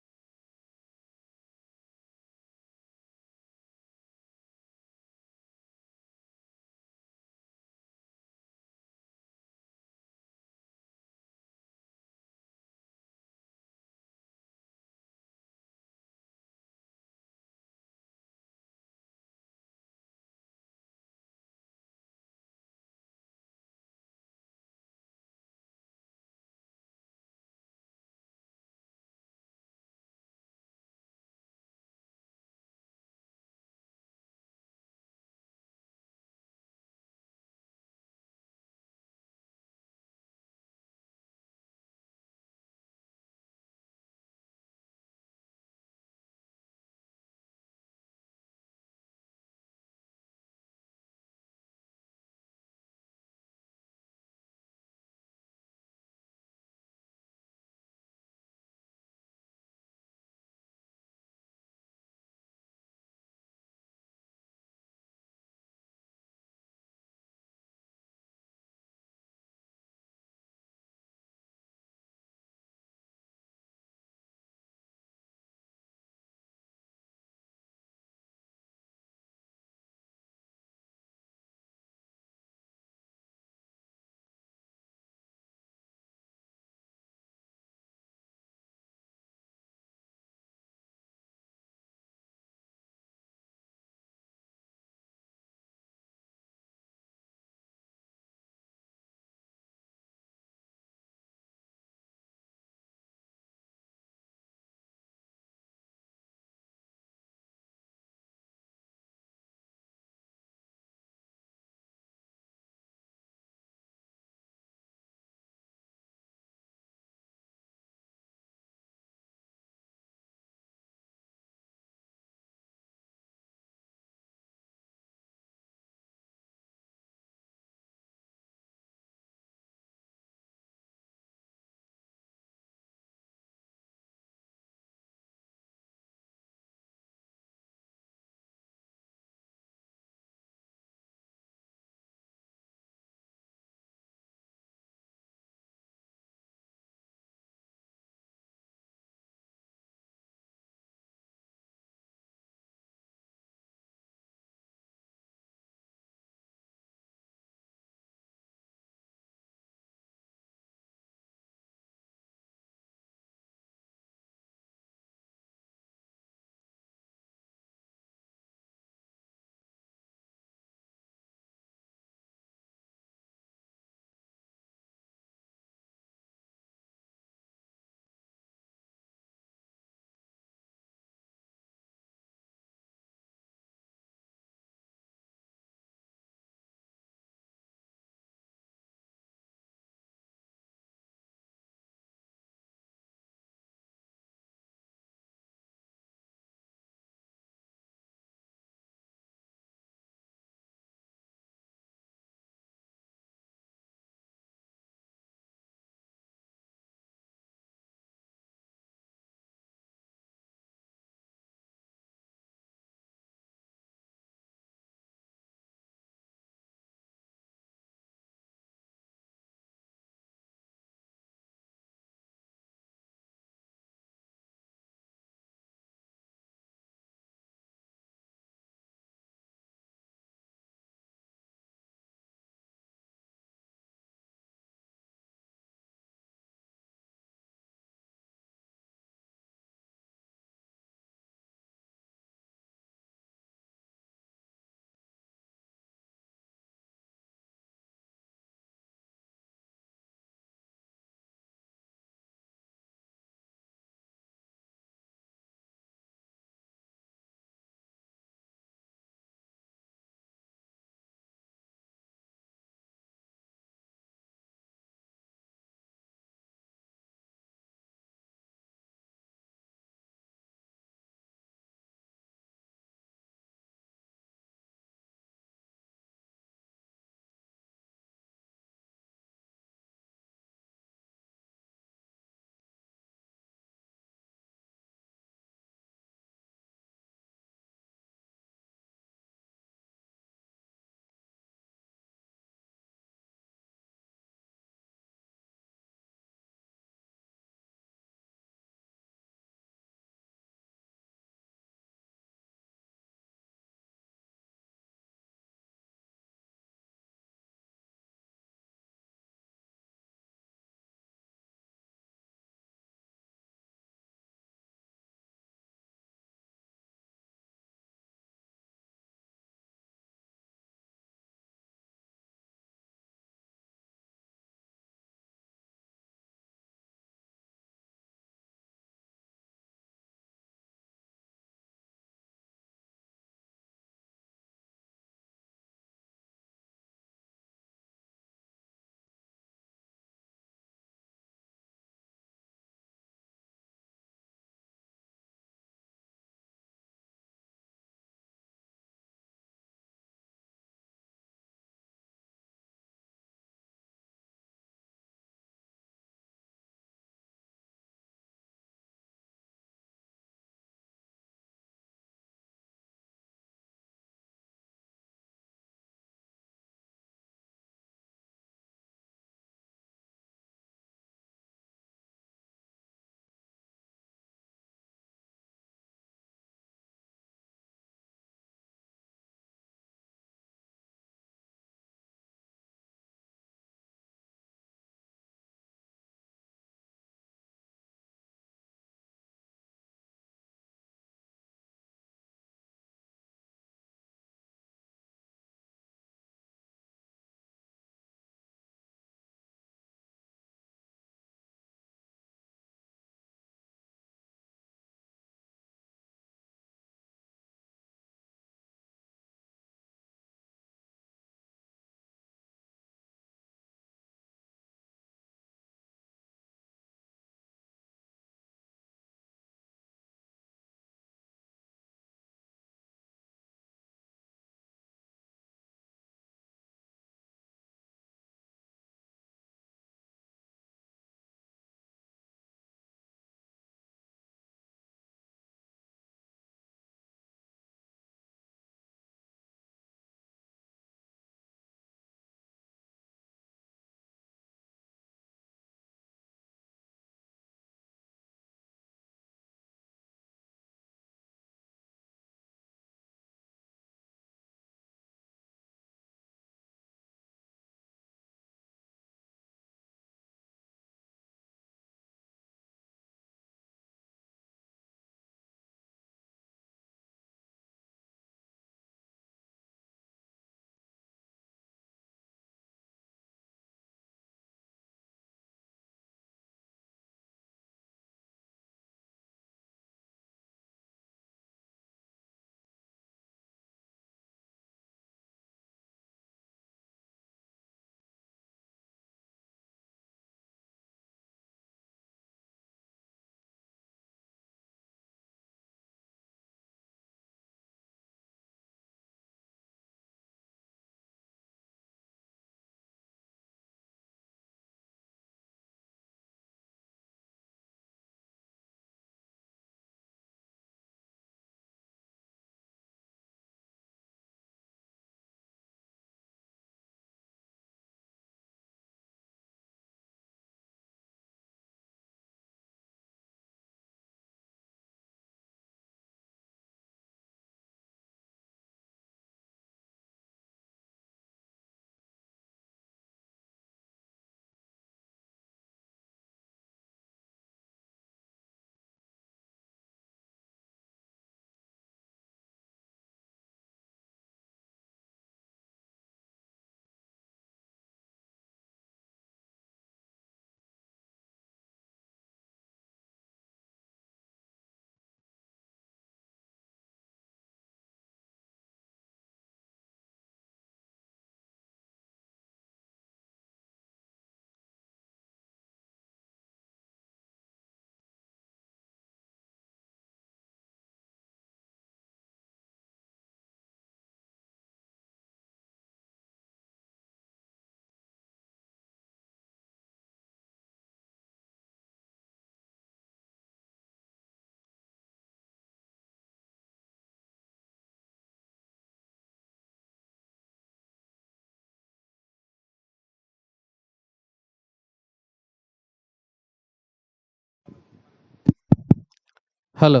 Hello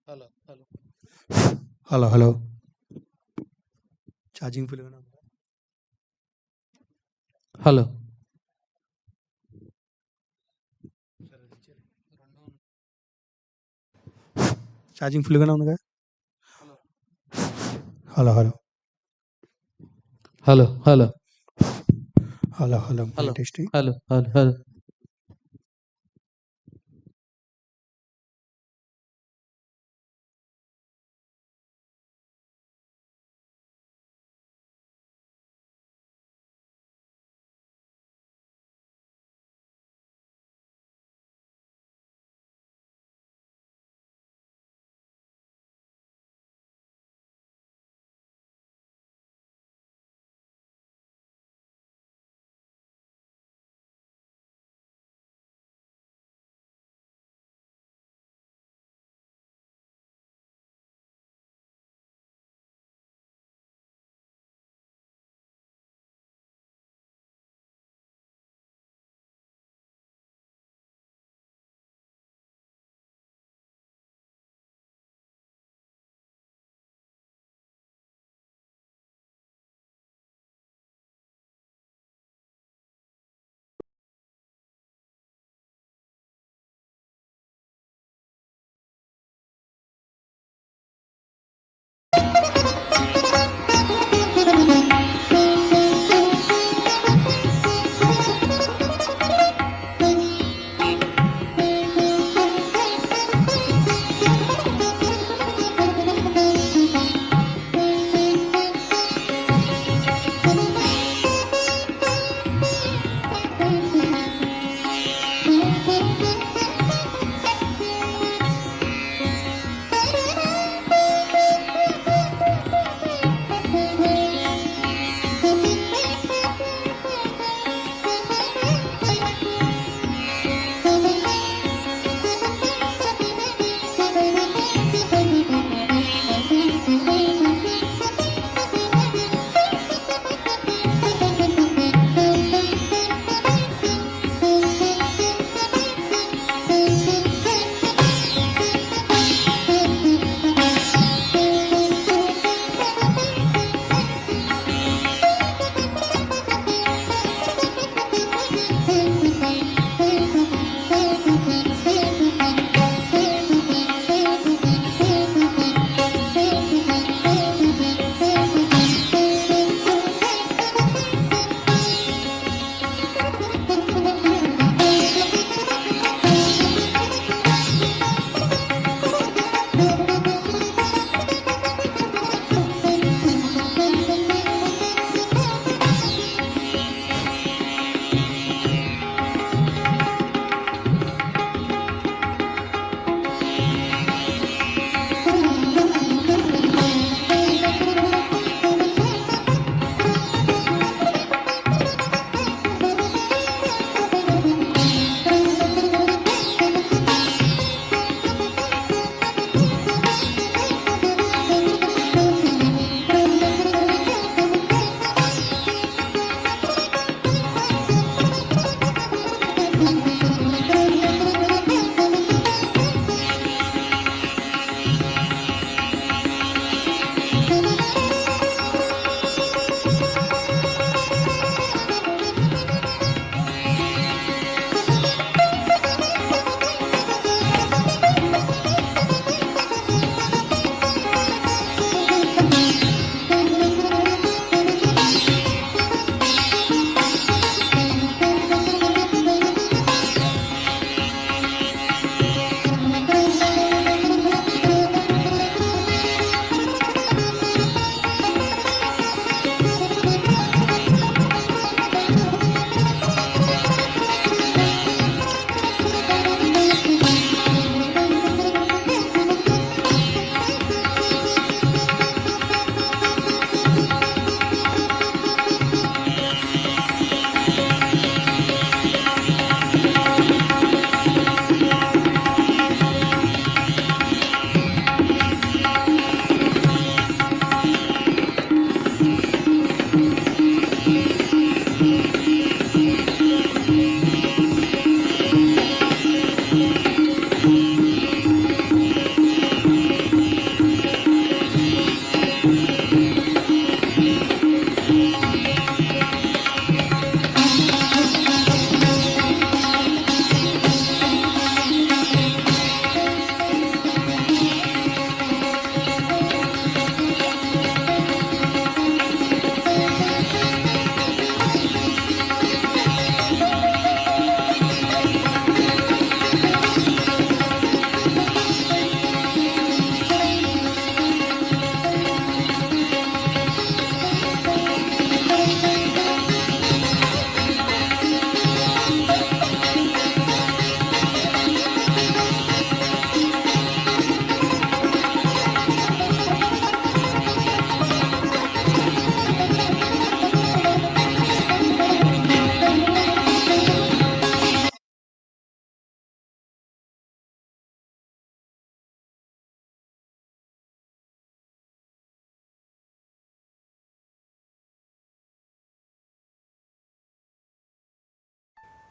hello hello hello charging full hello charging ఫుల్గానే ఉంది కదా hello hello hello hello hello hello hello testing hello hello hello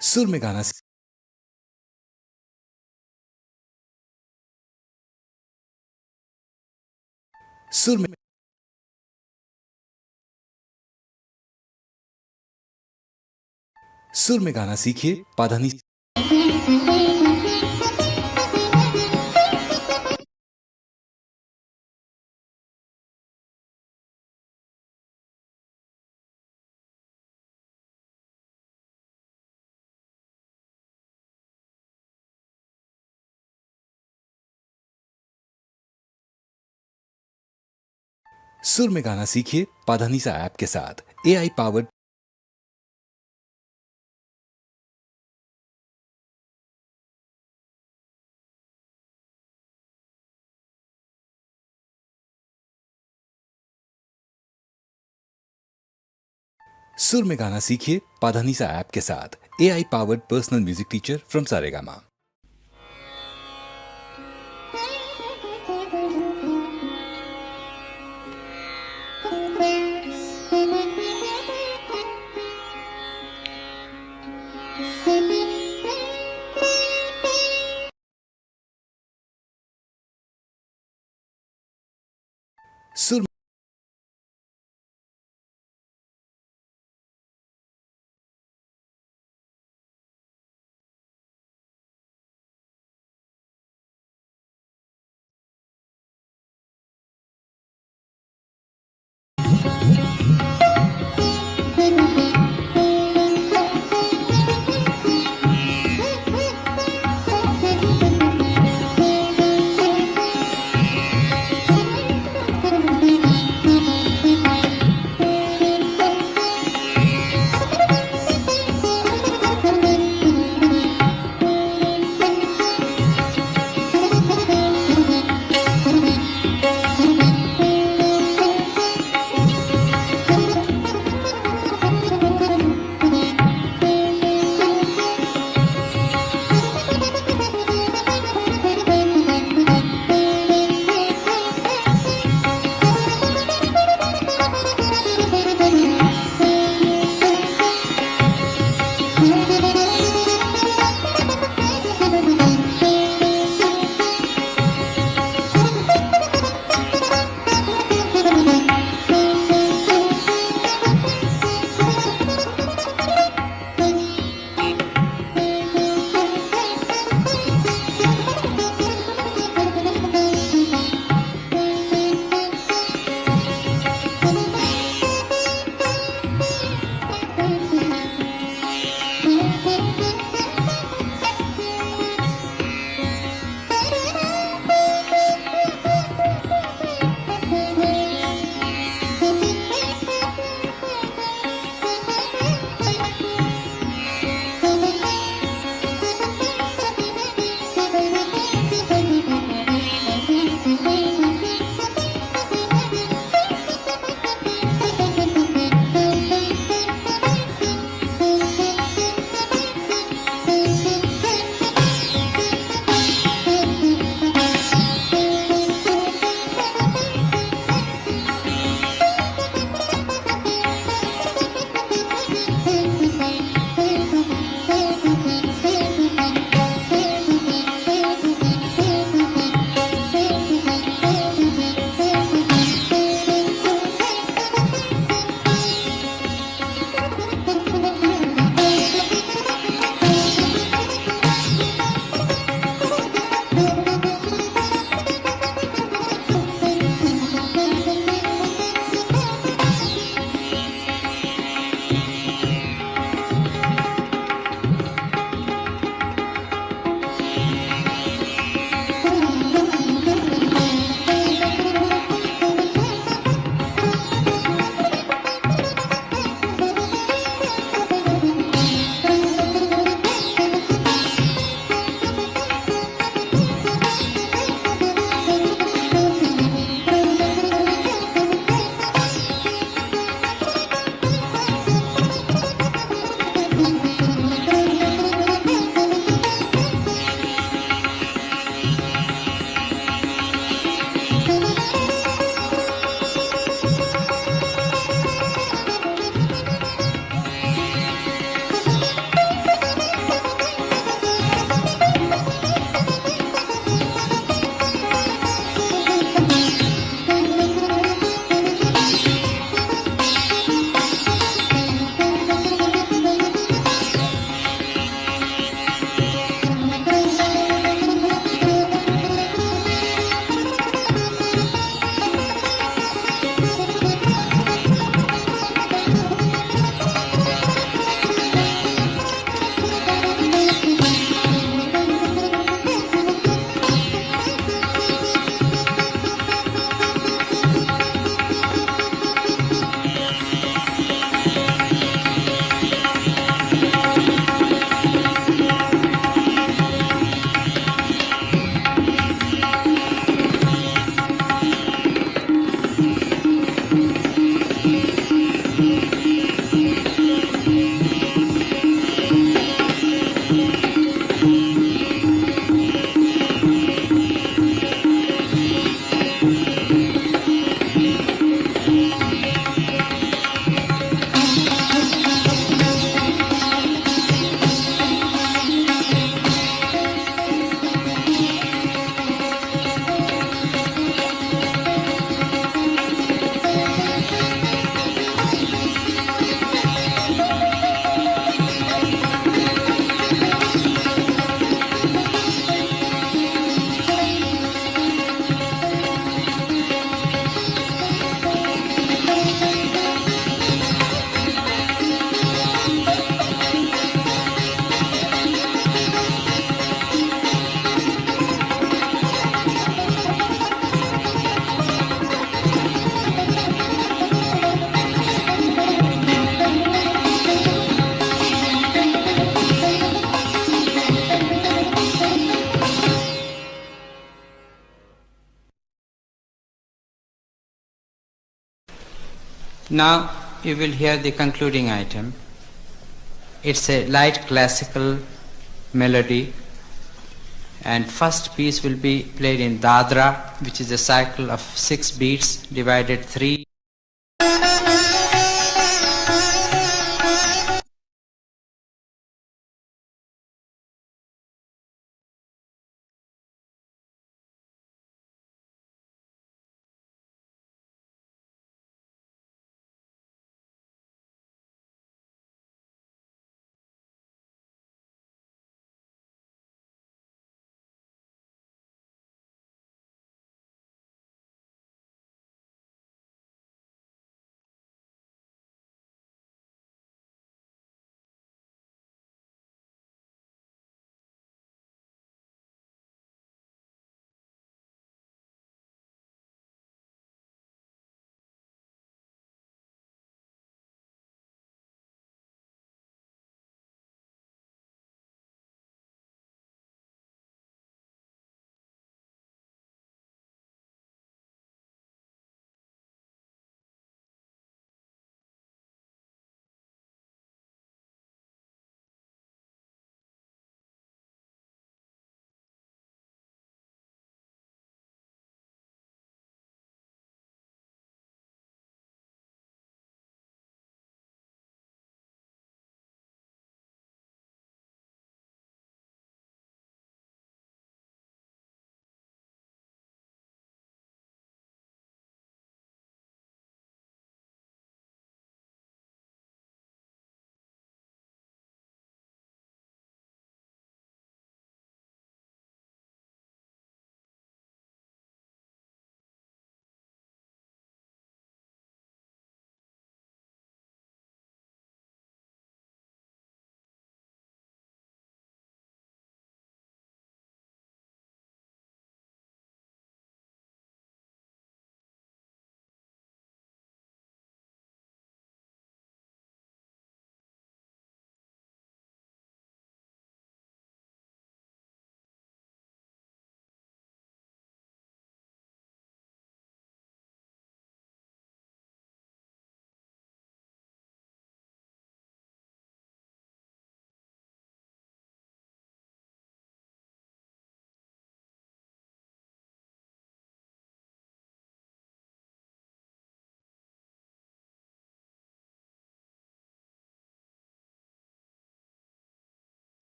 सुर में गाना सुर में सुर में गाना सीखिए पाधानी सुर में गाना सीखिए पाधानीसा ऐप के साथ AI पावर्ड सुर में गाना सीखिए पाधानीसा ऐप के साथ AI powered personal music teacher from Saregama. सुर Now you will hear the concluding item. It's a light classical melody, and first piece will be played in Dadra, which is a cycle of 6 beats divided 3.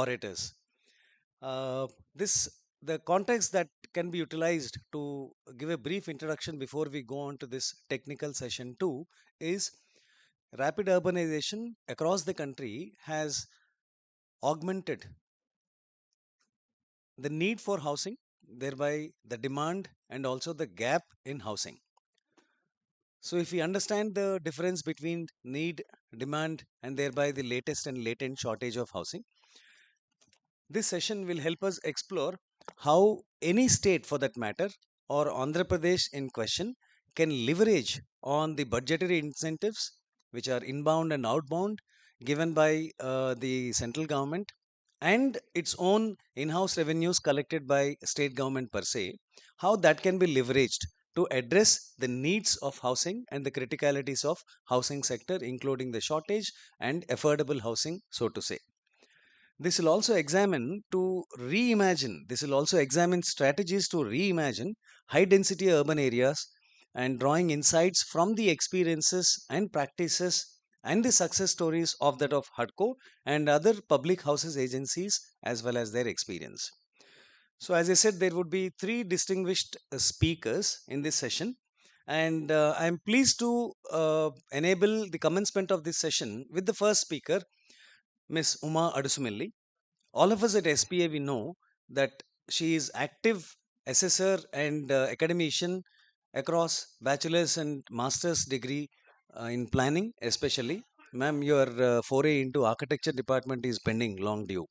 orators. The context that can be utilized to give a brief introduction before we go on to this technical session 2 is rapid urbanization across the country has augmented the need for housing, thereby the demand and also the gap in housing. So if we understand the difference between need, demand, and thereby the latest and latent shortage of housing, this session will help us explore how any state for that matter or Andhra Pradesh in question can leverage on the budgetary incentives which are inbound and outbound given by the central government and its own in-house revenues collected by state government per se, how that can be leveraged to address the needs of housing and the criticalities of housing sector, including the shortage and affordable housing, so to say. This will also examine strategies to reimagine high density urban areas and drawing insights from the experiences and practices and the success stories of that of HUDCO and other public houses agencies as well as their experience. So as I said, there would be 3 distinguished speakers in this session, and I am pleased to enable the commencement of this session with the first speaker, Ms. Uma Adusumelli. All of us at SPA, we know that she is active assessor and academician across bachelor's and master's degree in planning especially. Ma'am, your foray into architecture department is pending, long due.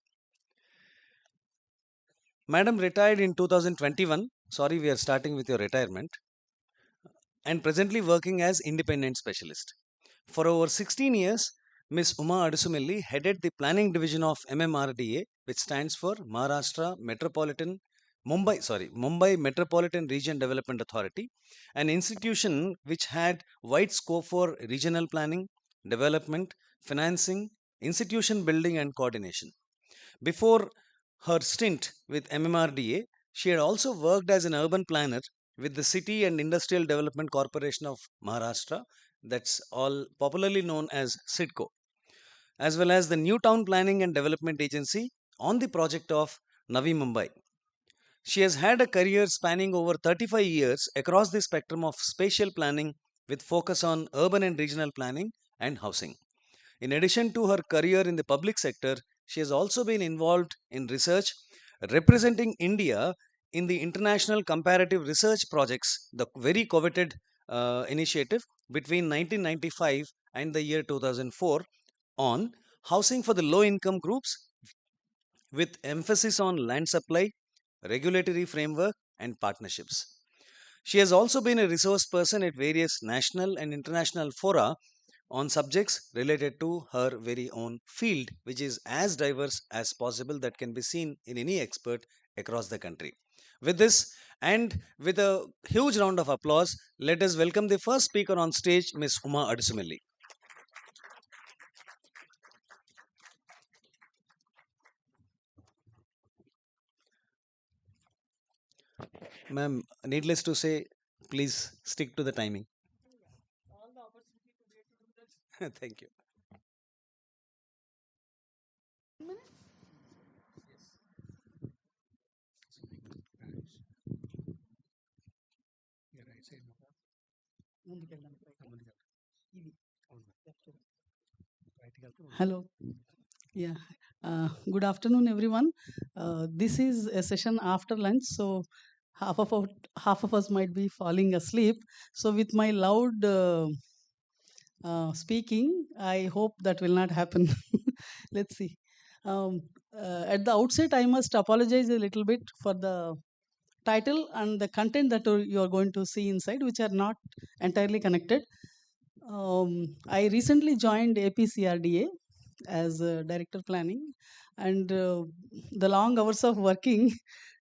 Madam retired in 2021. Sorry, we are starting with your retirement. And presently working as independent specialist. For over 16 years, Ms. Uma Adusumelli headed the planning division of MMRDA, which stands for Mumbai Metropolitan Region Development Authority, an institution which had wide scope for regional planning, development, financing, institution building and coordination. Before her stint with MMRDA, she had also worked as an urban planner with the City and Industrial Development Corporation of Maharashtra, that's all popularly known as CIDCO, as well as the New Town Planning and Development Agency on the project of Navi Mumbai. She has had a career spanning over 35 years across the spectrum of spatial planning with focus on urban and regional planning and housing. In addition to her career in the public sector, she has also been involved in research representing India in the International Comparative Research Projects, the very coveted initiative between 1995 and the year 2004 on housing for the low income groups with emphasis on land supply, regulatory framework and partnerships. She has also been a resource person at various national and international fora on subjects related to her very own field, which is as diverse as possible that can be seen in any expert across the country. With this, and with a huge round of applause, let us welcome the first speaker on stage, Ms. Uma Adusumelli. Ma'am, needless to say, please stick to the timing. Thank you. Hello. Yeah. Good afternoon, everyone. This is a session after lunch, so half of us might be falling asleep. So, with my loud speaking, I hope that will not happen. Let's see. At the outset, I must apologize a little bit for the title and the content that you are going to see inside, which are not entirely connected. I recently joined APCRDA as director planning, and the long hours of working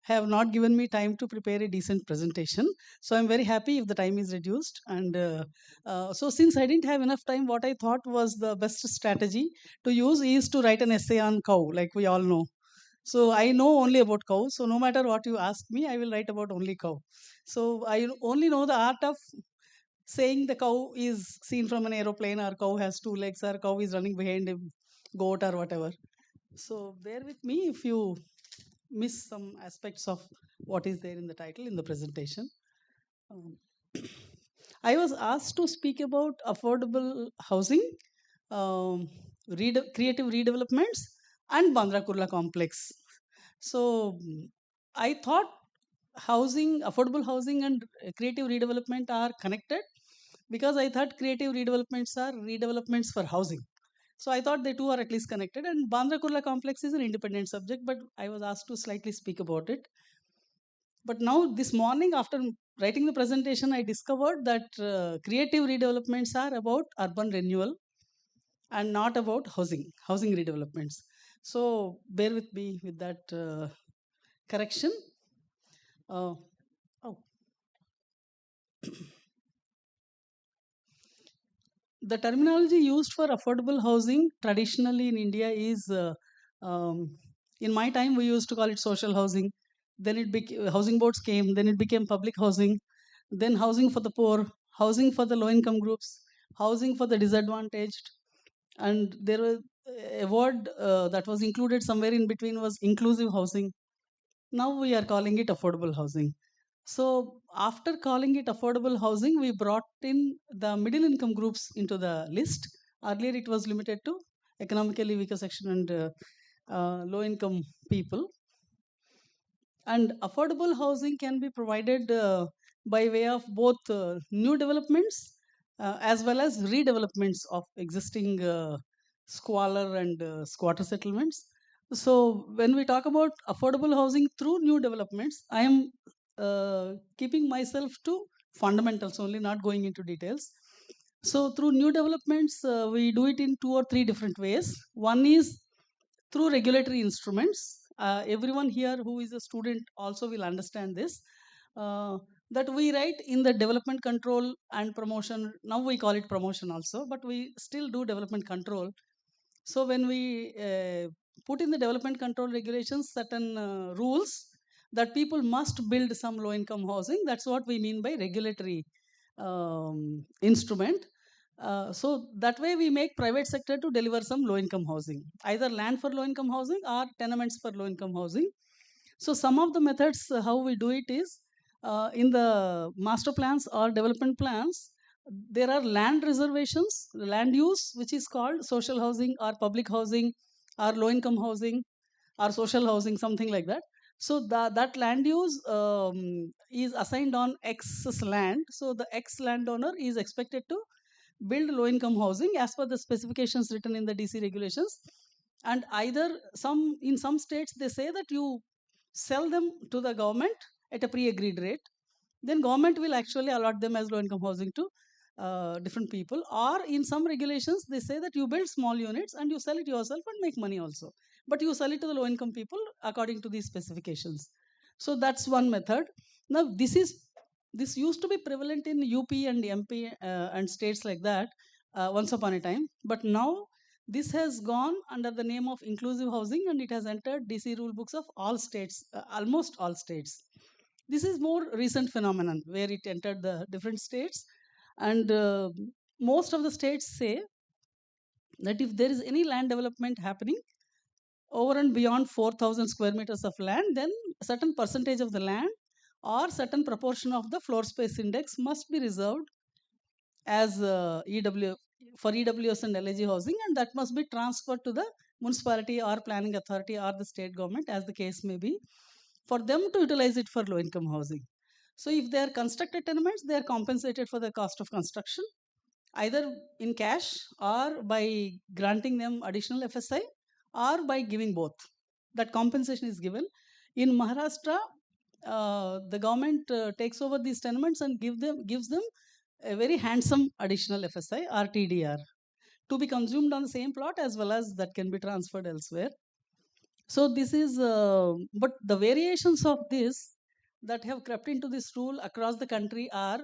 have not given me time to prepare a decent presentation. So I'm very happy if the time is reduced. And so since I didn't have enough time, what I thought was the best strategy to use is to write an essay on cow, like we all know. So I know only about cows. So no matter what you ask me, I will write about only cow. So I only know the art of saying the cow is seen from an aeroplane, or cow has 2 legs, or cow is running behind a goat or whatever. So bear with me if you miss some aspects of what is there in the title in the presentation. I was asked to speak about affordable housing, creative redevelopments, and Bandra Kurla complex. So I thought affordable housing and creative redevelopment are connected, because I thought creative redevelopments are redevelopments for housing. So I thought the two are at least connected, and Bandra Kurla complex is an independent subject, but I was asked to slightly speak about it. But now this morning, after writing the presentation, I discovered that creative redevelopments are about urban renewal and not about housing redevelopments. So bear with me with that correction. Oh. The terminology used for affordable housing traditionally in India is, in my time, we used to call it social housing. Then it became housing boards came. Then it became public housing. Then housing for the poor, housing for the low income groups, housing for the disadvantaged, and there was a word that was included somewhere in between was inclusive housing. Now we are calling it affordable housing. So after calling it affordable housing, we brought in the middle income groups into the list. Earlier it was limited to economically weaker section and low income people. And affordable housing can be provided by way of both new developments as well as redevelopments of existing squalor and squatter settlements. So when we talk about affordable housing through new developments, I am keeping myself to fundamentals only, not going into details. So through new developments, we do it in 2 or 3 different ways. One is through regulatory instruments. Everyone here who is a student also will understand this. That we write in the development control and promotion. Now we call it promotion also, but we still do development control. So when we put in the development control regulations certain rules that people must build some low income housing, that's what we mean by regulatory instrument. So that way we make private sector to deliver some low income housing, either land for low income housing or tenements for low income housing. So some of the methods how we do it is in the master plans or development plans, there are land reservations, land use, which is called social housing or public housing or low income housing or social housing, something like that. So that land use is assigned on X land. So the X landowner is expected to build low income housing as per the specifications written in the DC regulations. And either in some states they say that you sell them to the government at a pre-agreed rate, then government will actually allot them as low income housing to different people. Or in some regulations they say that you build small units and you sell it yourself and make money also, but you sell it to the low income people according to these specifications. So that's one method. Now this used to be prevalent in UP and MP and states like that once upon a time, but now this has gone under the name of inclusive housing and it has entered DC rule books of all states, almost all states. This is more recent phenomenon where it entered the different states, and most of the states say that if there is any land development happening over and beyond 4,000 square meters of land, then a certain percentage of the land or certain proportion of the floor space index must be reserved as for EWS and LAG housing, and that must be transferred to the municipality or planning authority or the state government, as the case may be, for them to utilize it for low income housing. So if they are constructed tenements, they are compensated for the cost of construction, either in cash or by granting them additional FSI or by giving both. That compensation is given. In Maharashtra, the government takes over these tenements and gives them a very handsome additional FSI or TDR to be consumed on the same plot as well as that can be transferred elsewhere. So this is, but the variations of this that have crept into this rule across the country are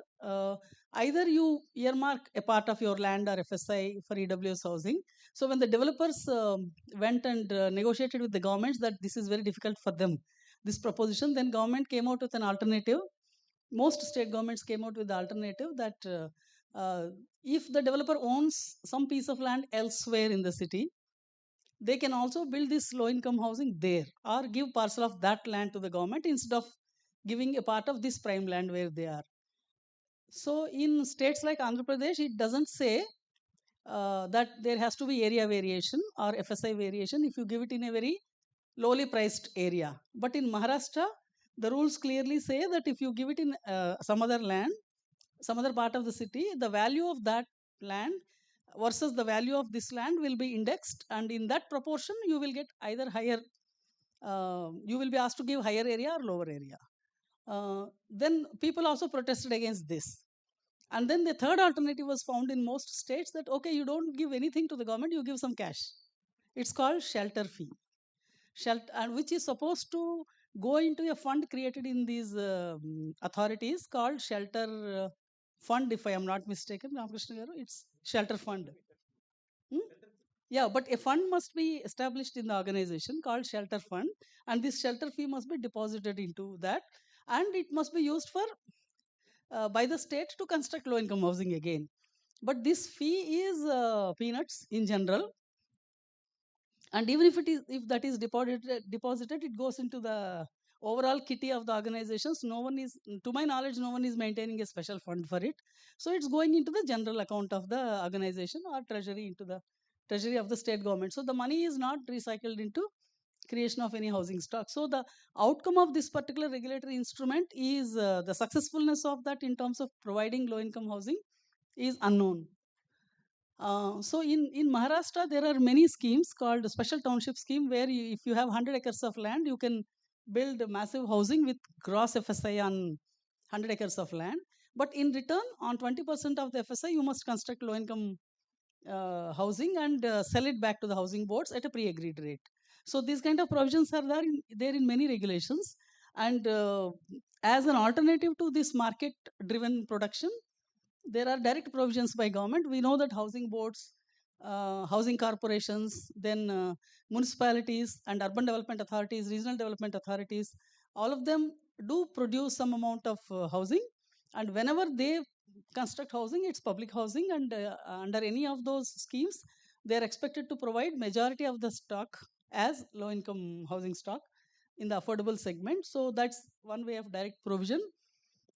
either you earmark a part of your land or FSI for EWS housing. So when the developers went and negotiated with the governments that this is very difficult for them, this proposition, then government came out with an alternative. Most state governments came out with the alternative that if the developer owns some piece of land elsewhere in the city, they can also build this low income housing there or give parcel of that land to the government instead of giving a part of this prime land where they are. So in states like Andhra Pradesh, it doesn't say that there has to be area variation or FSI variation if you give it in a very lowly priced area. But in Maharashtra, the rules clearly say that if you give it in some other land, some other part of the city, the value of that land versus the value of this land will be indexed, and in that proportion you will get either higher, you will be asked to give higher area or lower area. Then people also protested against this. And then the third alternative was found in most states that, okay, you don't give anything to the government, you give some cash. It's called shelter fee. And which is supposed to go into a fund created in these authorities called shelter fund, if I am not mistaken, Ramakrishna Garu, it's shelter fund. Yeah, but a fund must be established in the organization called shelter fund, and this shelter fee must be deposited into that, and it must be used for by the state to construct low income housing again. But this fee is peanuts in general, and even if that is deposited, it goes into the overall kitty of the organizations. No one is, to my knowledge, no one is maintaining a special fund for it. So it's going into the general account of the organization or treasury, into the treasury of the state government. So the money is not recycled into creation of any housing stock. So the outcome of this particular regulatory instrument is the successfulness of that in terms of providing low income housing is unknown. So in Maharashtra, there are many schemes called special township scheme, where if you have 100 acres of land, you can build massive housing with gross FSI on 100 acres of land. But in return, on 20% of the FSI, you must construct low income housing and sell it back to the housing boards at a pre-agreed rate. So these kind of provisions are there in many regulations. And as an alternative to this market-driven production, there are direct provisions by government. We know that housing boards, housing corporations, then municipalities and urban development authorities, regional development authorities, all of them do produce some amount of housing. And whenever they construct housing, it's public housing, and under any of those schemes, they are expected to provide majority of the stock as low income housing stock in the affordable segment. So that's one way of direct provision,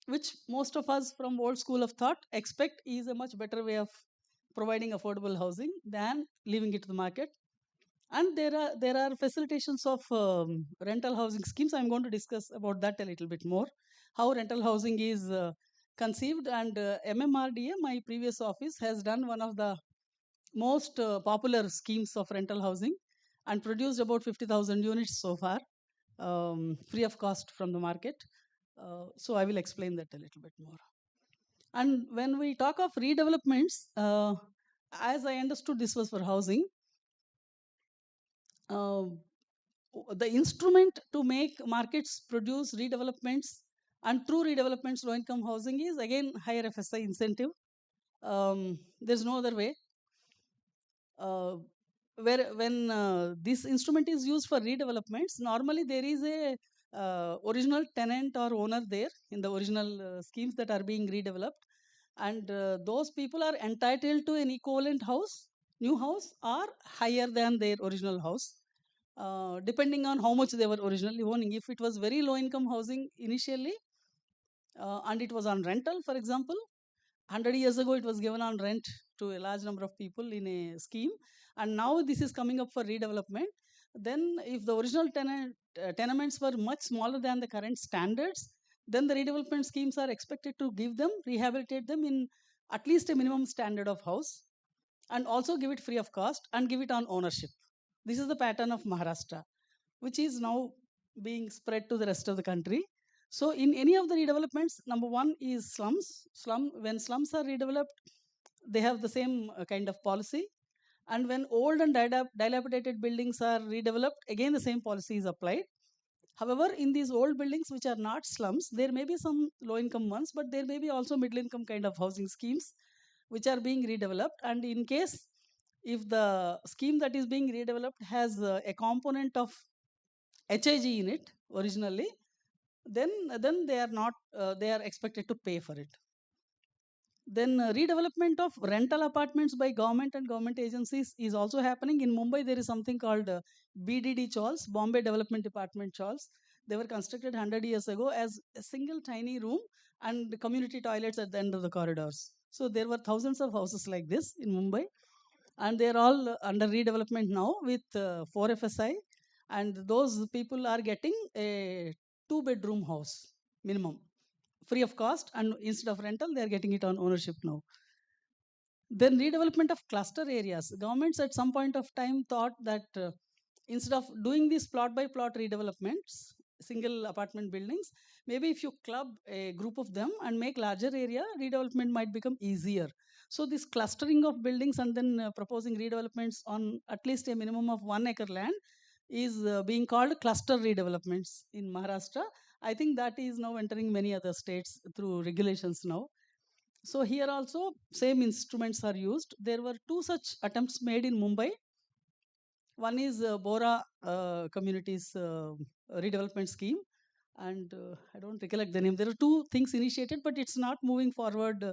which most of us from old school of thought expect is a much better way of providing affordable housing than leaving it to the market. And there are facilitations of rental housing schemes. I'm going to discuss about that a little bit more, how rental housing is conceived. And MMRDA, my previous office, has done one of the most popular schemes of rental housing and produced about 50,000 units so far, free of cost from the market. So I will explain that a little bit more. And when we talk of redevelopments, as I understood, this was for housing. The instrument to make markets produce redevelopments and through redevelopments low income housing is again higher FSI incentive. There's no other way. When this instrument is used for redevelopments, normally there is a original tenant or owner there in the original schemes that are being redeveloped, and those people are entitled to an equivalent house, new house, or higher than their original house, depending on how much they were originally owning. If it was very low income housing initially and it was on rental, for example, 100 years ago it was given on rent to a large number of people in a scheme, and now this is coming up for redevelopment, then if the original tenements were much smaller than the current standards, then the redevelopment schemes are expected to give them, rehabilitate them in at least a minimum standard of house, and also give it free of cost and give it on ownership. This is the pattern of Maharashtra, which is now being spread to the rest of the country. So in any of the redevelopments, number one is slums. When slums are redeveloped, they have the same kind of policy. And when old and dilapidated buildings are redeveloped, again the same policy is applied. However, in these old buildings which are not slums, there may be some low income ones, but there may be also middle income kind of housing schemes which are being redeveloped. And in case if the scheme that is being redeveloped has a component of HIG in it originally, then they are not they are expected to pay for it. Then redevelopment of rental apartments by government and government agencies is also happening. In Mumbai, there is something called BDD Chawls, Bombay Development Department Chawls. They were constructed 100 years ago as a single tiny room and community toilets at the end of the corridors. So there were thousands of houses like this in Mumbai, and they're all under redevelopment now with 4 FSI, and those people are getting a 2-bedroom house minimum, free of cost, and instead of rental, they are getting it on ownership now. Then redevelopment of cluster areas. Governments at some point of time thought that instead of doing these plot by plot redevelopments, single apartment buildings, maybe if you club a group of them and make larger area, redevelopment might become easier. So this clustering of buildings and then proposing redevelopments on at least a minimum of 1 acre land is being called cluster redevelopments in Maharashtra. I think that is now entering many other states through regulations now. So here also same instruments are used. There were 2 such attempts made in Mumbai. One is Bora communities redevelopment scheme, and I don't recollect the name. There are 2 things initiated, but it's not moving forward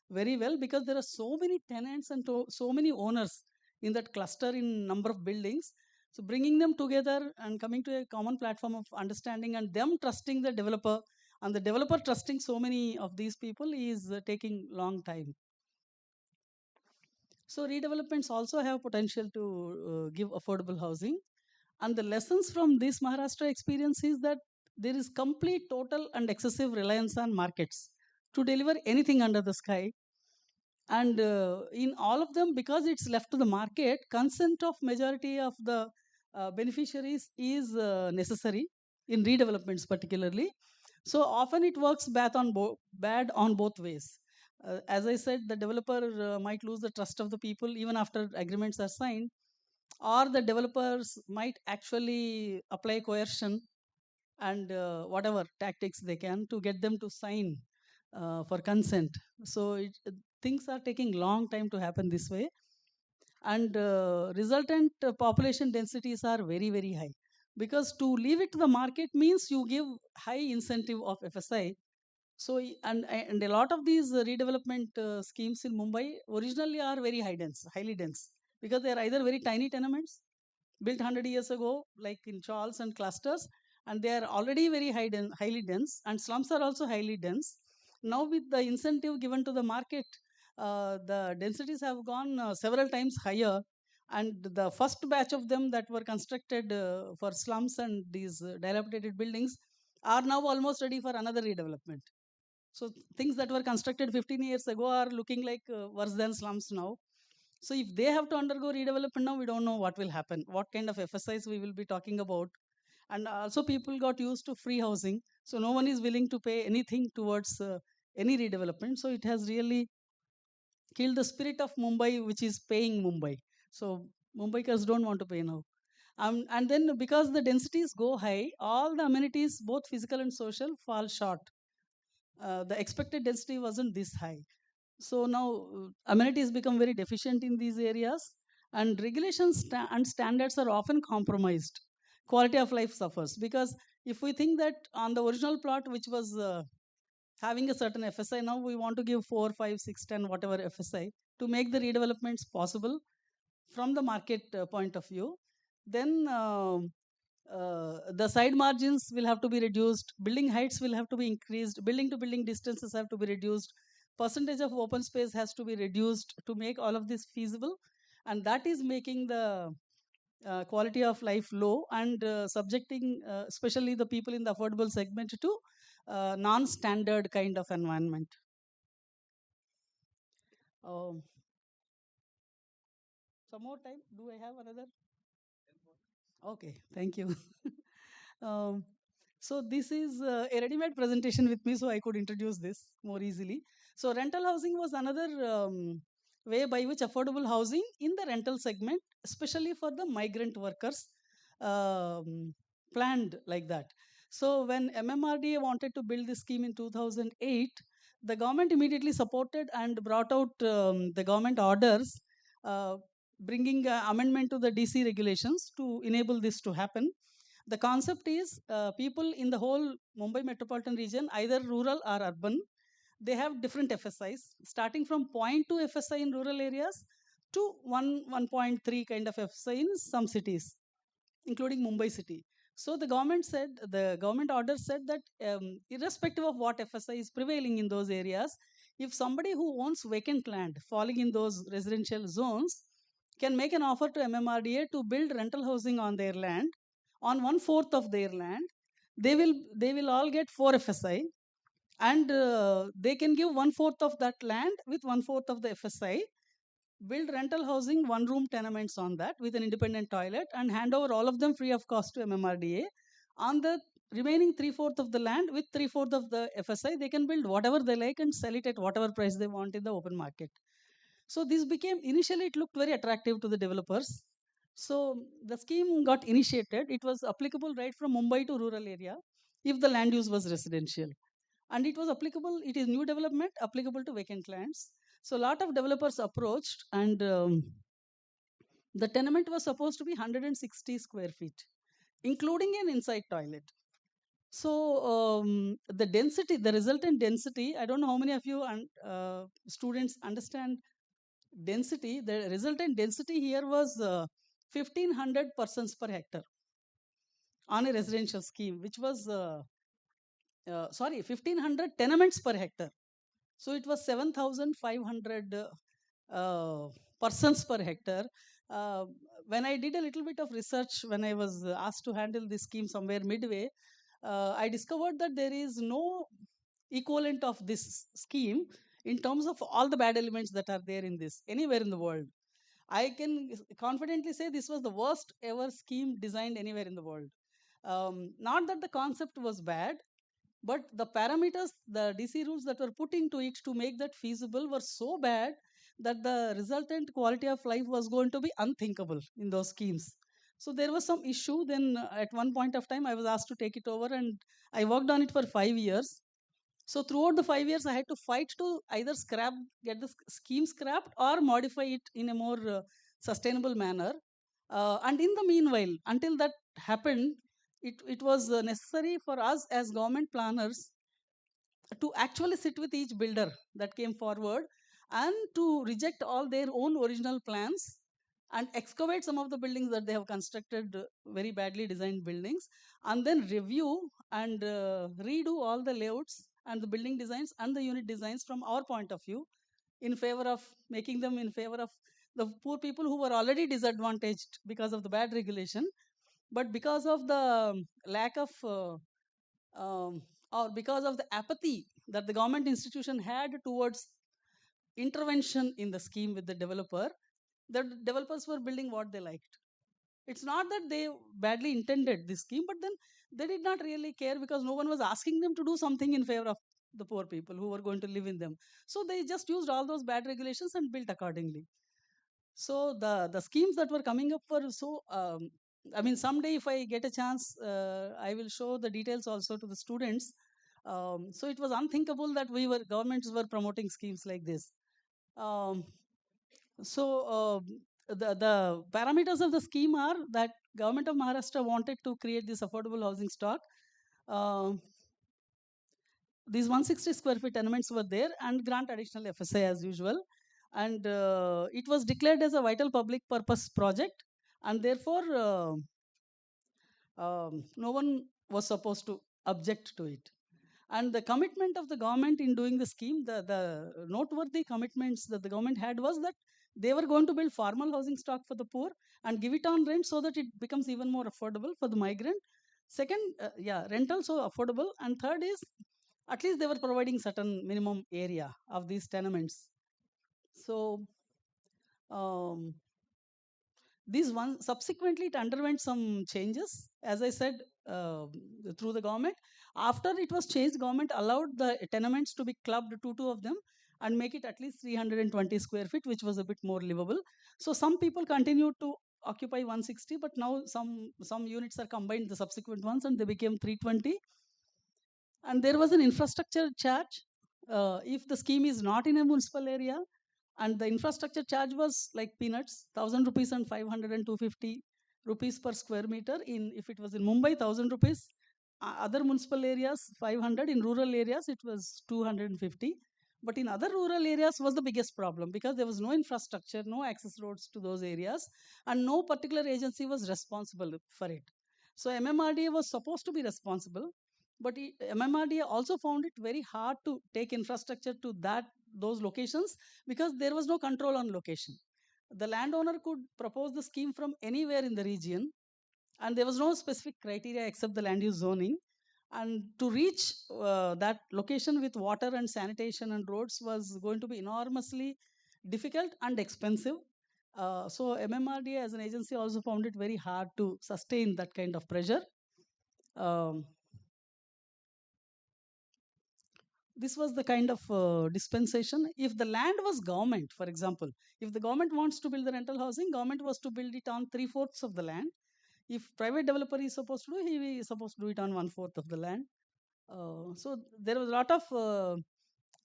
very well because there are so many tenants and so many owners in that cluster in number of buildings. So bringing them together and coming to a common platform of understanding and them trusting the developer and the developer trusting so many of these people is taking long time. So redevelopments also have potential to give affordable housing. And the lessons from this Maharashtra experience is that there is complete, total and excessive reliance on markets to deliver anything under the sky. And in all of them, because it's left to the market, consent of majority of the beneficiaries is necessary in redevelopments particularly. So often it works bad on both ways. As I said, the developer might lose the trust of the people even after agreements are signed, or the developers might actually apply coercion and whatever tactics they can to get them to sign for consent. So things are taking long time to happen this way, and resultant population densities are very, very high, because to leave it to the market means you give high incentive of FSI. So and a lot of these redevelopment schemes in Mumbai originally are very highly dense, because they are either very tiny tenements built 100 years ago, like in Charles and clusters, and they are already very highly dense, and slums are also highly dense. Now with the incentive given to the market, the densities have gone several times higher, and the first batch of them that were constructed for slums and these dilapidated buildings are now almost ready for another redevelopment. So things that were constructed 15 years ago are looking like worse than slums now. So if they have to undergo redevelopment now, we don't know what will happen, what kind of FSIs we will be talking about. And also people got used to free housing. So no one is willing to pay anything towards any redevelopment. So it has really killed the spirit of Mumbai, which is paying Mumbai. So Mumbaikars don't want to pay now. And then because the densities go high, all the amenities, both physical and social, fall short. The expected density wasn't this high. So now amenities become very deficient in these areas, and regulations and standards are often compromised. Quality of life suffers, because if we think that on the original plot, which was having a certain FSI, now we want to give 4, 5, 6, 10, whatever FSI to make the redevelopments possible from the market point of view, then the side margins will have to be reduced, building heights will have to be increased, building to building distances have to be reduced, percentage of open space has to be reduced to make all of this feasible, and that is making the quality of life low, and subjecting especially the people in the affordable segment to non-standard kind of environment. Some more time? Do I have another? Okay, thank you. So this is a ready-made presentation with me, so I could introduce this more easily. So rental housing was another way by which affordable housing in the rental segment, especially for the migrant workers, planned like that. So when MMRDA wanted to build this scheme in 2008, the government immediately supported and brought out the government orders bringing amendment to the DC regulations to enable this to happen. The concept is people in the whole Mumbai metropolitan region, either rural or urban, they have different FSIs, starting from 0.2 FSI in rural areas to 1.3 kind of FSI in some cities, including Mumbai city. So the government order said that irrespective of what FSI is prevailing in those areas, if somebody who owns vacant land falling in those residential zones can make an offer to MMRDA to build rental housing on their land, on 1/4 of their land, they will all get 4 FSI, and they can give 1/4 of that land with 1/4 of the FSI, build rental housing, 1-room tenements on that with an independent toilet, and hand over all of them free of cost to MMRDA. On the remaining 3/4 of the land with 3/4 of the FSI, they can build whatever they like and sell it at whatever price they want in the open market. So this became, initially it looked very attractive to the developers. So the scheme got initiated. It was applicable right from Mumbai to rural area if the land use was residential. And it was applicable, it is new development, applicable to vacant lands. So a lot of developers approached, and the tenement was supposed to be 160 square feet, including an inside toilet. So the density, the resultant density, I don't know how many of you students understand density. The resultant density here was 1500 persons per hectare on a residential scheme, which was 1500 tenements per hectare. So it was 7,500 persons per hectare. When I did a little bit of research, when I was asked to handle this scheme somewhere midway, I discovered that there is no equivalent of this scheme in terms of all the bad elements that are there in this anywhere in the world. I can confidently say this was the worst ever scheme designed anywhere in the world. Not that the concept was bad, but the parameters, the DC rules that were put into it to make that feasible were so bad that the resultant quality of life was going to be unthinkable in those schemes. So there was some issue. Then at one point of time, I was asked to take it over, and I worked on it for 5 years. So throughout the 5 years, I had to fight to either get the scheme scrapped or modify it in a more sustainable manner. And in the meanwhile, until that happened, it was necessary for us as government planners to actually sit with each builder that came forward and to reject all their own original plans and excavate some of the buildings that they have constructed, very badly designed buildings, and then review and redo all the layouts and the building designs and the unit designs from our point of view, in favor of making them in favor of the poor people who were already disadvantaged because of the bad regulation. But because of the lack of or because of the apathy that the government institution had towards intervention in the scheme with the developers were building what they liked. It's not that they badly intended this scheme, but then they did not really care because no one was asking them to do something in favor of the poor people who were going to live in them. So they just used all those bad regulations and built accordingly. So the schemes that were coming up were so I mean, someday if I get a chance, I will show the details also to the students. So it was unthinkable that governments were promoting schemes like this. The parameters of the scheme are that government of Maharashtra wanted to create this affordable housing stock. These 160 square feet tenements were there and grant additional FSI as usual. And it was declared as a vital public purpose project, and therefore no one was supposed to object to it. And the commitment of the government in doing the scheme, the noteworthy commitments that the government had was that they were going to build formal housing stock for the poor and give it on rent so that it becomes even more affordable for the migrant. Second, rental so affordable. And third is, at least they were providing certain minimum area of these tenements. So this one subsequently it underwent some changes, as I said, through the government. After it was changed, government allowed the tenements to be clubbed, two of them, and make it at least 320 square feet, which was a bit more livable. So some people continued to occupy 160, but now some units are combined, the subsequent ones, and they became 320. And there was an infrastructure charge if the scheme is not in a municipal area, and the infrastructure charge was like peanuts, 1,000 rupees and 500 and 250 rupees per square meter. If it was in Mumbai, 1,000 rupees. other municipal areas 500, in rural areas it was 250. But in other rural areas was the biggest problem, because there was no infrastructure, no access roads to those areas, and no particular agency was responsible for it. So MMRDA was supposed to be responsible, but MMRDA also found it very hard to take infrastructure to those locations, because there was no control on location. The landowner could propose the scheme from anywhere in the region, and there was no specific criteria except the land use zoning. And to reach that location with water and sanitation and roads was going to be enormously difficult and expensive. So MMRDA as an agency also found it very hard to sustain that kind of pressure. This was the kind of dispensation. If the land was government, for example, if the government wants to build the rental housing, government was to build it on 3/4 of the land. If private developer is supposed to do, he is supposed to do it on 1/4 of the land. So there was a lot of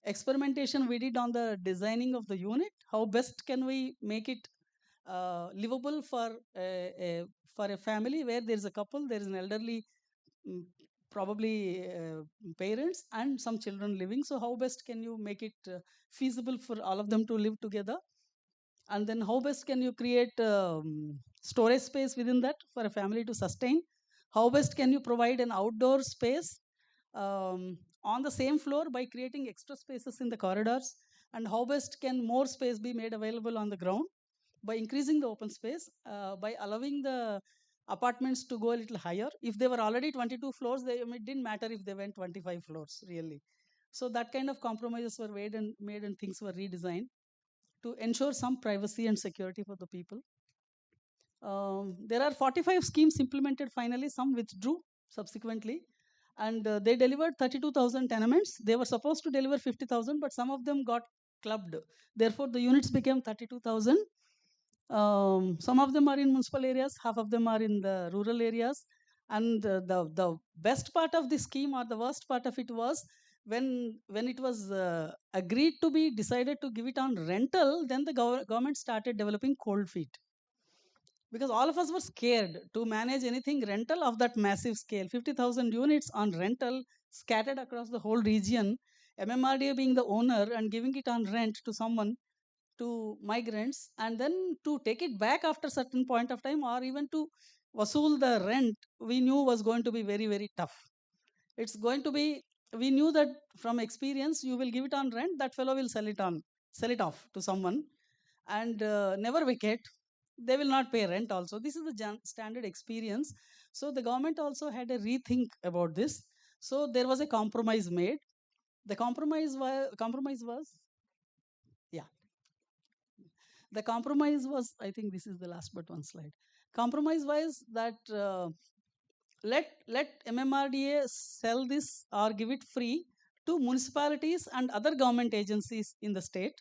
experimentation we did on the designing of the unit. How best can we make it livable for a family where there is a couple, there is an elderly, probably parents and some children living. So how best can you make it feasible for all of them to live together? And then how best can you create storage space within that for a family to sustain? How best can you provide an outdoor space on the same floor by creating extra spaces in the corridors? And how best can more space be made available on the ground by increasing the open space, by allowing the apartments to go a little higher? If they were already 22 floors, it didn't matter if they went 25 floors, really. So that kind of compromises were made and things were redesigned to ensure some privacy and security for the people. There are 45 schemes implemented finally, some withdrew subsequently, and they delivered 32,000 tenements. They were supposed to deliver 50,000, but some of them got clubbed. Therefore, the units became 32,000. Some of them are in municipal areas, half of them are in the rural areas. And the best part of the scheme, or the worst part of it, was when it was agreed to be decided to give it on rental, then the government started developing cold feet. Because all of us were scared to manage anything rental of that massive scale. 50,000 units on rental scattered across the whole region, MMRDA being the owner and giving it on rent to someone, to migrants, and then to take it back after a certain point of time, or even to vasool the rent, we knew was going to be very, very tough. It's going to be, we knew that from experience, you will give it on rent, that fellow will sell it off to someone and never vacate. They will not pay rent also. This is the standard experience. So the government also had a rethink about this. So there was a compromise made. The compromise was, yeah. The compromise was, I think this is the last but one slide. Compromise was that let MMRDA sell this or give it free to municipalities and other government agencies in the state,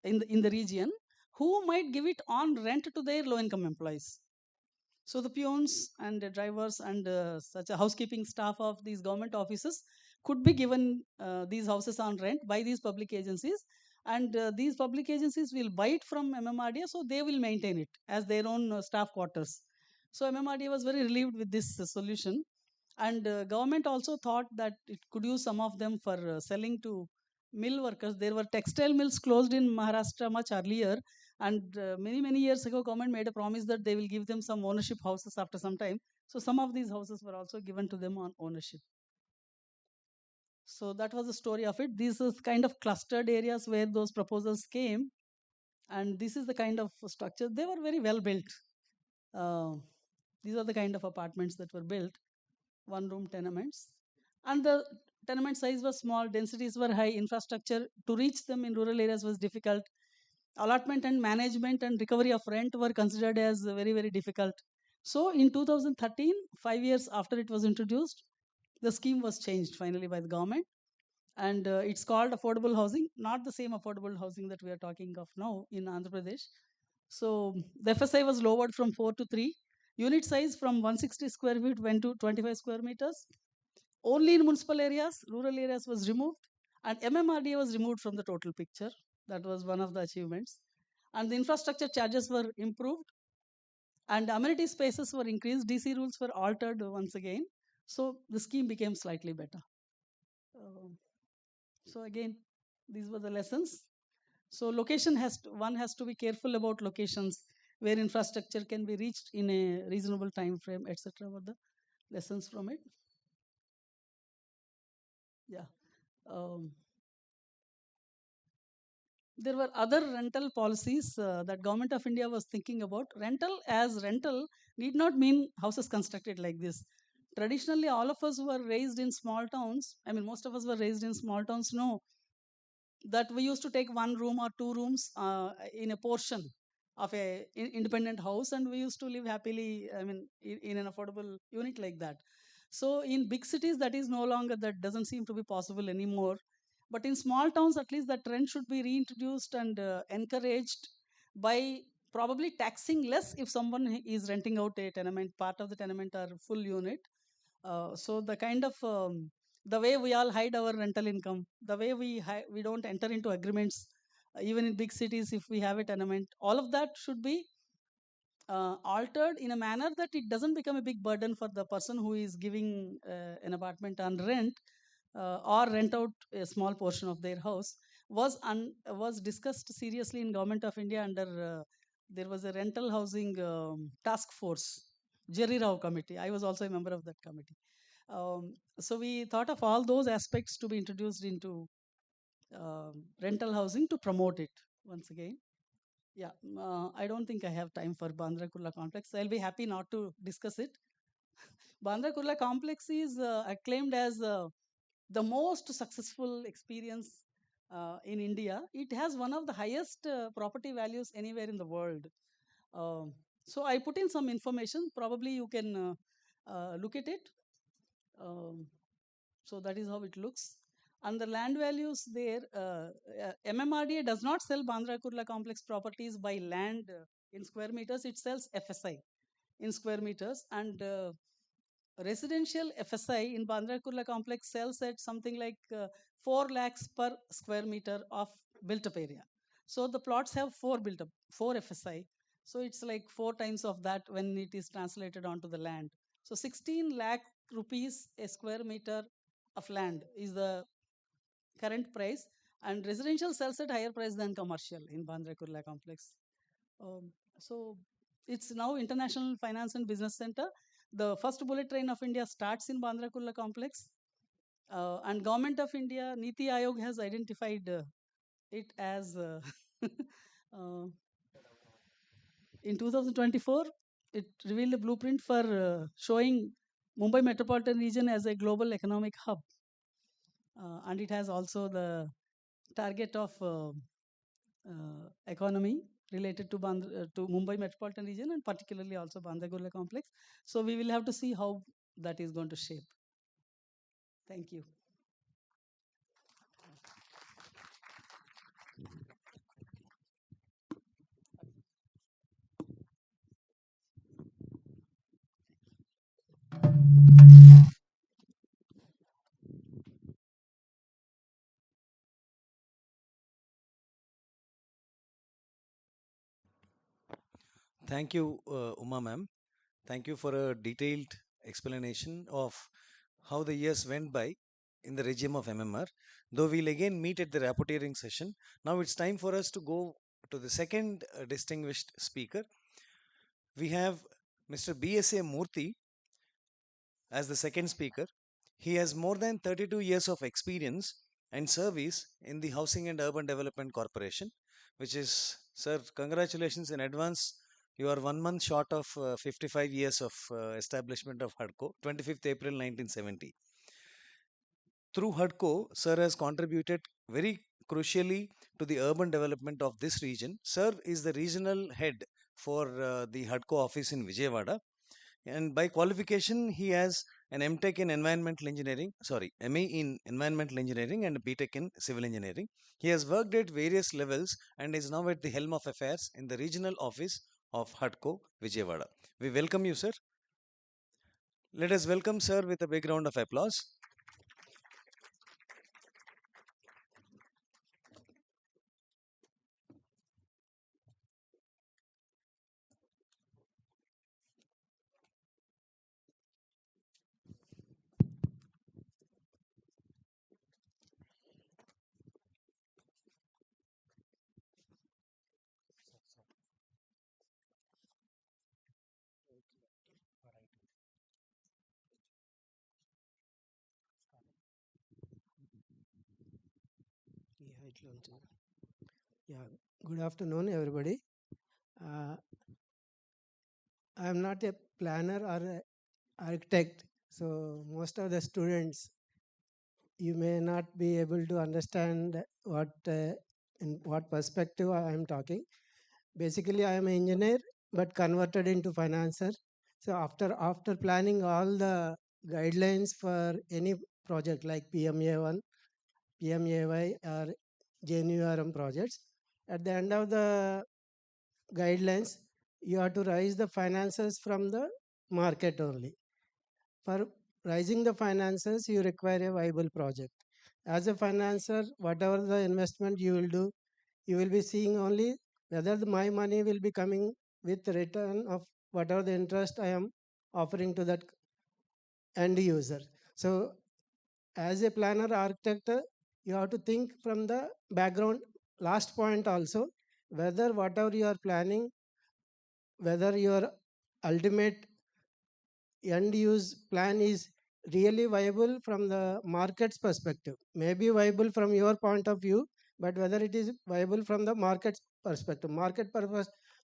in the region, who might give it on rent to their low-income employees. So the peons and the drivers and such a housekeeping staff of these government offices could be given these houses on rent by these public agencies, and these public agencies will buy it from MMRDA, so they will maintain it as their own staff quarters. So MMRDA was very relieved with this solution, and government also thought that it could use some of them for selling to mill workers. There were textile mills closed in Maharashtra much earlier, and many years ago, government made a promise that they will give them some ownership houses after some time. So some of these houses were also given to them on ownership. So that was the story of it. These are kind of clustered areas where those proposals came, and this is the kind of structure. They were very well built. These are the kind of apartments that were built, one-room tenements. And the tenement size was small, densities were high, infrastructure to reach them in rural areas was difficult. Allotment and management and recovery of rent were considered as very, very difficult. So in 2013, 5 years after it was introduced, the scheme was changed finally by the government. And it's called affordable housing, not the same affordable housing that we are talking of now in Andhra Pradesh. So the FSI was lowered from 4 to 3. Unit size from 160 square feet went to 25 square meters. Only in municipal areas, rural areas was removed, and MMRDA was removed from the total picture. That was one of the achievements. And the infrastructure charges were improved, and amenity spaces were increased. DC rules were altered once again. So the scheme became slightly better. So again, these were the lessons. So location one has to be careful about locations where infrastructure can be reached in a reasonable time frame, etc. Were the lessons from it. Yeah. There were other rental policies that Government of India was thinking about. Rental as rental need not mean houses constructed like this. Traditionally, all of us who were raised in small towns, I mean, most of us were raised in small towns, know that we used to take one room or two rooms in a portion of a independent house, and we used to live happily, I mean, in an affordable unit like that. So in big cities, that is no longer, that doesn't seem to be possible anymore. But in small towns, at least that trend should be reintroduced and encouraged by probably taxing less if someone is renting out a tenement, part of the tenement or full unit. So the kind of the way we all hide our rental income, the way we don't enter into agreements, even in big cities, if we have a tenement, all of that should be altered in a manner that it doesn't become a big burden for the person who is giving an apartment on rent or rent out a small portion of their house. Was discussed seriously in Government of India under there was a rental housing task force, Jerry Rao committee. I was also a member of that committee. So we thought of all those aspects to be introduced into rental housing to promote it once again. Yeah, I don't think I have time for Bandra Kurla complex. I'll be happy not to discuss it. Bandra Kurla complex is acclaimed as the most successful experience in India. It has one of the highest property values anywhere in the world. So I put in some information. Probably you can look at it. So that is how it looks. And the land values there, MMRDA does not sell Bandra Kurla complex properties by land in square meters. It sells FSI in square meters. And residential FSI in Bandra Kurla complex sells at something like 4 lakhs per square meter of built up area. So the plots have 4 built up, 4 FSI. So it's like 4 times of that when it is translated onto the land. So 16 lakh rupees a square meter of land is the current price, and residential sells at higher price than commercial in Bandra Kurla complex. So it's now International Finance and Business Center. The first bullet train of India starts in Bandra Kurla complex, and Government of India, NITI Aayog has identified it as in 2024, it revealed a blueprint for showing Mumbai metropolitan region as a global economic hub. And it has also the target of economy related to to Mumbai metropolitan region, and particularly also Bandra Kurla complex. So we will have to see how that is going to shape. Thank you. Thank you, Uma ma'am. Thank you for a detailed explanation of how the years went by in the regime of MMR. Though we'll again meet at the rapporteuring session, now it's time for us to go to the second distinguished speaker. We have Mr. BSA Murthy as the second speaker. He has more than 32 years of experience and service in the Housing and Urban Development Corporation, which is, sir, congratulations in advance. You are 1 month short of 55 years of establishment of HUDCO, 25th April 1970. Through HUDCO, sir has contributed very crucially to the urban development of this region. Sir is the regional head for the HUDCO office in Vijayawada. And by qualification, he has an MTech in Environmental Engineering, MA in Environmental Engineering and BTech in Civil Engineering. He has worked at various levels and is now at the helm of affairs in the regional office of HUDCO, Vijayawada. We welcome you, sir. Let us welcome sir with a big round of applause. Yeah, good afternoon, everybody. I am not a planner or a architect, so most of the students, you may not be able to understand what in what perspective I am talking. Basically, I am an engineer, but converted into financer. So after planning all the guidelines for any project like PMA1, PMAY, or JNURM projects, at the end of the guidelines, you have to raise the finances from the market only. For raising the finances, you require a viable project. As a financer, whatever the investment you will do, you will be seeing only whether my money will be coming with return of whatever the interest I am offering to that end user. So as a planner architect, you have to think from the background last point also, whether whatever you are planning, whether your ultimate end use plan is really viable from the market's perspective. Maybe viable from your point of view, but whether it is viable from the market's perspective.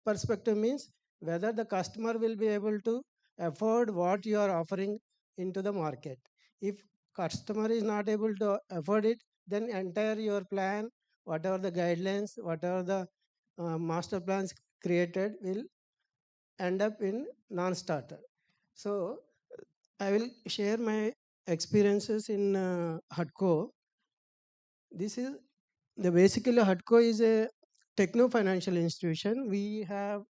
Perspective means whether the customer will be able to afford what you are offering into the market. If customer is not able to afford it, then entire your plan, whatever the guidelines, whatever the master plans created will end up in non-starter. So I will share my experiences in HUDCO. This is basically HUDCO is a techno-financial institution. We have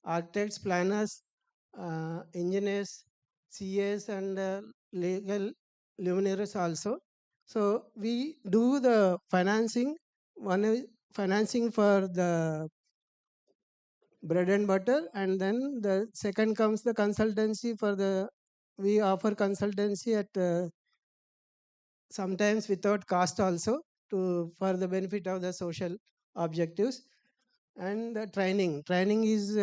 architects, planners, engineers, CAs, and legal luminaries also. So we do the financing. One is financing for the bread and butter, and then the second comes the consultancy for the, we offer consultancy at sometimes without cost also, to for the benefit of the social objectives. And the training is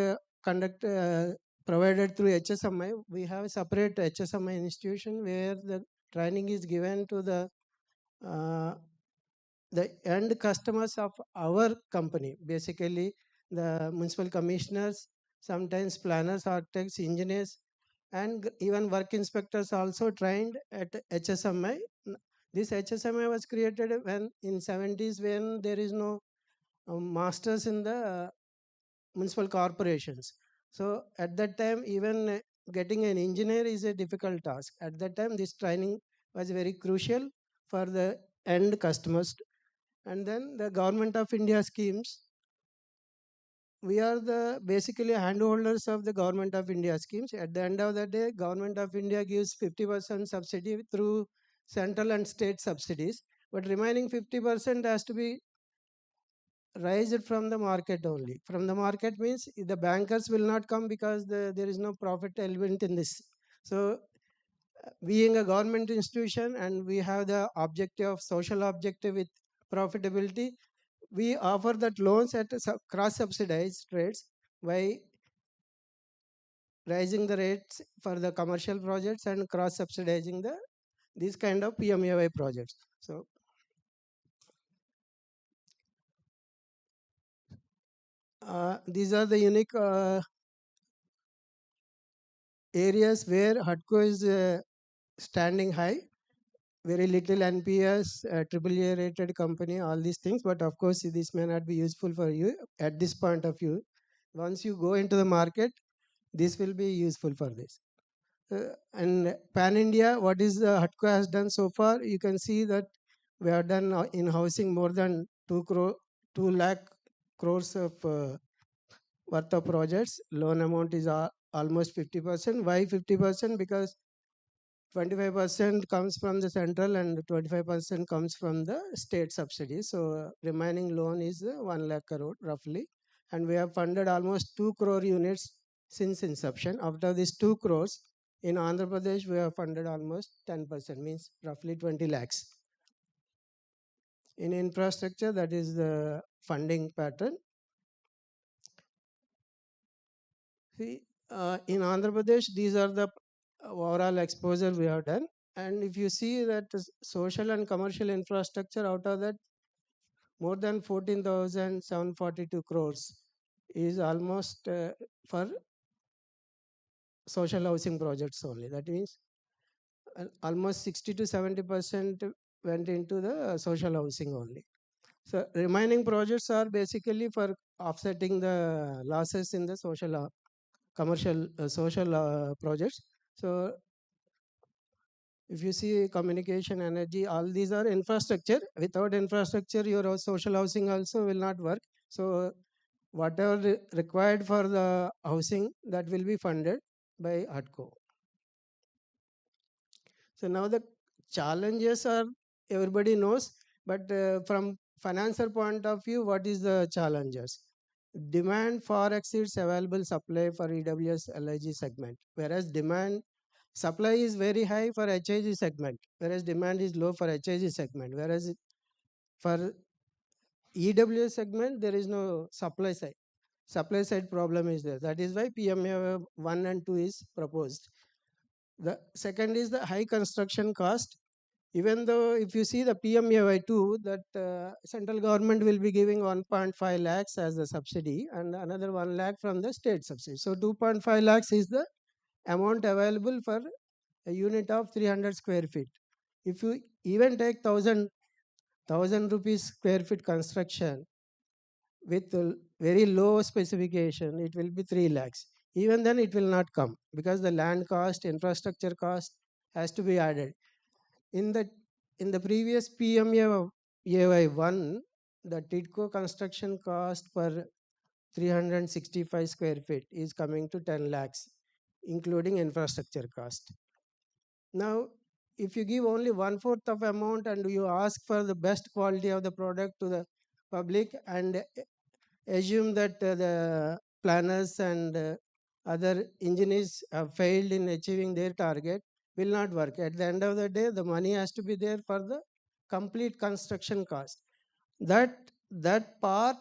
provided through HSMI. We have a separate HSMI institution where the training is given to the end customers of our company, basically the municipal commissioners, sometimes planners, architects, engineers, and even work inspectors also trained at HSMI. This HSMI was created when in 70s, when there is no masters in the municipal corporations. So at that time, even getting an engineer is a difficult task. At that time, this training was very crucial for the end customers. And then the Government of India schemes. We are the basically handholders of the Government of India schemes. At the end of the day, Government of India gives 50% subsidy through central and state subsidies, but remaining 50% has to be raised from the market only. From the market means the bankers will not come because there is no profit element in this. So being a government institution and we have the objective of social objective with profitability, we offer that loans at cross subsidized rates by raising the rates for the commercial projects and cross subsidizing the these kind of PMAY projects. So these are the unique areas where HUDCO is standing high. Very little NPS, AAA rated company, all these things. But of course, this may not be useful for you at this point of view. Once you go into the market, this will be useful for this. And Pan India, what is the HUDCO has done so far? You can see that we have done in housing more than 2 lakh crores of worth of projects. Loan amount is almost 50%. Why 50%? Because 25% comes from the central and 25% comes from the state subsidies. So remaining loan is 1 lakh crore roughly. And we have funded almost 2 crore units since inception. After these 2 crores, in Andhra Pradesh, we have funded almost 10%, means roughly 20 lakhs. In infrastructure, that is the funding pattern. See, in Andhra Pradesh, these are the overall exposure we have done. And if you see that social and commercial infrastructure, out of that, more than 14,742 crores is almost for social housing projects only. That means almost 60 to 70% went into the social housing only. So remaining projects are basically for offsetting the losses in the social commercial social projects. So if you see communication, energy, all these are infrastructure. Without infrastructure, your social housing also will not work. So whatever required for the housing, that will be funded by HUDCO. So now the challenges are, everybody knows, but from financial point of view, what is the challenges? Demand far exceeds available supply for EWS LIG segment, whereas demand supply is very high for HIG segment, whereas demand is low for HIG segment, whereas for EWS segment there is no supply side. Supply side problem is there. That is why PMA 1 and 2 is proposed. The second is the high construction cost. Even though if you see the PMAY 2, that central government will be giving 1.5 lakhs as a subsidy and another 1 lakh from the state subsidy. So 2.5 lakhs is the amount available for a unit of 300 square feet. If you even take 1000 rupees square feet construction with very low specification, it will be 3 lakhs. Even then it will not come because the land cost, infrastructure cost has to be added. In the previous PMAY 1, the TIDCO construction cost per 365 square feet is coming to 10 lakhs, including infrastructure cost. Now, if you give only 1/4 of amount and you ask for the best quality of the product to the public and assume that the planners and other engineers have failed in achieving their target, will not work. At the end of the day, the money has to be there for the complete construction cost. That part,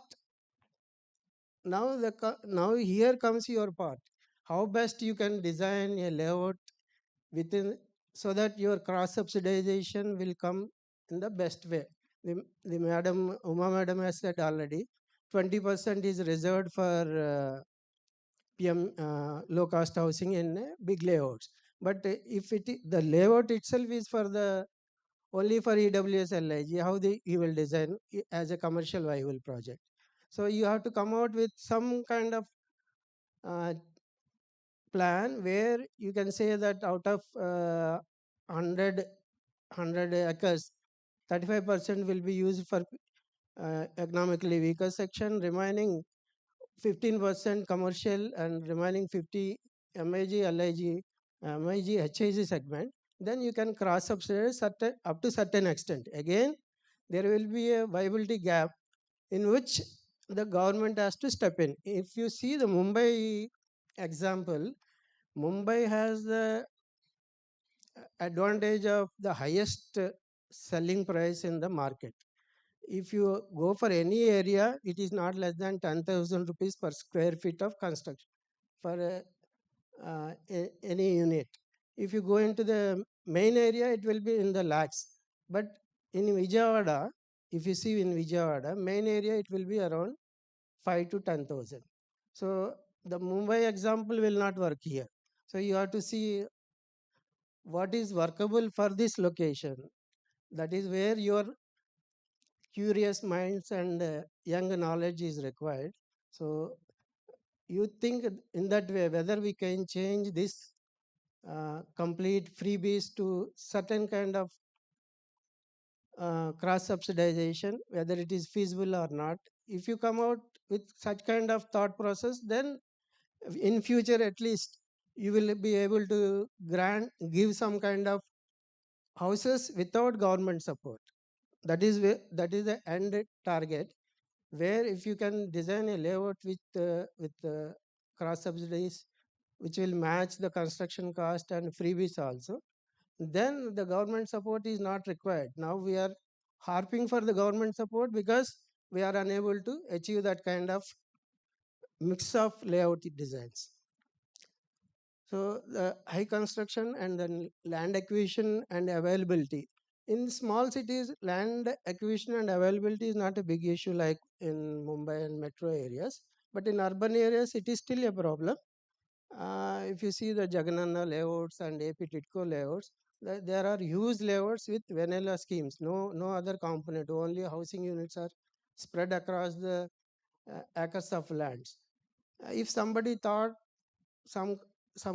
now here comes your part. How best you can design a layout within, so that your cross subsidization will come in the best way. The madam, Uma madam has said already, 20% is reserved for PM low cost housing in big layouts. But if the layout itself is for the only for EWS LIG, how he will design as a commercial viable project. So you have to come out with some kind of plan where you can say that out of 100 acres, 35% will be used for economically weaker section, remaining 15% commercial and remaining 50 MIG, LIG, MIG, HIG segment. Then you can cross subsidize up to certain extent. Again, there will be a viability gap in which the government has to step in. If you see the Mumbai example, Mumbai has the advantage of the highest selling price in the market. If you go for any area, it is not less than 10,000 rupees per square feet of construction for any unit. If you go into the main area, it will be in the lakhs. But in Vijayawada, if you see in Vijayawada, main area, it will be around 5 to 10,000. So the Mumbai example will not work here. So you have to see what is workable for this location. That is where your curious minds and young knowledge is required. So you think in that way whether we can change this complete freebies to certain kind of cross subsidization, whether it is feasible or not. If you come out with such kind of thought process, then in future at least you will be able to give some kind of houses without government support. That is the end target, where if you can design a layout with cross subsidies which will match the construction cost and freebies also, then the government support is not required. Now we are harping for the government support because we are unable to achieve that kind of mix of layout designs. So the high construction and then land acquisition and availability. In small cities, land acquisition and availability is not a big issue like in Mumbai and metro areas. But in urban areas, it is still a problem. If you see the Jagannath layouts and AP Titco layouts, there are huge layouts with vanilla schemes. No other component. Only housing units are spread across the acres of lands. If somebody thought some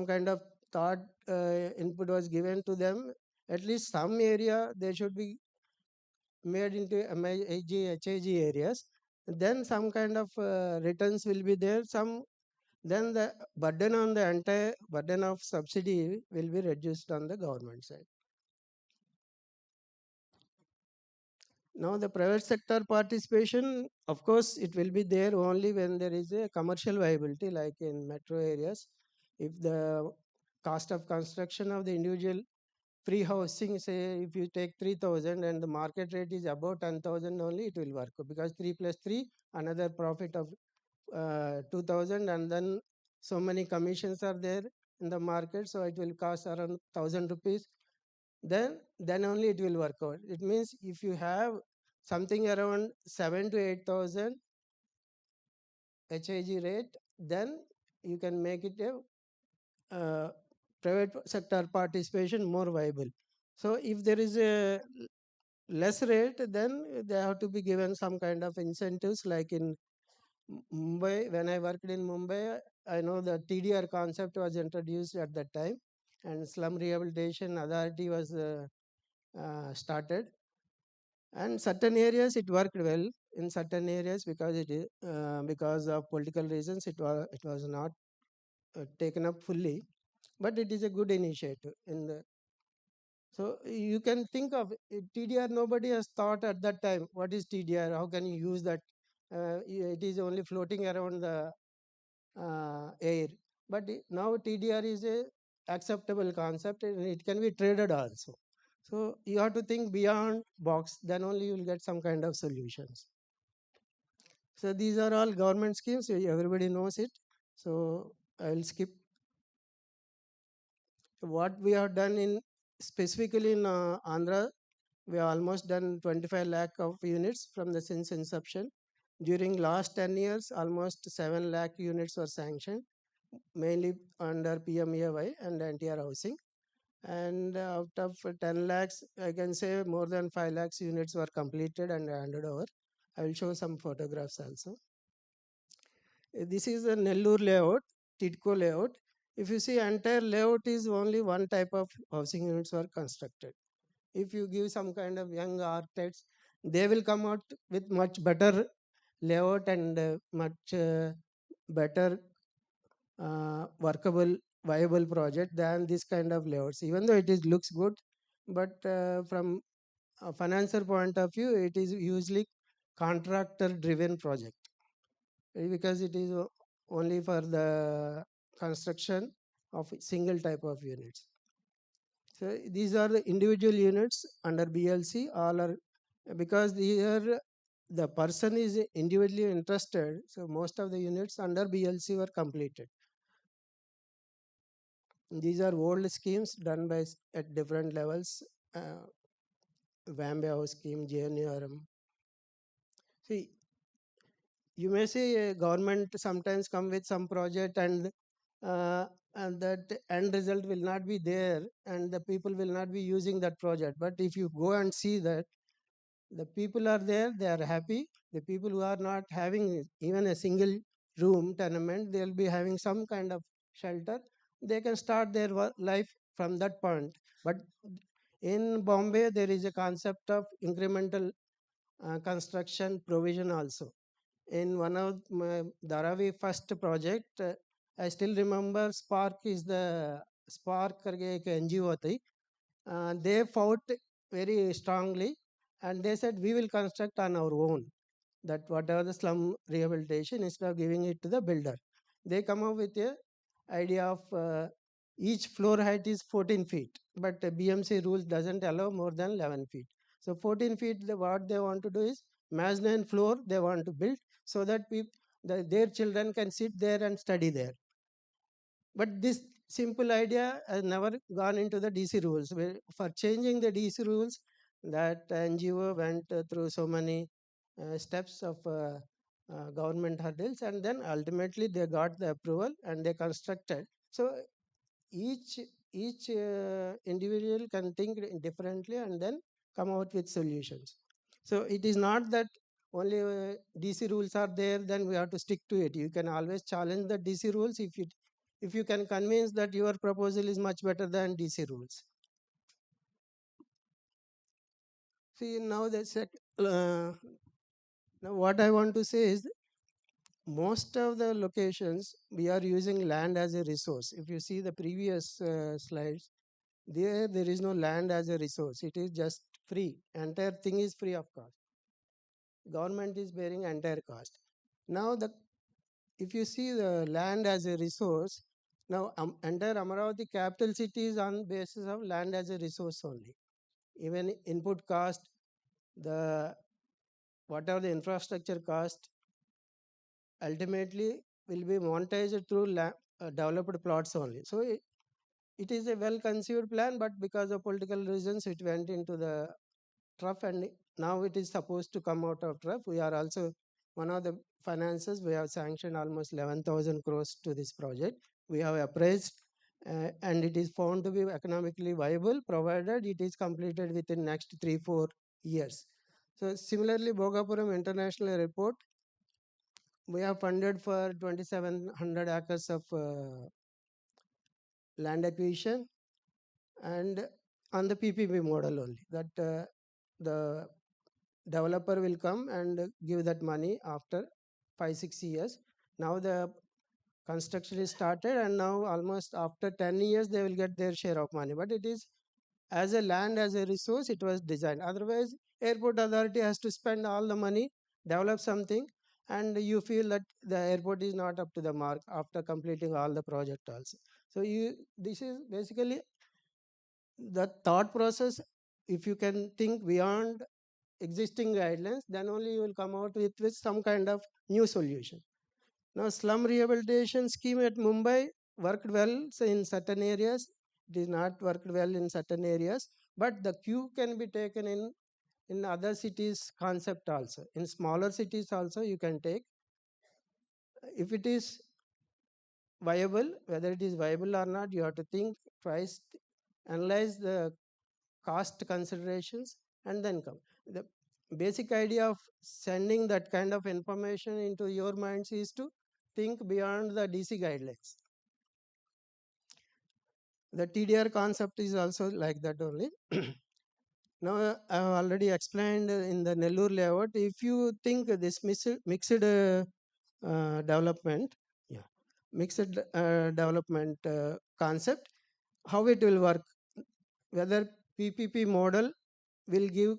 kind of thought input was given to them, at least some area they should be made into HIG areas. Then some kind of returns will be there. Then the burden on the entire burden of subsidy will be reduced on the government side. Now the private sector participation, of course, it will be there only when there is a commercial viability, like in metro areas. If the cost of construction of the individual free housing, say if you take 3,000 and the market rate is about 10,000 only, it will work, because 3 plus 3, another profit of 2,000, and then so many commissions are there in the market, so it will cost around 1,000 rupees. Then only it will work out. It means if you have something around 7 to 8,000 HIG rate, then you can make it a private sector participation more viable. So if there is a less rate, then they have to be given some kind of incentives, like in Mumbai. When I worked in Mumbai, I know the TDR concept was introduced at that time, and slum rehabilitation authority was started. And certain areas it worked well. In certain areas, because it is because of political reasons, it was not taken up fully. But it is a good initiative. So you can think of TDR. Nobody has thought at that time, what is TDR? How can you use that? It is only floating around the air. But now TDR is a acceptable concept, and it can be traded also. So you have to think beyond box, then only you will get some kind of solutions. So these are all government schemes, everybody knows it. So I will skip. What we have done in specifically in Andhra, we have almost done 25 lakh of units from the since inception. During last 10 years, almost 7 lakh units were sanctioned, mainly under PMAY and NTR housing. And out of 10 lakhs, I can say more than 5 lakhs units were completed and handed over. I will show some photographs also. This is a Nellore layout, Titco layout. If you see, entire layout is only one type of housing units were constructed. If you give some kind of young architects, they will come out with much better layout and much better workable, viable project than this kind of layouts. Even though it looks good, but from a financier point of view, it is usually contractor-driven project, because it is only for the construction of single type of units. So these are the individual units under BLC. All are, because here the person is individually interested. So most of the units under BLC were completed. These are old schemes done by at different levels. Vambe House scheme, JNURM. See, you may say government sometimes come with some project and that end result will not be there and the people will not be using that project. But if you go and see that the people are there, they are happy. The people who are not having even a single room tenement, they will be having some kind of shelter. They can start their life from that point. But in Bombay, there is a concept of incremental construction provision also. In one of my Dharavi first project, I still remember Spark is the Spark करके एक NGO थी. They fought very strongly and they said we will construct on our own, that whatever the slum rehabilitation, instead of giving it to the builder. They come up with a idea of each floor height is 14 feet, but BMC rules doesn't allow more than 11 feet. So 14 feet, what they want to do is mezzanine floor they want to build, so that their children can sit there and study there. But this simple idea has never gone into the DC rules. For changing the DC rules, That NGO went through so many steps of government hurdles, and then ultimately they got the approval and they constructed. So each individual can think differently and then come out with solutions. So it is not that only DC rules are there, then we have to stick to it. You can always challenge the DC rules if you can convince that your proposal is much better than DC rules. See, now now what I want to say is, most of the locations we are using land as a resource. If you see the previous slides, there is no land as a resource. It is just free. Entire thing is free of cost. Government is bearing entire cost. Now if you see the land as a resource, now entire Amaravati capital city is on basis of land as a resource only. Even input cost, whatever the infrastructure cost, ultimately will be monetized through developed plots only. So it is a well conceived plan, but because of political reasons it went into the trough, and now it is supposed to come out of trough. We are also one of the finances. We have sanctioned almost 11,000 crores to this project. We have appraised and it is found to be economically viable provided it is completed within next 3-4 years. So similarly, Bhogapuram International Airport, we have funded for 2,700 acres of land acquisition, and on the PPP model only, that the developer will come and give that money after 5-6 years. Now the construction is started, and now almost after 10 years they will get their share of money. But it is as a land as a resource it was designed. Otherwise, airport authority has to spend all the money, develop something, and you feel that the airport is not up to the mark after completing all the project also. So this is basically the thought process. If you can think beyond existing guidelines, then only you will come out with some kind of new solution. Now, slum rehabilitation scheme at Mumbai worked well in certain areas. It is not worked well in certain areas, but the cue can be taken in other cities concept also. In smaller cities also you can take. If it is viable, whether it is viable or not, you have to think twice, analyze the cost considerations, and then come. The basic idea of sending that kind of information into your minds is to think beyond the DC guidelines. The TDR concept is also like that only. Now, I have already explained in the Nellore layout. If you think this mixed development, mixed development concept, how it will work, whether PPP model will give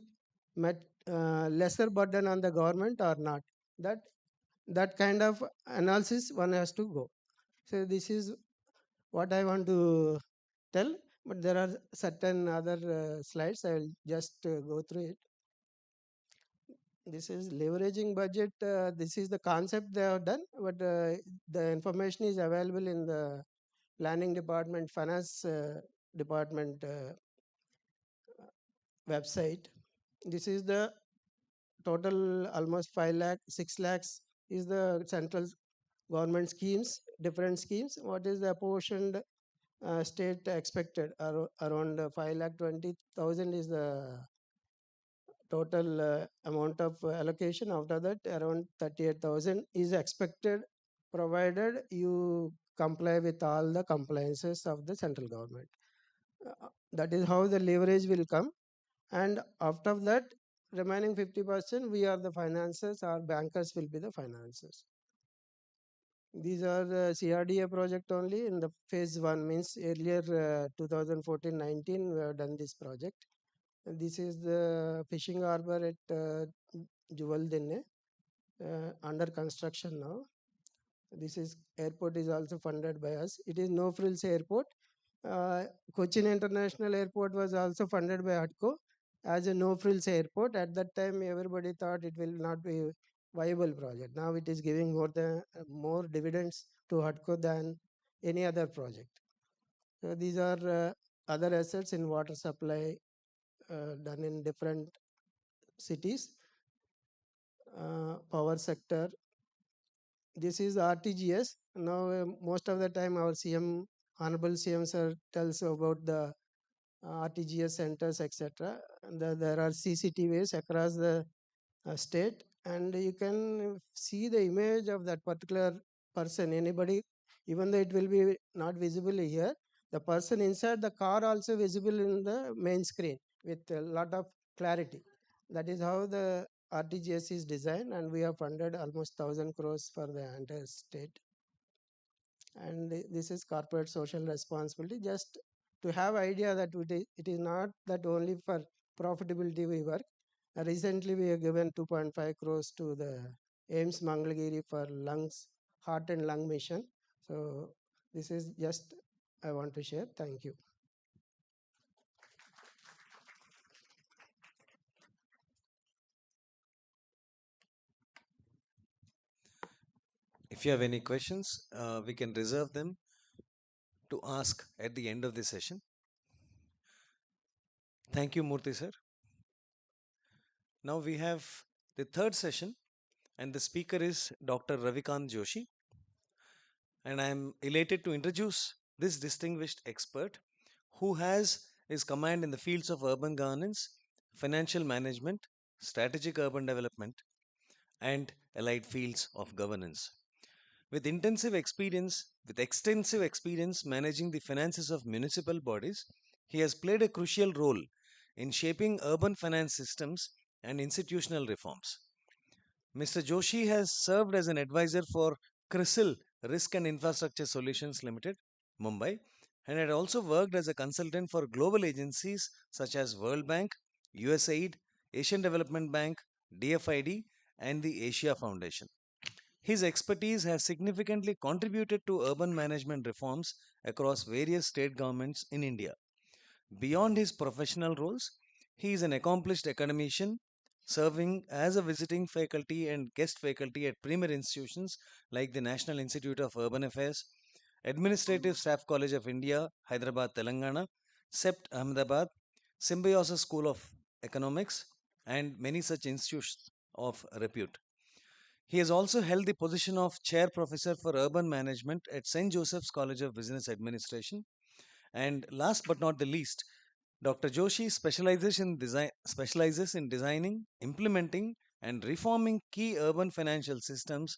lesser burden on the government or not, that kind of analysis one has to go. So this is what I want to tell, but there are certain other slides. I will just go through it. This is leveraging budget. This is the concept they have done, but the information is available in the planning department, finance department website. This is the total almost 5 lakh, 6 lakhs is the central government schemes, different schemes. What is the apportioned state expected? Around 5,20,000 is the total amount of allocation. After that, around 38,000 is expected, provided you comply with all the compliances of the central government. That is how the leverage will come. And after that, remaining 50%, we are the financiers, our bankers will be the financiers. These are the CRDA project only in the phase 1, means earlier 2014-19 we have done this project. And this is the fishing harbor at Juvaldinne, under construction now. This is airport is also funded by us. It is no frills airport. Cochin International Airport was also funded by HUDCO as a no frills airport. At that time, everybody thought it will not be viable project. Now it is giving more dividends to HUDCO than any other project. So these are other assets in water supply, done in different cities. Power sector. This is RTGS. Now, most of the time, our CM, Honorable CM sir, tells about the RTGS centers, etc. There are CCTVs across the state, and you can see the image of that particular person. Anybody, even though it will be not visible here, the person inside the car also visible in the main screen with a lot of clarity. That is how the RTGS is designed, and we have funded almost 1,000 crores for the entire state. And this is corporate social responsibility, just to have idea that it is not that only for profitability we work. Recently we have given 2.5 crores to the AIMS Mangalagiri for lungs, heart and lung mission. So this is just I want to share. Thank you. If you have any questions, we can reserve them to ask at the end of the session. Thank you, Murthy sir. Now we have the third session, and the speaker is Dr. Ravikant Joshi. And I am elated to introduce this distinguished expert who has his command in the fields of urban governance, financial management, strategic urban development, and allied fields of governance. With extensive experience managing the finances of municipal bodies, he has played a crucial role in shaping urban finance systems and institutional reforms. Mr. Joshi has served as an advisor for CRISIL Risk and Infrastructure Solutions Limited, Mumbai, and had also worked as a consultant for global agencies such as World Bank, USAID, Asian Development Bank, DFID, and the Asia Foundation. His expertise has significantly contributed to urban management reforms across various state governments in India. Beyond his professional roles, he is an accomplished academician, serving as a visiting faculty and guest faculty at premier institutions like the National Institute of Urban Affairs, Administrative Staff College of India, Hyderabad, Telangana, CEPT Ahmedabad, Symbiosis School of Economics, and many such institutions of repute. He has also held the position of Chair Professor for Urban Management at St. Joseph's College of Business Administration. And last but not the least, Dr. Joshi specializes in designing, implementing, and reforming key urban financial systems,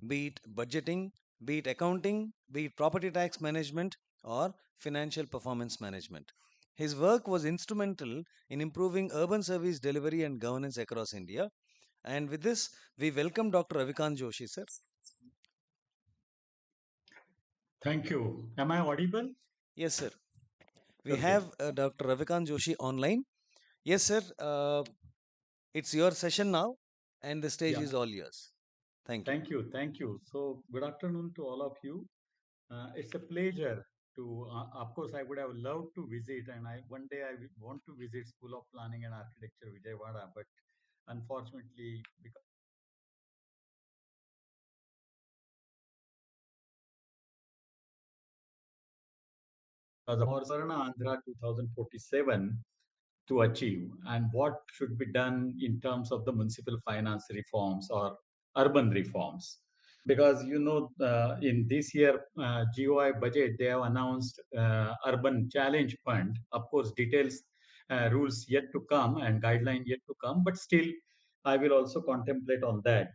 be it budgeting, be it accounting, be it property tax management, or financial performance management. His work was instrumental in improving urban service delivery and governance across India. And with this, we welcome Dr. Ravikant Joshi, sir. Thank you. Am I audible? Yes, sir. We Okay. have Dr. Ravikant Joshi online. Yes, sir. It's your session now, and the stage Yeah. is all yours. Thank you. Thank you. Thank you. So, good afternoon to all of you. It's a pleasure to, of course, I would have loved to visit, and one day I want to visit School of Planning and Architecture, Vijayawada, but unfortunately, because of Swarna Andhra 2047 to achieve, and what should be done in terms of the municipal finance reforms or urban reforms. Because in this year GOI budget, they have announced Urban Challenge Fund. Of course, details, rules yet to come and guideline yet to come, but still, I will also contemplate on that.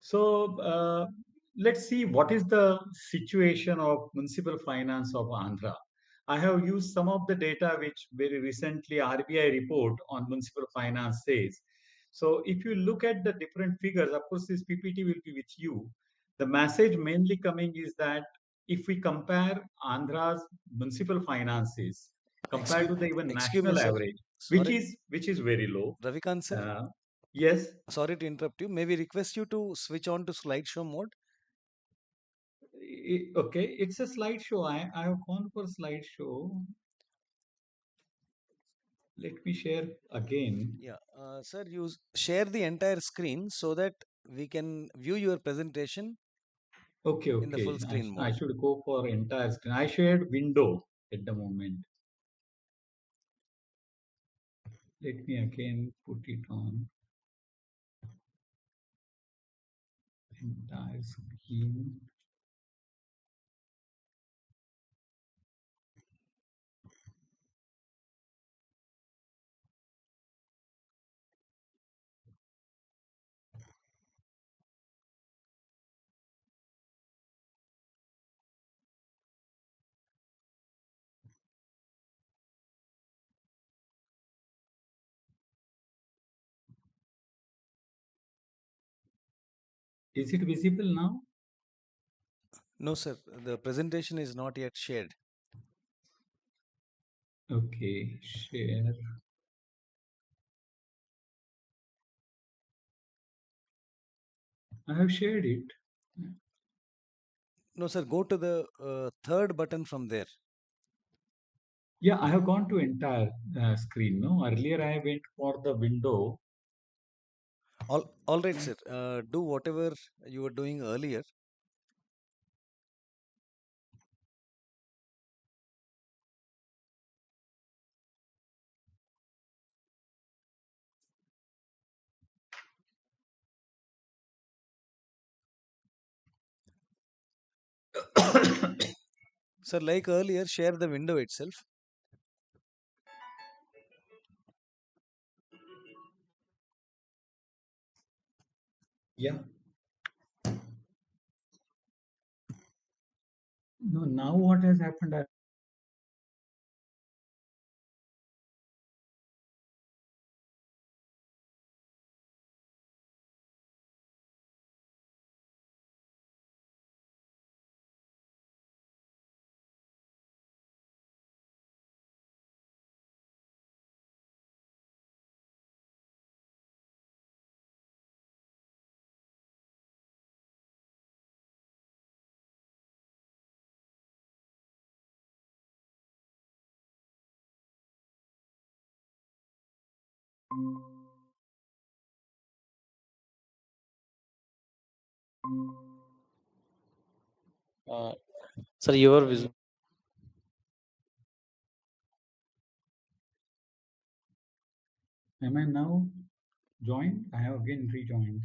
So let's see what is the situation of municipal finance of Andhra. I have used some of the data which very recently RBI report on municipal finance says. So if you look at the different figures, of course this PPT will be with you. The message mainly coming is that if we compare Andhra's municipal finances compared to the even Excuse me, national sir. average, Sorry. which is very low. Ravikant, sir. Yes. Sorry to interrupt you. May we request you to switch on to slideshow mode? Okay, it's a slideshow. I have gone for slideshow. Let me share again. Yeah, sir, you share the entire screen so that we can view your presentation Okay, in the full screen mode. I should go for entire screen. I shared window at the moment. Let me again put it on entire screen. Is it visible now? No, sir. The presentation is not yet shared. Okay, share. I have shared it. No, sir. Go to the third button from there. Yeah, I have gone to entire screen. No, earlier I went for the window. All right, sir. Do whatever you were doing earlier. Sir, like earlier, share the window itself. Yeah. No, now what has happened? Sir, your vision. Am I now joined? I have again rejoined.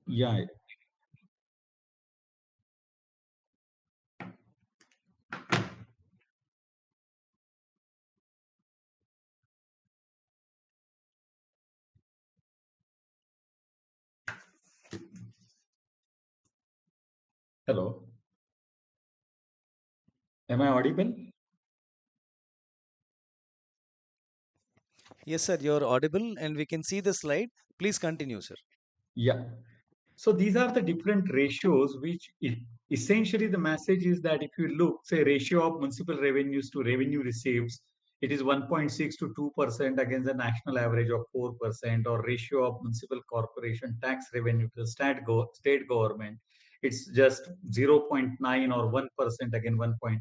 Yeah. Hello. Am I audible? Yes, sir. You're audible and we can see the slide. Please continue, sir. Yeah. So these are the different ratios, which essentially the message is that if you look, say, ratio of municipal revenues to revenue receipts, it is 1.6 to 2% against the national average of 4%, or ratio of municipal corporation tax revenue to the state government, it's just 0.9 or 1%, again 1 point.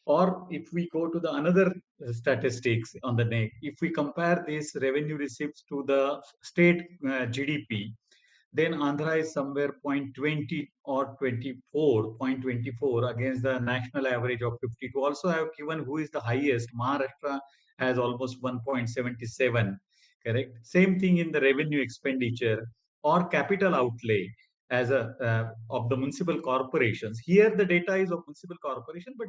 Or if we go to the another statistics on the neck, if we compare these revenue receipts to the state GDP, then Andhra is somewhere 0.20 or 0.24 against the national average of 52. Also, I have given who is the highest. Maharashtra has almost 1.77, correct? Same thing in the revenue expenditure or capital outlay as a of the municipal corporations. Here the data is of municipal corporation, but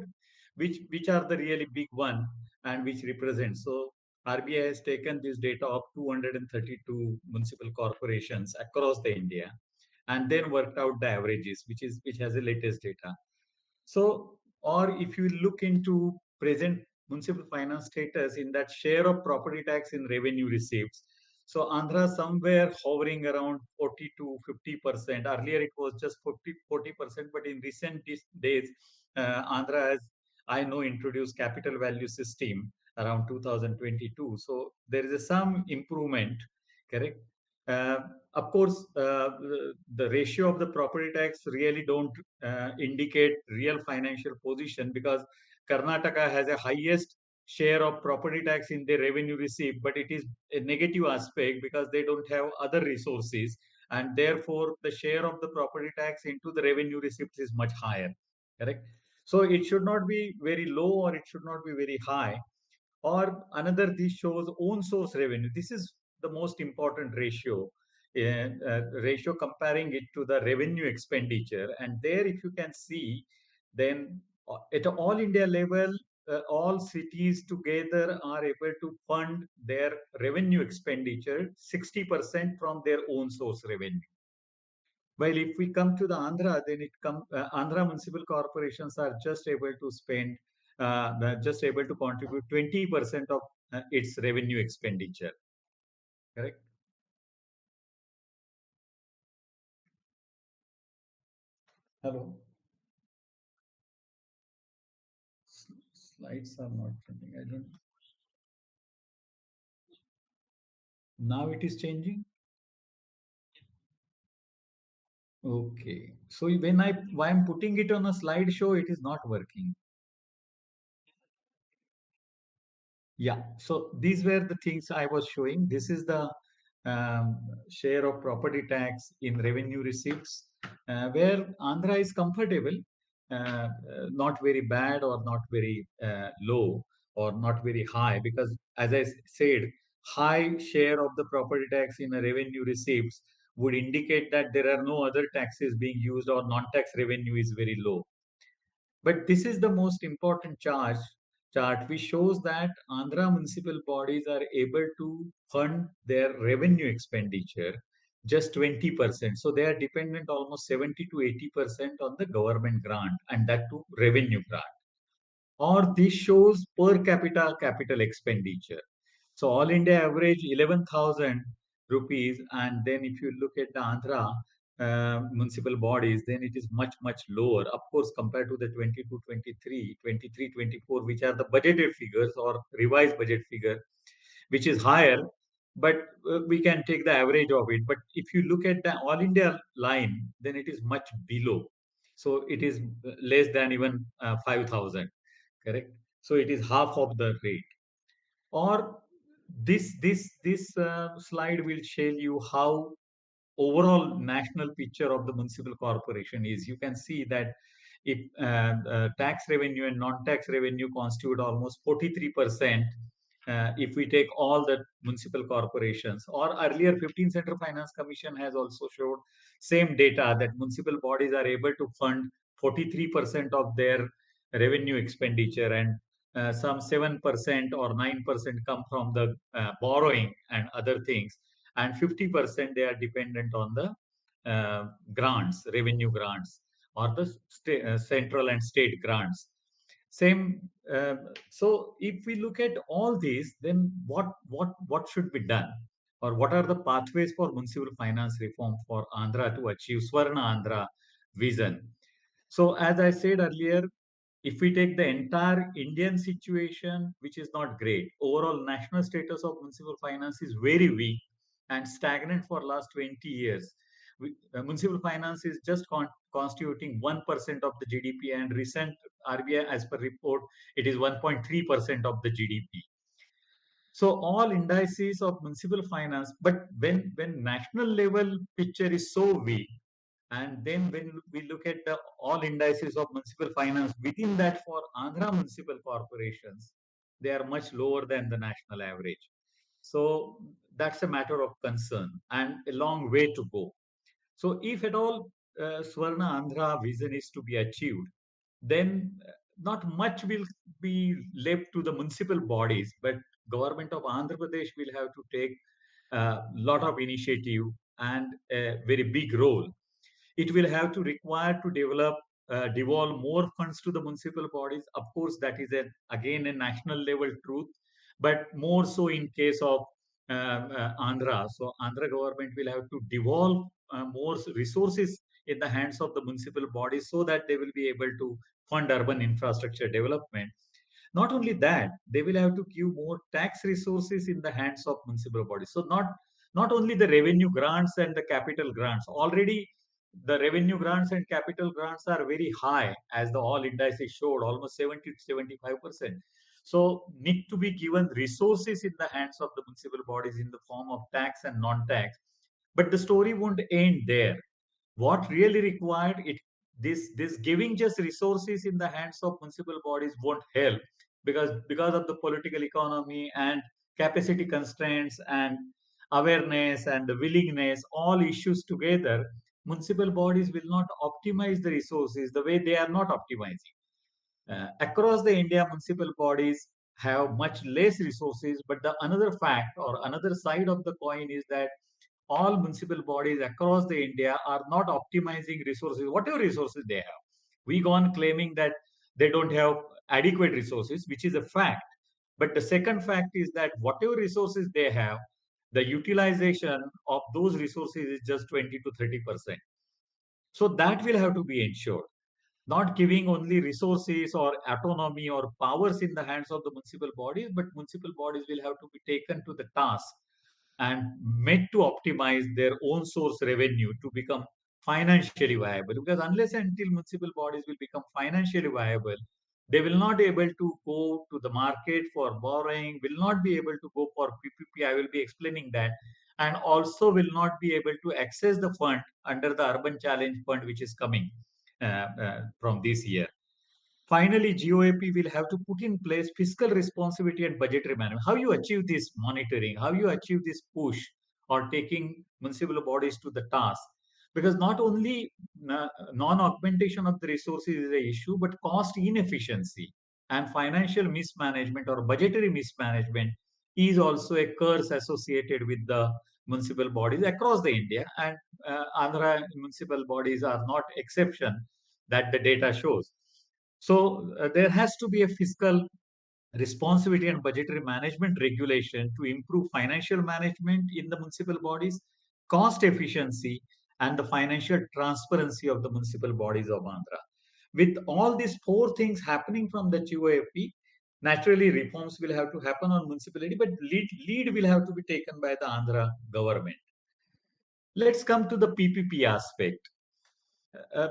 which are the really big one and which represent. So RBI has taken this data of 232 municipal corporations across the India and then worked out the averages, which has the latest data. So, or if you look into present municipal finance status in that share of property tax in revenue receipts. So Andhra somewhere hovering around 40 to 50%. Earlier it was just 40%, but in recent days, Andhra has, I know, introduced capital value system around 2022. So there is some improvement, correct? Of course, the ratio of the property tax really don't indicate real financial position because Karnataka has a highest share of property tax in their revenue receipt, but it is a negative aspect because they don't have other resources, and therefore the share of the property tax into the revenue receipts is much higher. Correct. So it should not be very low or it should not be very high. Or another, this shows own source revenue. This is the most important ratio, ratio comparing it to the revenue expenditure. And there, if you can see, then at all India level, all cities together are able to fund their revenue expenditure 60% from their own source revenue. While if we come to the Andhra, then Andhra municipal corporations are just able to spend, just able to contribute 20% of its revenue expenditure. Correct? Hello. Slides are not printing. I don't. Now it is changing. Okay. So when I'm putting it on a slideshow, it is not working. Yeah. So these were the things I was showing. This is the share of property tax in revenue receipts, where Andhra is comfortable, not very bad or not very low or not very high, because as I said, high share of the property tax in a revenue receipts would indicate that there are no other taxes being used or non-tax revenue is very low. But this is the most important chart which shows that Andhra municipal bodies are able to fund their revenue expenditure just 20%. So they are dependent almost 70 to 80% on the government grant, and that too revenue grant. Or this shows per capita capital expenditure. So all India average 11,000 rupees, and then if you look at the Andhra municipal bodies, then it is much, much lower, of course, compared to the 22, 23, 23, 24, which are the budgeted figures or revised budget figure, which is higher, but we can take the average of it. But if you look at the all India line, then it is much below. So it is less than even 5,000, correct? So it is half of the rate. Or this slide will show you how overall national picture of the municipal corporation is. You can see that if tax revenue and non-tax revenue constitute almost 43%, if we take all the municipal corporations. Or earlier 15th Central Finance Commission has also showed same data that municipal bodies are able to fund 43% of their revenue expenditure, and some 7% or 9% come from the borrowing and other things, and 50% they are dependent on the grants, revenue grants, or the central and state grants. Same. So if we look at all these, then what should be done, or what are the pathways for municipal finance reform for Andhra to achieve Swarna Andhra vision? So as I said earlier, if we take the entire Indian situation, which is not great, overall national status of municipal finance is very weak and stagnant for last 20 years, municipal finance is just constituting 1% of the GDP, and recent RBI, as per report, it is 1.3% of the GDP. So all indices of municipal finance, but when national level picture is so weak, and then when we look at the all indices of municipal finance within that for Andhra municipal corporations, they are much lower than the national average. So that's a matter of concern and a long way to go. So if at all Swarna Andhra vision is to be achieved, then not much will be left to the municipal bodies, but government of Andhra Pradesh will have to take a lot of initiative and a very big role. It will have to require to devolve more funds to the municipal bodies. Of course, that is again a national level truth, but more so in case of Andhra. So Andhra government will have to devolve more resources in the hands of the municipal bodies so that they will be able to fund urban infrastructure development. Not only that, they will have to give more tax resources in the hands of municipal bodies. So not only the revenue grants and the capital grants. Already the revenue grants and capital grants are very high, as the all indices showed, almost 70 to 75%. So need to be given resources in the hands of the municipal bodies in the form of tax and non-tax. But the story won't end there. What really required, this giving just resources in the hands of municipal bodies won't help, because of the political economy and capacity constraints and awareness and the willingness, all issues together, municipal bodies will not optimize the resources the way they are not optimizing. Across the India, municipal bodies have much less resources, but the another fact or another side of the coin is that all municipal bodies across the India are not optimizing resources, whatever resources they have. We go on claiming that they don't have adequate resources, which is a fact. But the second fact is that whatever resources they have, the utilization of those resources is just 20 to 30%. So that will have to be ensured. Not giving only resources or autonomy or powers in the hands of the municipal bodies, but municipal bodies will have to be taken to the task and made to optimize their own source revenue to become financially viable. Because unless and until municipal bodies will become financially viable, they will not be able to go to the market for borrowing, will not be able to go for PPP. I will be explaining that. And also will not be able to access the fund under the Urban Challenge Fund, which is coming from this year. Finally, GOAP will have to put in place fiscal responsibility and budgetary management. How you achieve this monitoring, how you achieve this push or taking municipal bodies to the task. Because not only non-augmentation of the resources is an issue, but cost inefficiency and financial mismanagement or budgetary mismanagement is also a curse associated with the municipal bodies across the India, and Andhra municipal bodies are not exception that the data shows. So there has to be a fiscal responsibility and budgetary management regulation to improve financial management in the municipal bodies, cost efficiency, and the financial transparency of the municipal bodies of Andhra. With all these four things happening from the GOAP, naturally reforms will have to happen on municipality, but lead will have to be taken by the Andhra government. Let's come to the PPP aspect.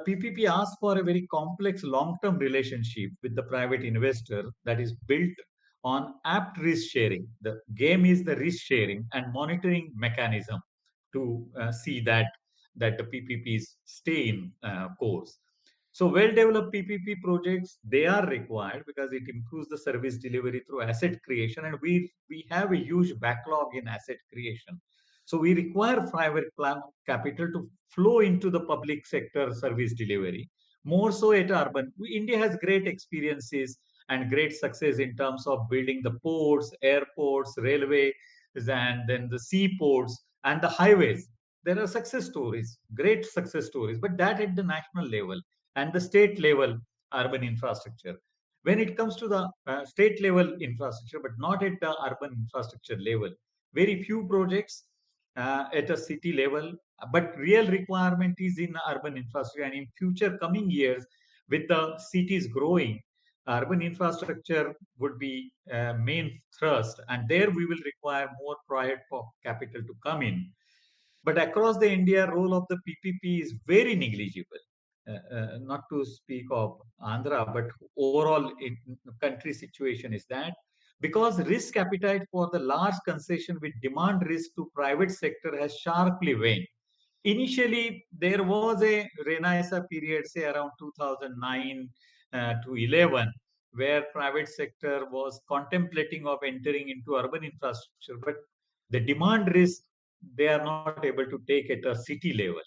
PPP asks for a very complex long-term relationship with the private investor that is built on apt risk sharing. The game is the risk sharing and monitoring mechanism to see that the PPPs stay in course. So well-developed PPP projects, they are required because it improves the service delivery through asset creation, and we have a huge backlog in asset creation. So we require private capital to flow into the public sector service delivery, more so at urban. India has great experiences and great success in terms of building the ports, airports, railways, and then the seaports and the highways. There are success stories, great success stories, but that at the national level and the state level urban infrastructure. When it comes to the state level infrastructure, but not at the urban infrastructure level, very few projects at a city level, but real requirement is in urban infrastructure. And in future coming years, with the cities growing, urban infrastructure would be main thrust, and there we will require more private capital to come in. But across the India, role of the PPP is very negligible. Not to speak of Andhra, but overall in country situation is that because risk appetite for the large concession with demand risk to private sector has sharply waned. Initially, there was a renaissance period, say around 2009 to 11, where private sector was contemplating of entering into urban infrastructure, but the demand risk they are not able to take at a city level.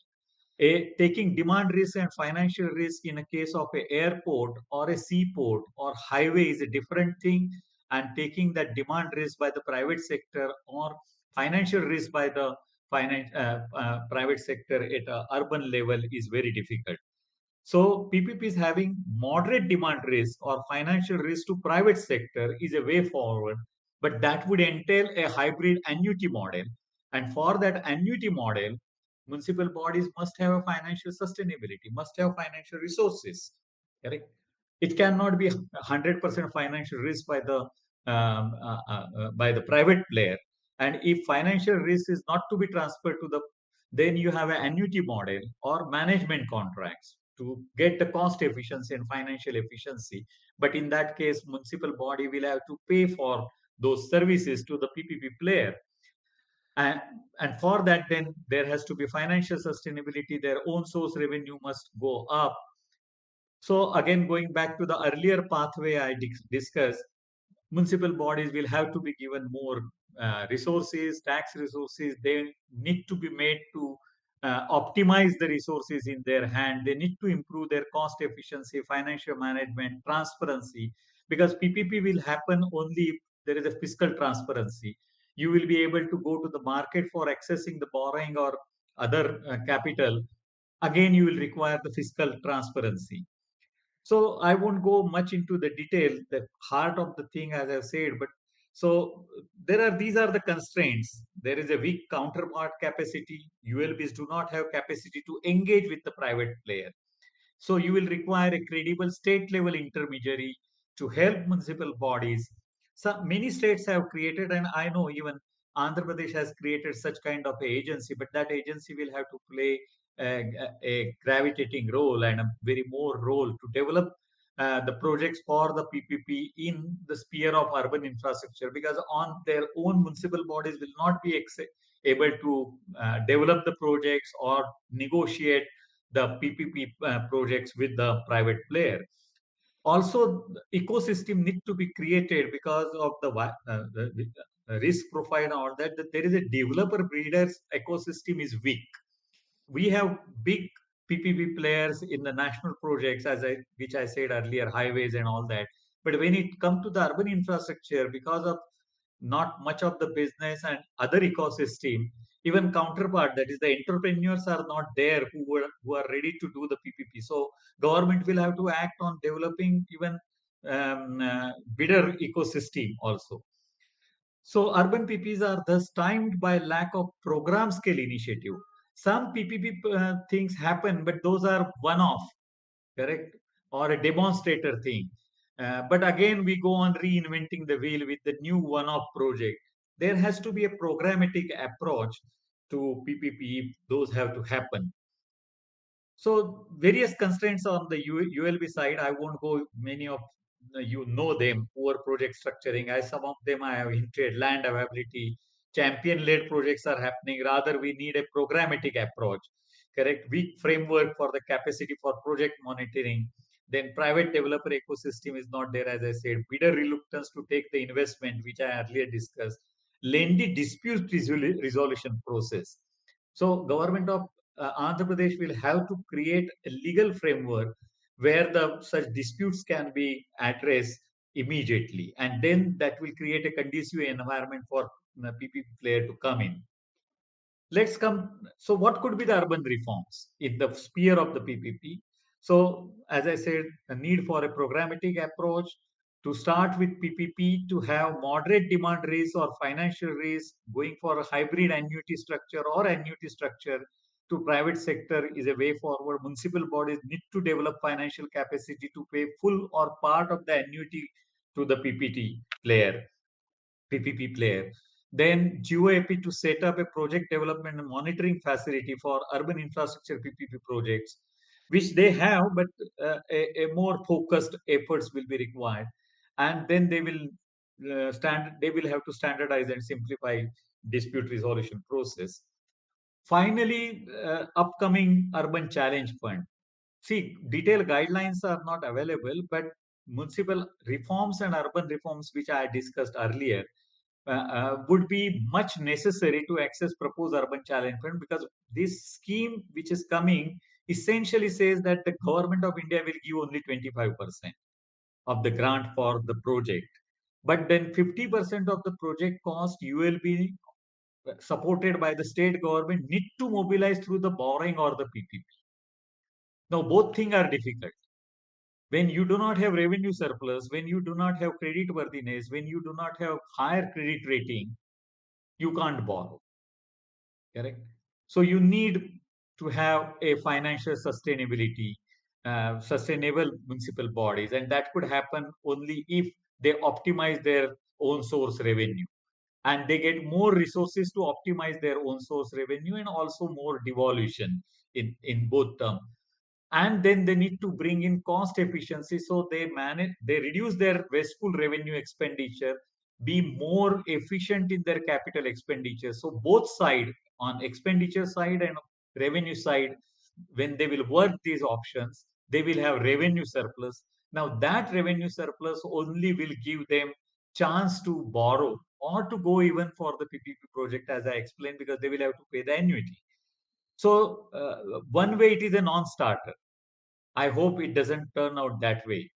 Taking demand risk and financial risk in a case of an airport or a seaport or highway is a different thing, and taking that demand risk by the private sector or financial risk by the private sector at a urban level is very difficult. So PPP is having moderate demand risk or financial risk to private sector is a way forward, but that would entail a hybrid annuity model. And for that annuity model, municipal bodies must have a financial sustainability, must have financial resources. Correct? It cannot be 100% financial risk by the private player. And if financial risk is not to be transferred to the, then you have an annuity model or management contracts to get the cost efficiency and financial efficiency. But in that case, municipal body will have to pay for those services to the PPP player. And for that, then there has to be financial sustainability. Their own source revenue must go up. So again, going back to the earlier pathway I discussed, municipal bodies will have to be given more resources, tax resources. They need to be made to optimize the resources in their hand. They need to improve their cost efficiency, financial management, transparency, because PPP will happen only if there is a fiscal transparency. You will be able to go to the market for accessing the borrowing or other capital. Again, you will require the fiscal transparency. So I won't go much into the detail, the heart of the thing, as I've said, but so these are the constraints. There is a weak counterpart capacity. ULBs do not have capacity to engage with the private player. So you will require a credible state level intermediary to help municipal bodies. So many states have created, and I know even Andhra Pradesh has created such kind of agency, but that agency will have to play a gravitating role and a very more role to develop the projects for the PPP in the sphere of urban infrastructure, because on their own municipal bodies will not be able to develop the projects or negotiate the PPP projects with the private player. Also, the ecosystem need to be created because of the risk profile and all that there is a developer breeders ecosystem is weak. We have big PPP players in the national projects, which I said earlier, highways and all that. But when it comes to the urban infrastructure, because of not much of the business and other ecosystem, even counterpart, that is the entrepreneurs are not there who are ready to do the PPP. So government will have to act on developing even bidder ecosystem also. So urban PPPs are thus timed by lack of program scale initiative. Some PPP things happen, but those are one-off, correct? Or a demonstrator thing. But again, we go on reinventing the wheel with the new one-off project. There has to be a programmatic approach to PPP. Those have to happen. So various constraints on the ULB side, I won't go many of you know them, poor project structuring. Some of them I have hinted, land availability, champion-led projects are happening. Rather, we need a programmatic approach, correct? Weak framework for the capacity for project monitoring. Then private developer ecosystem is not there, as I said. Bidder reluctance to take the investment, which I earlier discussed. Lengthy dispute resolution process. So government of Andhra Pradesh will have to create a legal framework where such disputes can be addressed immediately, and then that will create a conducive environment for the PPP player to come in. Let's come. So, what could be the urban reforms in the sphere of the PPP? So, as I said, a need for a programmatic approach to start with PPP to have moderate demand risk or financial risk, going for a hybrid annuity structure or annuity structure to private sector is a way forward. Municipal bodies need to develop financial capacity to pay full or part of the annuity to the PPP player. Then GOAP to set up a project development and monitoring facility for urban infrastructure PPP projects, which they have, but a more focused efforts will be required. And then they will they will have to standardize and simplify dispute resolution process. Finally, upcoming urban challenge fund. See, detailed guidelines are not available, but municipal reforms and urban reforms, which I discussed earlier, would be much necessary to access proposed urban challenge fund, because this scheme which is coming essentially says that the government of India will give only 25% of the grant for the project, but then 50% of the project cost you will be supported by the state government need to mobilize through the borrowing or the PPP. Now both things are difficult. When you do not have revenue surplus, when you do not have credit worthiness, when you do not have higher credit rating, you can't borrow. Correct? So you need to have a financial sustainability, sustainable municipal bodies, and that could happen only if they optimize their own source revenue, and they get more resources to optimize their own source revenue, and also more devolution in both terms. And then they need to bring in cost efficiency, so they reduce their wasteful revenue expenditure, be more efficient in their capital expenditure. So both side, on expenditure side and revenue side, when they will work these options, they will have revenue surplus. Now that revenue surplus only will give them chance to borrow or to go even for the PPP project, as I explained, because they will have to pay the annuity. So one way it is a non-starter. I hope it doesn't turn out that way,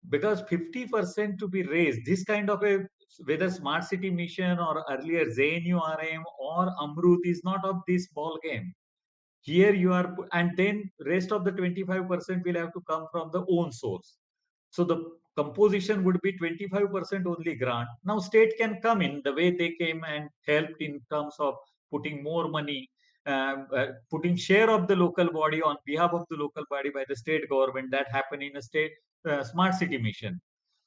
because 50% to be raised, this kind of a, whether smart city mission or earlier ZNURM or Amrut, is not of this ball game. Here you are, and then rest of the 25% will have to come from the own source. So the composition would be 25% only grant. Now state can come in the way they came and helped in terms of putting more money, putting share of the local body on behalf of the local body by the state government. That happened in a state smart city mission,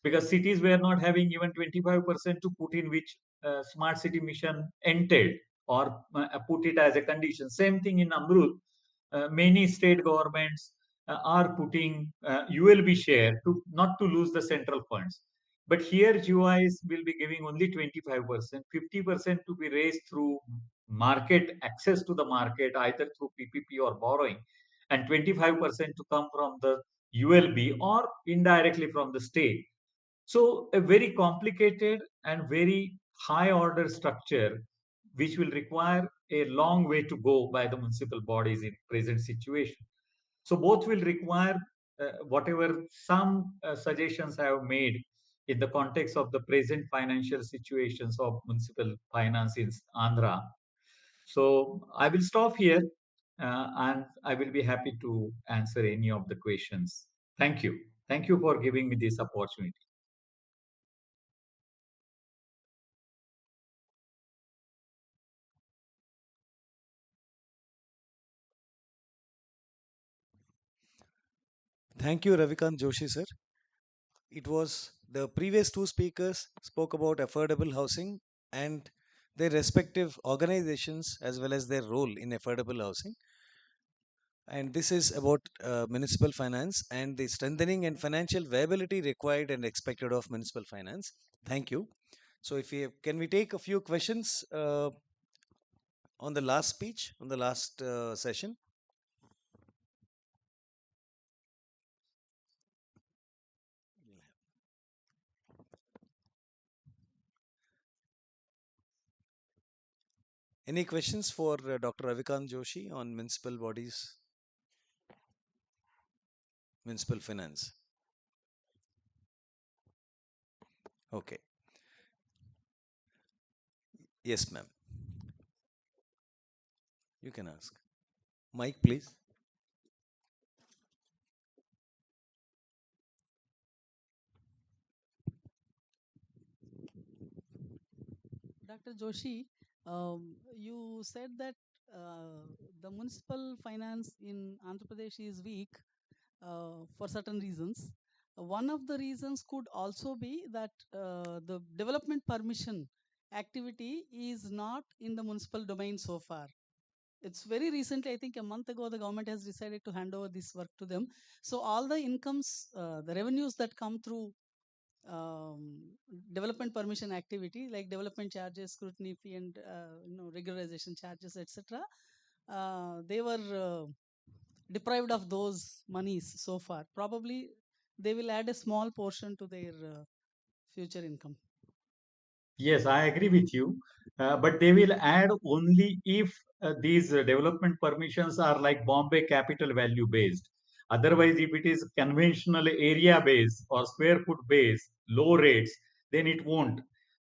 because cities were not having even 25% to put in, which smart city mission entailed, or put it as a condition. Same thing in Amrut. Many state governments are putting ULB share to not to lose the central funds. But here GOIs will be giving only 25%, 50% to be raised through market, access to the market, either through PPP or borrowing, and 25% to come from the ULB or indirectly from the state. So a very complicated and very high order structure, which will require a long way to go by the municipal bodies in present situation. So both will require whatever some suggestions I have made in the context of the present financial situations of municipal finance in Andhra. So I will stop here, and I will be happy to answer any of the questions. Thank you. Thank you for giving me this opportunity. Thank you, Ravikant Joshi, sir. It was the previous two speakers spoke about affordable housing and their respective organizations as well as their role in affordable housing. And this is about municipal finance and the strengthening and financial viability required and expected of municipal finance. Thank you. So if we can we take a few questions on the last speech, on the last session? Any questions for Dr. Ravikant Joshi on municipal bodies, municipal finance? Okay. Yes, ma'am. You can ask. Mike, please. Dr. Joshi, you said that the municipal finance in Andhra Pradesh is weak for certain reasons. One of the reasons could also be that the development permission activity is not in the municipal domain so far. It's very recently, I think a month ago, the government has decided to hand over this work to them. So all the incomes, the revenues that come through um, development permission activity, like development charges, scrutiny fee, and regularization charges, etc., they were deprived of those monies so far. Probably they will add a small portion to their future income. Yes, I agree with you. But they will add only if these development permissions are like Bombay capital value based. Otherwise, if it is conventional area based or square foot based, low rates, then it won't.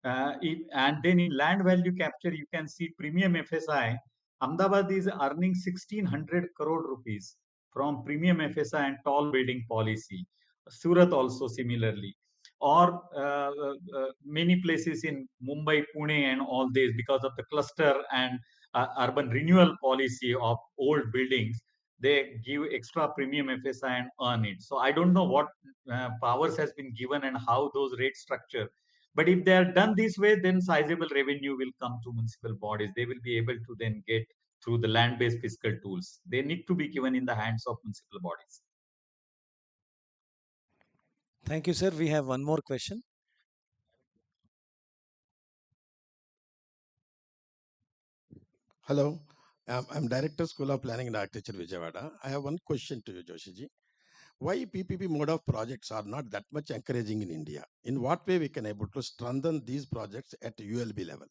And then in land value capture, you can see premium FSI. Ahmedabad is earning 1600 crore rupees from premium FSI and tall building policy. Surat also similarly, or many places in Mumbai, Pune, and all this, because of the cluster and urban renewal policy of old buildings, they give extra premium FSI and earn it. So I don't know what powers has been given and how those rates structure. But if they are done this way, then sizable revenue will come to municipal bodies. They will be able to then get through the land-based fiscal tools. They need to be given in the hands of municipal bodies. Thank you, sir. We have one more question. Hello, I'm Director, School of Planning and Architecture, Vijayawada. I have one question to you, Joshiji. Why PPP mode of projects are not that much encouraging in India? In what way we can able to strengthen these projects at ULB level?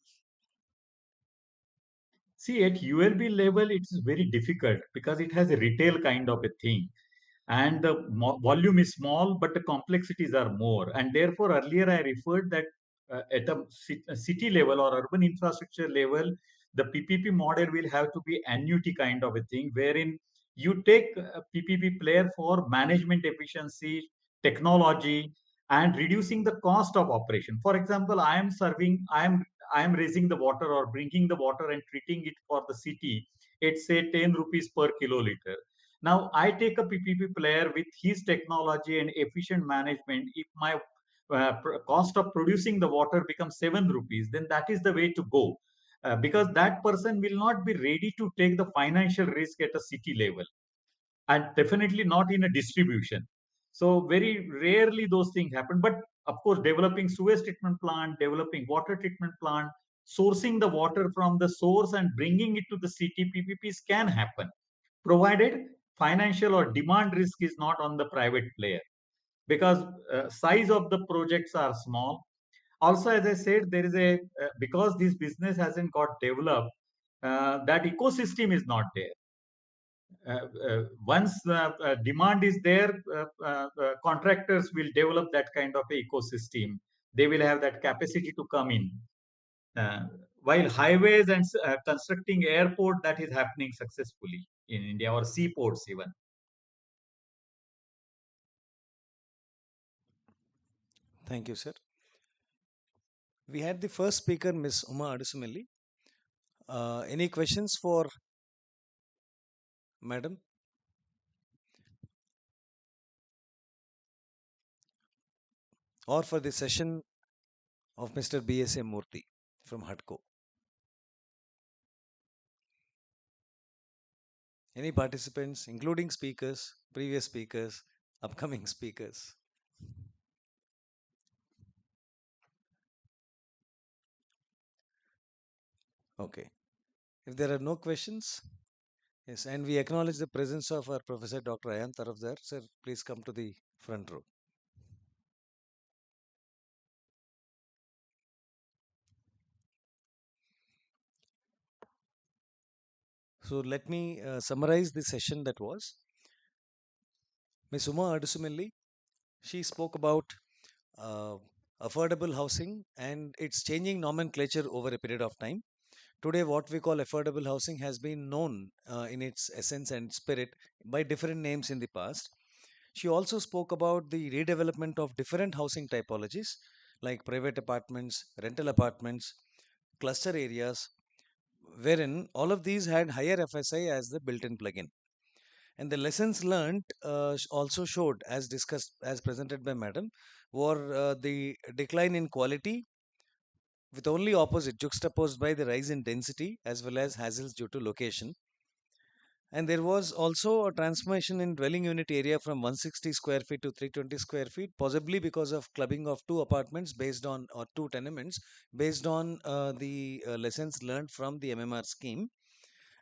See, at ULB level, it's very difficult because it has a retail kind of a thing. And the volume is small, but the complexities are more. And therefore, earlier I referred that at a city level or urban infrastructure level, the PPP model will have to be annuity kind of a thing, wherein you take a PPP player for management efficiency, technology, and reducing the cost of operation. For example, I am raising the water or bringing the water and treating it for the city. It's say 10 rupees per kiloliter. Now I take a PPP player with his technology and efficient management. If my cost of producing the water becomes 7 rupees, then that is the way to go. Because that person will not be ready to take the financial risk at a city level, and definitely not in a distribution. So very rarely those things happen. But of course, developing sewage treatment plant, developing water treatment plant, sourcing the water from the source and bringing it to the city, PPPs can happen, provided financial or demand risk is not on the private player, because size of the projects are small. Also, as I said, there is a because this business hasn't got developed, that ecosystem is not there. Once demand is there, contractors will develop that kind of ecosystem. They will have that capacity to come in. While highways and constructing airport, that is happening successfully in India, or seaports even. Thank you, sir. We had the first speaker, Ms. Uma Adusumelli. Any questions for Madam? Or for the session of Mr. B.S.A. Murthy from HUDCO? Any participants, including speakers, previous speakers, upcoming speakers? Okay. If there are no questions, yes, and we acknowledge the presence of our Professor Dr. Ayan Tarafdar. Sir, please come to the front row. So let me summarize the session that was. Ms. Uma Adusumelli, she spoke about affordable housing and its changing nomenclature over a period of time. Today, what we call affordable housing has been known in its essence and spirit by different names in the past. She also spoke about the redevelopment of different housing typologies like private apartments, rental apartments, cluster areas, wherein all of these had higher FSI as the built-in plugin. And the lessons learned also showed, as discussed, as presented by Madam, were the decline in quality, with only opposite juxtaposed by the rise in density as well as hassles due to location. And there was also a transformation in dwelling unit area from 160 square feet to 320 square feet, possibly because of clubbing of two apartments based on, or two tenements based on the lessons learned from the MMR scheme.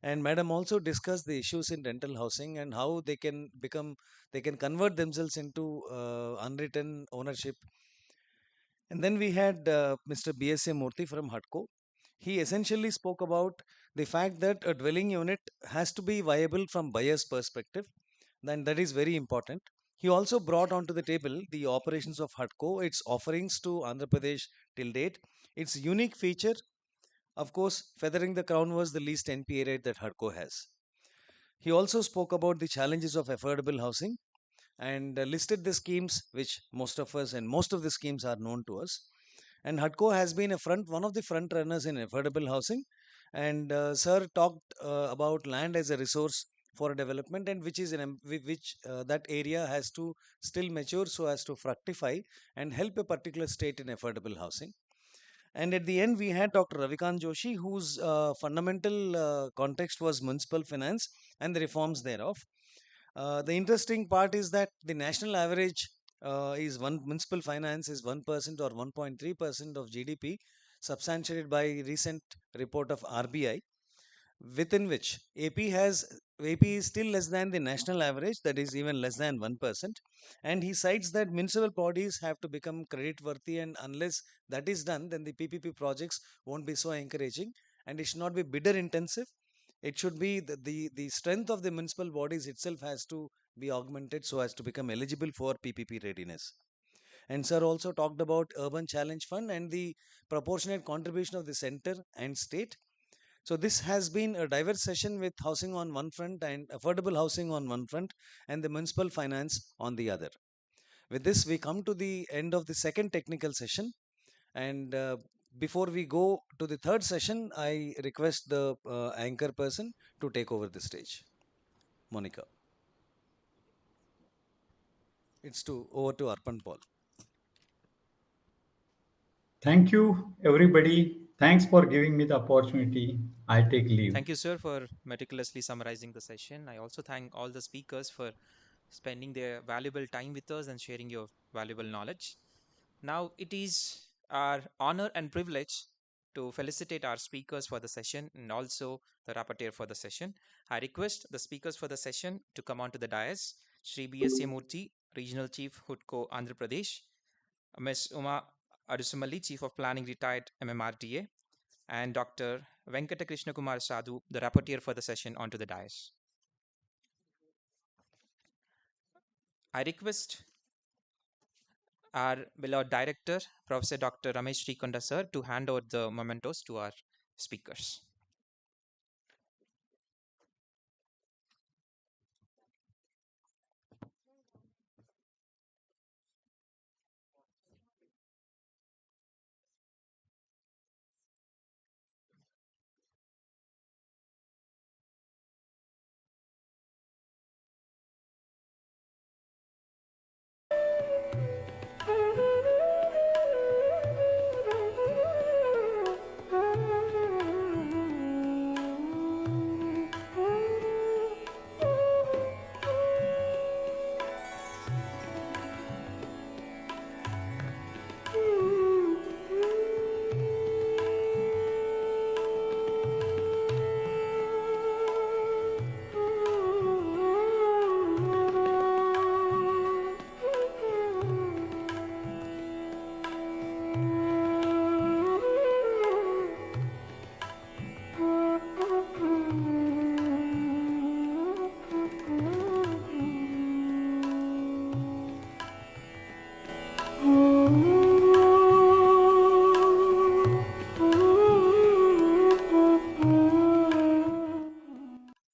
And Madam also discussed the issues in rental housing and how they can convert themselves into unwritten ownership. And then we had Mr. BSA Murthy from HUDCO. He essentially spoke about the fact that a dwelling unit has to be viable from buyer's perspective. Then that is very important. He also brought onto the table the operations of HUDCO, its offerings to Andhra Pradesh till date, its unique feature. Of course, feathering the crown was the least NPA rate that HUDCO has. He also spoke about the challenges of affordable housing and listed the schemes which most of us and most of the schemes are known to us. And HUDCO has been one of the front runners in affordable housing. And Sir talked about land as a resource for development, and which that area has to still mature so as to fructify and help a particular state in affordable housing. And at the end, we had Dr. Ravikant Joshi, whose fundamental context was municipal finance and the reforms thereof. The interesting part is that the national average municipal finance is 1% or 1.3% of GDP, substantiated by recent report of RBI, within which AP is still less than the national average, that is even less than 1%. And he cites that municipal bodies have to become credit worthy, and unless that is done, then the PPP projects won't be so encouraging, and it should not be bidder intensive. It should be the strength of the municipal bodies itself has to be augmented so as to become eligible for PPP readiness. And Sir also talked about Urban Challenge Fund and the proportionate contribution of the center and state. So this has been a diverse session with housing on one front and affordable housing on one front and the municipal finance on the other. With this, we come to the end of the second technical session. And before we go to the third session, I request the anchor person to take over the stage. Monica. It's over to Arpan Paul. Thank you, everybody. Thanks for giving me the opportunity. I take leave. Thank you, sir, for meticulously summarizing the session. I also thank all the speakers for spending their valuable time with us and sharing your valuable knowledge. Now, it is our honor and privilege to felicitate our speakers for the session and also the rapporteur for the session. I request the speakers for the session to come onto the dais. Shri B.S.A. Murthy, Regional Chief, HUDCO, Andhra Pradesh. Ms. Uma Adusumalli, Chief of Planning, retired MMRDA. And Dr. Venkata Krishna Kumar Sadhu, the rapporteur for the session, onto the dais. I request our beloved director, Professor Dr. Ramesh Srikonda sir, to hand over the mementos to our speakers.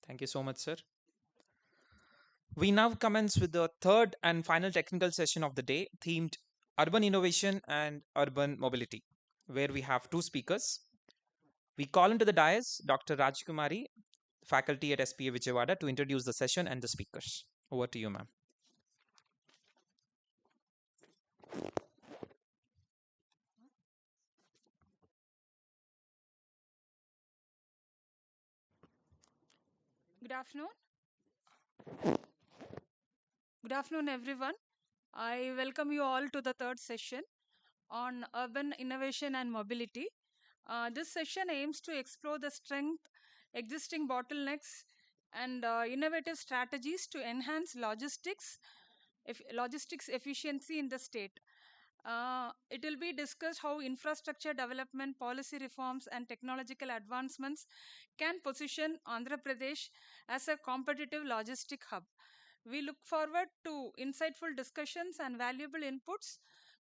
Thank you so much, sir. We now commence with the third and final technical session of the day, themed Urban Innovation and Urban Mobility, where we have two speakers. We call into the dais Dr. Rajkumari, faculty at SPA Vijayawada, to introduce the session and the speakers. Over to you, ma'am. Good afternoon. Good afternoon, everyone. I welcome you all to the third session on urban innovation and mobility. This session aims to explore the strength, existing bottlenecks, and innovative strategies to enhance logistics efficiency in the state. It will be discussed how infrastructure development, policy reforms, and technological advancements can position Andhra Pradesh as a competitive logistic hub. We look forward to insightful discussions and valuable inputs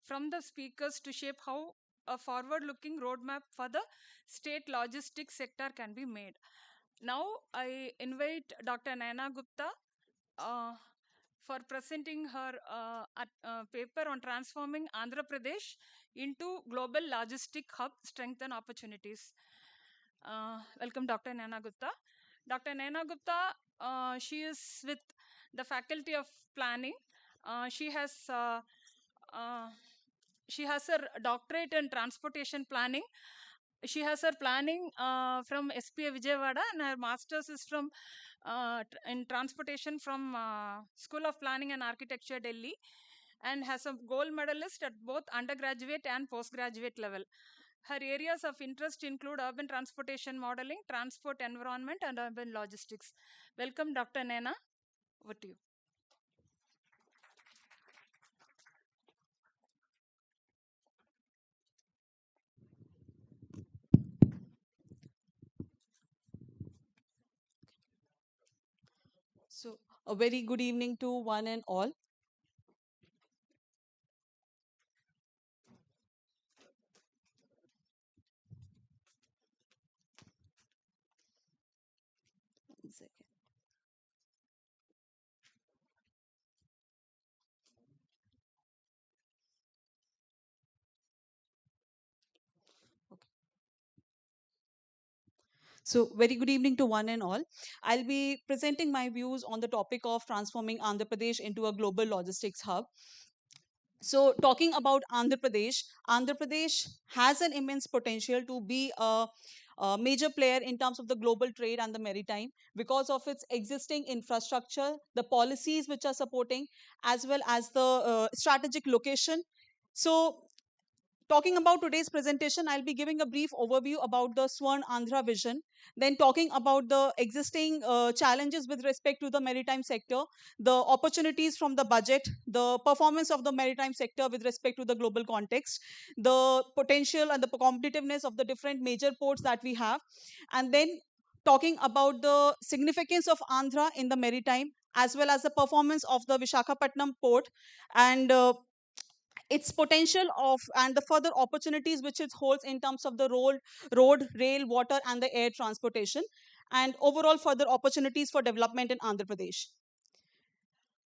from the speakers to shape how a forward looking roadmap for the state logistics sector can be made. Now, I invite Dr. Naina Gupta for presenting her paper on transforming Andhra Pradesh into global logistic hub, strength and opportunities. Welcome, Dr. Naina Gupta. Dr. Naina Gupta, she is with the Faculty of Planning. She has her doctorate in transportation planning. She has her planning from SPA Vijayawada, and her master's is from in transportation from School of Planning and Architecture, Delhi, and has a gold medalist at both undergraduate and postgraduate level. Her areas of interest include urban transportation modeling, transport environment, and urban logistics. Welcome, Dr. Naina. Over to you. So, a very good evening to one and all. One second. So, very good evening to one and all. I'll be presenting my views on the topic of transforming Andhra Pradesh into a global logistics hub. So, talking about Andhra Pradesh has an immense potential to be a major player in terms of the global trade and the maritime because of its existing infrastructure, the policies which are supporting, as well as the strategic location. So, talking about today's presentation, I'll be giving a brief overview about the Swarna Andhra vision, then talking about the existing challenges with respect to the maritime sector, the opportunities from the budget, the performance of the maritime sector with respect to the global context, the potential and the competitiveness of the different major ports that we have, and then talking about the significance of Andhra in the maritime as well as the performance of the Vishakhapatnam port and its potential of and the further opportunities which it holds in terms of the road, rail, water, and the air transportation, and overall further opportunities for development in Andhra Pradesh.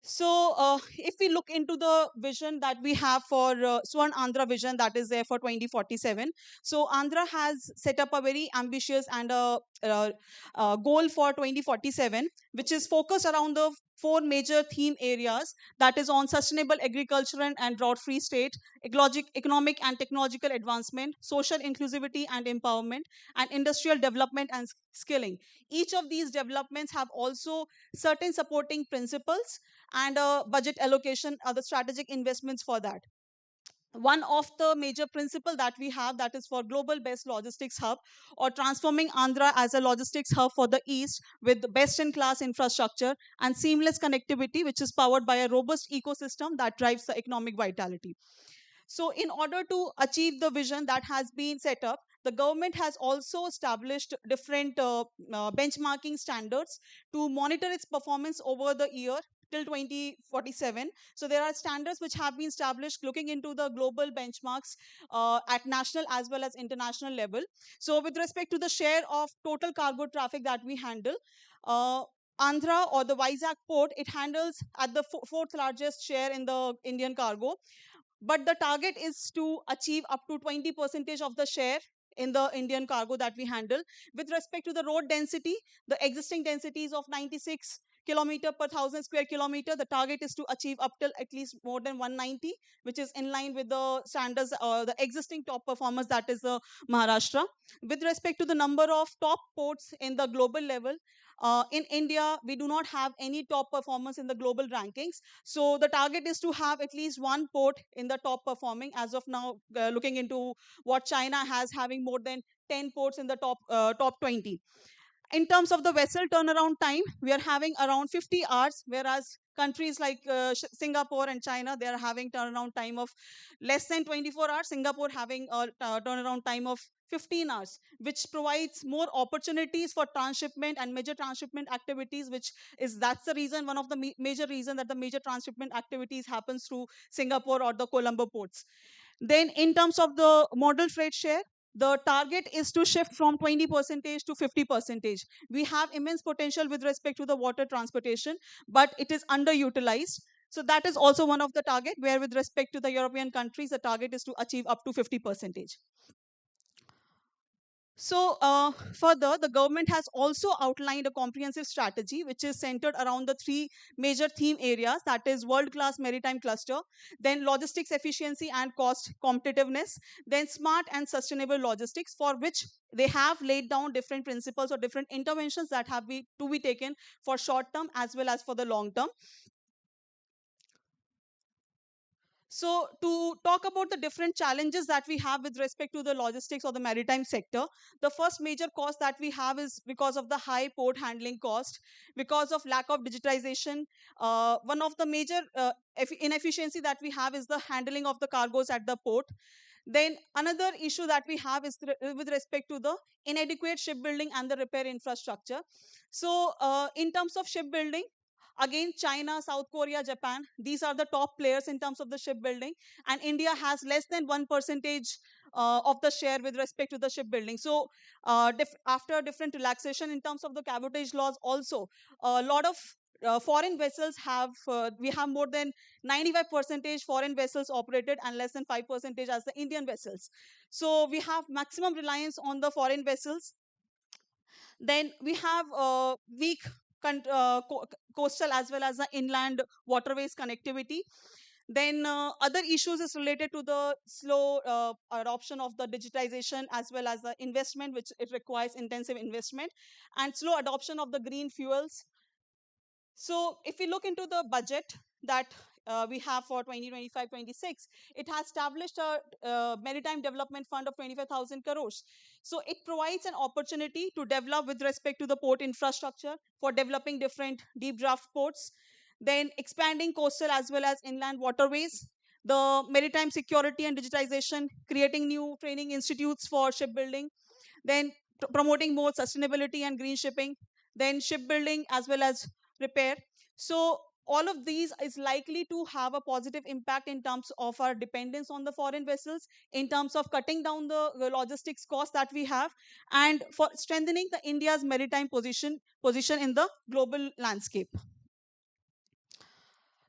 So, if we look into the vision that we have for Swarna Andhra vision that is there for 2047, so Andhra has set up a very ambitious and goal for 2047, which is focused around the four major theme areas that is on sustainable agriculture and drought-free state, economic and technological advancement, social inclusivity and empowerment, and industrial development and skilling. Each of these developments have also certain supporting principles and budget allocation are the strategic investments for that. One of the major principle that we have that is for global best logistics hub or transforming Andhra as a logistics hub for the east with best in class infrastructure and seamless connectivity which is powered by a robust ecosystem that drives the economic vitality. So in order to achieve the vision that has been set up, the government has also established different benchmarking standards to monitor its performance over the year till 2047. So there are standards which have been established looking into the global benchmarks at national as well as international level. So with respect to the share of total cargo traffic that we handle, Andhra or the Vizag port, it handles at the fourth largest share in the Indian cargo. But the target is to achieve up to 20% of the share in the Indian cargo that we handle. With respect to the road density, the existing densities of 96 kilometer per 1,000 square kilometer. The target is to achieve up till at least more than 190, which is in line with the standards or the existing top performers, that is Maharashtra. With respect to the number of top ports in the global level, in India, we do not have any top performers in the global rankings. So the target is to have at least one port in the top performing. As of now, looking into what China has, having more than 10 ports in the top 20. In terms of the vessel turnaround time, we are having around 50 hours, whereas countries like Singapore and China, they are having turnaround time of less than 24 hours. Singapore having a turnaround time of 15 hours, which provides more opportunities for transshipment and major transshipment activities, that's the reason, one of the major reason that the major transshipment activities happens through Singapore or the Colombo ports. Then in terms of the modal freight share, the target is to shift from 20% to 50%. We have immense potential with respect to the water transportation, but it is underutilized. So that is also one of the target, where with respect to the European countries, the target is to achieve up to 50%. So further, the government has also outlined a comprehensive strategy which is centered around the three major theme areas, that is world-class maritime cluster, then logistics efficiency and cost competitiveness, then smart and sustainable logistics, for which they have laid down different principles or different interventions that have to be taken for short term as well as for the long term. So to talk about the different challenges that we have with respect to the logistics or the maritime sector, the first major cost that we have is because of the high port handling cost, because of lack of digitization. One of the major inefficiency that we have is the handling of the cargoes at the port. Then another issue that we have is with respect to the inadequate shipbuilding and the repair infrastructure. So in terms of shipbuilding, again, China, South Korea, Japan, these are the top players in terms of the shipbuilding, and India has less than 1% of the share with respect to the shipbuilding. So after different relaxation in terms of the cabotage laws also, a lot of foreign vessels we have more than 95% foreign vessels operated and less than 5% as the Indian vessels. So we have maximum reliance on the foreign vessels. Then we have weak coastal as well as the inland waterways connectivity. Then other issues is related to the slow adoption of the digitization as well as the investment, which it requires intensive investment, and slow adoption of the green fuels. So if we look into the budget that we have for 2025-26, it has established a maritime development fund of 25,000 crores. So it provides an opportunity to develop with respect to the port infrastructure for developing different deep draft ports, then expanding coastal as well as inland waterways, the maritime security and digitization, creating new training institutes for shipbuilding, then promoting more sustainability and green shipping, then shipbuilding as well as repair. So all of these is likely to have a positive impact in terms of our dependence on the foreign vessels, in terms of cutting down the logistics costs that we have, and for strengthening the India's maritime position in the global landscape.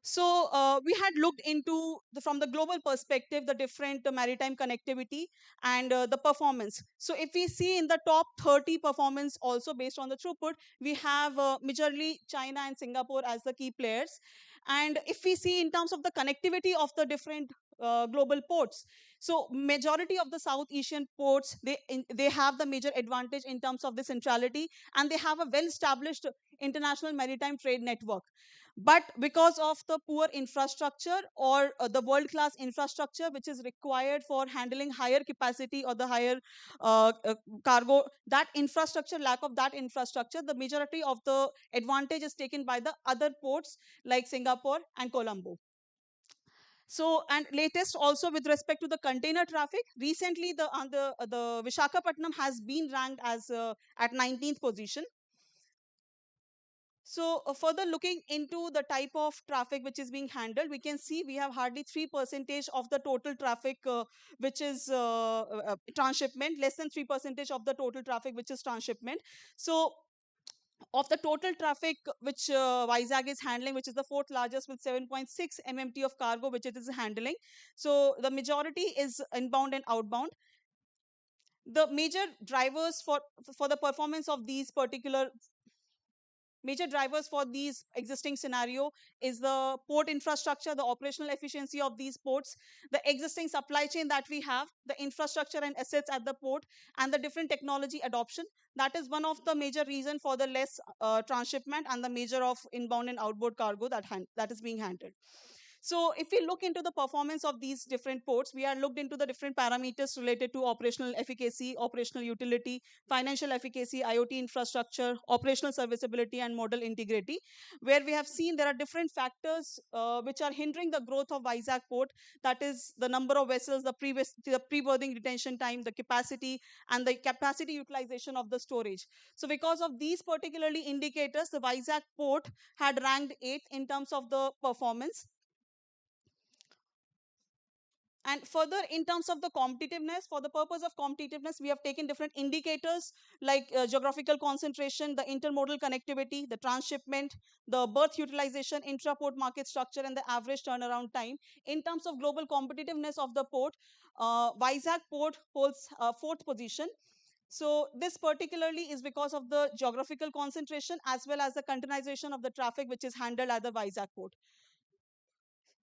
So we had looked into, from the global perspective, the different maritime connectivity and the performance. So if we see in the top 30 performance also based on the throughput, we have majorly China and Singapore as the key players. And if we see in terms of the connectivity of the different global ports, so majority of the South Asian ports, they have the major advantage in terms of the centrality, and they have a well-established international maritime trade network. But because of the poor infrastructure or the world-class infrastructure which is required for handling higher capacity or the higher cargo, that infrastructure, lack of that infrastructure, the majority of the advantage is taken by the other ports like Singapore and Colombo. So, and latest also with respect to the container traffic, recently the Visakhapatnam has been ranked as at 19th position. So further looking into the type of traffic which is being handled, we can see we have hardly 3% of the total traffic which is transshipment, less than 3% of the total traffic which is transshipment. So of the total traffic which Vizag is handling, which is the fourth largest with 7.6 MMT of cargo which it is handling. So the majority is inbound and outbound. The major drivers for the performance of these particular major drivers for these existing scenario is the port infrastructure, the operational efficiency of these ports, the existing supply chain that we have, the infrastructure and assets at the port, and the different technology adoption. That is one of the major reason for the less transshipment and the major of inbound and outbound cargo that is being handled. So if we look into the performance of these different ports, we are looked into the different parameters related to operational efficacy, operational utility, financial efficacy, IoT infrastructure, operational serviceability, and model integrity, where we have seen there are different factors which are hindering the growth of Vizag port. That is the number of vessels, the pre-berthing retention time, the capacity, and the capacity utilization of the storage. So because of these particularly indicators, the Vizag port had ranked 8th in terms of the performance. And further, in terms of the competitiveness, for the purpose of competitiveness, we have taken different indicators like geographical concentration, the intermodal connectivity, the transshipment, the berth utilization, intra-port market structure, and the average turnaround time. In terms of global competitiveness of the port, Vizag port holds 4th position. So this particularly is because of the geographical concentration as well as the containerization of the traffic which is handled at the Vizag port.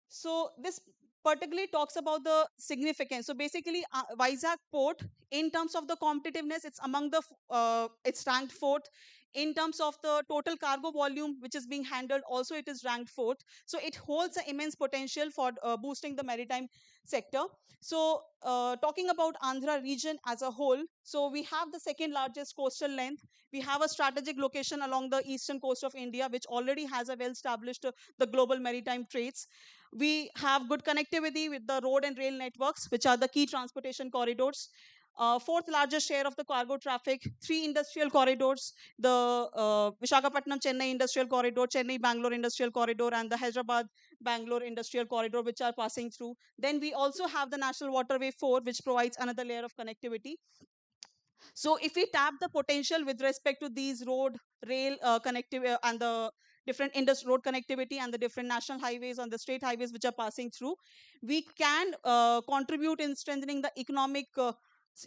So this particularly talks about the significance. So basically, Vizag port, in terms of the competitiveness, it's among the it's ranked 4th. In terms of the total cargo volume which is being handled, also it is ranked 4th. So it holds an immense potential for boosting the maritime sector. So talking about Andhra region as a whole, so we have the second largest coastal length. We have a strategic location along the eastern coast of India, which already has a well-established the global maritime trades. We have good connectivity with the road and rail networks, which are the key transportation corridors. 4th largest share of the cargo traffic, 3 industrial corridors, the Visakhapatnam-Chennai industrial corridor, Chennai-Bangalore industrial corridor, and the Hyderabad-Bangalore industrial corridor, which are passing through. Then we also have the National Waterway 4, which provides another layer of connectivity. So if we tap the potential with respect to these road, rail connectivity and the different road connectivity and the different national highways and the state highways which are passing through, we can contribute in strengthening the economic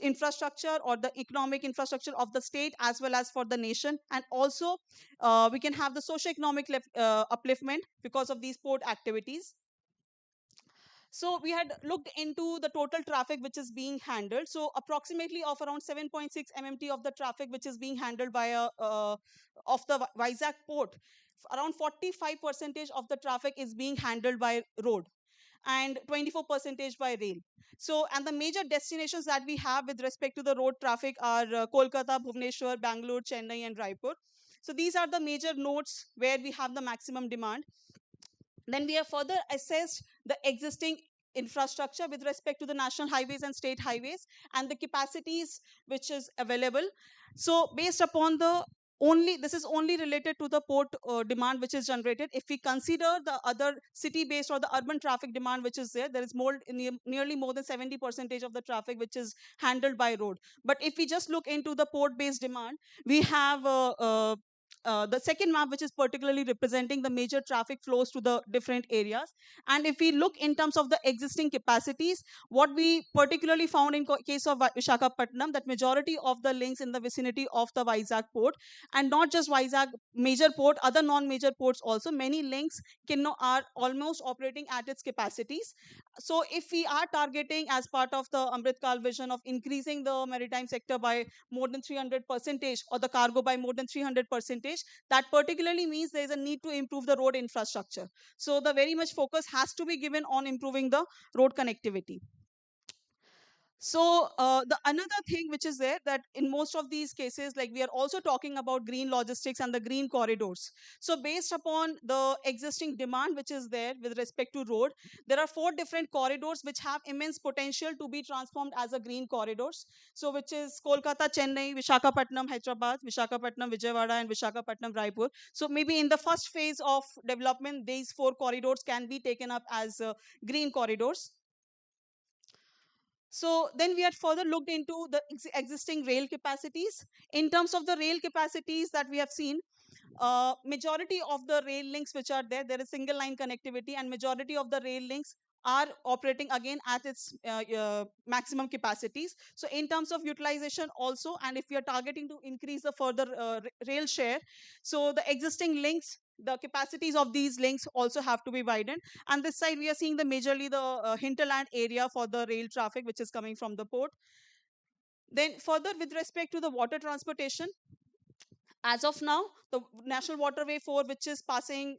infrastructure or the economic infrastructure of the state as well as for the nation. And also we can have the socio-economic upliftment because of these port activities. So we had looked into the total traffic which is being handled. So approximately of around 7.6 MMT of the traffic which is being handled via of the Vizag port, around 45% of the traffic is being handled by road and 24% by rail. So, and the major destinations that we have with respect to the road traffic are Kolkata, Bhubaneswar, Bangalore, Chennai, and Raipur. So these are the major nodes where we have the maximum demand. Then we have further assessed the existing infrastructure with respect to the national highways and state highways and the capacities which is available. So based upon the this is only related to the port demand which is generated. If we consider the other city-based or the urban traffic demand which is there, there is nearly more than 70% of the traffic which is handled by road. But if we just look into the port-based demand, we have the second map, which is particularly representing the major traffic flows to the different areas. And if we look in terms of the existing capacities, what we particularly found in case of Visakhapatnam, that majority of the links in the vicinity of the Vizag port, and not just Vizag major port, other non-major ports also, many links are almost operating at its capacities. So if we are targeting as part of the Amrit Kal vision of increasing the maritime sector by more than 300% or the cargo by more than 300%, that particularly means there is a need to improve the road infrastructure. So the very much focus has to be given on improving the road connectivity. So the another thing which is there, that in most of these cases, like we are also talking about green logistics and the green corridors. So based upon the existing demand which is there with respect to road, there are 4 different corridors which have immense potential to be transformed as a green corridors. So which is Kolkata, Chennai, Visakhapatnam, Hyderabad, Visakhapatnam, Vijayawada, and Visakhapatnam, Raipur. So maybe in the first phase of development, these 4 corridors can be taken up as green corridors. So then we had further looked into the existing rail capacities. In terms of the rail capacities that we have seen, majority of the rail links which are there, there is single line connectivity, and majority of the rail links are operating again at its maximum capacities. So in terms of utilization also, and if we are targeting to increase the further rail share, so the existing links, the capacities of these links also have to be widened. And this side we are seeing the majorly the hinterland area for the rail traffic which is coming from the port. Then further, with respect to the water transportation, as of now, the National Waterway 4, which is passing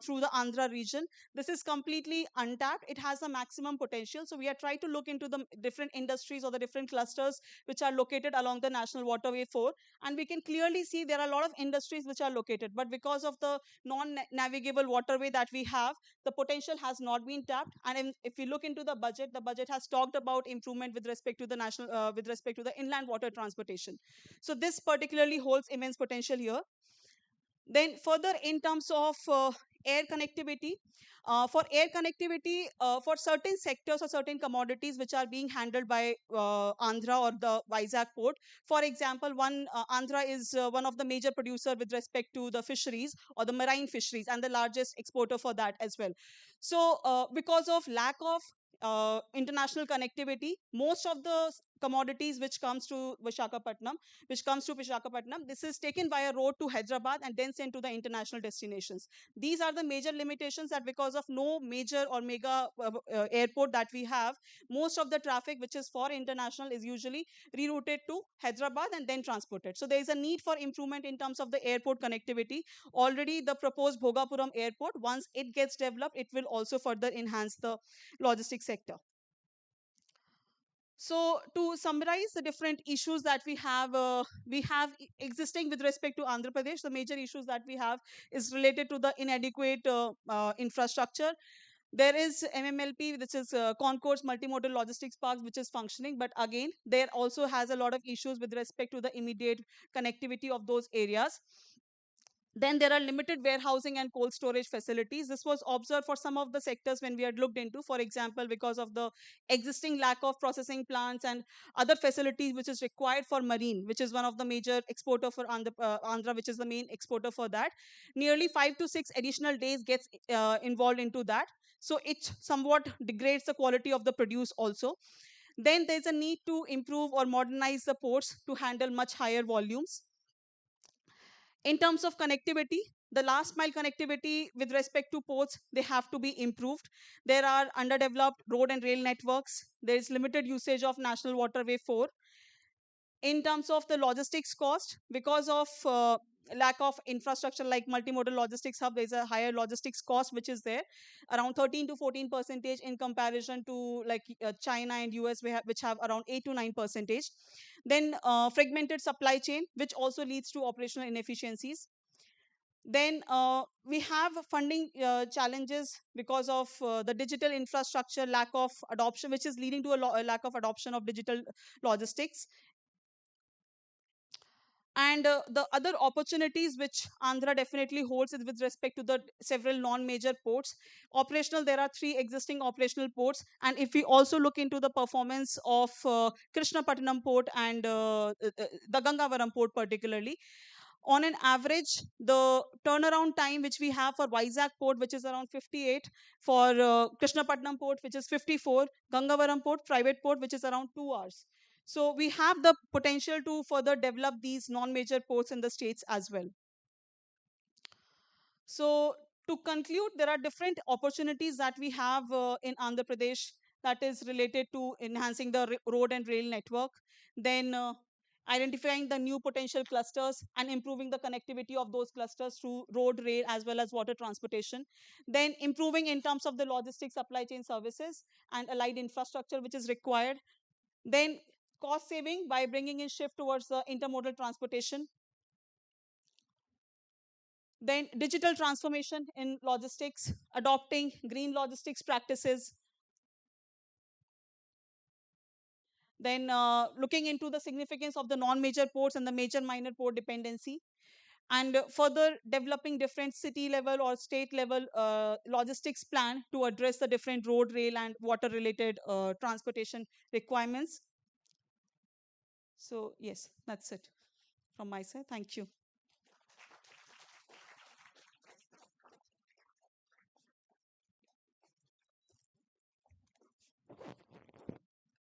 through the Andhra region, this is completely untapped. It has a maximum potential. So we are trying to look into the different industries or the different clusters which are located along the National Waterway 4. And we can clearly see there are a lot of industries which are located. But because of the non-navigable waterway that we have, the potential has not been tapped. And if we look into the budget has talked about improvement with respect to the with respect to the inland water transportation. So this particularly holds immense potential here. Then further, in terms of air connectivity, for air connectivity, for certain sectors or certain commodities which are being handled by Andhra or the Vizag port. For example, Andhra is one of the major producer with respect to the fisheries or the marine fisheries, and the largest exporter for that as well. So because of lack of international connectivity, most of the commodities which comes to Visakhapatnam, this is taken by a road to Hyderabad and then sent to the international destinations. These are the major limitations, that because of no major or mega airport that we have, most of the traffic which is for international is usually rerouted to Hyderabad and then transported. So there is a need for improvement in terms of the airport connectivity. Already the proposed Bhogapuram airport, once it gets developed, it will also further enhance the logistics sector. So to summarize the different issues that we have existing with respect to Andhra Pradesh, the major issues that we have is related to the inadequate infrastructure. There is MMLP, which is Concourse Multimodal Logistics Parks, which is functioning. But again, there also has a lot of issues with respect to the immediate connectivity of those areas. Then there are limited warehousing and cold storage facilities. This was observed for some of the sectors when we had looked into, for example, because of the existing lack of processing plants and other facilities which is required for marine, which is one of the major exporter for Andhra, which is the main exporter for that. Nearly 5 to 6 additional days gets involved into that. So it somewhat degrades the quality of the produce also. Then there's a need to improve or modernize the ports to handle much higher volumes. In terms of connectivity, the last mile connectivity with respect to ports, they have to be improved. There are underdeveloped road and rail networks. There is limited usage of National Waterway 4. In terms of the logistics cost, because of lack of infrastructure like multimodal logistics hub, there's a higher logistics cost which is there, around 13 to 14% in comparison to like China and US, which have around 8 to 9%. Then fragmented supply chain, which also leads to operational inefficiencies. Then we have funding challenges because of the digital infrastructure lack of adoption, which is leading to a lack of adoption of digital logistics. And the other opportunities which Andhra definitely holds is with respect to the several non-major ports. Operational, there are 3 existing operational ports. And if we also look into the performance of Krishnapatnam port and the Gangavaram port particularly, on an average, the turnaround time which we have for Vizag port, which is around 58, for Krishnapatnam port, which is 54, Gangavaram port, private port, which is around 2 hours. So we have the potential to further develop these non-major ports in the states as well. So to conclude, there are different opportunities that we have in Andhra Pradesh that is related to enhancing the road and rail network. Then identifying the new potential clusters and improving the connectivity of those clusters through road, rail, as well as water transportation. Then improving in terms of the logistics supply chain services and allied infrastructure which is required. Then cost saving by bringing in shift towards the intermodal transportation. Then digital transformation in logistics, adopting green logistics practices. Then looking into the significance of the non-major ports and the major minor port dependency. And further developing different city level or state level logistics plan to address the different road, rail, and water related transportation requirements. So yes, that's it from my side. Thank you.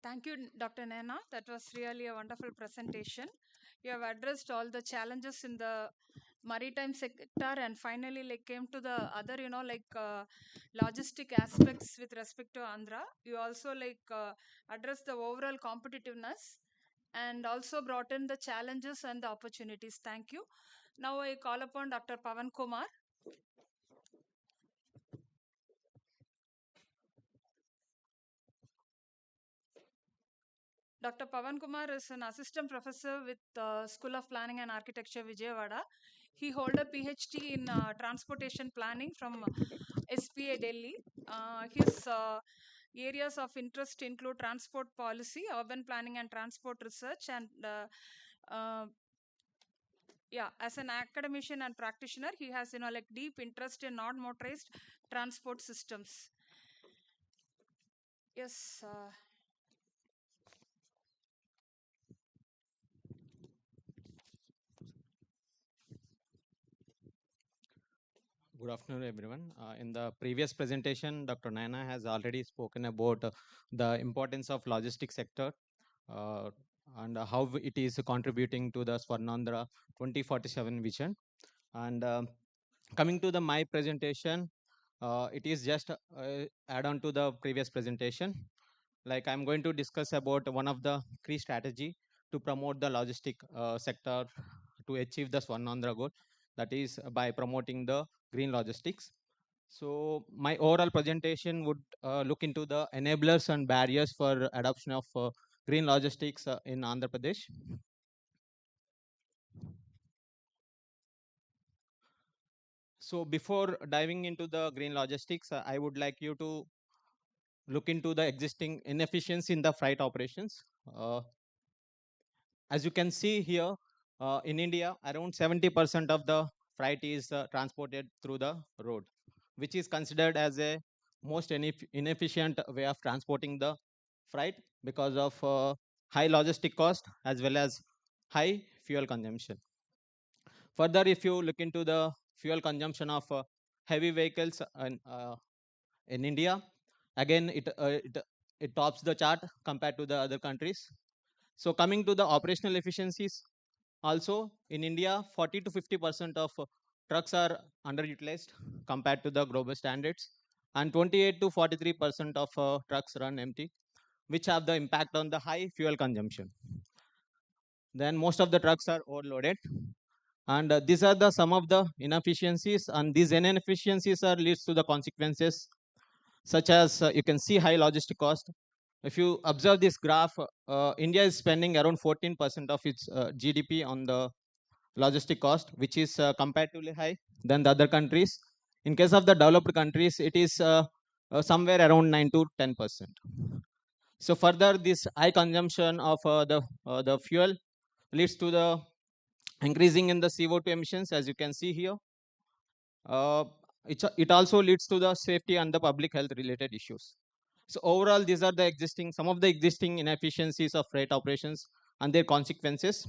Thank you, Dr. Naina. That was really a wonderful presentation. You have addressed all the challenges in the maritime sector and finally came to the other, logistic aspects with respect to Andhra. You also addressed the overall competitiveness and also brought in the challenges and the opportunities. Thank you. Now I call upon Dr. Pavan Kumar. Dr. Pavan Kumar is an assistant professor with School of Planning and Architecture, Vijayawada. He holds a PhD in transportation planning from SPA Delhi. His areas of interest include transport policy, urban planning and transport research, and as an academician and practitioner, he has deep interest in non-motorized transport systems. Yes. Good afternoon, everyone. In the previous presentation, Dr. Naina has already spoken about the importance of logistics sector and how it is contributing to the Swarna Andhra 2047 vision. And coming to my presentation, it is just add on to the previous presentation. Like I'm going to discuss about one of the key strategy to promote the logistic sector to achieve the Swarna Andhra goal, that is by promoting the green logistics. So my overall presentation would look into the enablers and barriers for adoption of green logistics in Andhra Pradesh. So before diving into the green logistics, I would like you to look into the existing inefficiency in the freight operations. As you can see here, in India, around 70% of the freight is transported through the road, which is considered as a most inefficient way of transporting the freight because of high logistic cost as well as high fuel consumption. Further, if you look into the fuel consumption of heavy vehicles in India, again it tops the chart compared to the other countries. So coming to the operational efficiencies, also in India, 40 to 50% of trucks are underutilized compared to the global standards, and 28 to 43% of trucks run empty, which have the impact on the high fuel consumption. Then most of the trucks are overloaded, and these are the some of the inefficiencies, and these inefficiencies are leads to the consequences such as you can see high logistic cost. If you observe this graph, India is spending around 14% of its GDP on the logistic cost, which is comparatively high than the other countries. In case of the developed countries, it is somewhere around 9 to 10%. So further, this high consumption of the fuel leads to the increasing in the CO2 emissions, as you can see here. It also leads to the safety and the public health related issues. So overall, these are the some of the existing inefficiencies of freight operations and their consequences,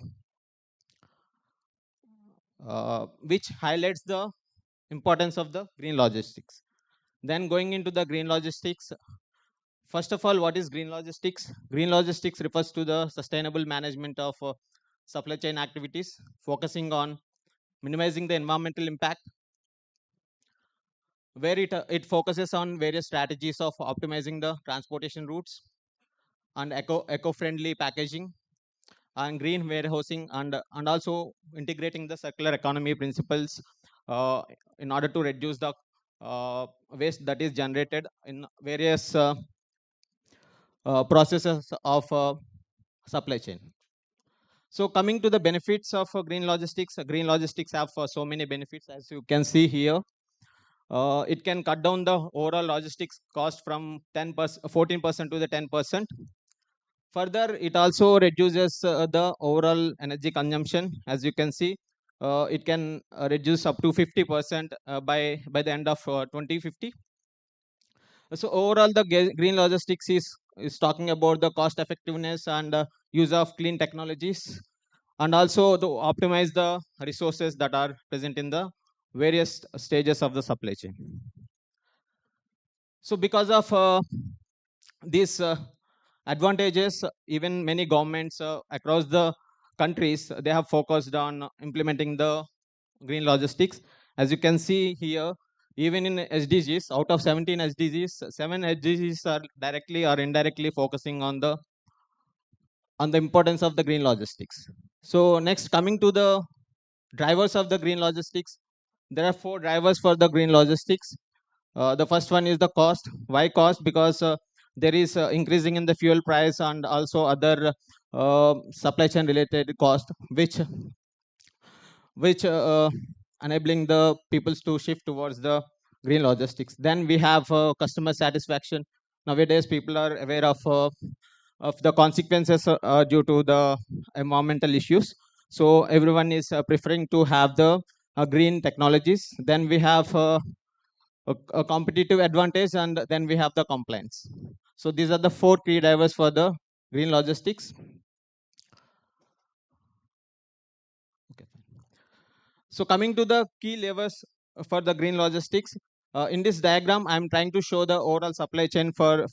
which highlights the importance of the green logistics. Then going into the green logistics, first of all, what is green logistics? Green logistics refers to the sustainable management of supply chain activities, focusing on minimizing the environmental impact, where it focuses on various strategies of optimizing the transportation routes and eco-friendly packaging and green warehousing, and also integrating the circular economy principles in order to reduce the waste that is generated in various processes of supply chain. So coming to the benefits of green logistics have so many benefits, as you can see here. It can cut down the overall logistics cost from 14% to the 10%. Further, it also reduces the overall energy consumption. As you can see, it can reduce up to 50% by the end of 2050. So overall, the green logistics is talking about the cost effectiveness and use of clean technologies, and also to optimize the resources that are present in the various stages of the supply chain. So because of this advantages. Even many governments across the countries, they have focused on implementing the green logistics. As you can see here, even in SDGs, out of 17 SDGs, 7 SDGs are directly or indirectly focusing on the importance of the green logistics. So next, coming to the drivers of the green logistics, there are 4 drivers for the green logistics. The first one is the cost. Why cost? Because there is increasing in the fuel price and also other supply chain related cost, which enabling the peoples to shift towards the green logistics. Then we have customer satisfaction. Nowadays, people are aware of the consequences due to the environmental issues. So everyone is preferring to have the green technologies. Then we have a competitive advantage, and then we have the compliance. So these are the 4 key drivers for the green logistics. Okay. So coming to the key levers for the green logistics, in this diagram, I'm trying to show the overall supply chain for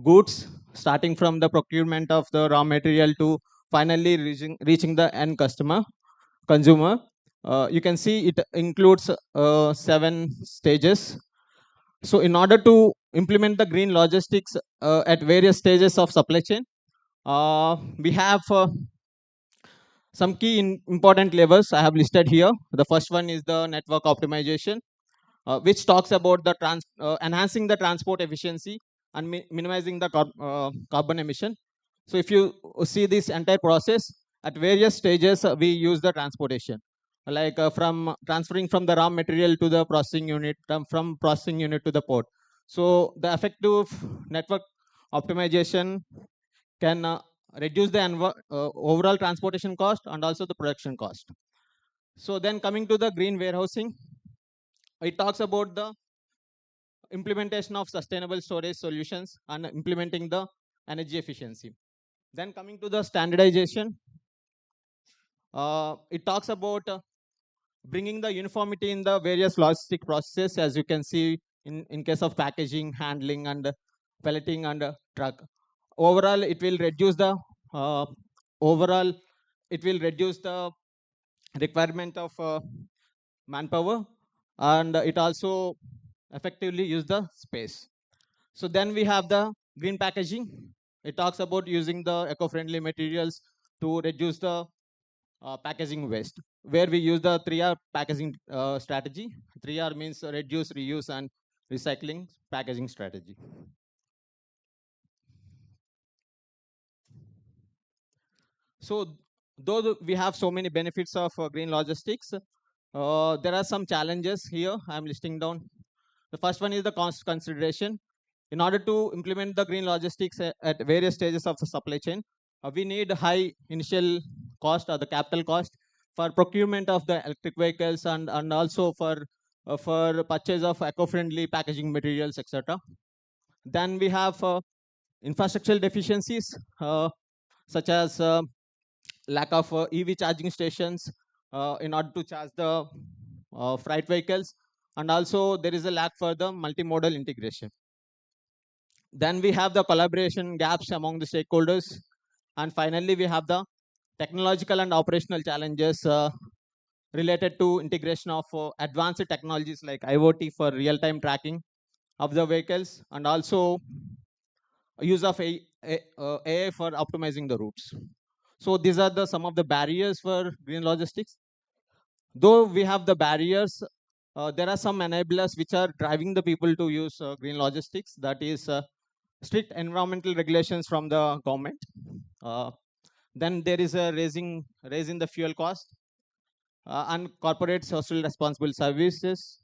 goods, starting from the procurement of the raw material to finally reaching the end consumer. You can see it includes 7 stages. So in order to implement the green logistics at various stages of supply chain, we have some key important levers I have listed here. The first one is the network optimization, which talks about the enhancing the transport efficiency and minimizing the carbon emission. So if you see this entire process, at various stages, we use the transportation, like from transferring from the raw material to the processing unit, from processing unit to the port. So the effective network optimization can reduce the overall transportation cost and also the production cost. So then coming to the green warehousing, it talks about the implementation of sustainable storage solutions and implementing the energy efficiency. Then coming to the standardization, it talks about bringing the uniformity in the various logistic processes, as you can see in case of packaging, handling, and pelleting and truck. Overall, it will reduce the requirement of manpower, and it also effectively use the space. So then we have the green packaging. It talks about using the eco-friendly materials to reduce the packaging waste, where we use the 3R packaging strategy. 3R means reduce, reuse, and recycling packaging strategy. So though we have so many benefits of green logistics, there are some challenges here I'm listing down. The first one is the cost consideration. In order to implement the green logistics at various stages of the supply chain, we need high initial cost or the capital cost for procurement of the electric vehicles, and also for purchase of eco-friendly packaging materials, etc. Then we have infrastructural deficiencies, such as lack of EV charging stations in order to charge the freight vehicles, and also there is a lack for the multimodal integration. Then we have the collaboration gaps among the stakeholders, and finally we have the technological and operational challenges related to integration of advanced technologies like IoT for real-time tracking of the vehicles, and also use of AI for optimizing the routes. So these are some of the barriers for green logistics. Though we have the barriers, there are some enablers which are driving the people to use green logistics. That is strict environmental regulations from the government. Then there is a raise in the fuel cost, and corporate social responsible services,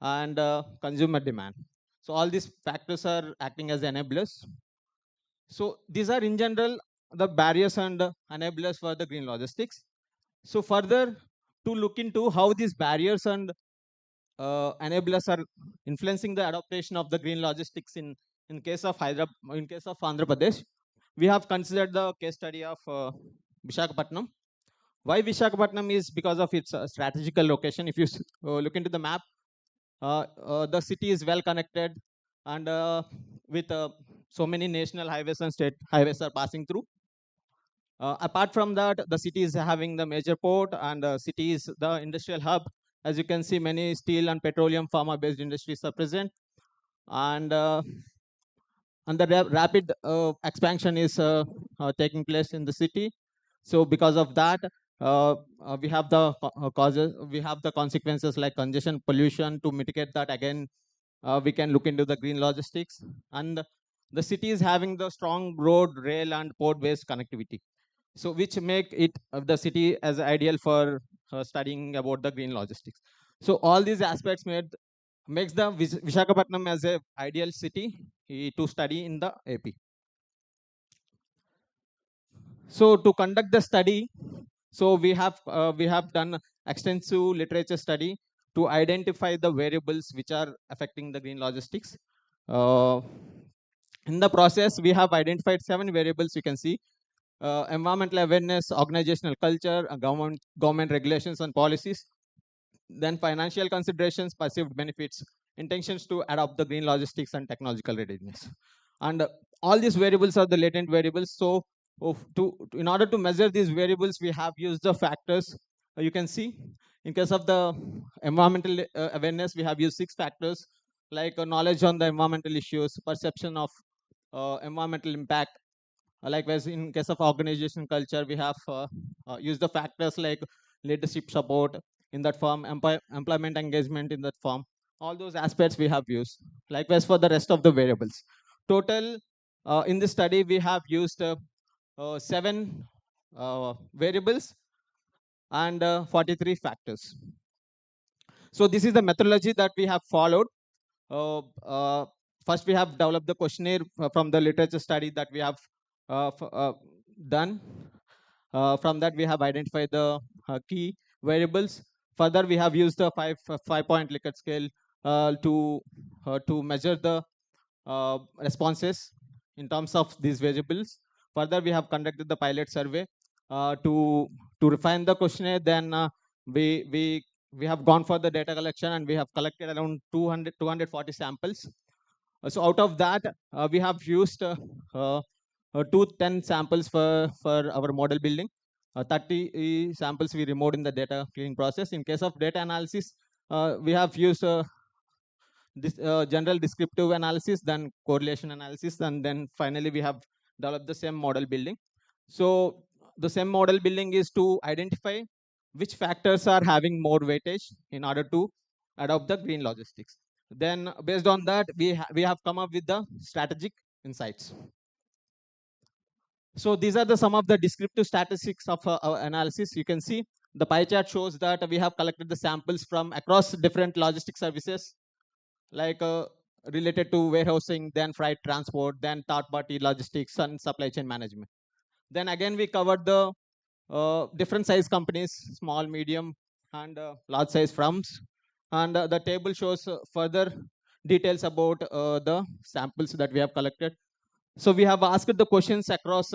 and consumer demand. So all these factors are acting as enablers. So these are in general the barriers and enablers for the green logistics. So further, to look into how these barriers and enablers are influencing the adaptation of the green logistics in case of Andhra Pradesh, we have considered the case study of Visakhapatnam. Why Visakhapatnam is because of its strategical location. If you look into the map, the city is well connected, and with so many national highways and state highways are passing through. Apart from that, the city is having the major port, and the city is the industrial hub. As you can see, many steel and petroleum pharma-based industries are present, and the rapid expansion is taking place in the city. So because of that, we have the causes, we have the consequences like congestion, pollution. To mitigate that, again, we can look into the green logistics, and the city is having the strong road, rail, and port-based connectivity, so which make it the city as ideal for studying about the green logistics. So all these aspects makes the Visakhapatnam as a ideal city to study in the AP. So to conduct the study, so we have done extensive literature study to identify the variables which are affecting the green logistics. In the process, we have identified 7 variables. You can see environmental awareness, organizational culture, government regulations and policies, then financial considerations, perceived benefits, intentions to adopt the green logistics, and technological readiness. And all these variables are the latent variables. So in order to measure these variables, we have used the factors. You can see in case of the environmental awareness, we have used 6 factors like knowledge on the environmental issues, perception of environmental impact. Likewise, in case of organization culture, we have used the factors like leadership support in that form, employment engagement in that form. All those aspects we have used. Likewise, for the rest of the variables. Total, in this study, we have used 7 variables and 43 factors. So this is the methodology that we have followed. First, we have developed the questionnaire from the literature study that we have done. From that, we have identified the key variables. Further, we have used the 5-point Likert scale to measure the responses in terms of these variables. Further, we have conducted the pilot survey to refine the questionnaire. Then we have gone for the data collection, and we have collected around 240 samples. So out of that, we have used 210 samples for our model building. 30 samples we removed in the data cleaning process. In case of data analysis, we have used this general descriptive analysis, then correlation analysis, and then finally we have developed the same model building. So the same model building is to identify which factors are having more weightage in order to adopt the green logistics. Then based on that, we have come up with the strategic insights. So these are some of the descriptive statistics of our analysis. You can see the pie chart shows that we have collected the samples from across different logistic services, like related to warehousing, then freight transport, then third-party logistics and supply chain management. Then again, we covered the different size companies, small, medium, and large size firms. And the table shows further details about the samples that we have collected. So we have asked the questions across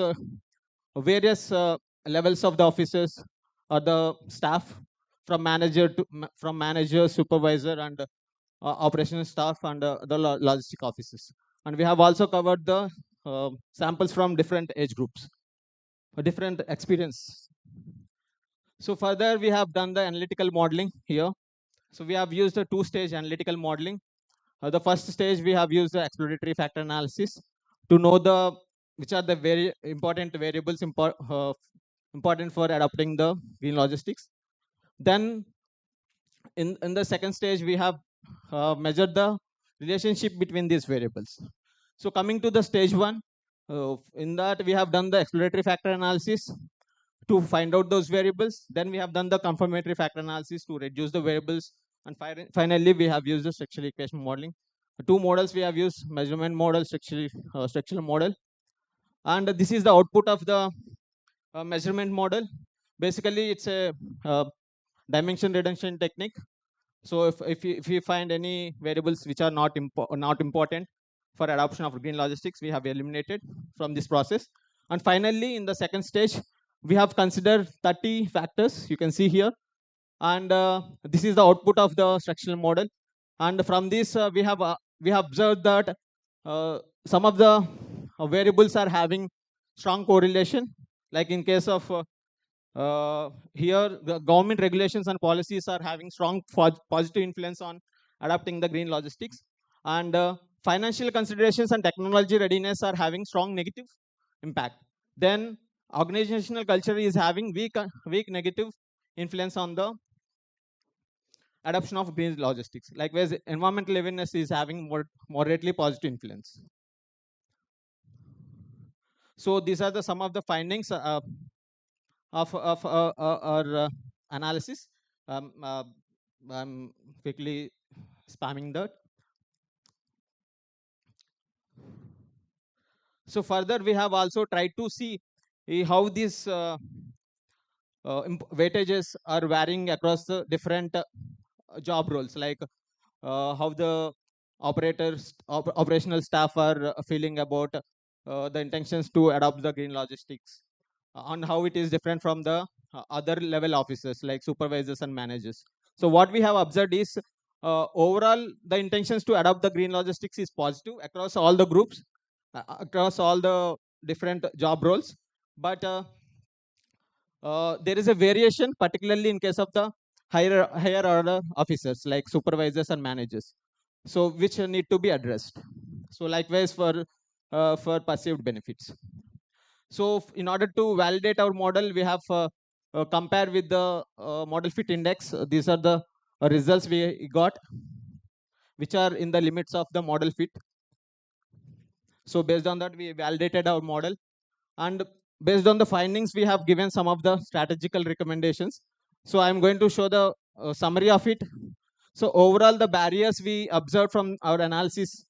various levels of the officers or the staff, from manager, supervisor, and operational staff, and the logistic officers. And we have also covered the samples from different age groups, different experience. So further, we have done the analytical modeling here. So we have used a 2-stage analytical modeling. The first stage, we have used the exploratory factor analysis to know which are the very important variables important for adopting the green logistics. Then in the second stage, we have measured the relationship between these variables. So coming to the stage 1, in that we have done the exploratory factor analysis to find out those variables. Then we have done the confirmatory factor analysis to reduce the variables. And finally, we have used the structural equation modeling. 2 models we have used: measurement model, structural model. And this is the output of the measurement model. Basically, it's a dimension reduction technique. So if you find any variables which are not important for adoption of green logistics, we have eliminated from this process. And finally, in the second stage, we have considered 30 factors. You can see here. And this is the output of the structural model. And from this, we have observed that some of the variables are having strong correlation. Like in case of here, the government regulations and policies are having strong positive influence on adopting the green logistics, and financial considerations and technology readiness are having strong negative impact. Then organizational culture is having weak negative influence on the adoption of green logistics. Likewise, environmental awareness is having moderately positive influence. So these are some of the findings of our analysis. I'm quickly spamming that. So further, we have also tried to see how these weightages are varying across the different job roles, like how the operational staff are feeling about the intentions to adopt the green logistics, on how it is different from the other level officers like supervisors and managers. So what we have observed is overall the intentions to adopt the green logistics is positive across all the groups, across all the different job roles, but there is a variation, particularly in case of the higher order officers like supervisors and managers, so which need to be addressed. So likewise for perceived benefits. So in order to validate our model, we have compared with the model fit index. These are the results we got, which are in the limits of the model fit. So based on that, we validated our model, and based on the findings, we have given some of the strategical recommendations. So I'm going to show the summary of it. So overall, the barriers we observed from our analysis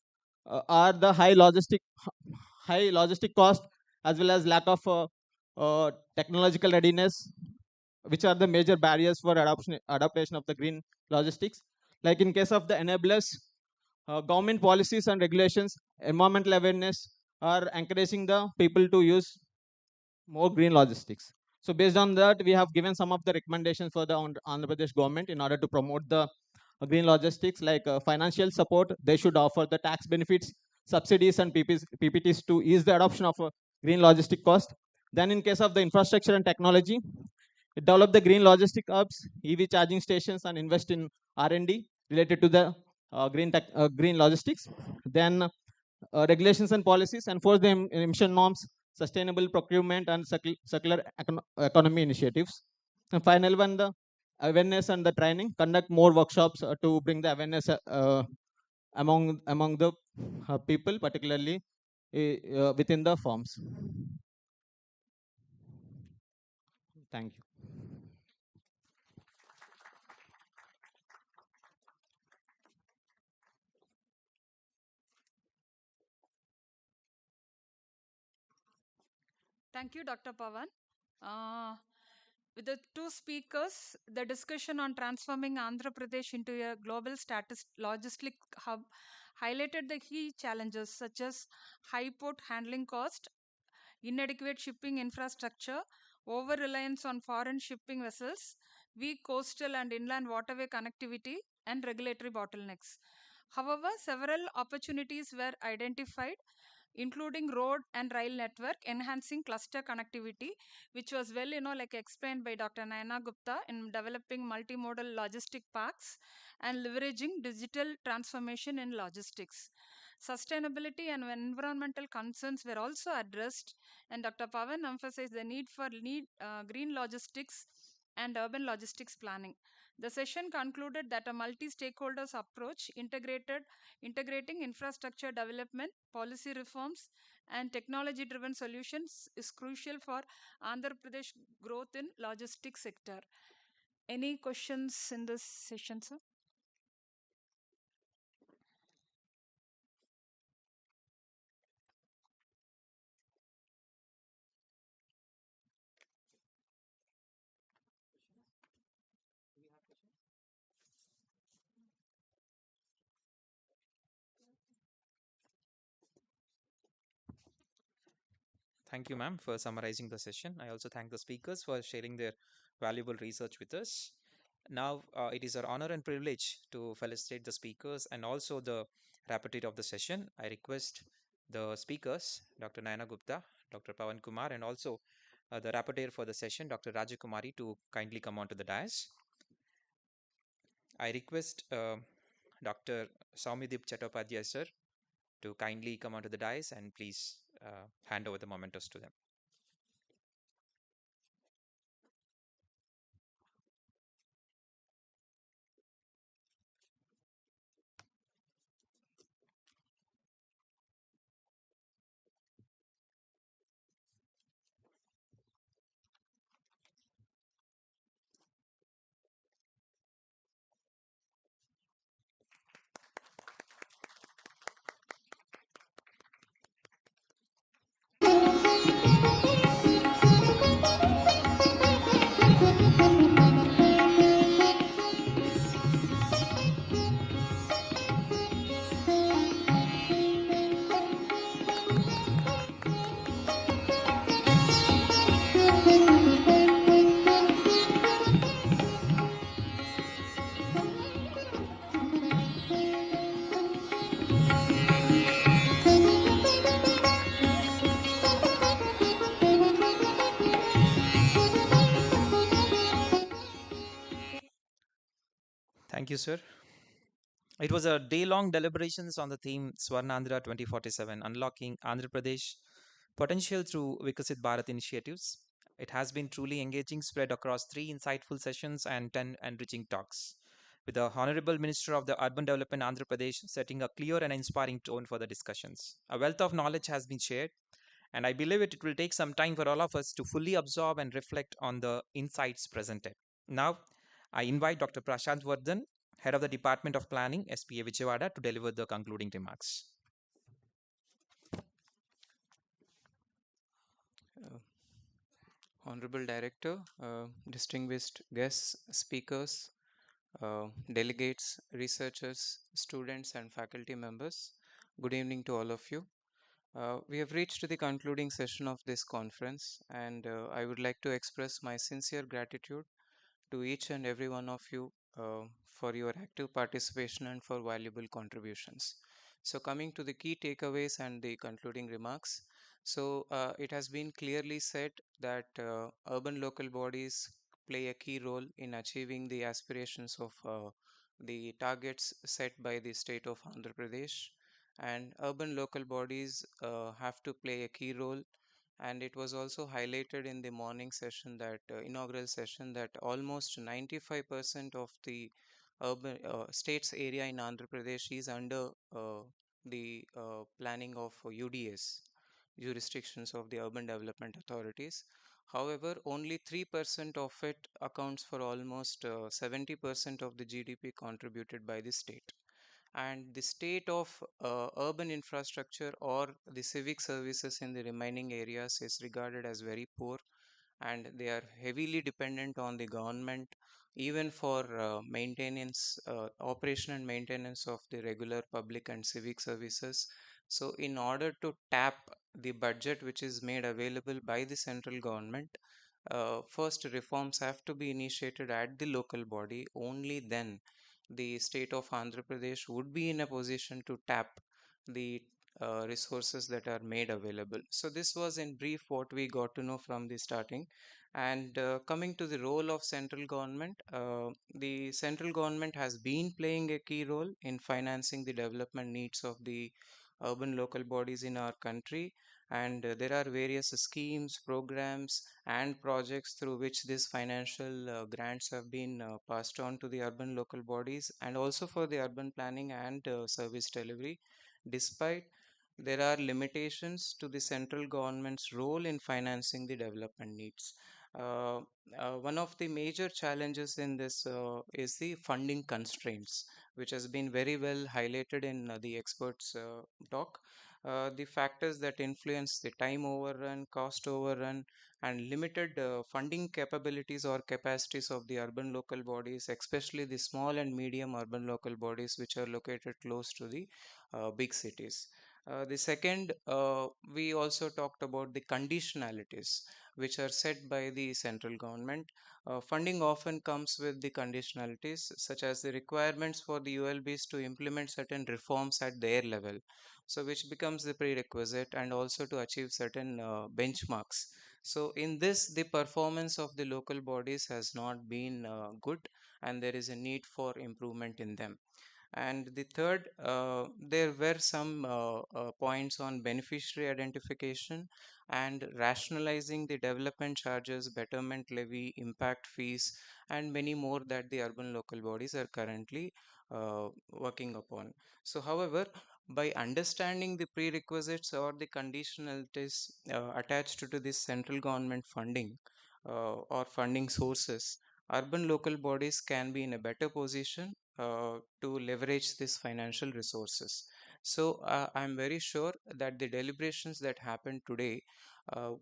are the high logistic cost, as well as lack of technological readiness, which are the major barriers for adaptation of the green logistics. Like in case of the enablers, government policies and regulations, environmental awareness are encouraging the people to use more green logistics. So based on that, we have given some of the recommendations for the Andhra Pradesh government in order to promote the green logistics, like financial support. They should offer the tax benefits, subsidies, and PPTs to ease the adoption of green logistic cost. Then in case of the infrastructure and technology, develop the green logistic hubs, EV charging stations, and invest in R&D related to the green logistics. Then regulations and policies, enforce the emission norms, sustainable procurement, and circular economy initiatives. And final one, the awareness and the training. Conduct more workshops to bring the awareness among the people, particularly within the firms. Thank you. Thank you, Dr. Pavan. With the two speakers, the discussion on transforming Andhra Pradesh into a global logistic hub highlighted the key challenges such as high port handling cost, inadequate shipping infrastructure, over reliance on foreign shipping vessels, weak coastal and inland waterway connectivity, and regulatory bottlenecks. However, several opportunities were identified, including road and rail network, enhancing cluster connectivity, which was well, like explained by Dr. Naina Gupta, in developing multimodal logistic parks and leveraging digital transformation in logistics. Sustainability and environmental concerns were also addressed, and Dr. Pavan emphasized the need for green logistics and urban logistics planning. The session concluded that a multi-stakeholders approach integrating infrastructure development, policy reforms, and technology-driven solutions is crucial for Andhra Pradesh growth in logistics sector. Any questions in this session, sir? Thank you, ma'am, for summarizing the session. I also thank the speakers for sharing their valuable research with us. Now, it is our honor and privilege to felicitate the speakers and also the rapporteur of the session. I request the speakers, Dr. Nayana Gupta, Dr. Pawan Kumar, and also the rapporteur for the session, Dr. Rajakumari, to kindly come onto the dais. I request Dr. Saumidip Chattopadhyay sir to kindly come onto the dais and please hand over the mementos to them. Thank you, sir. It was a day-long deliberations on the theme Swarna Andhra 2047, Unlocking Andhra Pradesh Potential Through Vikasit Bharat Initiatives. It has been truly engaging, spread across 3 insightful sessions and 10 enriching talks, with the Honorable Minister of the Urban Development Andhra Pradesh setting a clear and inspiring tone for the discussions. A wealth of knowledge has been shared, and I believe it will take some time for all of us to fully absorb and reflect on the insights presented. Now, I invite Dr. Prashant Vardhan, Head of the Department of Planning, SPA Vijayawada, to deliver the concluding remarks. Honorable Director, distinguished guests, speakers, delegates, researchers, students, and faculty members, good evening to all of you. We have reached the concluding session of this conference, and I would like to express my sincere gratitude to each and every one of you for your active participation and for valuable contributions. So coming to the key takeaways and the concluding remarks. So it has been clearly said that urban local bodies play a key role in achieving the aspirations of the targets set by the state of Andhra Pradesh, and urban local bodies have to play a key role. And it was also highlighted in the morning session, that inaugural session, that almost 95% of the urban states area in Andhra Pradesh is under the planning of UDS, jurisdictions of the urban development authorities. However, only 3% of it accounts for almost 70% of the GDP contributed by the state. And the state of urban infrastructure or the civic services in the remaining areas is regarded as very poor, and they are heavily dependent on the government even for maintenance, operation and maintenance of the regular public and civic services. So in order to tap the budget which is made available by the central government, first reforms have to be initiated at the local body. Only then the state of Andhra Pradesh would be in a position to tap the resources that are made available. So this was in brief what we got to know from the starting. And coming to the role of central government, the central government has been playing a key role in financing the development needs of the urban local bodies in our country. And there are various schemes, programs, and projects through which these financial grants have been passed on to the urban local bodies, and also for the urban planning and service delivery. Despite there are limitations to the central government's role in financing the development needs. Uh, One of the major challenges in this is the funding constraints, which has been very well highlighted in the experts' talk. The factors that influence the time overrun, cost overrun, and limited funding capabilities or capacities of the urban local bodies, especially the small and medium urban local bodies which are located close to the big cities. The second, we also talked about the conditionalities which are set by the central government. Funding often comes with the conditionalities, such as the requirements for the ULBs to implement certain reforms at their level, so which becomes the prerequisite, and also to achieve certain benchmarks. So in this, the performance of the local bodies has not been good, and there is a need for improvement in them. And the third, there were some points on beneficiary identification and rationalizing the development charges, betterment levy, impact fees, and many more that the urban local bodies are currently working upon. So, however, by understanding the prerequisites or the conditionalities attached to this central government funding or funding sources, urban local bodies can be in a better position to leverage these financial resources. So I'm very sure that the deliberations that happened today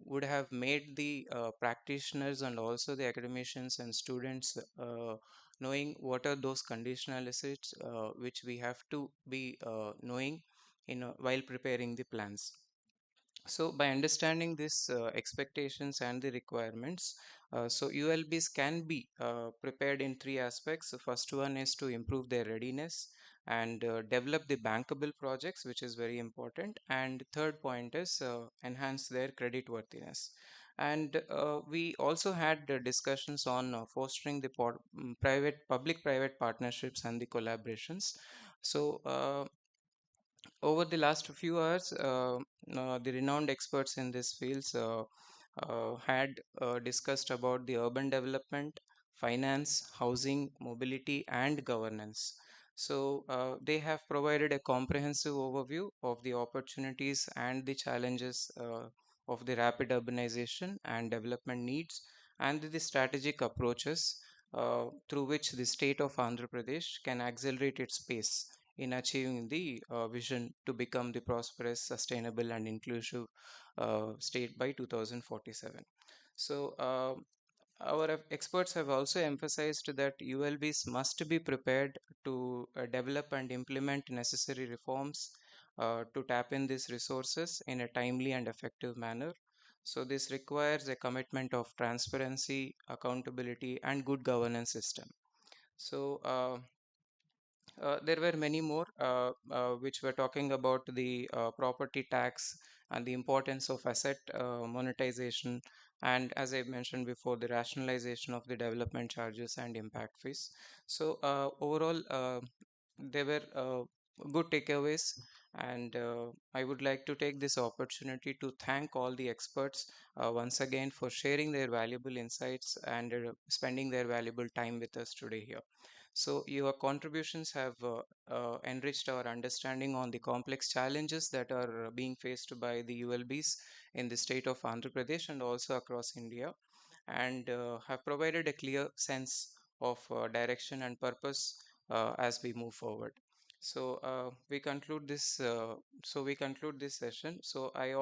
would have made the practitioners and also the academicians and students knowing what are those conditionalities which we have to be knowing while preparing the plans. So by understanding these expectations and the requirements, so ULBs can be prepared in three aspects. The first one is to improve their readiness and develop the bankable projects, which is very important. And third point is enhance their credit worthiness. And we also had discussions on fostering the public-private partnerships and the collaborations. So over the last few hours, the renowned experts in this fields had discussed about the urban development, finance, housing, mobility, and governance. So they have provided a comprehensive overview of the opportunities and the challenges of the rapid urbanization and development needs, and the strategic approaches through which the state of Andhra Pradesh can accelerate its pace in achieving the vision to become the prosperous, sustainable, and inclusive state by 2047. So, our experts have also emphasized that ULBs must be prepared to develop and implement necessary reforms to tap in these resources in a timely and effective manner. So, this requires a commitment of transparency, accountability, and good governance system. So, there were many more which were talking about the property tax and the importance of asset monetization, and as I mentioned before, the rationalization of the development charges and impact fees. So overall, there were good takeaways, and I would like to take this opportunity to thank all the experts once again for sharing their valuable insights and spending their valuable time with us today here. So your contributions have enriched our understanding on the complex challenges that are being faced by the ULBs in the state of Andhra Pradesh and also across India, and have provided a clear sense of direction and purpose as we move forward. So we conclude this. We conclude this session. So I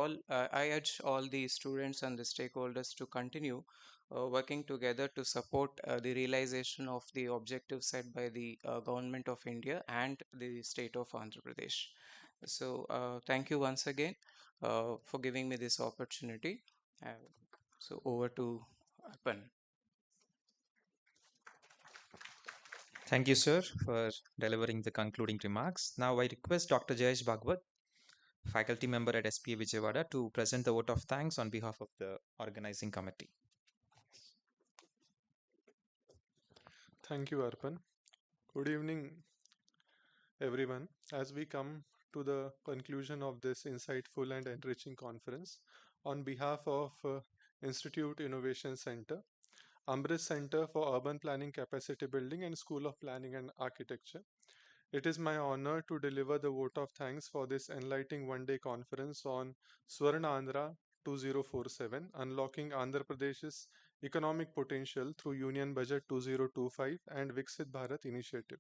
urge all the students and the stakeholders to continue working together to support the realization of the objectives set by the government of India and the state of Andhra Pradesh. So thank you once again for giving me this opportunity. So over to Arpan. Thank you, sir, for delivering the concluding remarks. Now I request Dr. Jayesh Bhagwat, faculty member at SPA Vijayawada, to present the vote of thanks on behalf of the organizing committee. Thank you, Arpan. Good evening, everyone. As we come to the conclusion of this insightful and enriching conference, on behalf of Institute Innovation Center, Amrit Center for Urban Planning Capacity Building and School of Planning and Architecture, it is my honor to deliver the vote of thanks for this enlightening one-day conference on Swarna Andhra 2047, Unlocking Andhra Pradesh's Economic Potential through Union Budget 2025 and Vikasit Bharat initiative.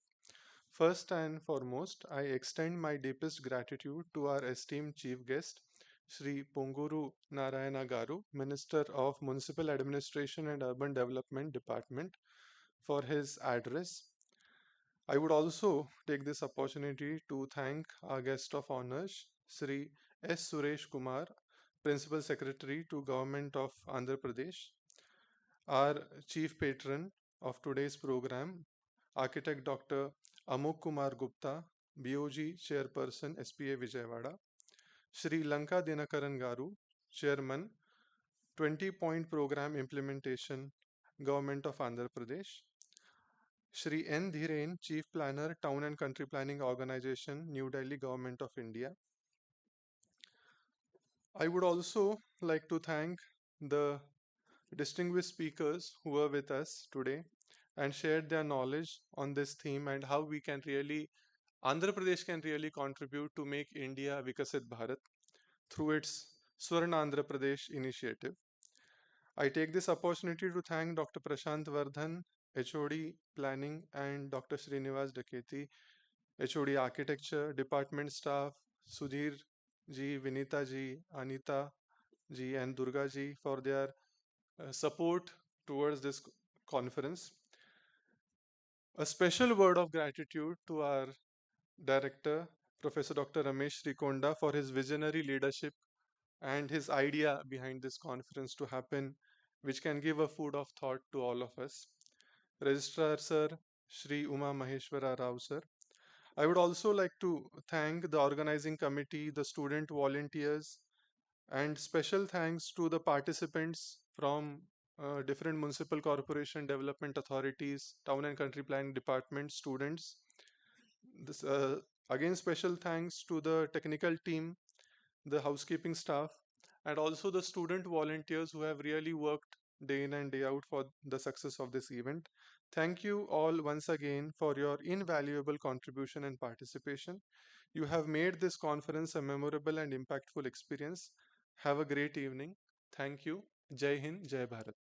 First and foremost, I extend my deepest gratitude to our esteemed chief guest, Sri Ponguru Narayana Garu, Minister of Municipal Administration and Urban Development Department, for his address. I would also take this opportunity to thank our guest of honors, Sri S. Suresh Kumar, Principal Secretary to Government of Andhra Pradesh. Our Chief Patron of today's program, Architect Dr. Amuk Kumar Gupta, BOG Chairperson, SPA Vijayawada. Sri Lanka Dinakaran Garu, Chairman, 20-point Program Implementation, Government of Andhra Pradesh. Shri N. Dhiren, Chief Planner, Town and Country Planning Organization, New Delhi, Government of India. I would also like to thank the distinguished speakers who are with us today and shared their knowledge on this theme and how we can really, Andhra Pradesh can really contribute to make India Vikasit Bharat through its Swarna Andhra Pradesh initiative. I take this opportunity to thank Dr. Prashant Vardhan, HOD Planning, and Dr. Srinivas Daketi, HOD Architecture, Department Staff, Sudhir ji, Vinita ji, Anita ji, and Durga ji for their support towards this conference. A special word of gratitude to our director, Professor Dr. Ramesh Rikonda, for his visionary leadership and his idea behind this conference to happen, which can give a food of thought to all of us. Registrar Sir, Shri Uma Maheshwara Rao Sir. I would also like to thank the organizing committee, the student volunteers, and special thanks to the participants from different municipal corporation development authorities, town and country planning department, students. This, again, special thanks to the technical team, the housekeeping staff, and also the student volunteers who have really worked day in and day out for the success of this event. Thank you all once again for your invaluable contribution and participation. You have made this conference a memorable and impactful experience. Have a great evening. Thank you. Jai Hind, Jai Bharat.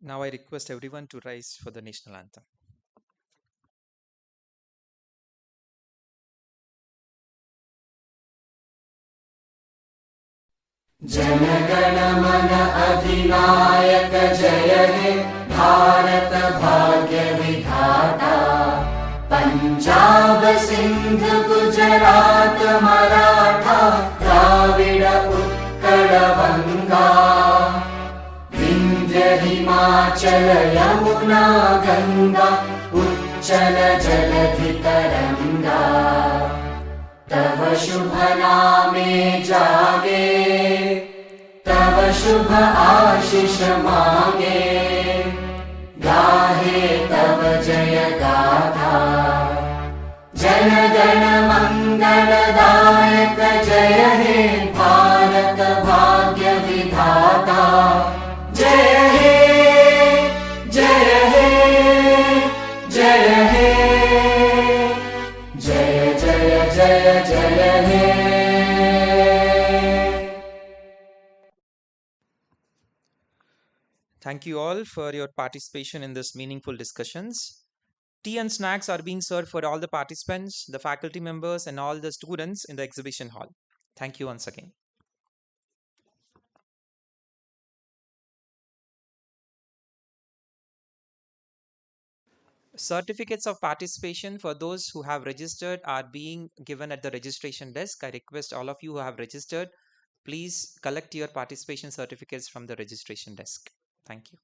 Now I request everyone to rise for the national anthem. जनगण मन अधिनायक जय हे भारत भाग्य विधाता पंजाब सिंध गुजरात मराठा द्राविड उत्कल बंगा विंध्य हिमाचल यमुना गंगा उच्चल जलधि तरंगा तव शुभ नामे जागे तव शुभ आशीष मांगे गाहे तव जय गाथा जन गण मंगलदायक जय हे भारत भाग्य विधाता जय हे जय हे जय हे जय जय जय जय हे Thank you all for your participation in this meaningful discussions. Tea and snacks are being served for all the participants, the faculty members, and all the students in the exhibition hall. Thank you once again. Certificates of participation for those who have registered are being given at the registration desk. I request all of you who have registered, please collect your participation certificates from the registration desk. Thank you.